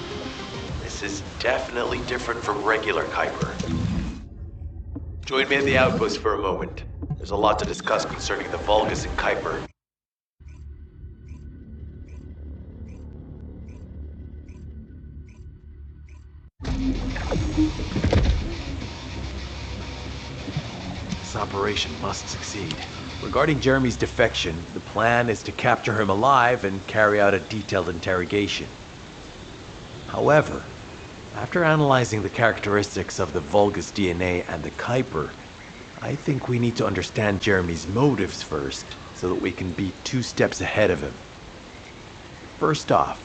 Speaker 3: This is definitely different from regular Kuiper. Join me at the outpost for a moment. There's a lot to discuss concerning the Vulgus and Kuiper. operation must succeed. Regarding Jeremy's defection, the plan is to capture him alive and carry out a detailed interrogation. However, after analyzing the characteristics of the Vulgus DNA and the Kuiper, I think we need to understand Jeremy's motives first, so that we can be 2 steps ahead of him. First off,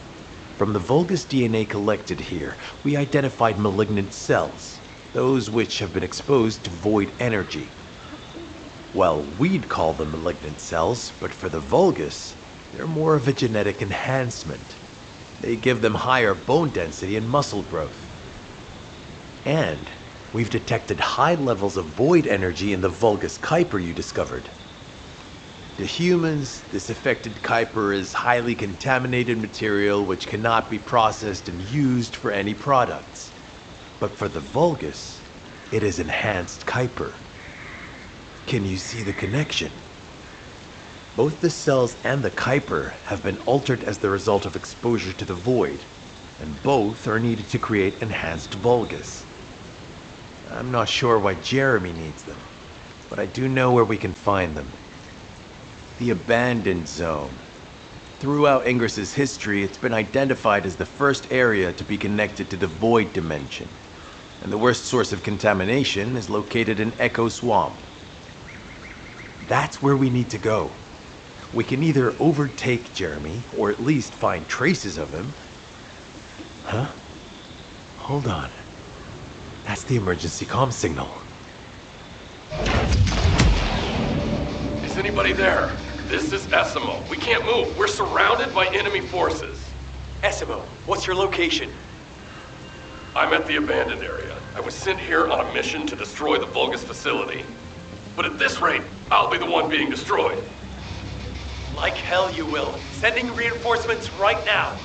Speaker 3: from the Vulgus DNA collected here, we identified malignant cells, those which have been exposed to void energy. Well, we'd call them malignant cells, but for the Vulgus, they're more of a genetic enhancement. They give them higher bone density and muscle growth. And we've detected high levels of void energy in the Vulgus Kuiper you discovered. To humans, this affected Kuiper is highly contaminated material which cannot be processed and used for any products. But for the Vulgus, it is enhanced Kuiper. Can you see the connection? Both the cells and the Kuiper have been altered as the result of exposure to the void, and both are needed to create enhanced Vulgus. I'm not sure why Jeremy needs them, but I do know where we can find them. The Abandoned Zone. Throughout Ingris's history, it's been identified as the first area to be connected to the Void Dimension, and the worst source of contamination is located in Echo Swamp. That's where we need to go. We can either overtake Jeremy, or at least find traces of him. Huh? Hold on. That's the emergency comm signal.
Speaker 18: Is anybody there? This is Essimo. We can't move. We're surrounded by enemy forces.
Speaker 3: Essimo, what's your location?
Speaker 18: I'm at the abandoned area. I was sent here on a mission to destroy the Vulgus facility. But at this rate, I'll be the one being destroyed.
Speaker 3: Like hell you will. Sending reinforcements right now.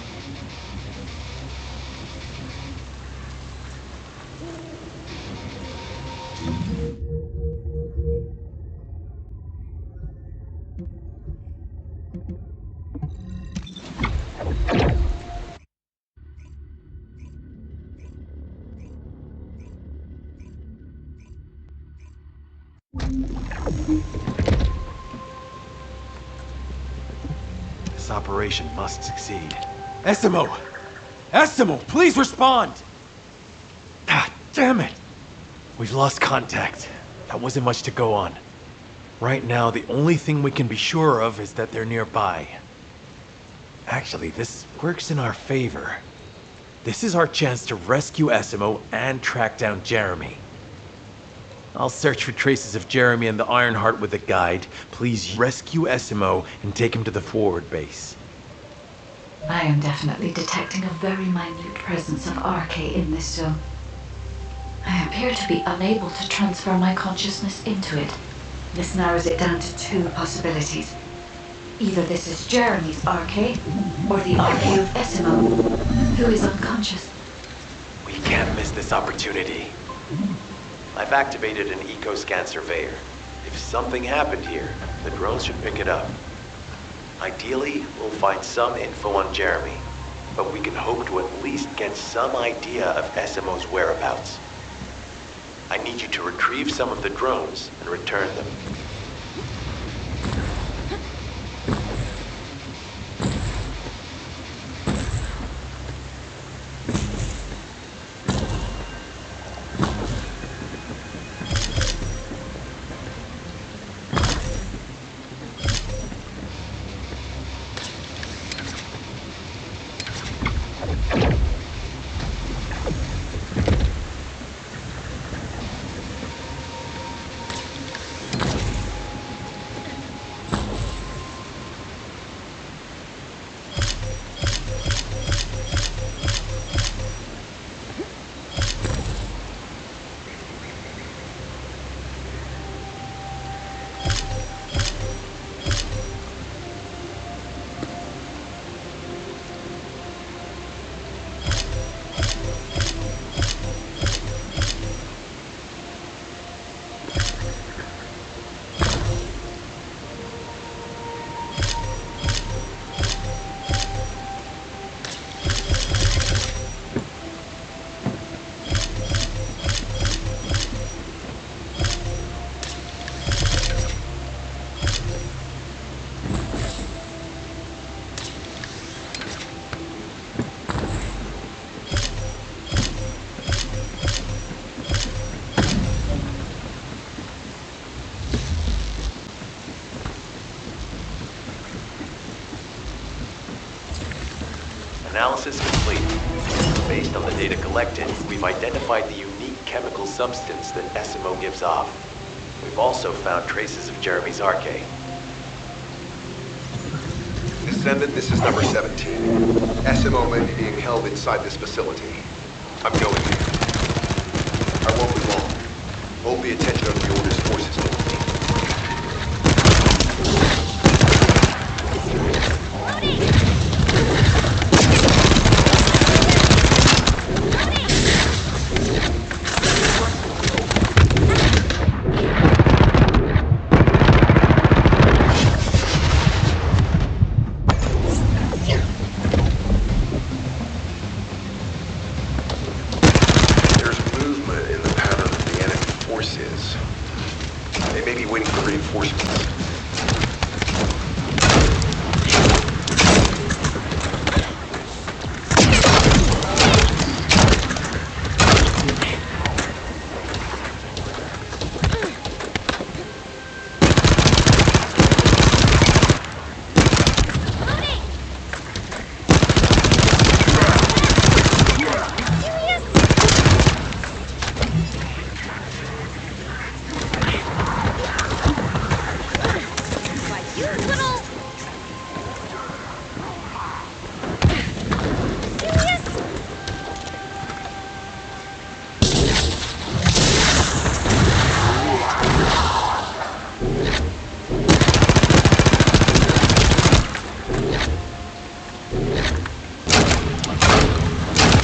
Speaker 3: This operation must succeed. Essimo! Essimo, please respond! Ah, damn it! We've lost contact. That wasn't much to go on. Right now, the only thing we can be sure of is that they're nearby. Actually, this works in our favor. This is our chance to rescue Essimo and track down Jeremy. I'll search for traces of Jeremy and the Ironheart with a guide. Please rescue Essimo and take him to the forward base.
Speaker 1: I am definitely detecting a very minute presence of RK in this zone. I appear to be unable to transfer my consciousness into it. This narrows it down to 2 possibilities. Either this is Jeremy's RK, or the RK of Essimo, who is unconscious.
Speaker 3: We can't miss this opportunity. I've activated an eco-scan surveyor. If something happened here, the drones should pick it up. Ideally, we'll find some info on Jeremy, but we can hope to at least get some idea of Essimo's whereabouts. I need you to retrieve some of the drones and return them. Analysis complete. Based on the data collected, we've identified the unique chemical substance that SMO gives off. We've also found traces of Jeremy's arcade.
Speaker 21: Descendant, this is number 17. SMO may be being held inside this facility. I'm going in. I won't be long. Hold the attention of the Order's forces only. They may be waiting for reinforcements.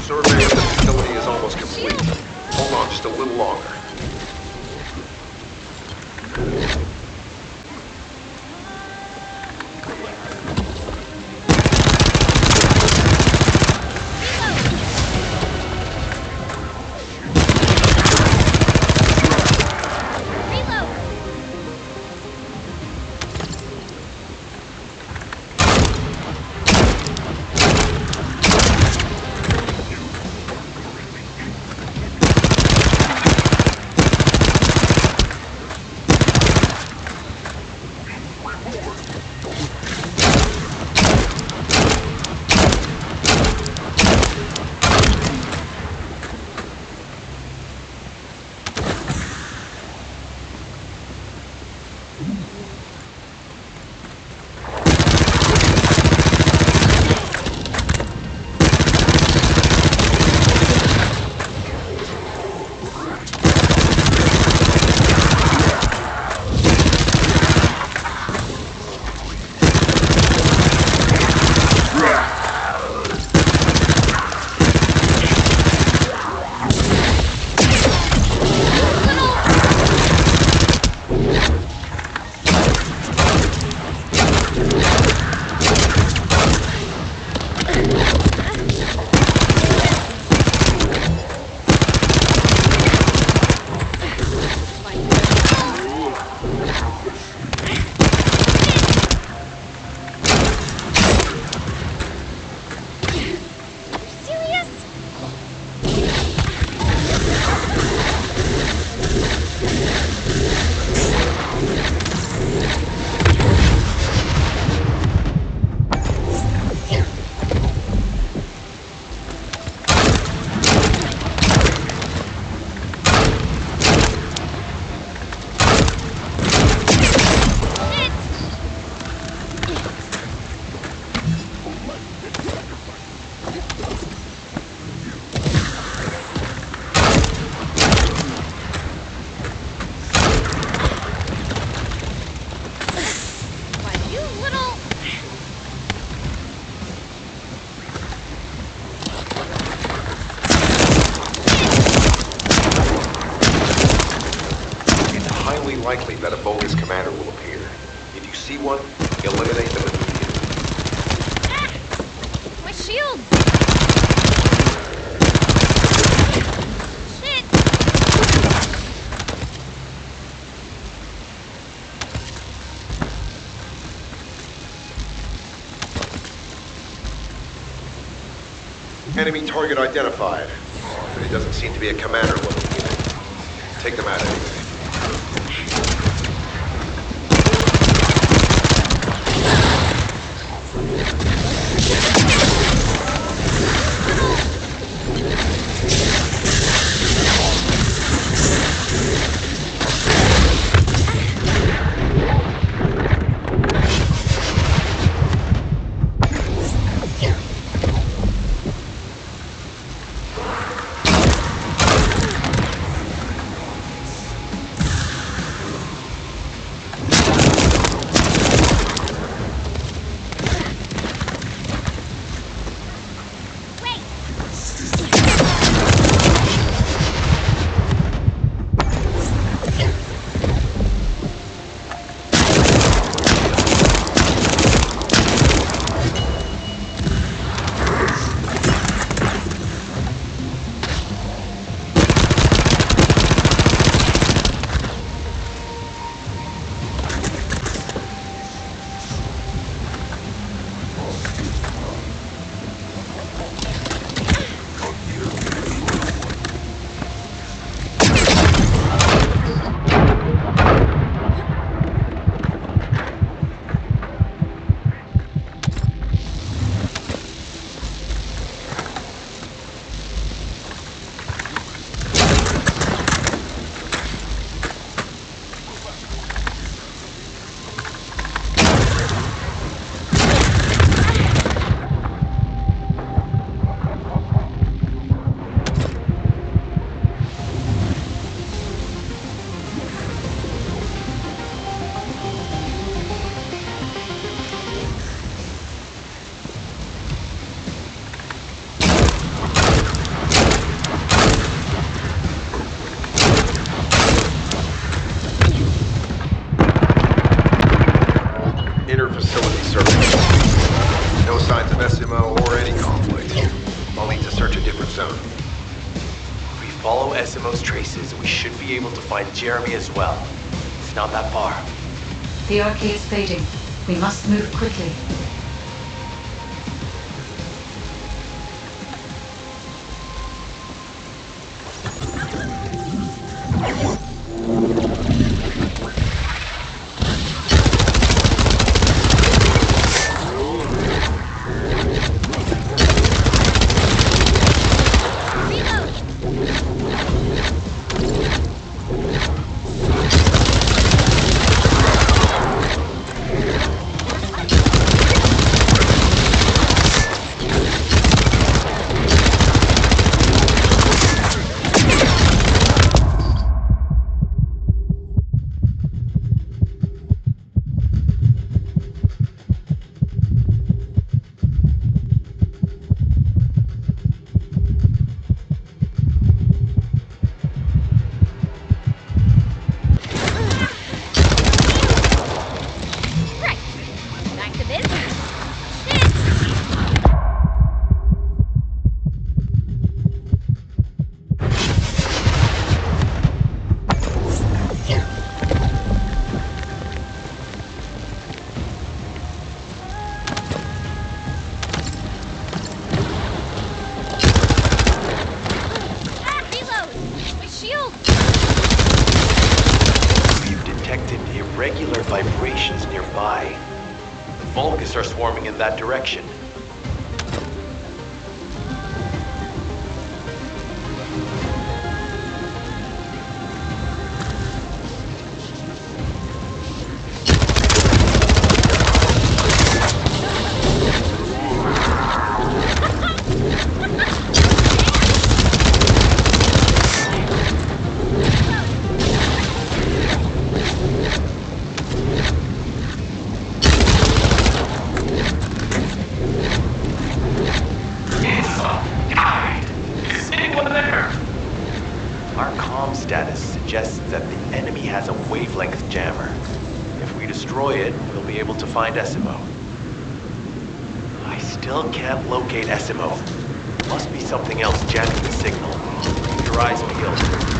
Speaker 21: Survey of the facility is almost complete. Hold on just a little longer. Likely that a bogus commander will appear. If you see one, eliminate them immediately.
Speaker 6: My shield! Shit!
Speaker 21: Enemy target identified. But it doesn't seem to be a commander looking unit. Take them out anyway. SMO or any conflict. I'll need to search a different zone.
Speaker 3: If we follow SMO's traces, we should be able to find Jeremy as well. It's not that far.
Speaker 1: The arcade is fading. We must move quickly.
Speaker 3: Irregular vibrations nearby. The Vulgus are swarming in that direction. Status suggests that the enemy has a wavelength jammer. If we destroy it, we'll be able to find SMO. I still can't locate SMO. Must be something else jamming the signal. Keep your eyes peeled.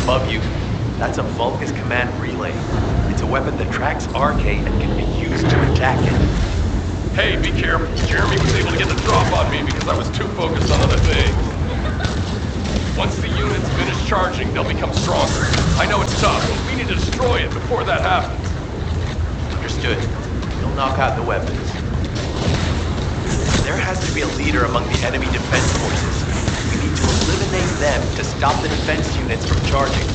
Speaker 3: Above you, that's a Vulgus command relay. It's a weapon that tracks RK and can be used to attack it.
Speaker 18: Hey, be careful. Jeremy was able to get the drop on me because I was too focused on other things. Once the units finish charging, they'll become stronger. I know it's tough, but we need to destroy it before that happens.
Speaker 3: Understood. We'll knock out the weapons. There has to be a leader among the enemy defense forces. We need to eliminate them to stop the defense units from charging.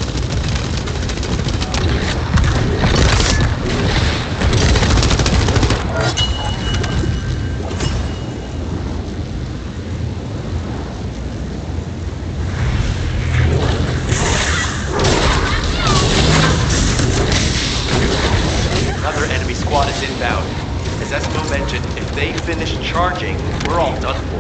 Speaker 3: Another enemy squad is inbound. As Espo mentioned, if they finish charging, we're all done for.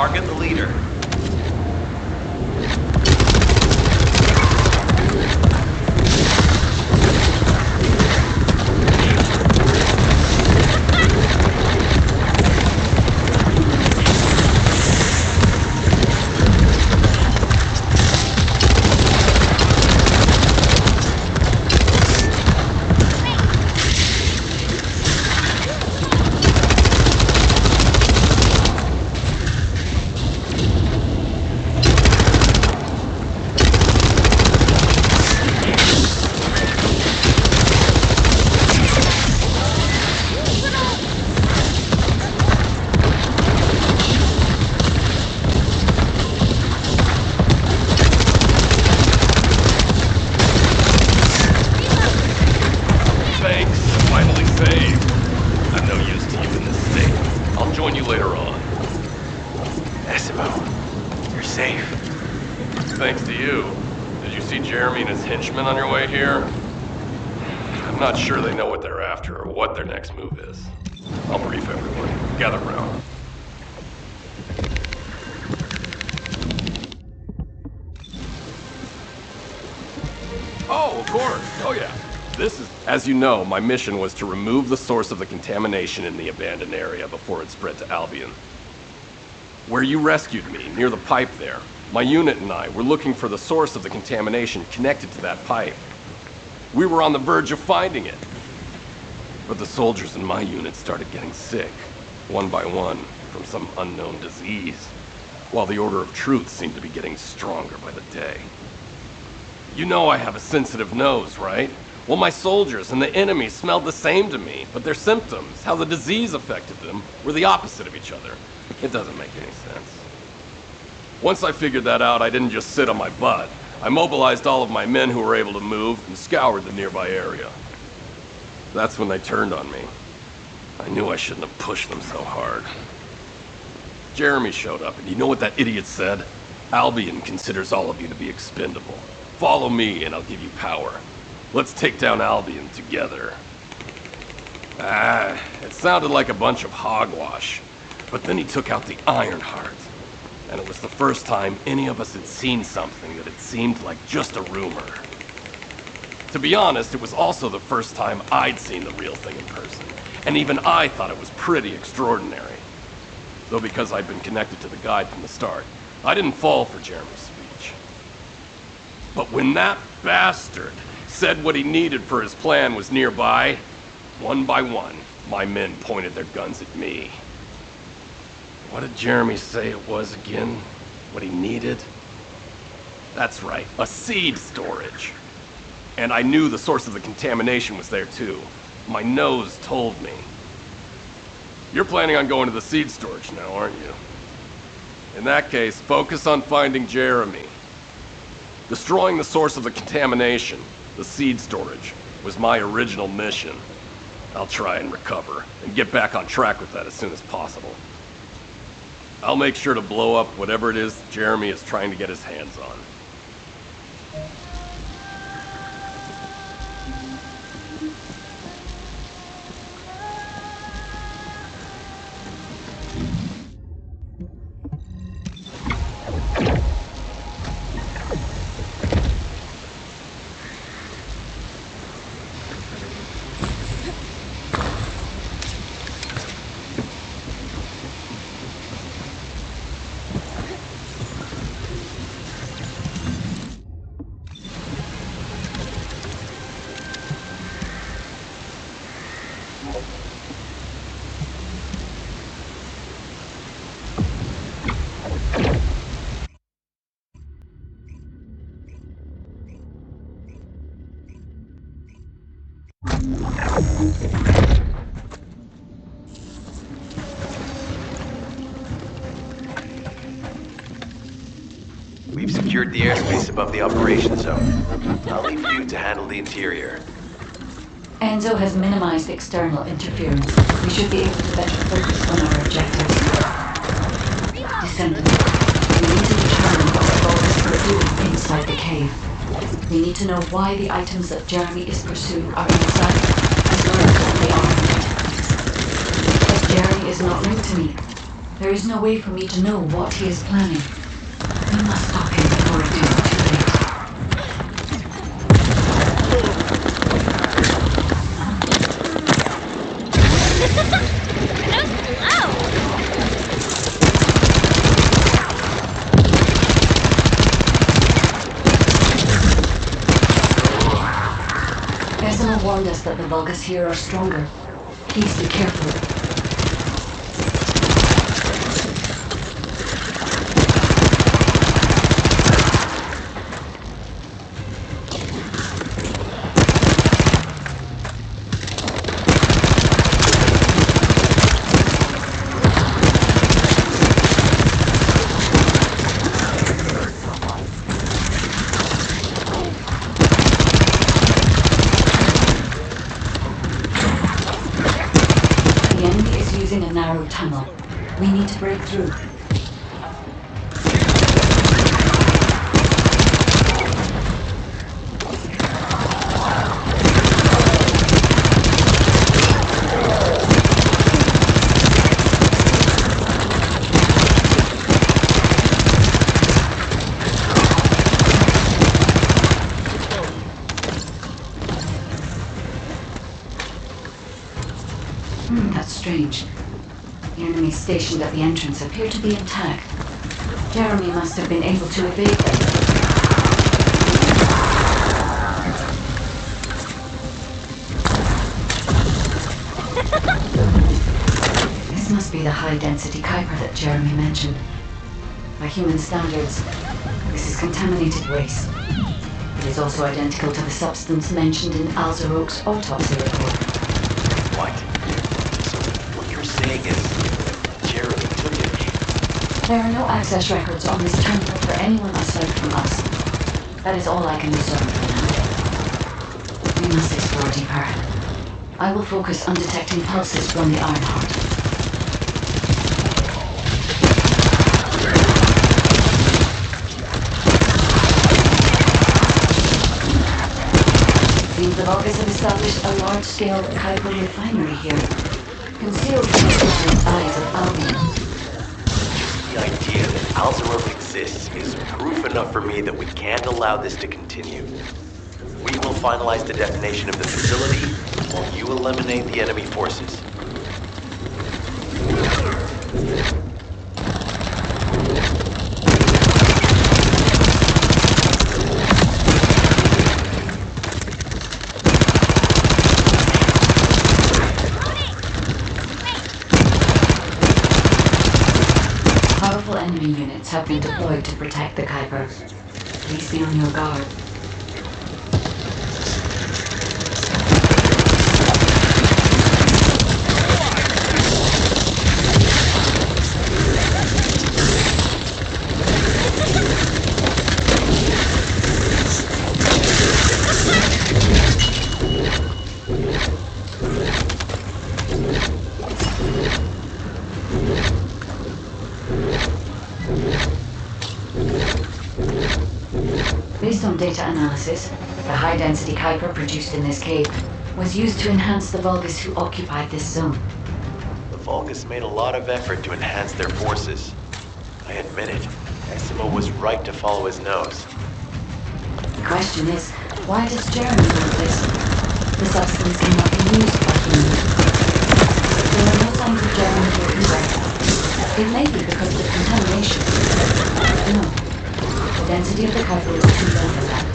Speaker 3: Target the leader.
Speaker 18: On your way here? I'm not sure they know what they're after or what their next move is. I'll brief everyone. Gather round. Oh, of course. Oh, yeah. As you know, my mission was to remove the source of the contamination in the abandoned area before it spread to Albion. Where you rescued me, near the pipe there, my unit and I were looking for the source of the contamination connected to that pipe. We were on the verge of finding it. But the soldiers in my unit started getting sick, one by one, from some unknown disease, while the Order of Truth seemed to be getting stronger by the day. You know I have a sensitive nose, right? Well, my soldiers and the enemy smelled the same to me, but their symptoms, how the disease affected them, were the opposite of each other. It doesn't make any sense. Once I figured that out, I didn't just sit on my butt. I mobilized all of my men who were able to move and scoured the nearby area. That's when they turned on me. I knew I shouldn't have pushed them so hard. Jeremy showed up, and you know what that idiot said? Albion considers all of you to be expendable. Follow me, and I'll give you power. Let's take down Albion together. It sounded like a bunch of hogwash. But then he took out the Ironheart. And it was the first time any of us had seen something that had seemed like just a rumor. To be honest, it was also the first time I'd seen the real thing in person. And even I thought it was pretty extraordinary. Though because I'd been connected to the guide from the start, I didn't fall for Jeremy's speech. But when that bastard said what he needed for his plan was nearby, one by one, my men pointed their guns at me. What did Jeremy say it was again? What he needed? That's right, a seed storage. And I knew the source of the contamination was there too. My nose told me. You're planning on going to the seed storage now, aren't you? In that case, focus on finding Jeremy. Destroying the source of the contamination, the seed storage, was my original mission. I'll try and recover, and get back on track with that as soon as possible. I'll make sure to blow up whatever it is Jeremy is trying to get his hands on.
Speaker 3: We've secured the airspace above the operation zone. I'll leave you to handle the interior.
Speaker 1: Enzo has minimized external interference. We should be able to better focus on our objectives. Descendant, we need to determine what the Vulgus are doing inside the cave. We need to know why the items that Jeremy is pursuing are inside, as well as what they are. But Jeremy is not linked to me. There is no way for me to know what he is planning. We must stop him before it is too late. Descendant warned us that the Vulgus here are stronger. Please be careful. A narrow tunnel. We need to break through. That's strange. The enemies stationed at the entrance appear to be intact. Jeremy must have been able to evade them. This must be the high-density Kuiper that Jeremy mentioned. By human standards, this is contaminated waste. It is also identical to the substance mentioned in Alzerok's autopsy report.
Speaker 3: What? So what you're saying is Jeremy took it?
Speaker 1: There are no access records on this terminal for anyone aside from us. That is all I can discern for now. We must explore deeper. I will focus on detecting pulses from the Ironheart. Seems the Vulgus have established a large-scale Kuiper refinery here, concealed from the distant eyes of Albion.
Speaker 3: The idea that Alzerok exists is proof enough for me that we can't allow this to continue. We will finalize the detonation of the facility while you eliminate the enemy forces.
Speaker 1: Powerful enemy units have been deployed to protect the Kuiper. Please be on your guard. Based on data analysis, the high-density Kuiper produced in this cave was used to enhance the Vulgus who occupied this zone.
Speaker 3: The Vulgus made a lot of effort to enhance their forces. I admit it, Decimo was right to follow his nose.
Speaker 1: The question is, why does Jeremy want this? The substance cannot be used by humans. There are no signs of Jeremy here either. It may be because of the contamination. No. The density of the Kuiper is too low for that.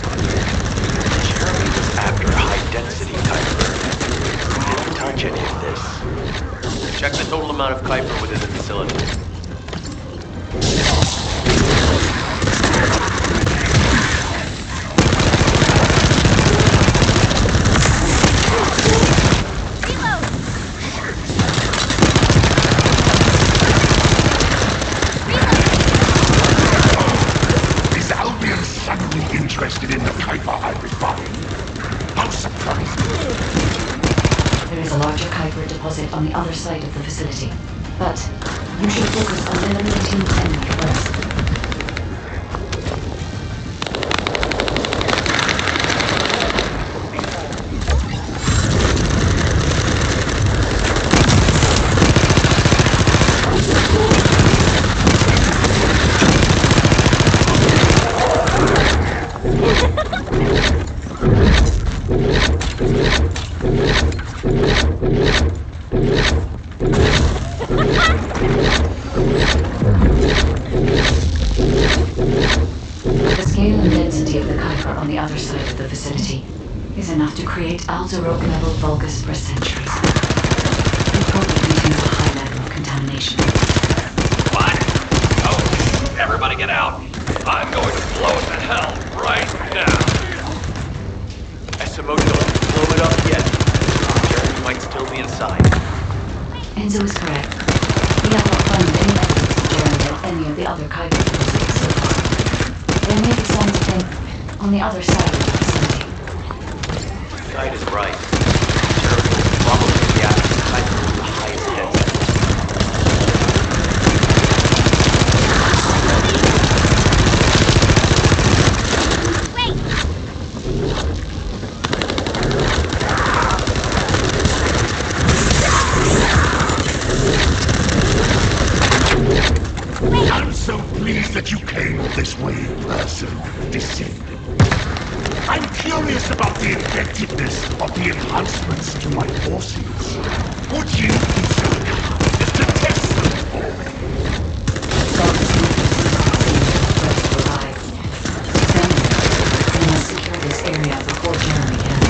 Speaker 3: Jeremy was after high-density Kuiper. He didn't touch any of this. Check the total amount of Kuiper within the facility.
Speaker 11: Interested in the Kuiper I refined. How surprising.
Speaker 1: There is a larger Kuiper deposit on the other side of the facility, but you should focus on eliminating the enemy first. The scale and density of the Kuiper on the other side of the vicinity is enough to create Alderogue-level Vulgus for centuries. It probably contains a high level of contamination.
Speaker 18: What? Oh, everybody get out. I'm going to blow it to hell right now.
Speaker 3: SMO, don't blow it up yet. Jeremy might still be inside.
Speaker 1: Enzo is correct. We have not found any evidence of Jeremy or any of the other Kuiper participants so far. There may be something on the other side of the vicinity.
Speaker 3: The guide is right. Jeremy will probably be the active Kuiper with the highest density.
Speaker 11: I'm so pleased that you came this way, person. Descendant. I'm curious about the effectiveness of the enhancements to my forces. Would you consider as to test them for me?
Speaker 1: We must secure this area before Jeremy can.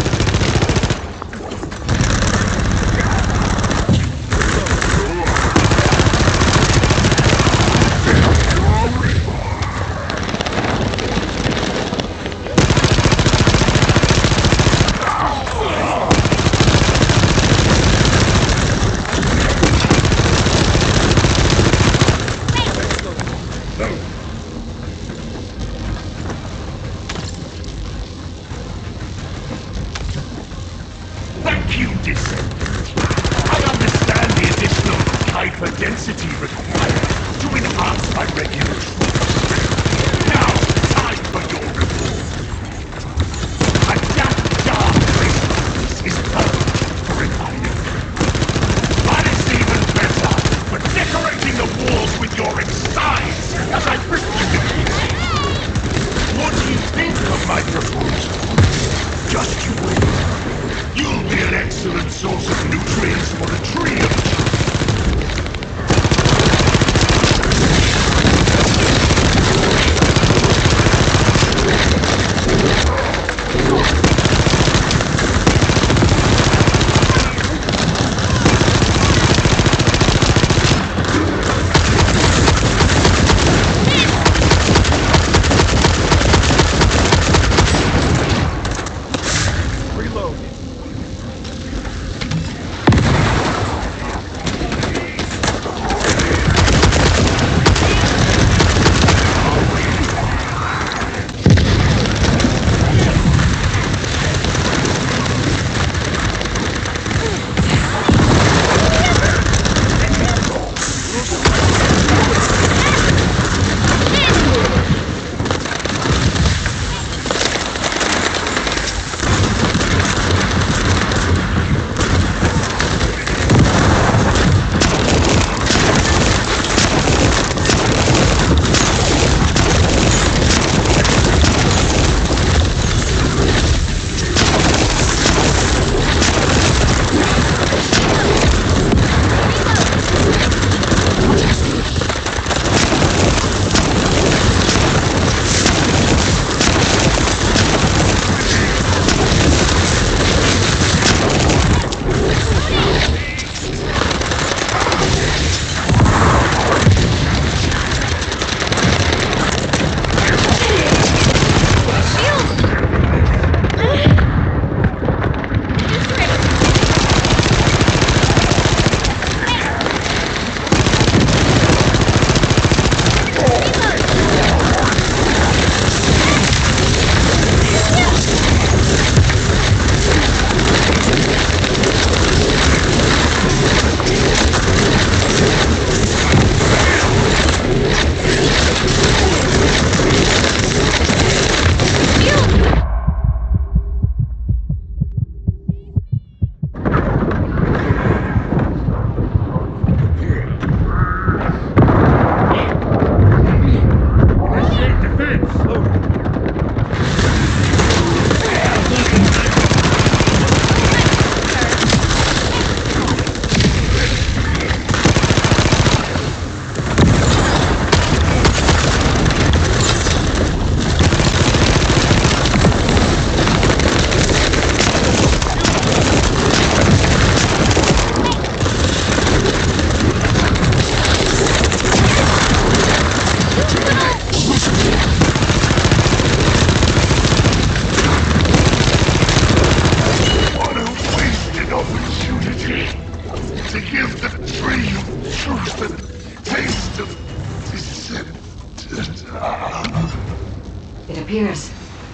Speaker 1: It appears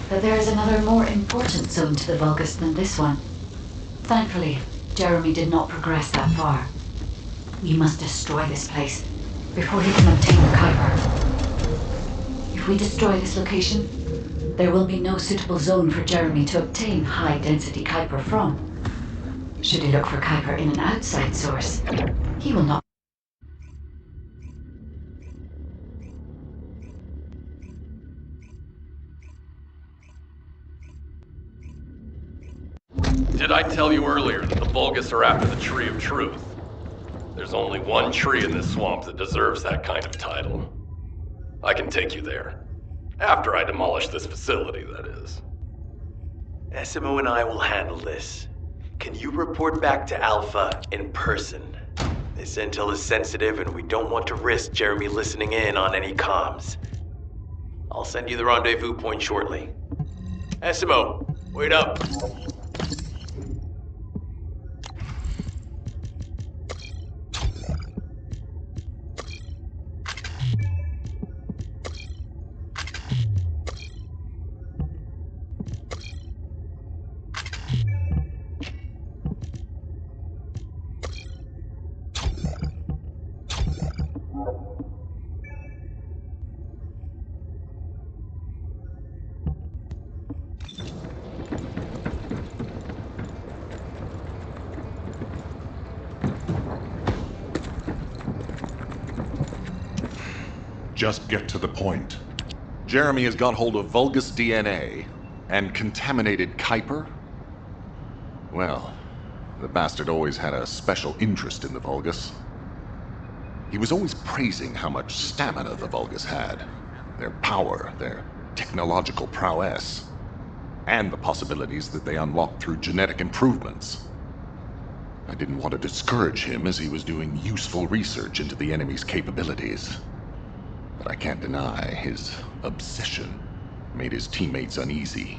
Speaker 1: that there is another more important zone to the Vulgus than this one. Thankfully, Jeremy did not progress that far. We must destroy this place before he can obtain the Kuiper. If we destroy this location, there will be no suitable zone for Jeremy to obtain high-density Kuiper from. Should he look for Kuiper in an outside source, he will not.
Speaker 18: Did I tell you earlier that the Vulgus are after the Tree of Truth? There's only one tree in this swamp that deserves that kind of title. I can take you there. After I demolish this facility, that is.
Speaker 3: Essimo and I will handle this. Can you report back to Alpha in person? This intel is sensitive and we don't want to risk Jeremy listening in on any comms. I'll send you the rendezvous point shortly. Essimo, wait up.
Speaker 16: Just get to the point. Jeremy has got hold of Vulgus DNA and contaminated Kuiper? Well, the bastard always had a special interest in the Vulgus. He was always praising how much stamina the Vulgus had, their power, their technological prowess, and the possibilities that they unlocked through genetic improvements. I didn't want to discourage him as he was doing useful research into the enemy's capabilities. But I can't deny his obsession made his teammates uneasy.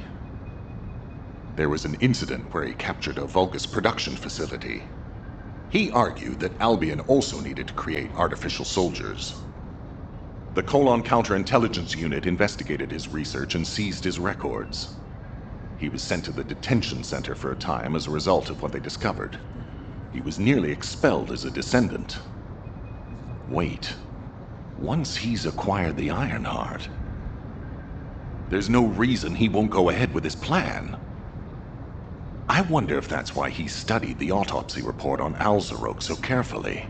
Speaker 16: There was an incident where he captured a Vulgus production facility. He argued that Albion also needed to create artificial soldiers. The Colon Counterintelligence Unit investigated his research and seized his records. He was sent to the detention center for a time as a result of what they discovered. He was nearly expelled as a Descendant. Wait. Once he's acquired the Ironheart, there's no reason he won't go ahead with his plan. I wonder if that's why he studied the autopsy report on Alzarok so carefully.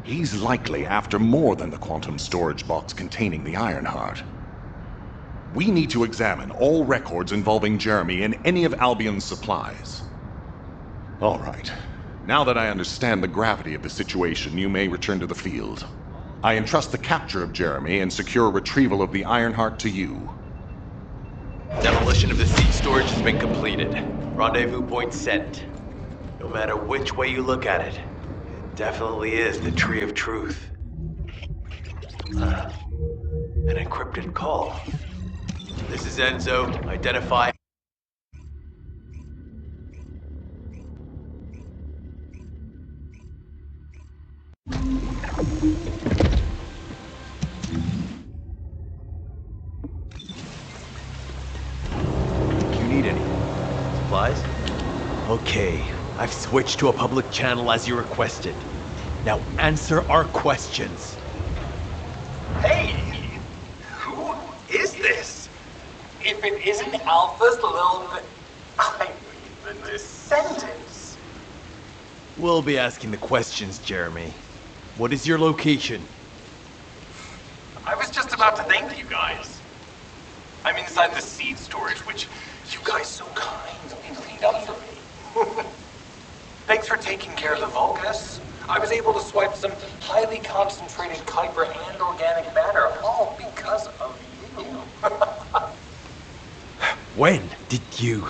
Speaker 16: He's likely after more than the quantum storage box containing the Ironheart. We need to examine all records involving Jeremy and any of Albion's supplies. All right. Now that I understand the gravity of the situation, you may return to the field. I entrust the capture of Jeremy and secure retrieval of the Ironheart to you.
Speaker 3: Demolition of the seed storage has been completed. Rendezvous point set. No matter which way you look at it, it definitely is the Tree of Truth. An encrypted call. This is Enzo. Identify. Supplies? Okay, I've switched to a public channel as you requested. Now answer our questions.
Speaker 20: Hey! Who is this? If it isn't Alpha's little... I mean, the Descendants.
Speaker 3: We'll be asking the questions, Jeremy. What is your location?
Speaker 20: I was just about to thank you guys. I'm inside the seed storage, which you guys so kindly cleaned up for me. Thanks for taking care of the Vulgus. I was able to swipe some highly concentrated Kuiper and organic matter, all because of you.
Speaker 3: When did you...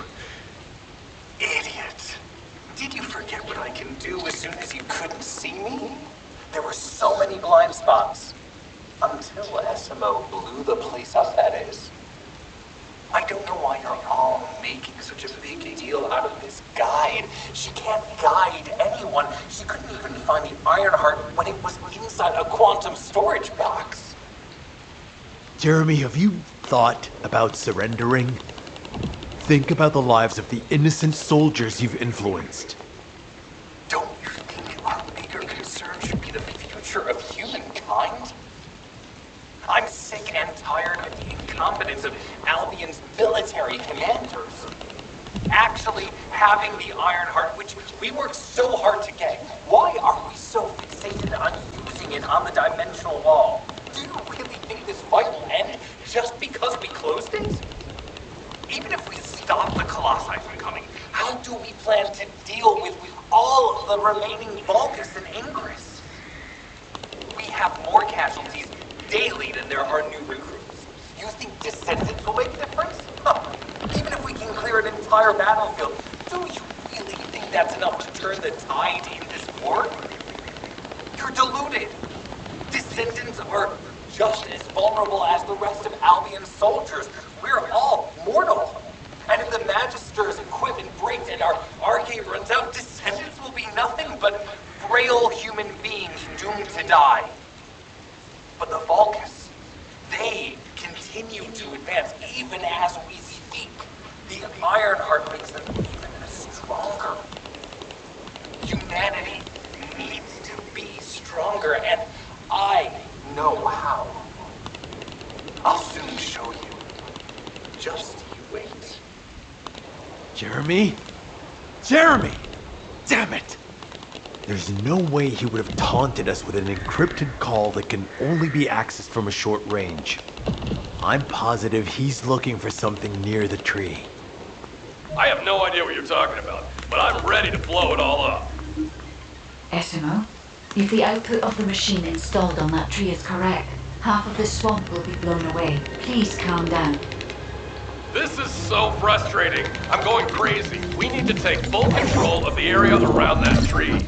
Speaker 20: Idiot. Did you forget what I can do as soon as you couldn't see me? There were so many blind spots. Until Essimo blew the place up, that is. I don't know why you're all making such a big deal out of this guide. She can't guide anyone. She couldn't even find the Ironheart when it was inside a quantum storage box.
Speaker 3: Jeremy, have you
Speaker 5: thought about surrendering? Think about the lives of the innocent soldiers you've influenced.
Speaker 20: Don't you think our bigger concern should be the future of humankind? I'm sick and tired of the incompetence of Albion's military commanders. Actually having the Ironheart, which we worked so hard to get, why are we so fixated on using it on the dimensional wall? Do you really think this fight will end just because we closed things? Even if we stop the Colossi from coming, how do we plan to deal with all of the remaining Vulgus and Ingress? We have more casualties daily than there are new recruits. You think Descendants will make a difference? Huh. Even if we can clear an entire battlefield, do you really think that's enough to turn the tide in this war? You're deluded. Descendants are just as vulnerable as the rest of Albion's soldiers. We're all mortal. And if the Magister's equipment breaks and our arcade runs out, Descendants will be nothing but frail human beings doomed to die. But the Vulgus, they continue to advance even as we speak. The Ironheart makes them even stronger. Humanity needs to be stronger, and I know how. I'll soon show you. Just you wait.
Speaker 5: Jeremy? Jeremy! Damn it! There's no way he would have taunted us with an encrypted call that can only be accessed from a short range. I'm positive he's looking for something near the tree.
Speaker 18: I have no idea what you're talking about, but I'm ready to blow it all up.
Speaker 1: Esimo, if the output of the machine installed on that tree is correct, half of the swamp will be blown away. Please calm down.
Speaker 18: This is so frustrating. I'm going crazy. We need to take full control of the area around that tree.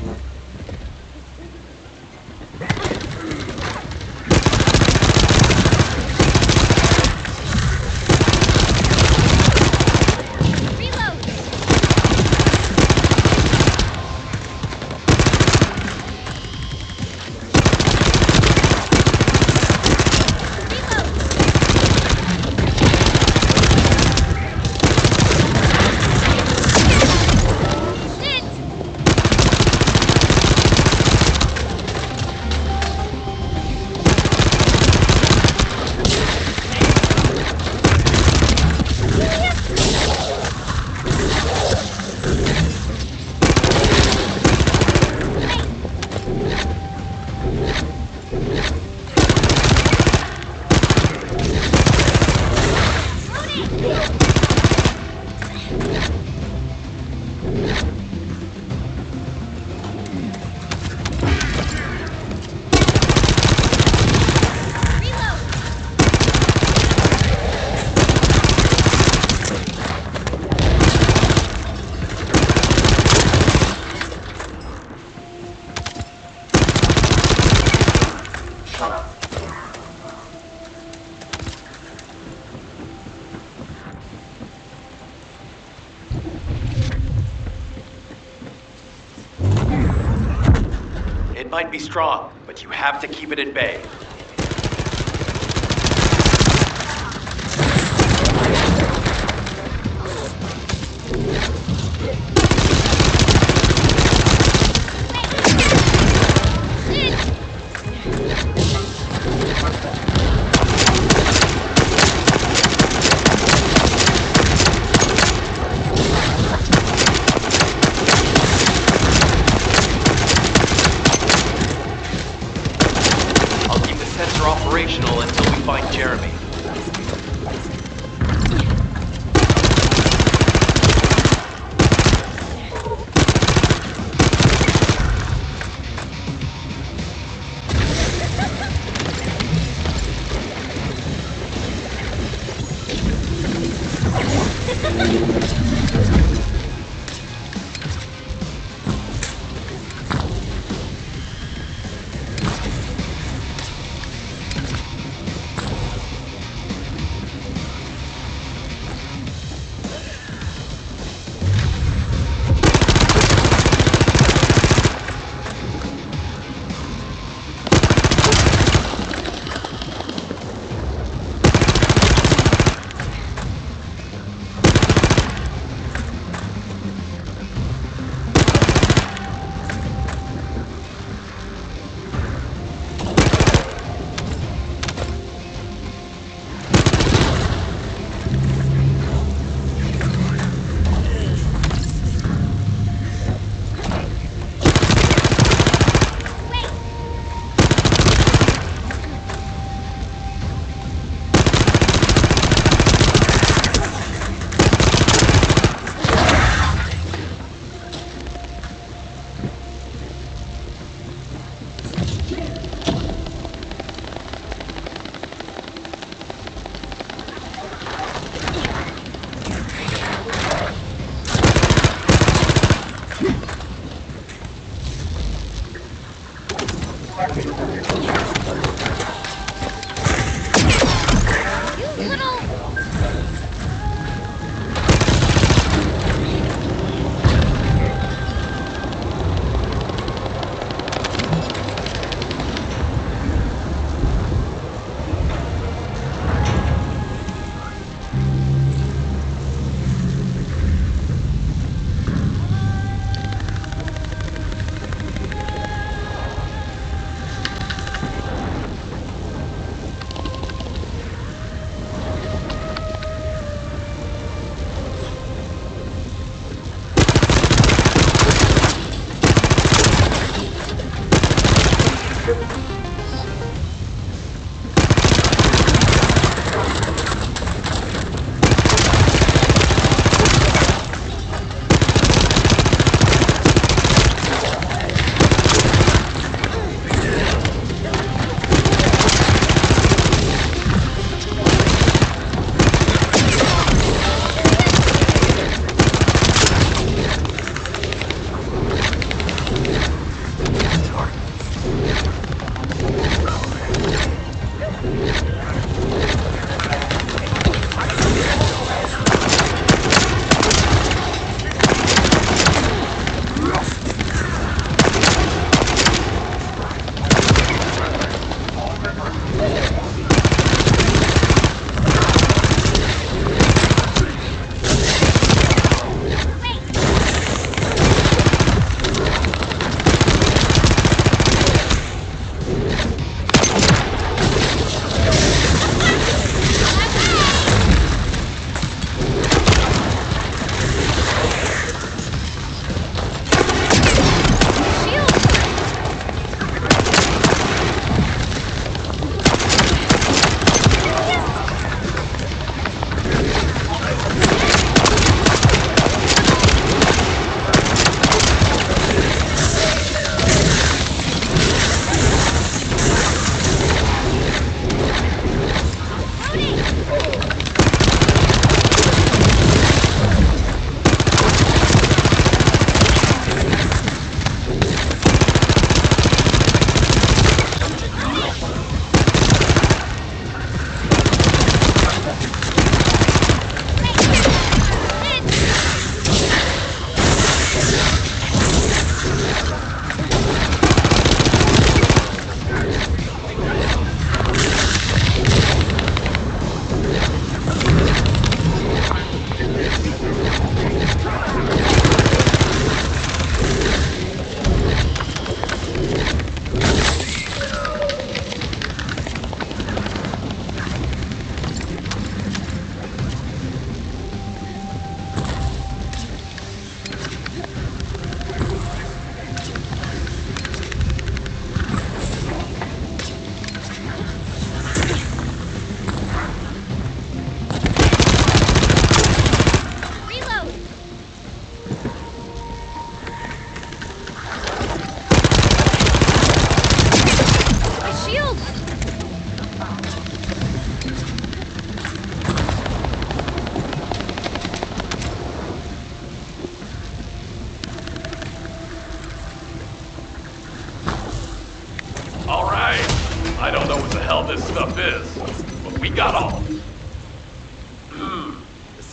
Speaker 3: Might be strong, but you have to keep it at bay.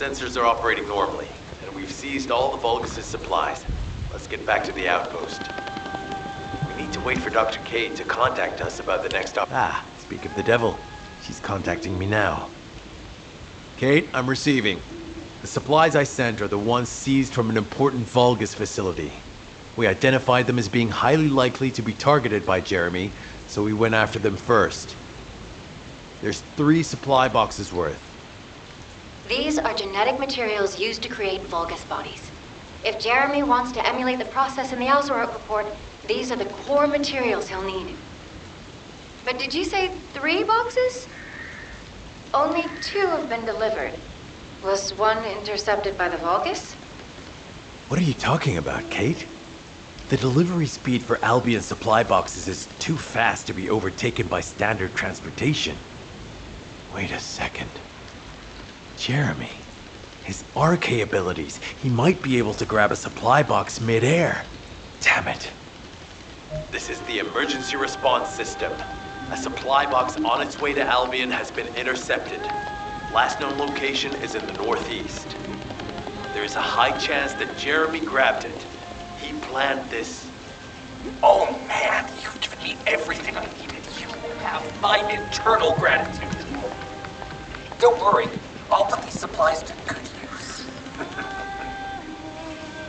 Speaker 3: sensors are operating normally, and we've seized all the Vulgus' supplies. Let's get back to the outpost. We need to wait for Dr. Cade to contact us about the next
Speaker 5: Speak of the devil. She's contacting me now. Kate, I'm receiving. The supplies I sent are the ones seized from an important Vulgus facility. We identified them as being highly likely to be targeted by Jeremy, so we went after them first. There's 3 supply boxes worth.
Speaker 12: These are genetic materials used to create Vulgus bodies. If Jeremy wants to emulate the process in the Alzarok report, these are the core materials he'll need. But did you say 3 boxes? Only 2 have been delivered. Was one intercepted by the Vulgus?
Speaker 5: What are you talking about, Kate? The delivery speed for Albion supply boxes is too fast to be overtaken by standard transportation. Wait a second. Jeremy. His RK abilities. He might be able to grab a supply box mid-air. Damn it.
Speaker 3: This is the emergency response system. A supply box on its way to Albion has been intercepted. Last known location is in the northeast. There is a high chance that Jeremy grabbed it. He planned this.
Speaker 20: Oh man, you've given me everything I needed. You have my eternal gratitude. Don't worry, I'll put these supplies to good use.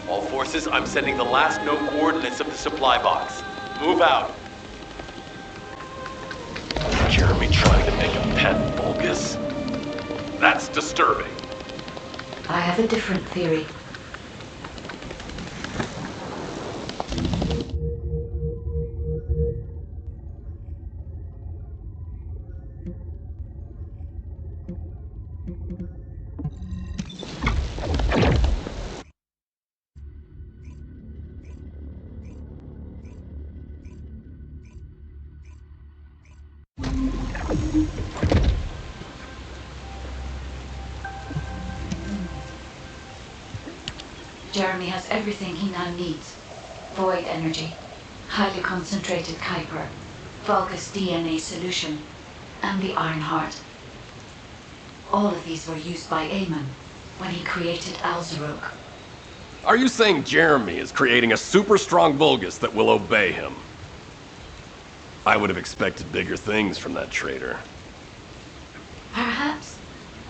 Speaker 3: All forces, I'm sending the last known coordinates of the supply box. Move out.
Speaker 18: Jeremy trying to make a pet Vulgus? That's disturbing.
Speaker 1: I have a different theory. Jeremy has everything he now needs. Void energy, highly concentrated Kuiper, Vulgus DNA solution, and the Iron Heart. All of these were used by Eamon when he created Alzarok.
Speaker 18: Are you saying Jeremy is creating a super strong Vulgus that will obey him? I would have expected bigger things from that traitor.
Speaker 1: Perhaps,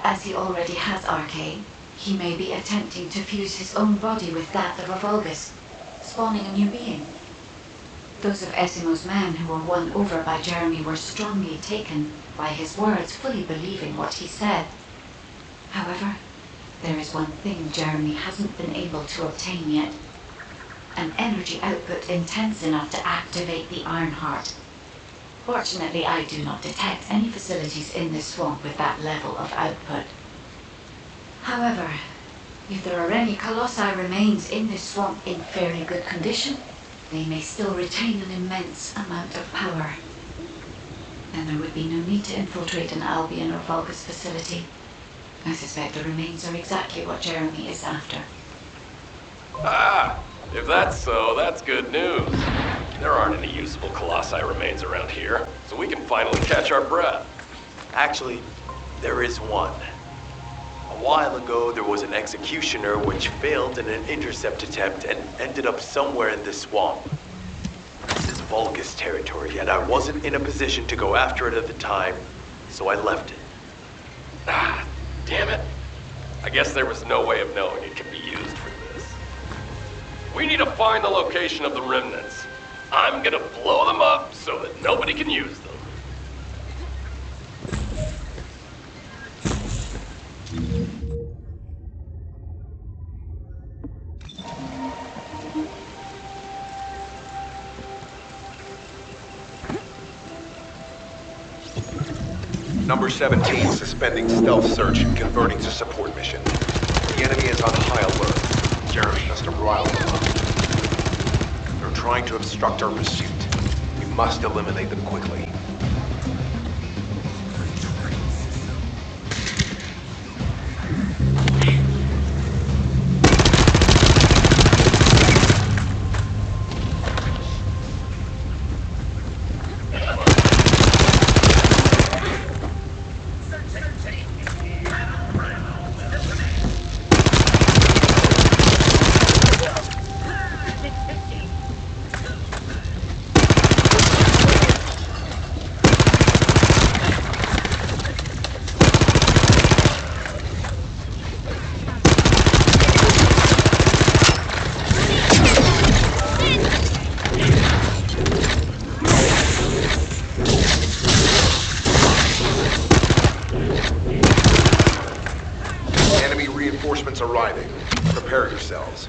Speaker 1: as he already has RK, he may be attempting to fuse his own body with that of a Vulgus, spawning a new being. Those of Esimo's men who were won over by Jeremy were strongly taken by his words, fully believing what he said. However, there is one thing Jeremy hasn't been able to obtain yet. An energy output intense enough to activate the Iron Heart. Fortunately, I do not detect any facilities in this swamp with that level of output. However, if there are any Colossi remains in this swamp in fairly good condition, they may still retain an immense amount of power. Then there would be no need to infiltrate an Albion or Vulgus facility. I suspect the remains are exactly what Jeremy is after.
Speaker 18: Ah! If that's so, that's good news. There aren't any usable Colossi remains around here, so we can finally catch our breath.
Speaker 3: Actually, there is one. A while ago, there was an executioner which failed in an intercept attempt and ended up somewhere in this swamp. This is Vulgus territory, and I wasn't in a position to go after it at the time, so I left it.
Speaker 18: Ah, damn it. I guess there was no way of knowing it could be used for this. We need to find the location of the remnants. I'm gonna blow them up so that nobody can use them.
Speaker 21: Number 17, suspending stealth search and converting to support mission. The enemy is on high alert. Jeremy has to rile them up. They're trying to obstruct our pursuit. We must eliminate them quickly. enemy reinforcements arriving. Prepare yourselves.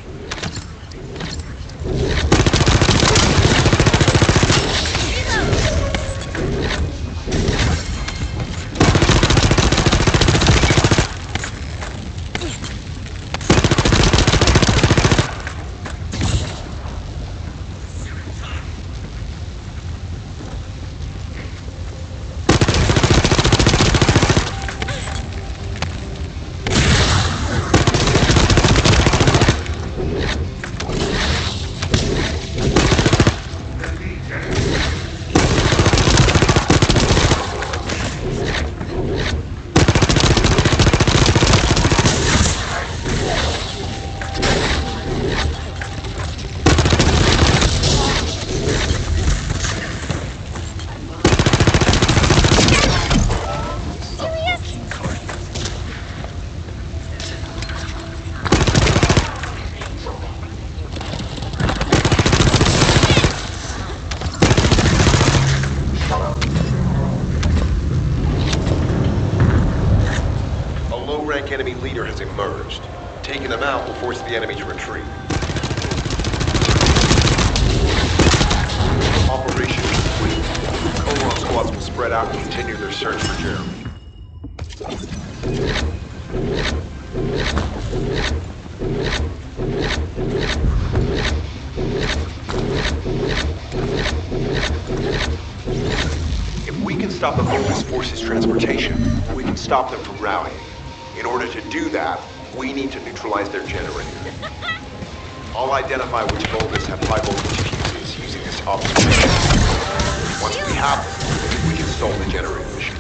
Speaker 21: Enemy leader has emerged. Taking them out will force the enemy to retreat. Operation complete. Cobra squads will spread out and continue their search for Jeremy. If we can stop the Vulgus forces' transportation, we can stop them from rallying. In order to do that, we need to neutralize their generator. I'll identify which Vulgus have high voltage fuses using this observation. Once we have them, we can solve the generator issue.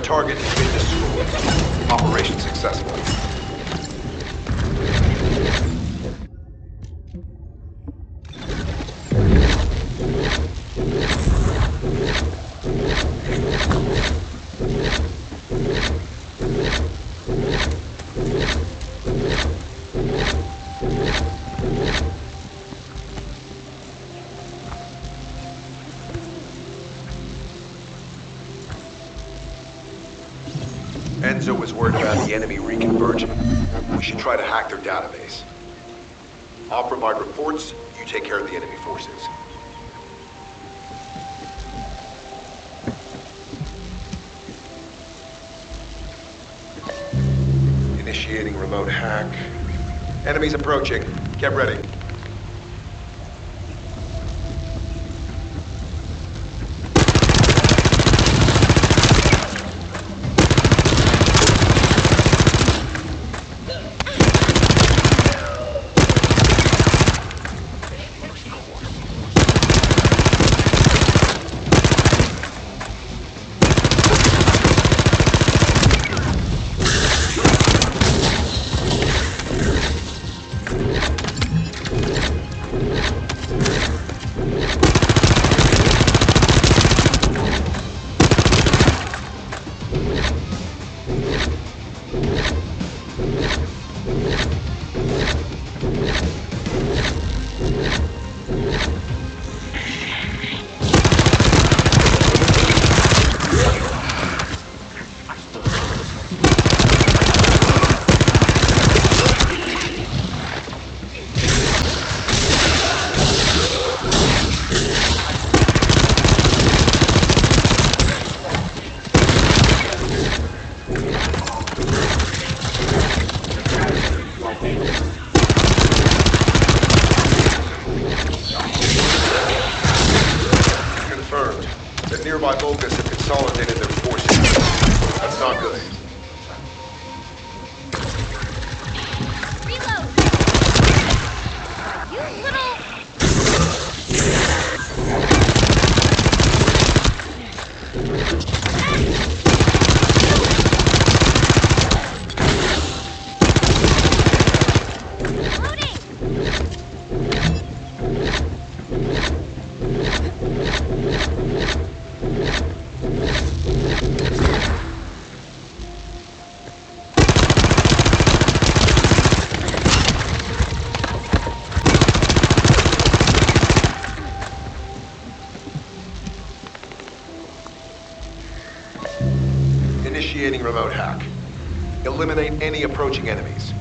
Speaker 21: Target has been destroyed. Operation successful. Enzo was worried about the enemy reconverging. We should try to hack their database. I'll provide reports, you take care of the enemy forces. Initiating remote hack. Enemies approaching. Get ready. Confirmed. The nearby Vulgus have consolidated their forces. That's not good.
Speaker 6: Reload! You
Speaker 21: Initiating remote hack. Eliminate any approaching enemies.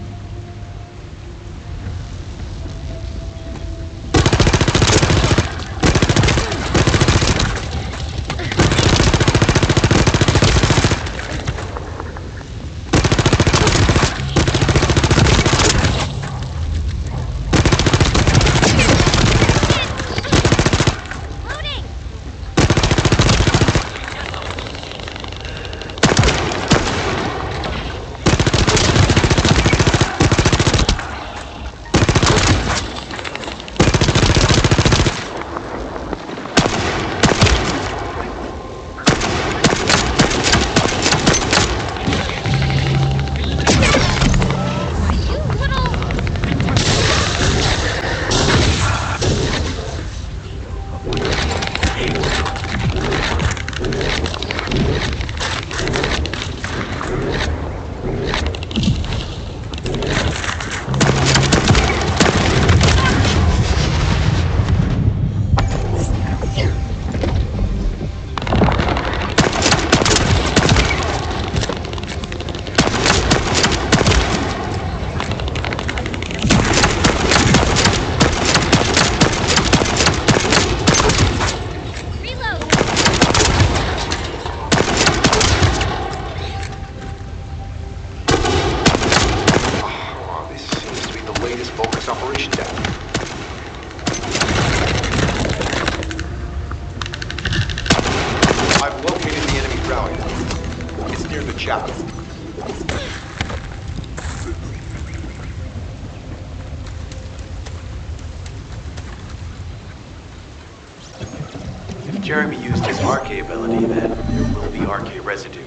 Speaker 3: Jeremy used his RK ability, then there will be RK residue.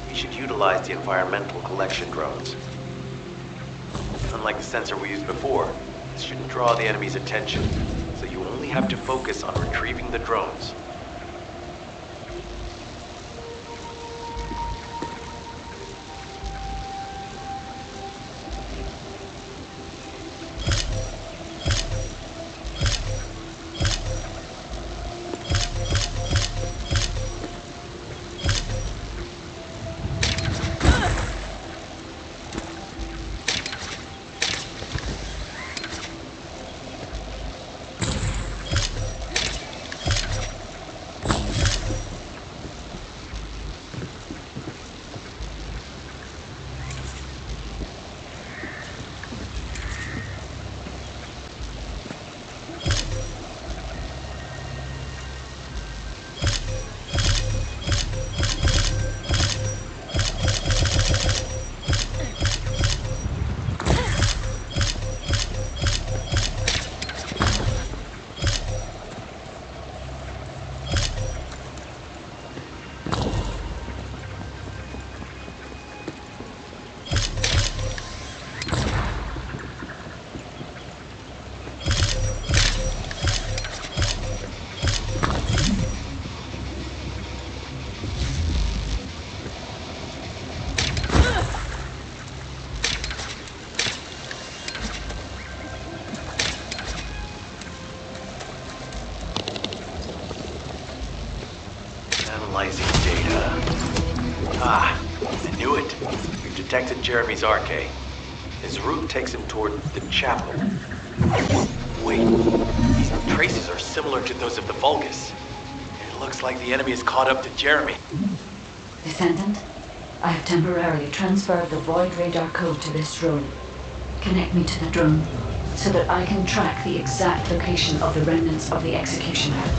Speaker 3: We should utilize the environmental collection drones. Unlike the sensor we used before, this shouldn't draw the enemy's attention, so you only have to focus on retrieving the drones. Analyzing data. Ah, I knew it. We've detected Jeremy's arcade. His route takes him toward the chapel. Wait, these traces are similar to those of the Vulgus. It looks like the enemy is caught up to Jeremy.
Speaker 1: Descendant, I have temporarily transferred the Void radar code to this drone. Connect me to the drone so that I can track the exact location of the remnants of the executioner.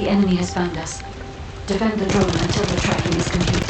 Speaker 1: The enemy has found us. Defend the drone until the tracking is complete.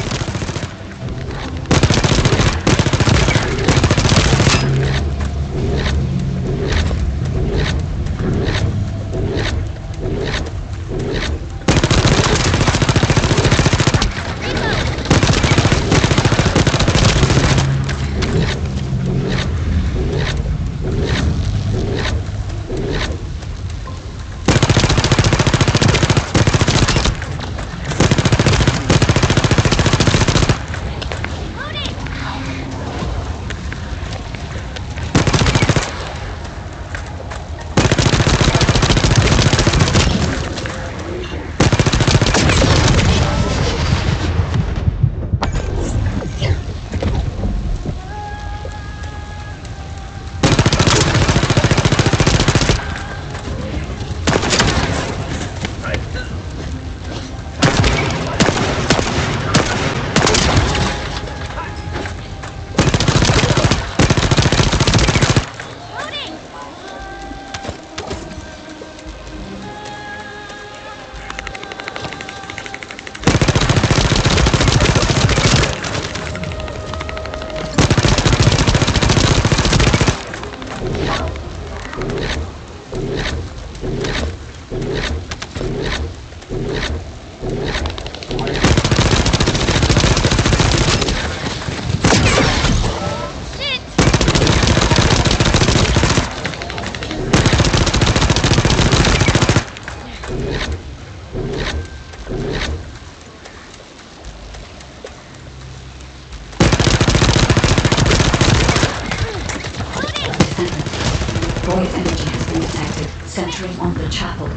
Speaker 1: Centering on the chapel.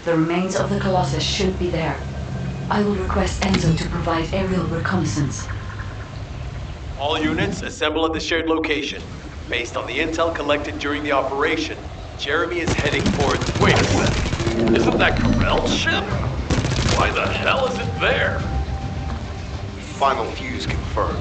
Speaker 1: The remains of the Colossus should be there. I will request Enzo to provide aerial reconnaissance.
Speaker 3: All units, assemble at the shared location. Based on the intel collected during the operation, Jeremy is heading for...
Speaker 18: Wait a second. Isn't that Corell's ship? Why the hell is it there?
Speaker 21: Final fuse confirmed.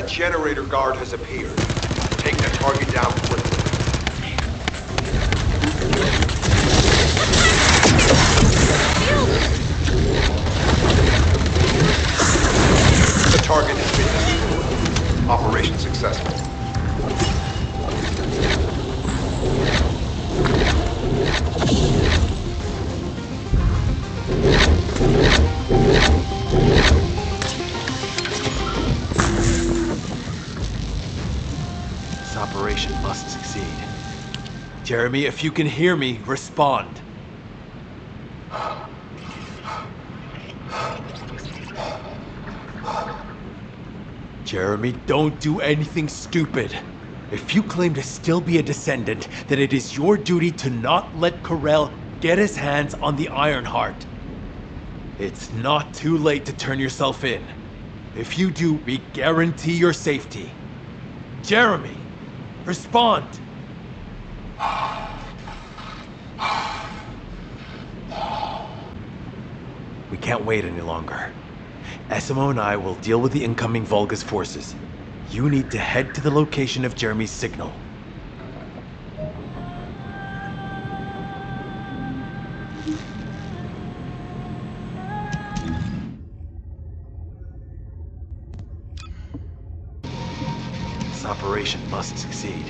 Speaker 21: A generator guard has appeared. Take the target down quickly. The target has been destroyed. Operation successful.
Speaker 5: This operation must succeed. Jeremy, if you can hear me, respond. Jeremy, don't do anything stupid. If you claim to still be a Descendant, then it is your duty to not let Corell get his hands on the Ironheart. It's not too late to turn yourself in. If you do, we guarantee your safety. Jeremy, respond! We can't wait any longer. SMO and I will deal with the incoming Vulgus forces. You need to head to the location of Jeremy's signal. This operation must succeed.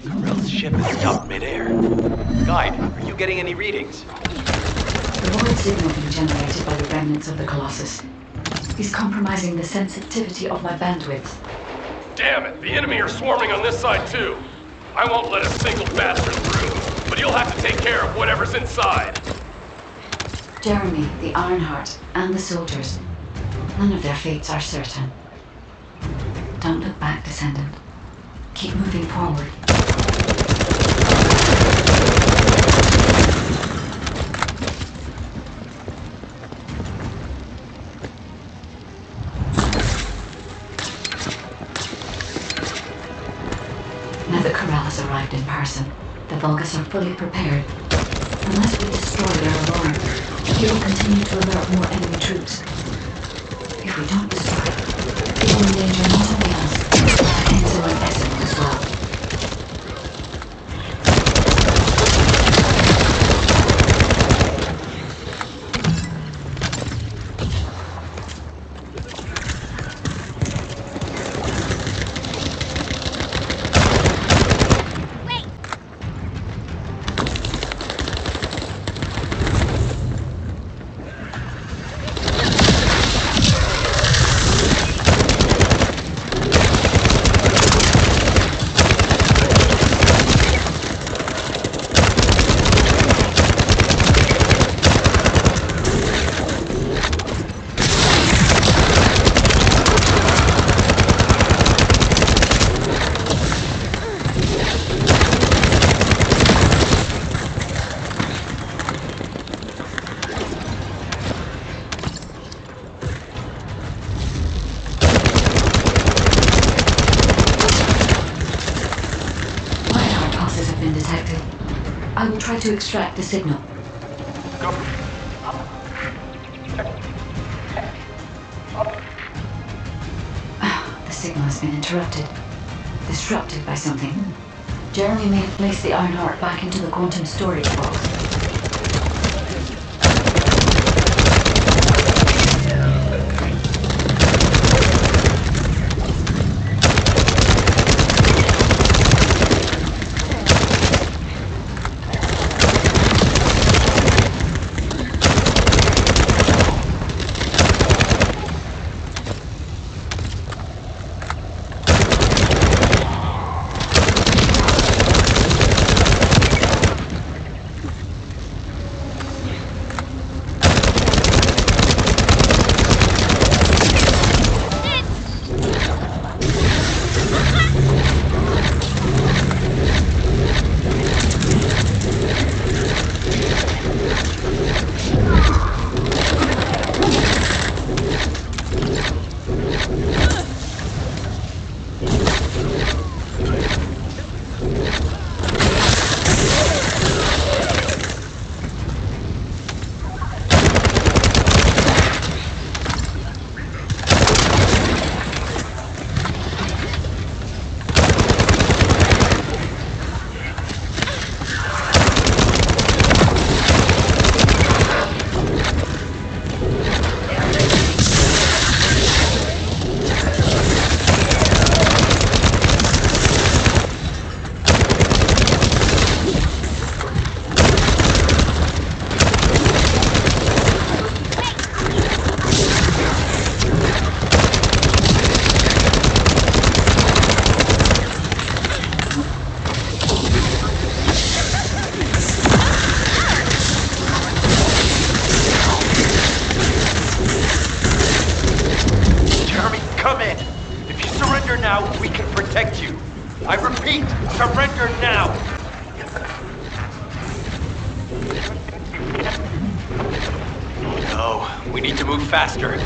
Speaker 5: Corell's ship has stopped midair. Guide, are you getting any readings?
Speaker 1: The void signal being generated by the remnants of the Colossus is compromising the sensitivity of my bandwidth.
Speaker 18: Damn it, the enemy are swarming on this side too. I won't let a single bastard through, but you'll have to take care of whatever's inside.
Speaker 1: Jeremy, the Ironheart, and the soldiers. None of their fates are certain. Don't look back, Descendant. Keep moving forward. Now that Corell has arrived in person, the Vulgus are fully prepared. Unless we destroy their alarm, he will continue to alert more enemy troops. If we don't destroy it, it will endanger not only us, but Enzo and Essence as well. Detected. I will try to extract the signal. The signal has been interrupted. Disrupted by something. Jeremy may have placed the Ironheart back into the quantum storage box.
Speaker 4: Surrender now! No, we need to move faster.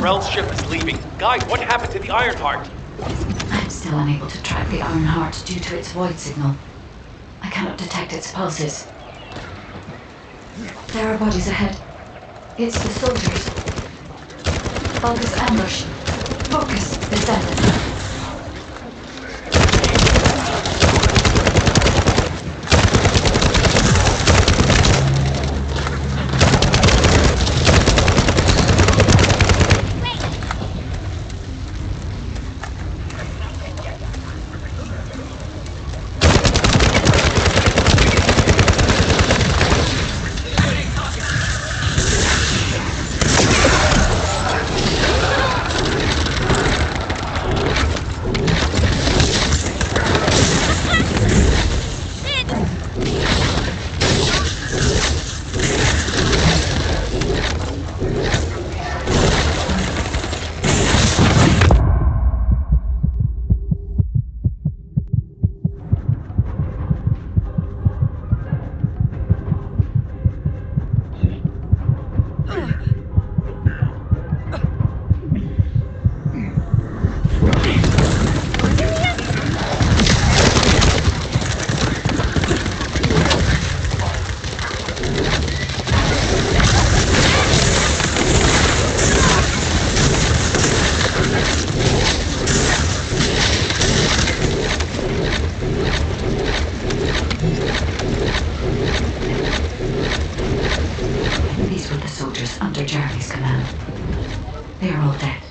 Speaker 4: Corell's ship is leaving. Guide, what happened to the Ironheart?
Speaker 1: I'm still unable to track the Ironheart due to its void signal. I cannot detect its pulses. There are bodies ahead. It's the soldiers. Vulgus ambush. Focus, Descendant. These were the soldiers under Jeremy's command. They are all dead.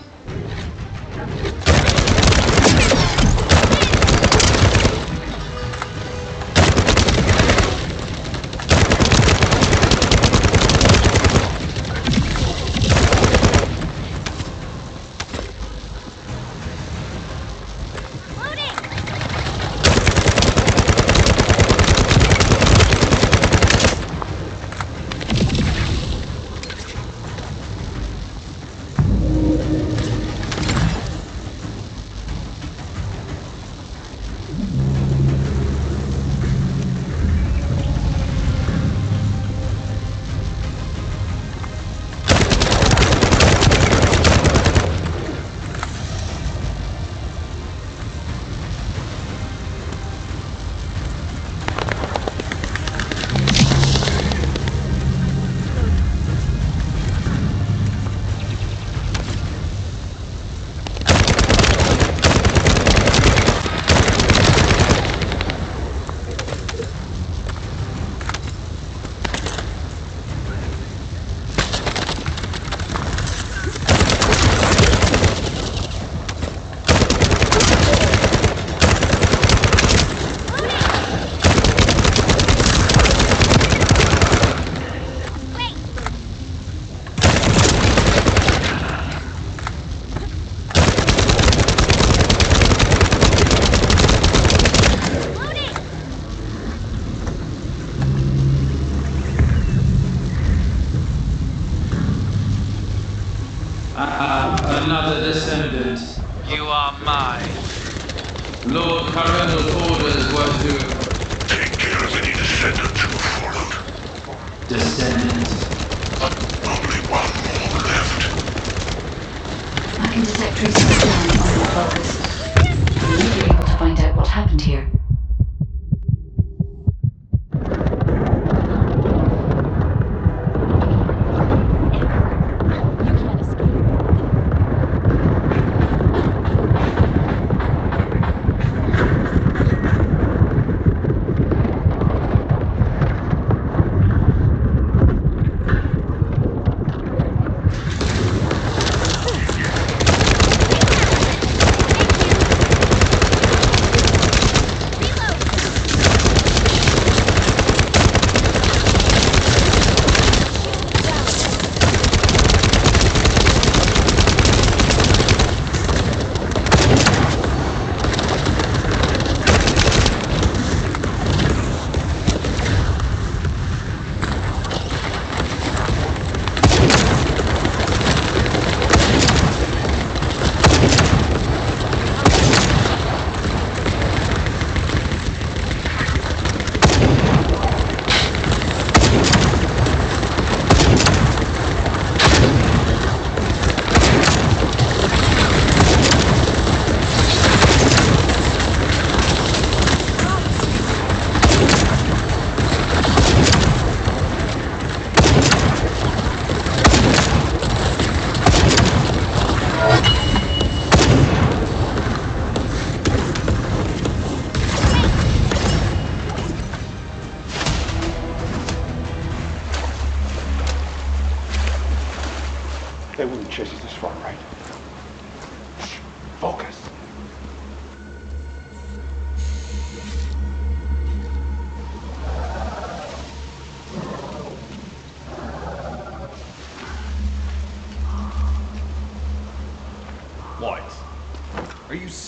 Speaker 19: Another descendant. You are mine. Lord Carreno's orders were to
Speaker 11: take care of any descendants who followed.
Speaker 19: Descendant.
Speaker 11: Only one more left.
Speaker 1: I can detect traces of Jeremy on the focus.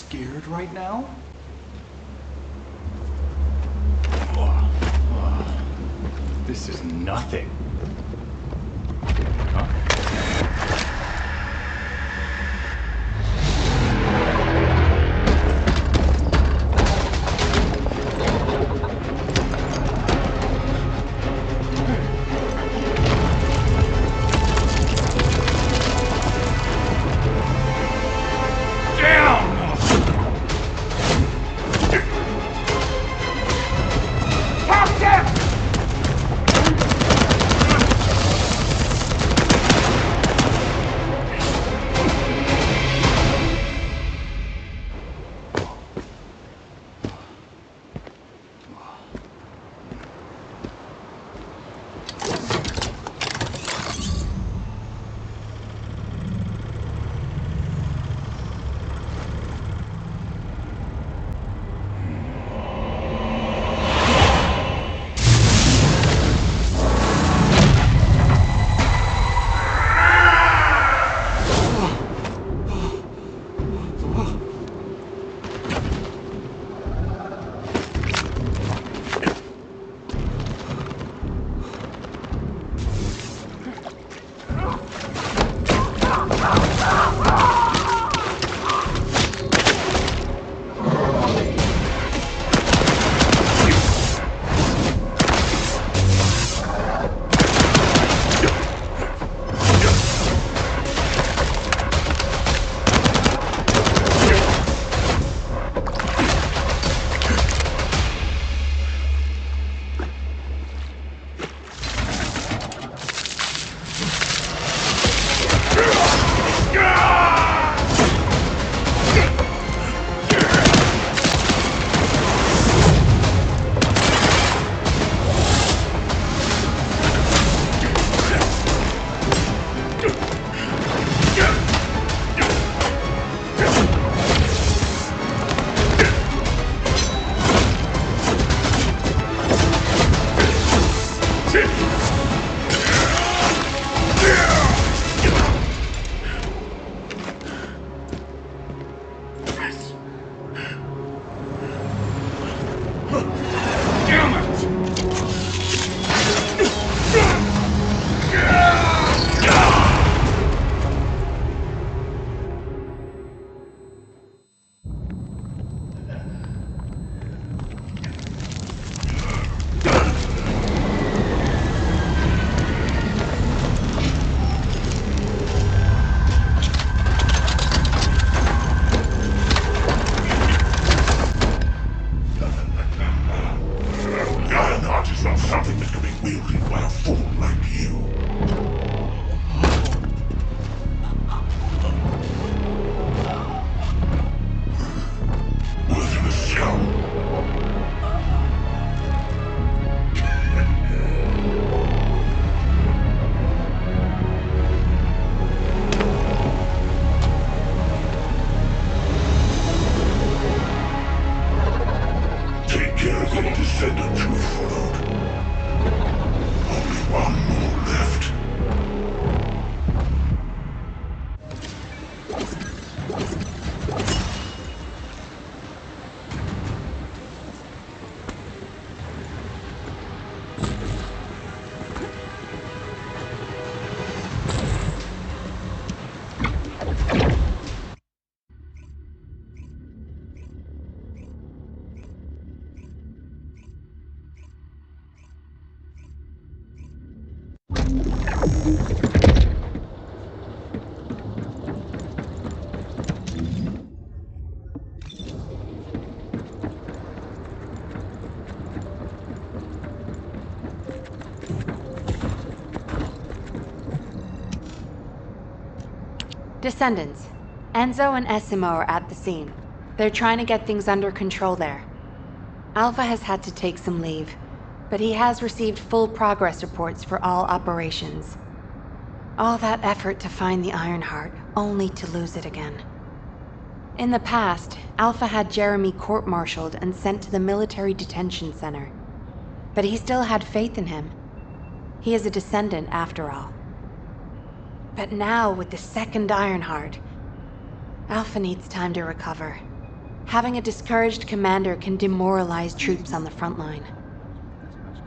Speaker 16: scared right now? This is nothing. Huh?
Speaker 11: Descendant who followed. Only one more left.
Speaker 12: Descendants. Enzo and Essimo are at the scene. They're trying to get things under control there. Alpha has had to take some leave, but he has received full progress reports for all operations. All that effort to find the Ironheart, only to lose it again. In the past, Alpha had Jeremy court-martialed and sent to the military detention center. But he still had faith in him. He is a descendant after all. But now, with the second Ironheart, Alpha needs time to recover. Having a discouraged commander can demoralize troops on the front line.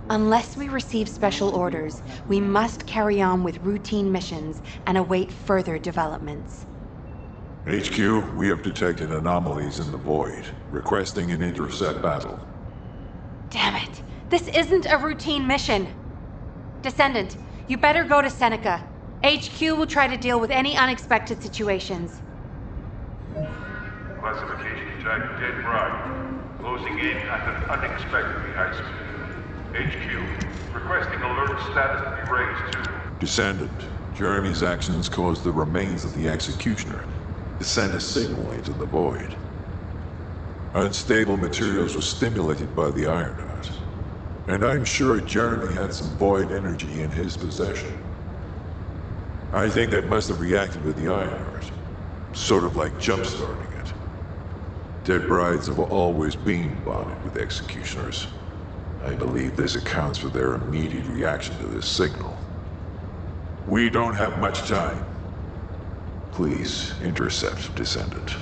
Speaker 12: Unless we receive special orders, we must carry on with routine missions and await further developments.
Speaker 11: HQ, we have detected anomalies in the void, requesting an intercept battle.
Speaker 12: Damn it! This isn't a routine mission! Descendant, you better go to Seneca. HQ will try to deal with any unexpected situations.
Speaker 17: Classification tag dead bright. Closing in at an unexpectedly high speed. HQ, requesting alert status to be raised to...
Speaker 11: Descendant, Jeremy's actions caused the remains of the Executioner to send a signal into the void. Unstable materials were stimulated by the Ironheart, and I'm sure Jeremy had some void energy in his possession. I think that must have reacted with the Ironheart, sort of like jump-starting it. Dead brides have always been bonded with Executioners. I believe this accounts for their immediate reaction to this signal. We don't have much time. Please intercept Descendant.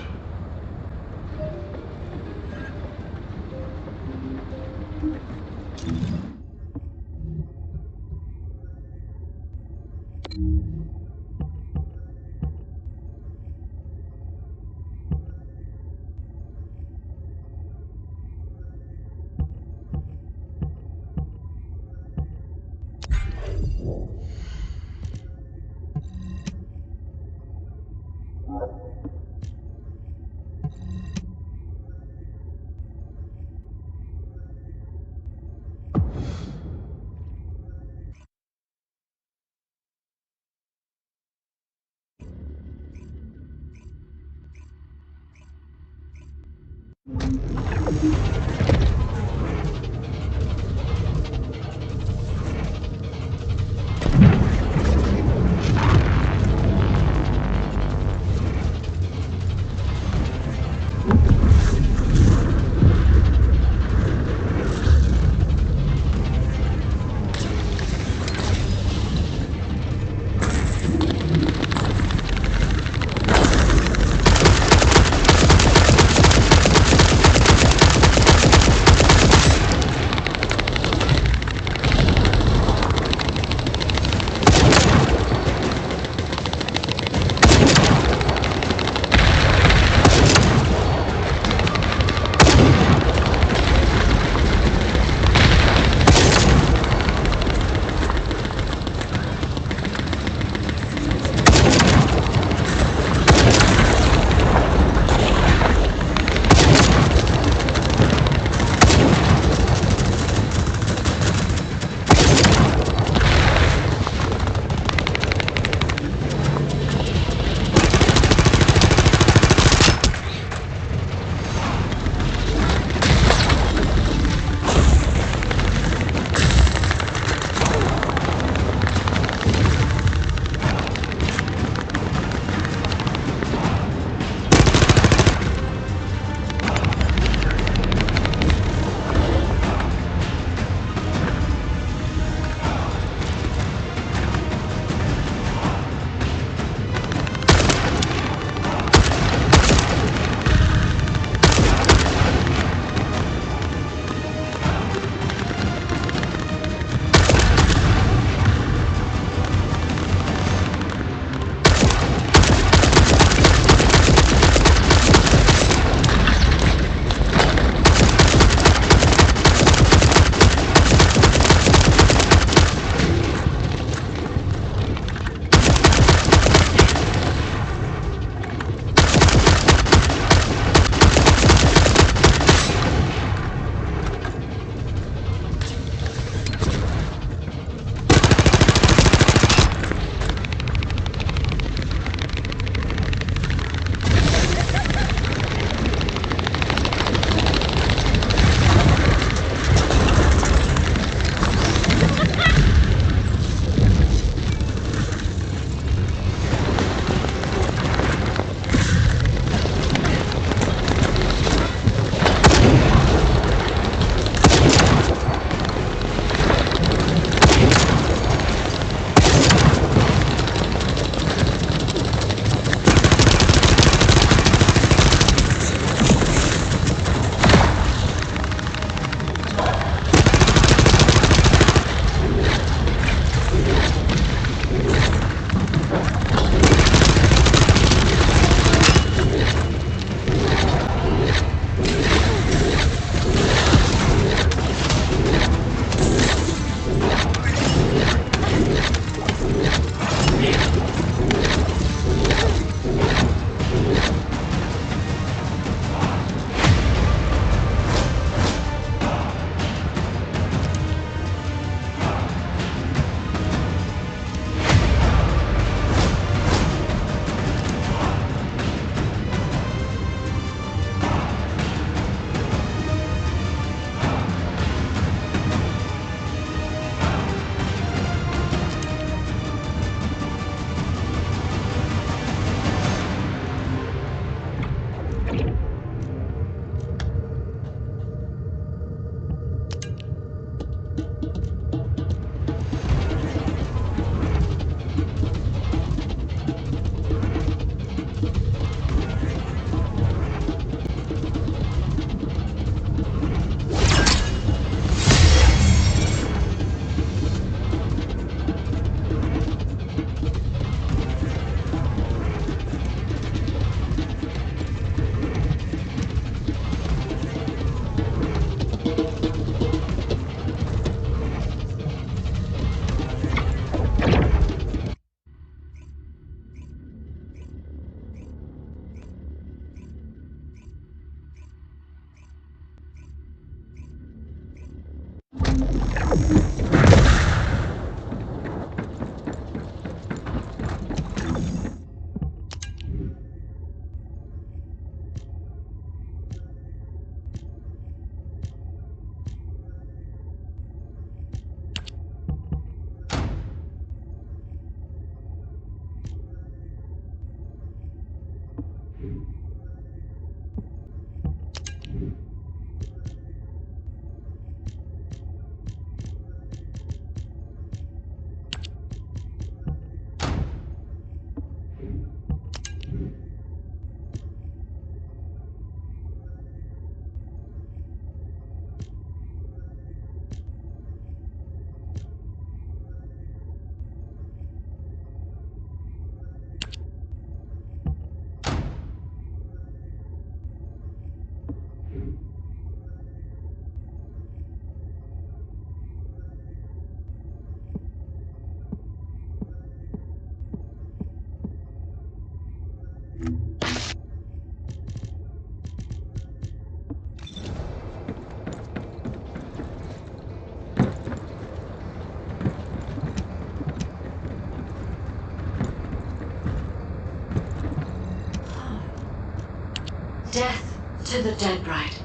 Speaker 1: death to the dead bride.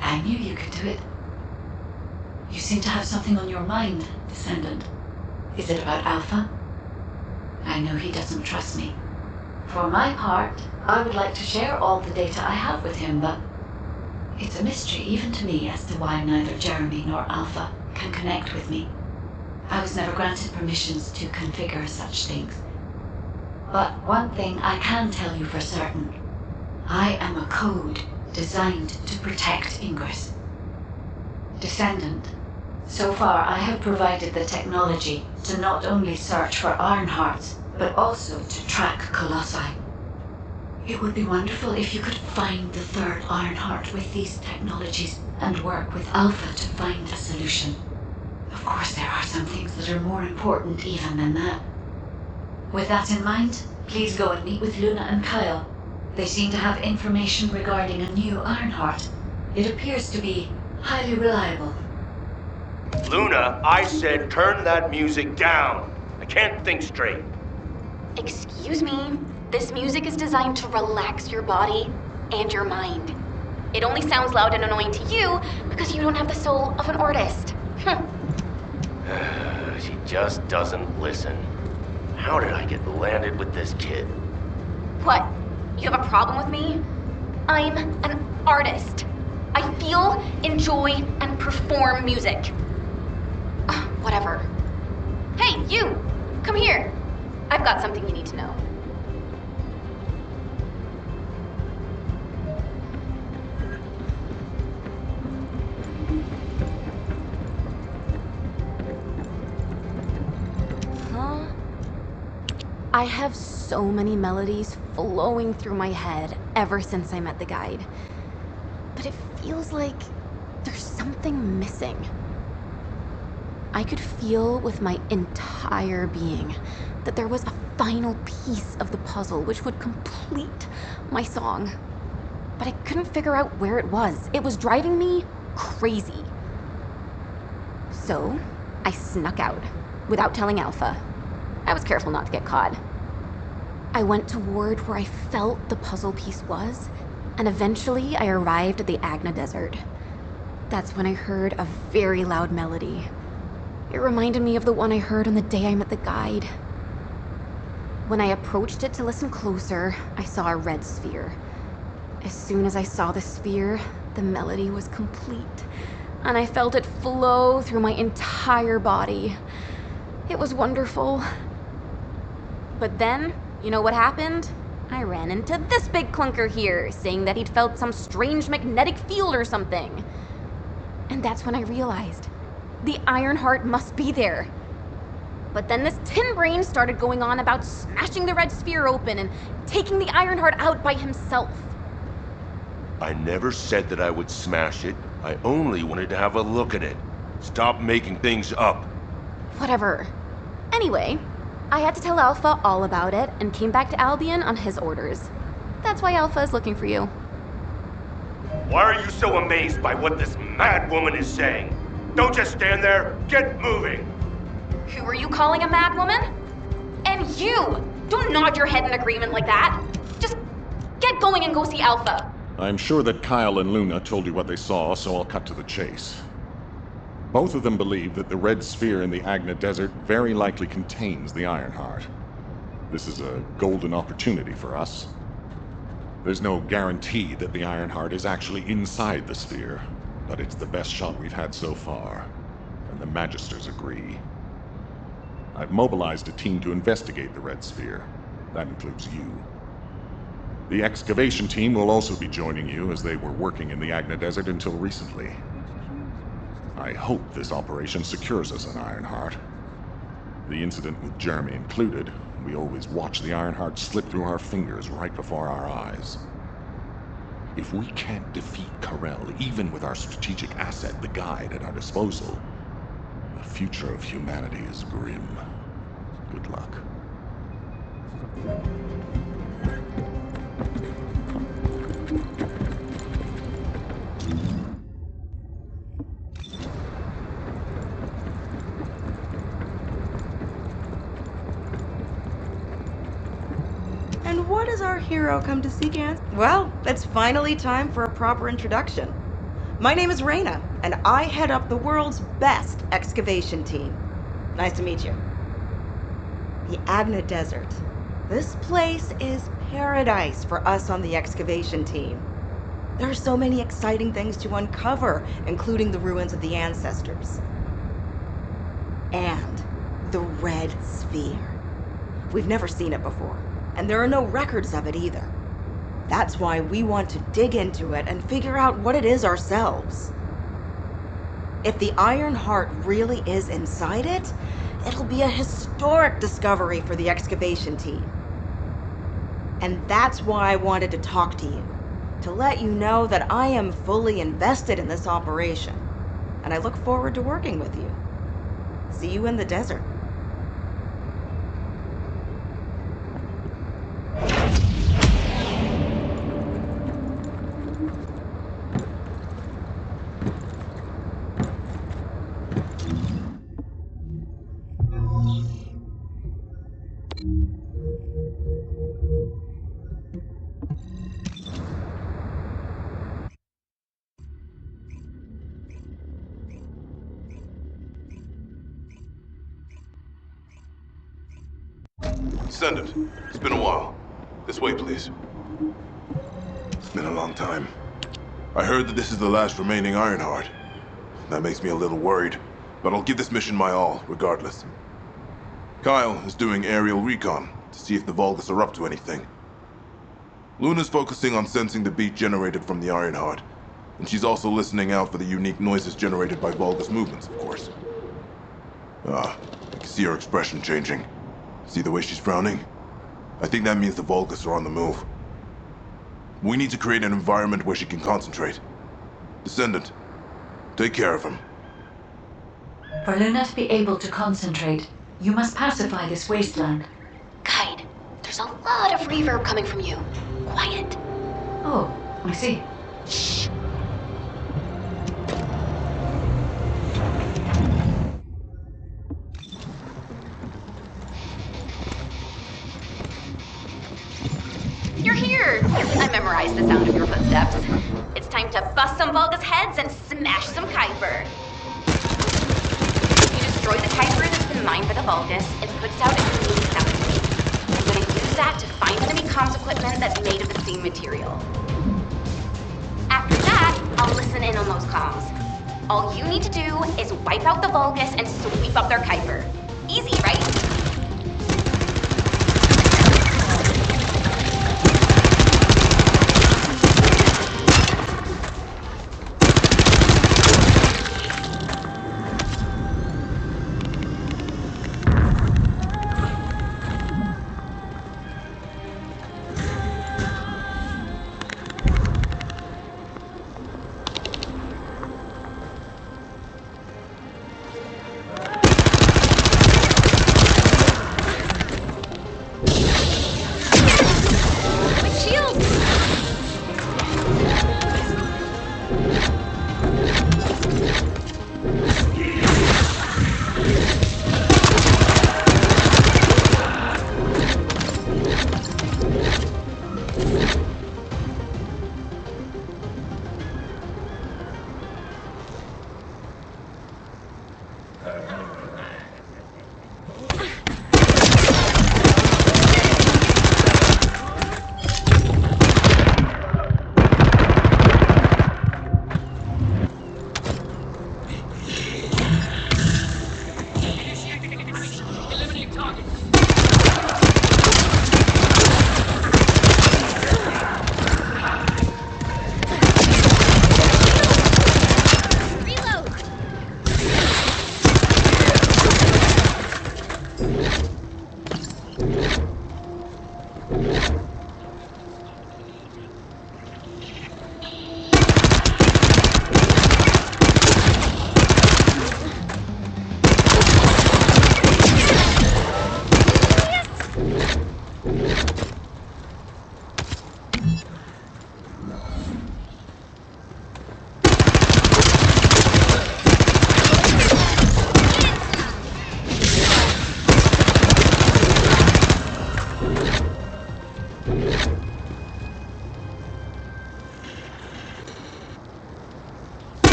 Speaker 1: I knew you could do it. You seem to have something on your mind, Descendant. Is it about Alpha? I know he doesn't trust me. For my part, I would like to share all the data I have with him, but it's a mystery even to me as to why neither Jeremy nor Alpha can connect with me. I was never granted permissions to configure such things. But one thing I can tell you for certain. I am a code designed to protect Ingress. Descendant, so far I have provided the technology to not only search for Ironhearts, but also to track Colossi. It would be wonderful if you could find the third Ironheart with these technologies and work with Alpha to find a solution. Of course, there are some things that are more important even than that. With that in mind, please go and meet with Luna and Kyle. They seem to have information regarding a new Ironheart. It appears to be highly reliable.
Speaker 2: Luna, I said turn that music down. I can't think straight.
Speaker 12: Excuse me? This music is designed to relax your body and your mind. It only sounds loud and annoying to you because you don't have the soul of an artist.
Speaker 2: She just doesn't listen. How did I get landed with this kid?
Speaker 12: What? You have a problem with me? I'm an artist. I feel, enjoy, and perform music. Whatever. Hey, you! Come here. I've got something you need to know. I have so many melodies flowing through my head ever since I met the guide. But it feels like there's something missing. I could feel with my entire being that there was a final piece of the puzzle which would complete my song. But I couldn't figure out where it was. It was driving me crazy. So, I snuck out without telling Alpha. I was careful not to get caught. I went toward where I felt the puzzle piece was, and eventually I arrived at the Agna Desert. That's when I heard a very loud melody. It reminded me of the one I heard on the day I met the guide. When I approached it to listen closer, I saw a red sphere. As soon as I saw the sphere, the melody was complete, and I felt it flow through my entire body. It was wonderful. But then, you know what happened? I ran into this big clunker here, saying that he'd felt some strange magnetic field or something. And that's when I realized, the Ironheart must be there. But then this tin brain started going on about smashing the red sphere open and taking the Ironheart out by himself.
Speaker 2: I never said that I would smash it. I only wanted to have a look at it. Stop making things up.
Speaker 12: Whatever. Anyway, I had to tell Alpha all about it and came back to Albion on his orders. That's why Alpha is looking for you.
Speaker 2: Why are you so amazed by what this mad woman is saying? Don't just stand there. Get moving.
Speaker 12: Who are you calling a mad woman? And you! Don't nod your head in agreement like that. Just get going and go see Alpha.
Speaker 16: I'm sure that Kyle and Luna told you what they saw, so I'll cut to the chase. Both of them believe that the red sphere in the Agna Desert very likely contains the Ironheart. This is a golden opportunity for us. There's no guarantee that the Ironheart is actually inside the sphere, but it's the best shot we've had so far, and the Magisters agree. I've mobilized a team to investigate the red sphere. That includes you. The excavation team will also be joining you, as they were working in the Agna Desert until recently. I hope this operation secures us an Ironheart. The incident with Jeremy included, we always watch the Ironheart slip through our fingers right before our eyes. If we can't defeat Karel, even with our strategic asset, the Guide, at our disposal, the future of humanity is grim. Good luck.
Speaker 13: what does our hero come to seek answers? Well, it's finally time for a proper introduction. My name is Reyna, and I head up the world's best excavation team. Nice to meet you. The Agna Desert. This place is paradise for us on the excavation team. There are so many exciting things to uncover, including the ruins of the ancestors. And the Red Sphere. We've never seen it before, and there are no records of it either. That's why we want to dig into it and figure out what it is ourselves. If the Iron Heart really is inside it, it'll be a historic discovery for the excavation team. And that's why I wanted to talk to you, to let you know that I am fully invested in this operation, and I look forward to working with you. See you in the desert.
Speaker 17: Descendant, it's been a while. This way, please.
Speaker 11: It's been a long time. I heard that this is the last remaining Ironheart. That makes me a little worried, but I'll give this mission my all, regardless. Kyle is doing aerial recon to see if the Vulgus are up to anything. Luna's focusing on sensing the beat generated from the Ironheart, and she's also listening out for the unique noises generated by Vulgus movements, of course. I can see her expression changing. See the way she's frowning? I think that means the Vulgus are on the move. We need to create an environment where she can concentrate. Descendant, take care of him.
Speaker 1: For Luna to be able to concentrate, you must pacify this wasteland.
Speaker 12: Guide, there's a lot of reverb coming from you. Quiet.
Speaker 1: Oh, I see.
Speaker 12: Shh. You're here! I memorized the sound of your footsteps. It's time to bust some Vulgus heads and smash some Kuiper. You destroy the Kuiper that's been mined by the Vulgus, it puts out a unique sound wave. I'm gonna use that to find enemy comms equipment that's made of the same material. After that, I'll listen in on those comms. All you need to do is wipe out the Vulgus and sweep up their Kuiper. Easy, right?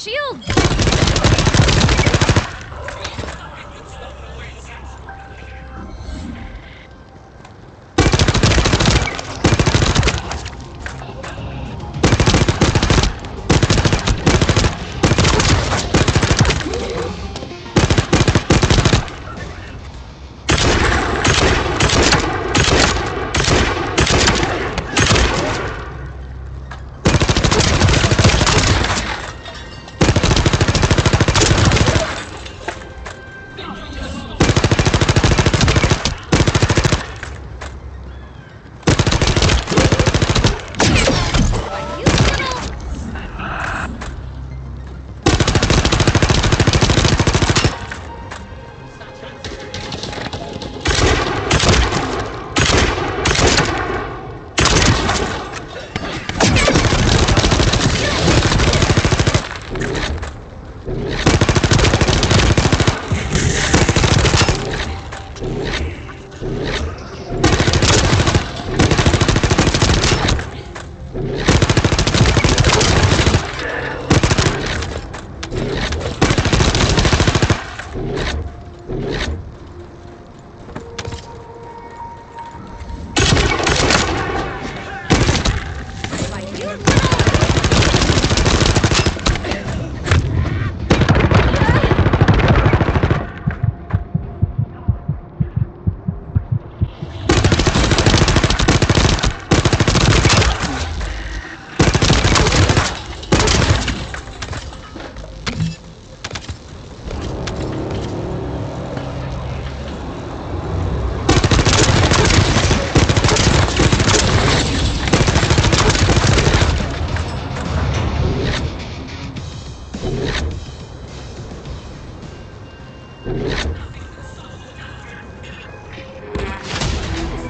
Speaker 15: shields!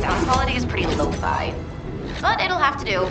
Speaker 12: Sound quality is pretty lo-fi, but it'll have to do.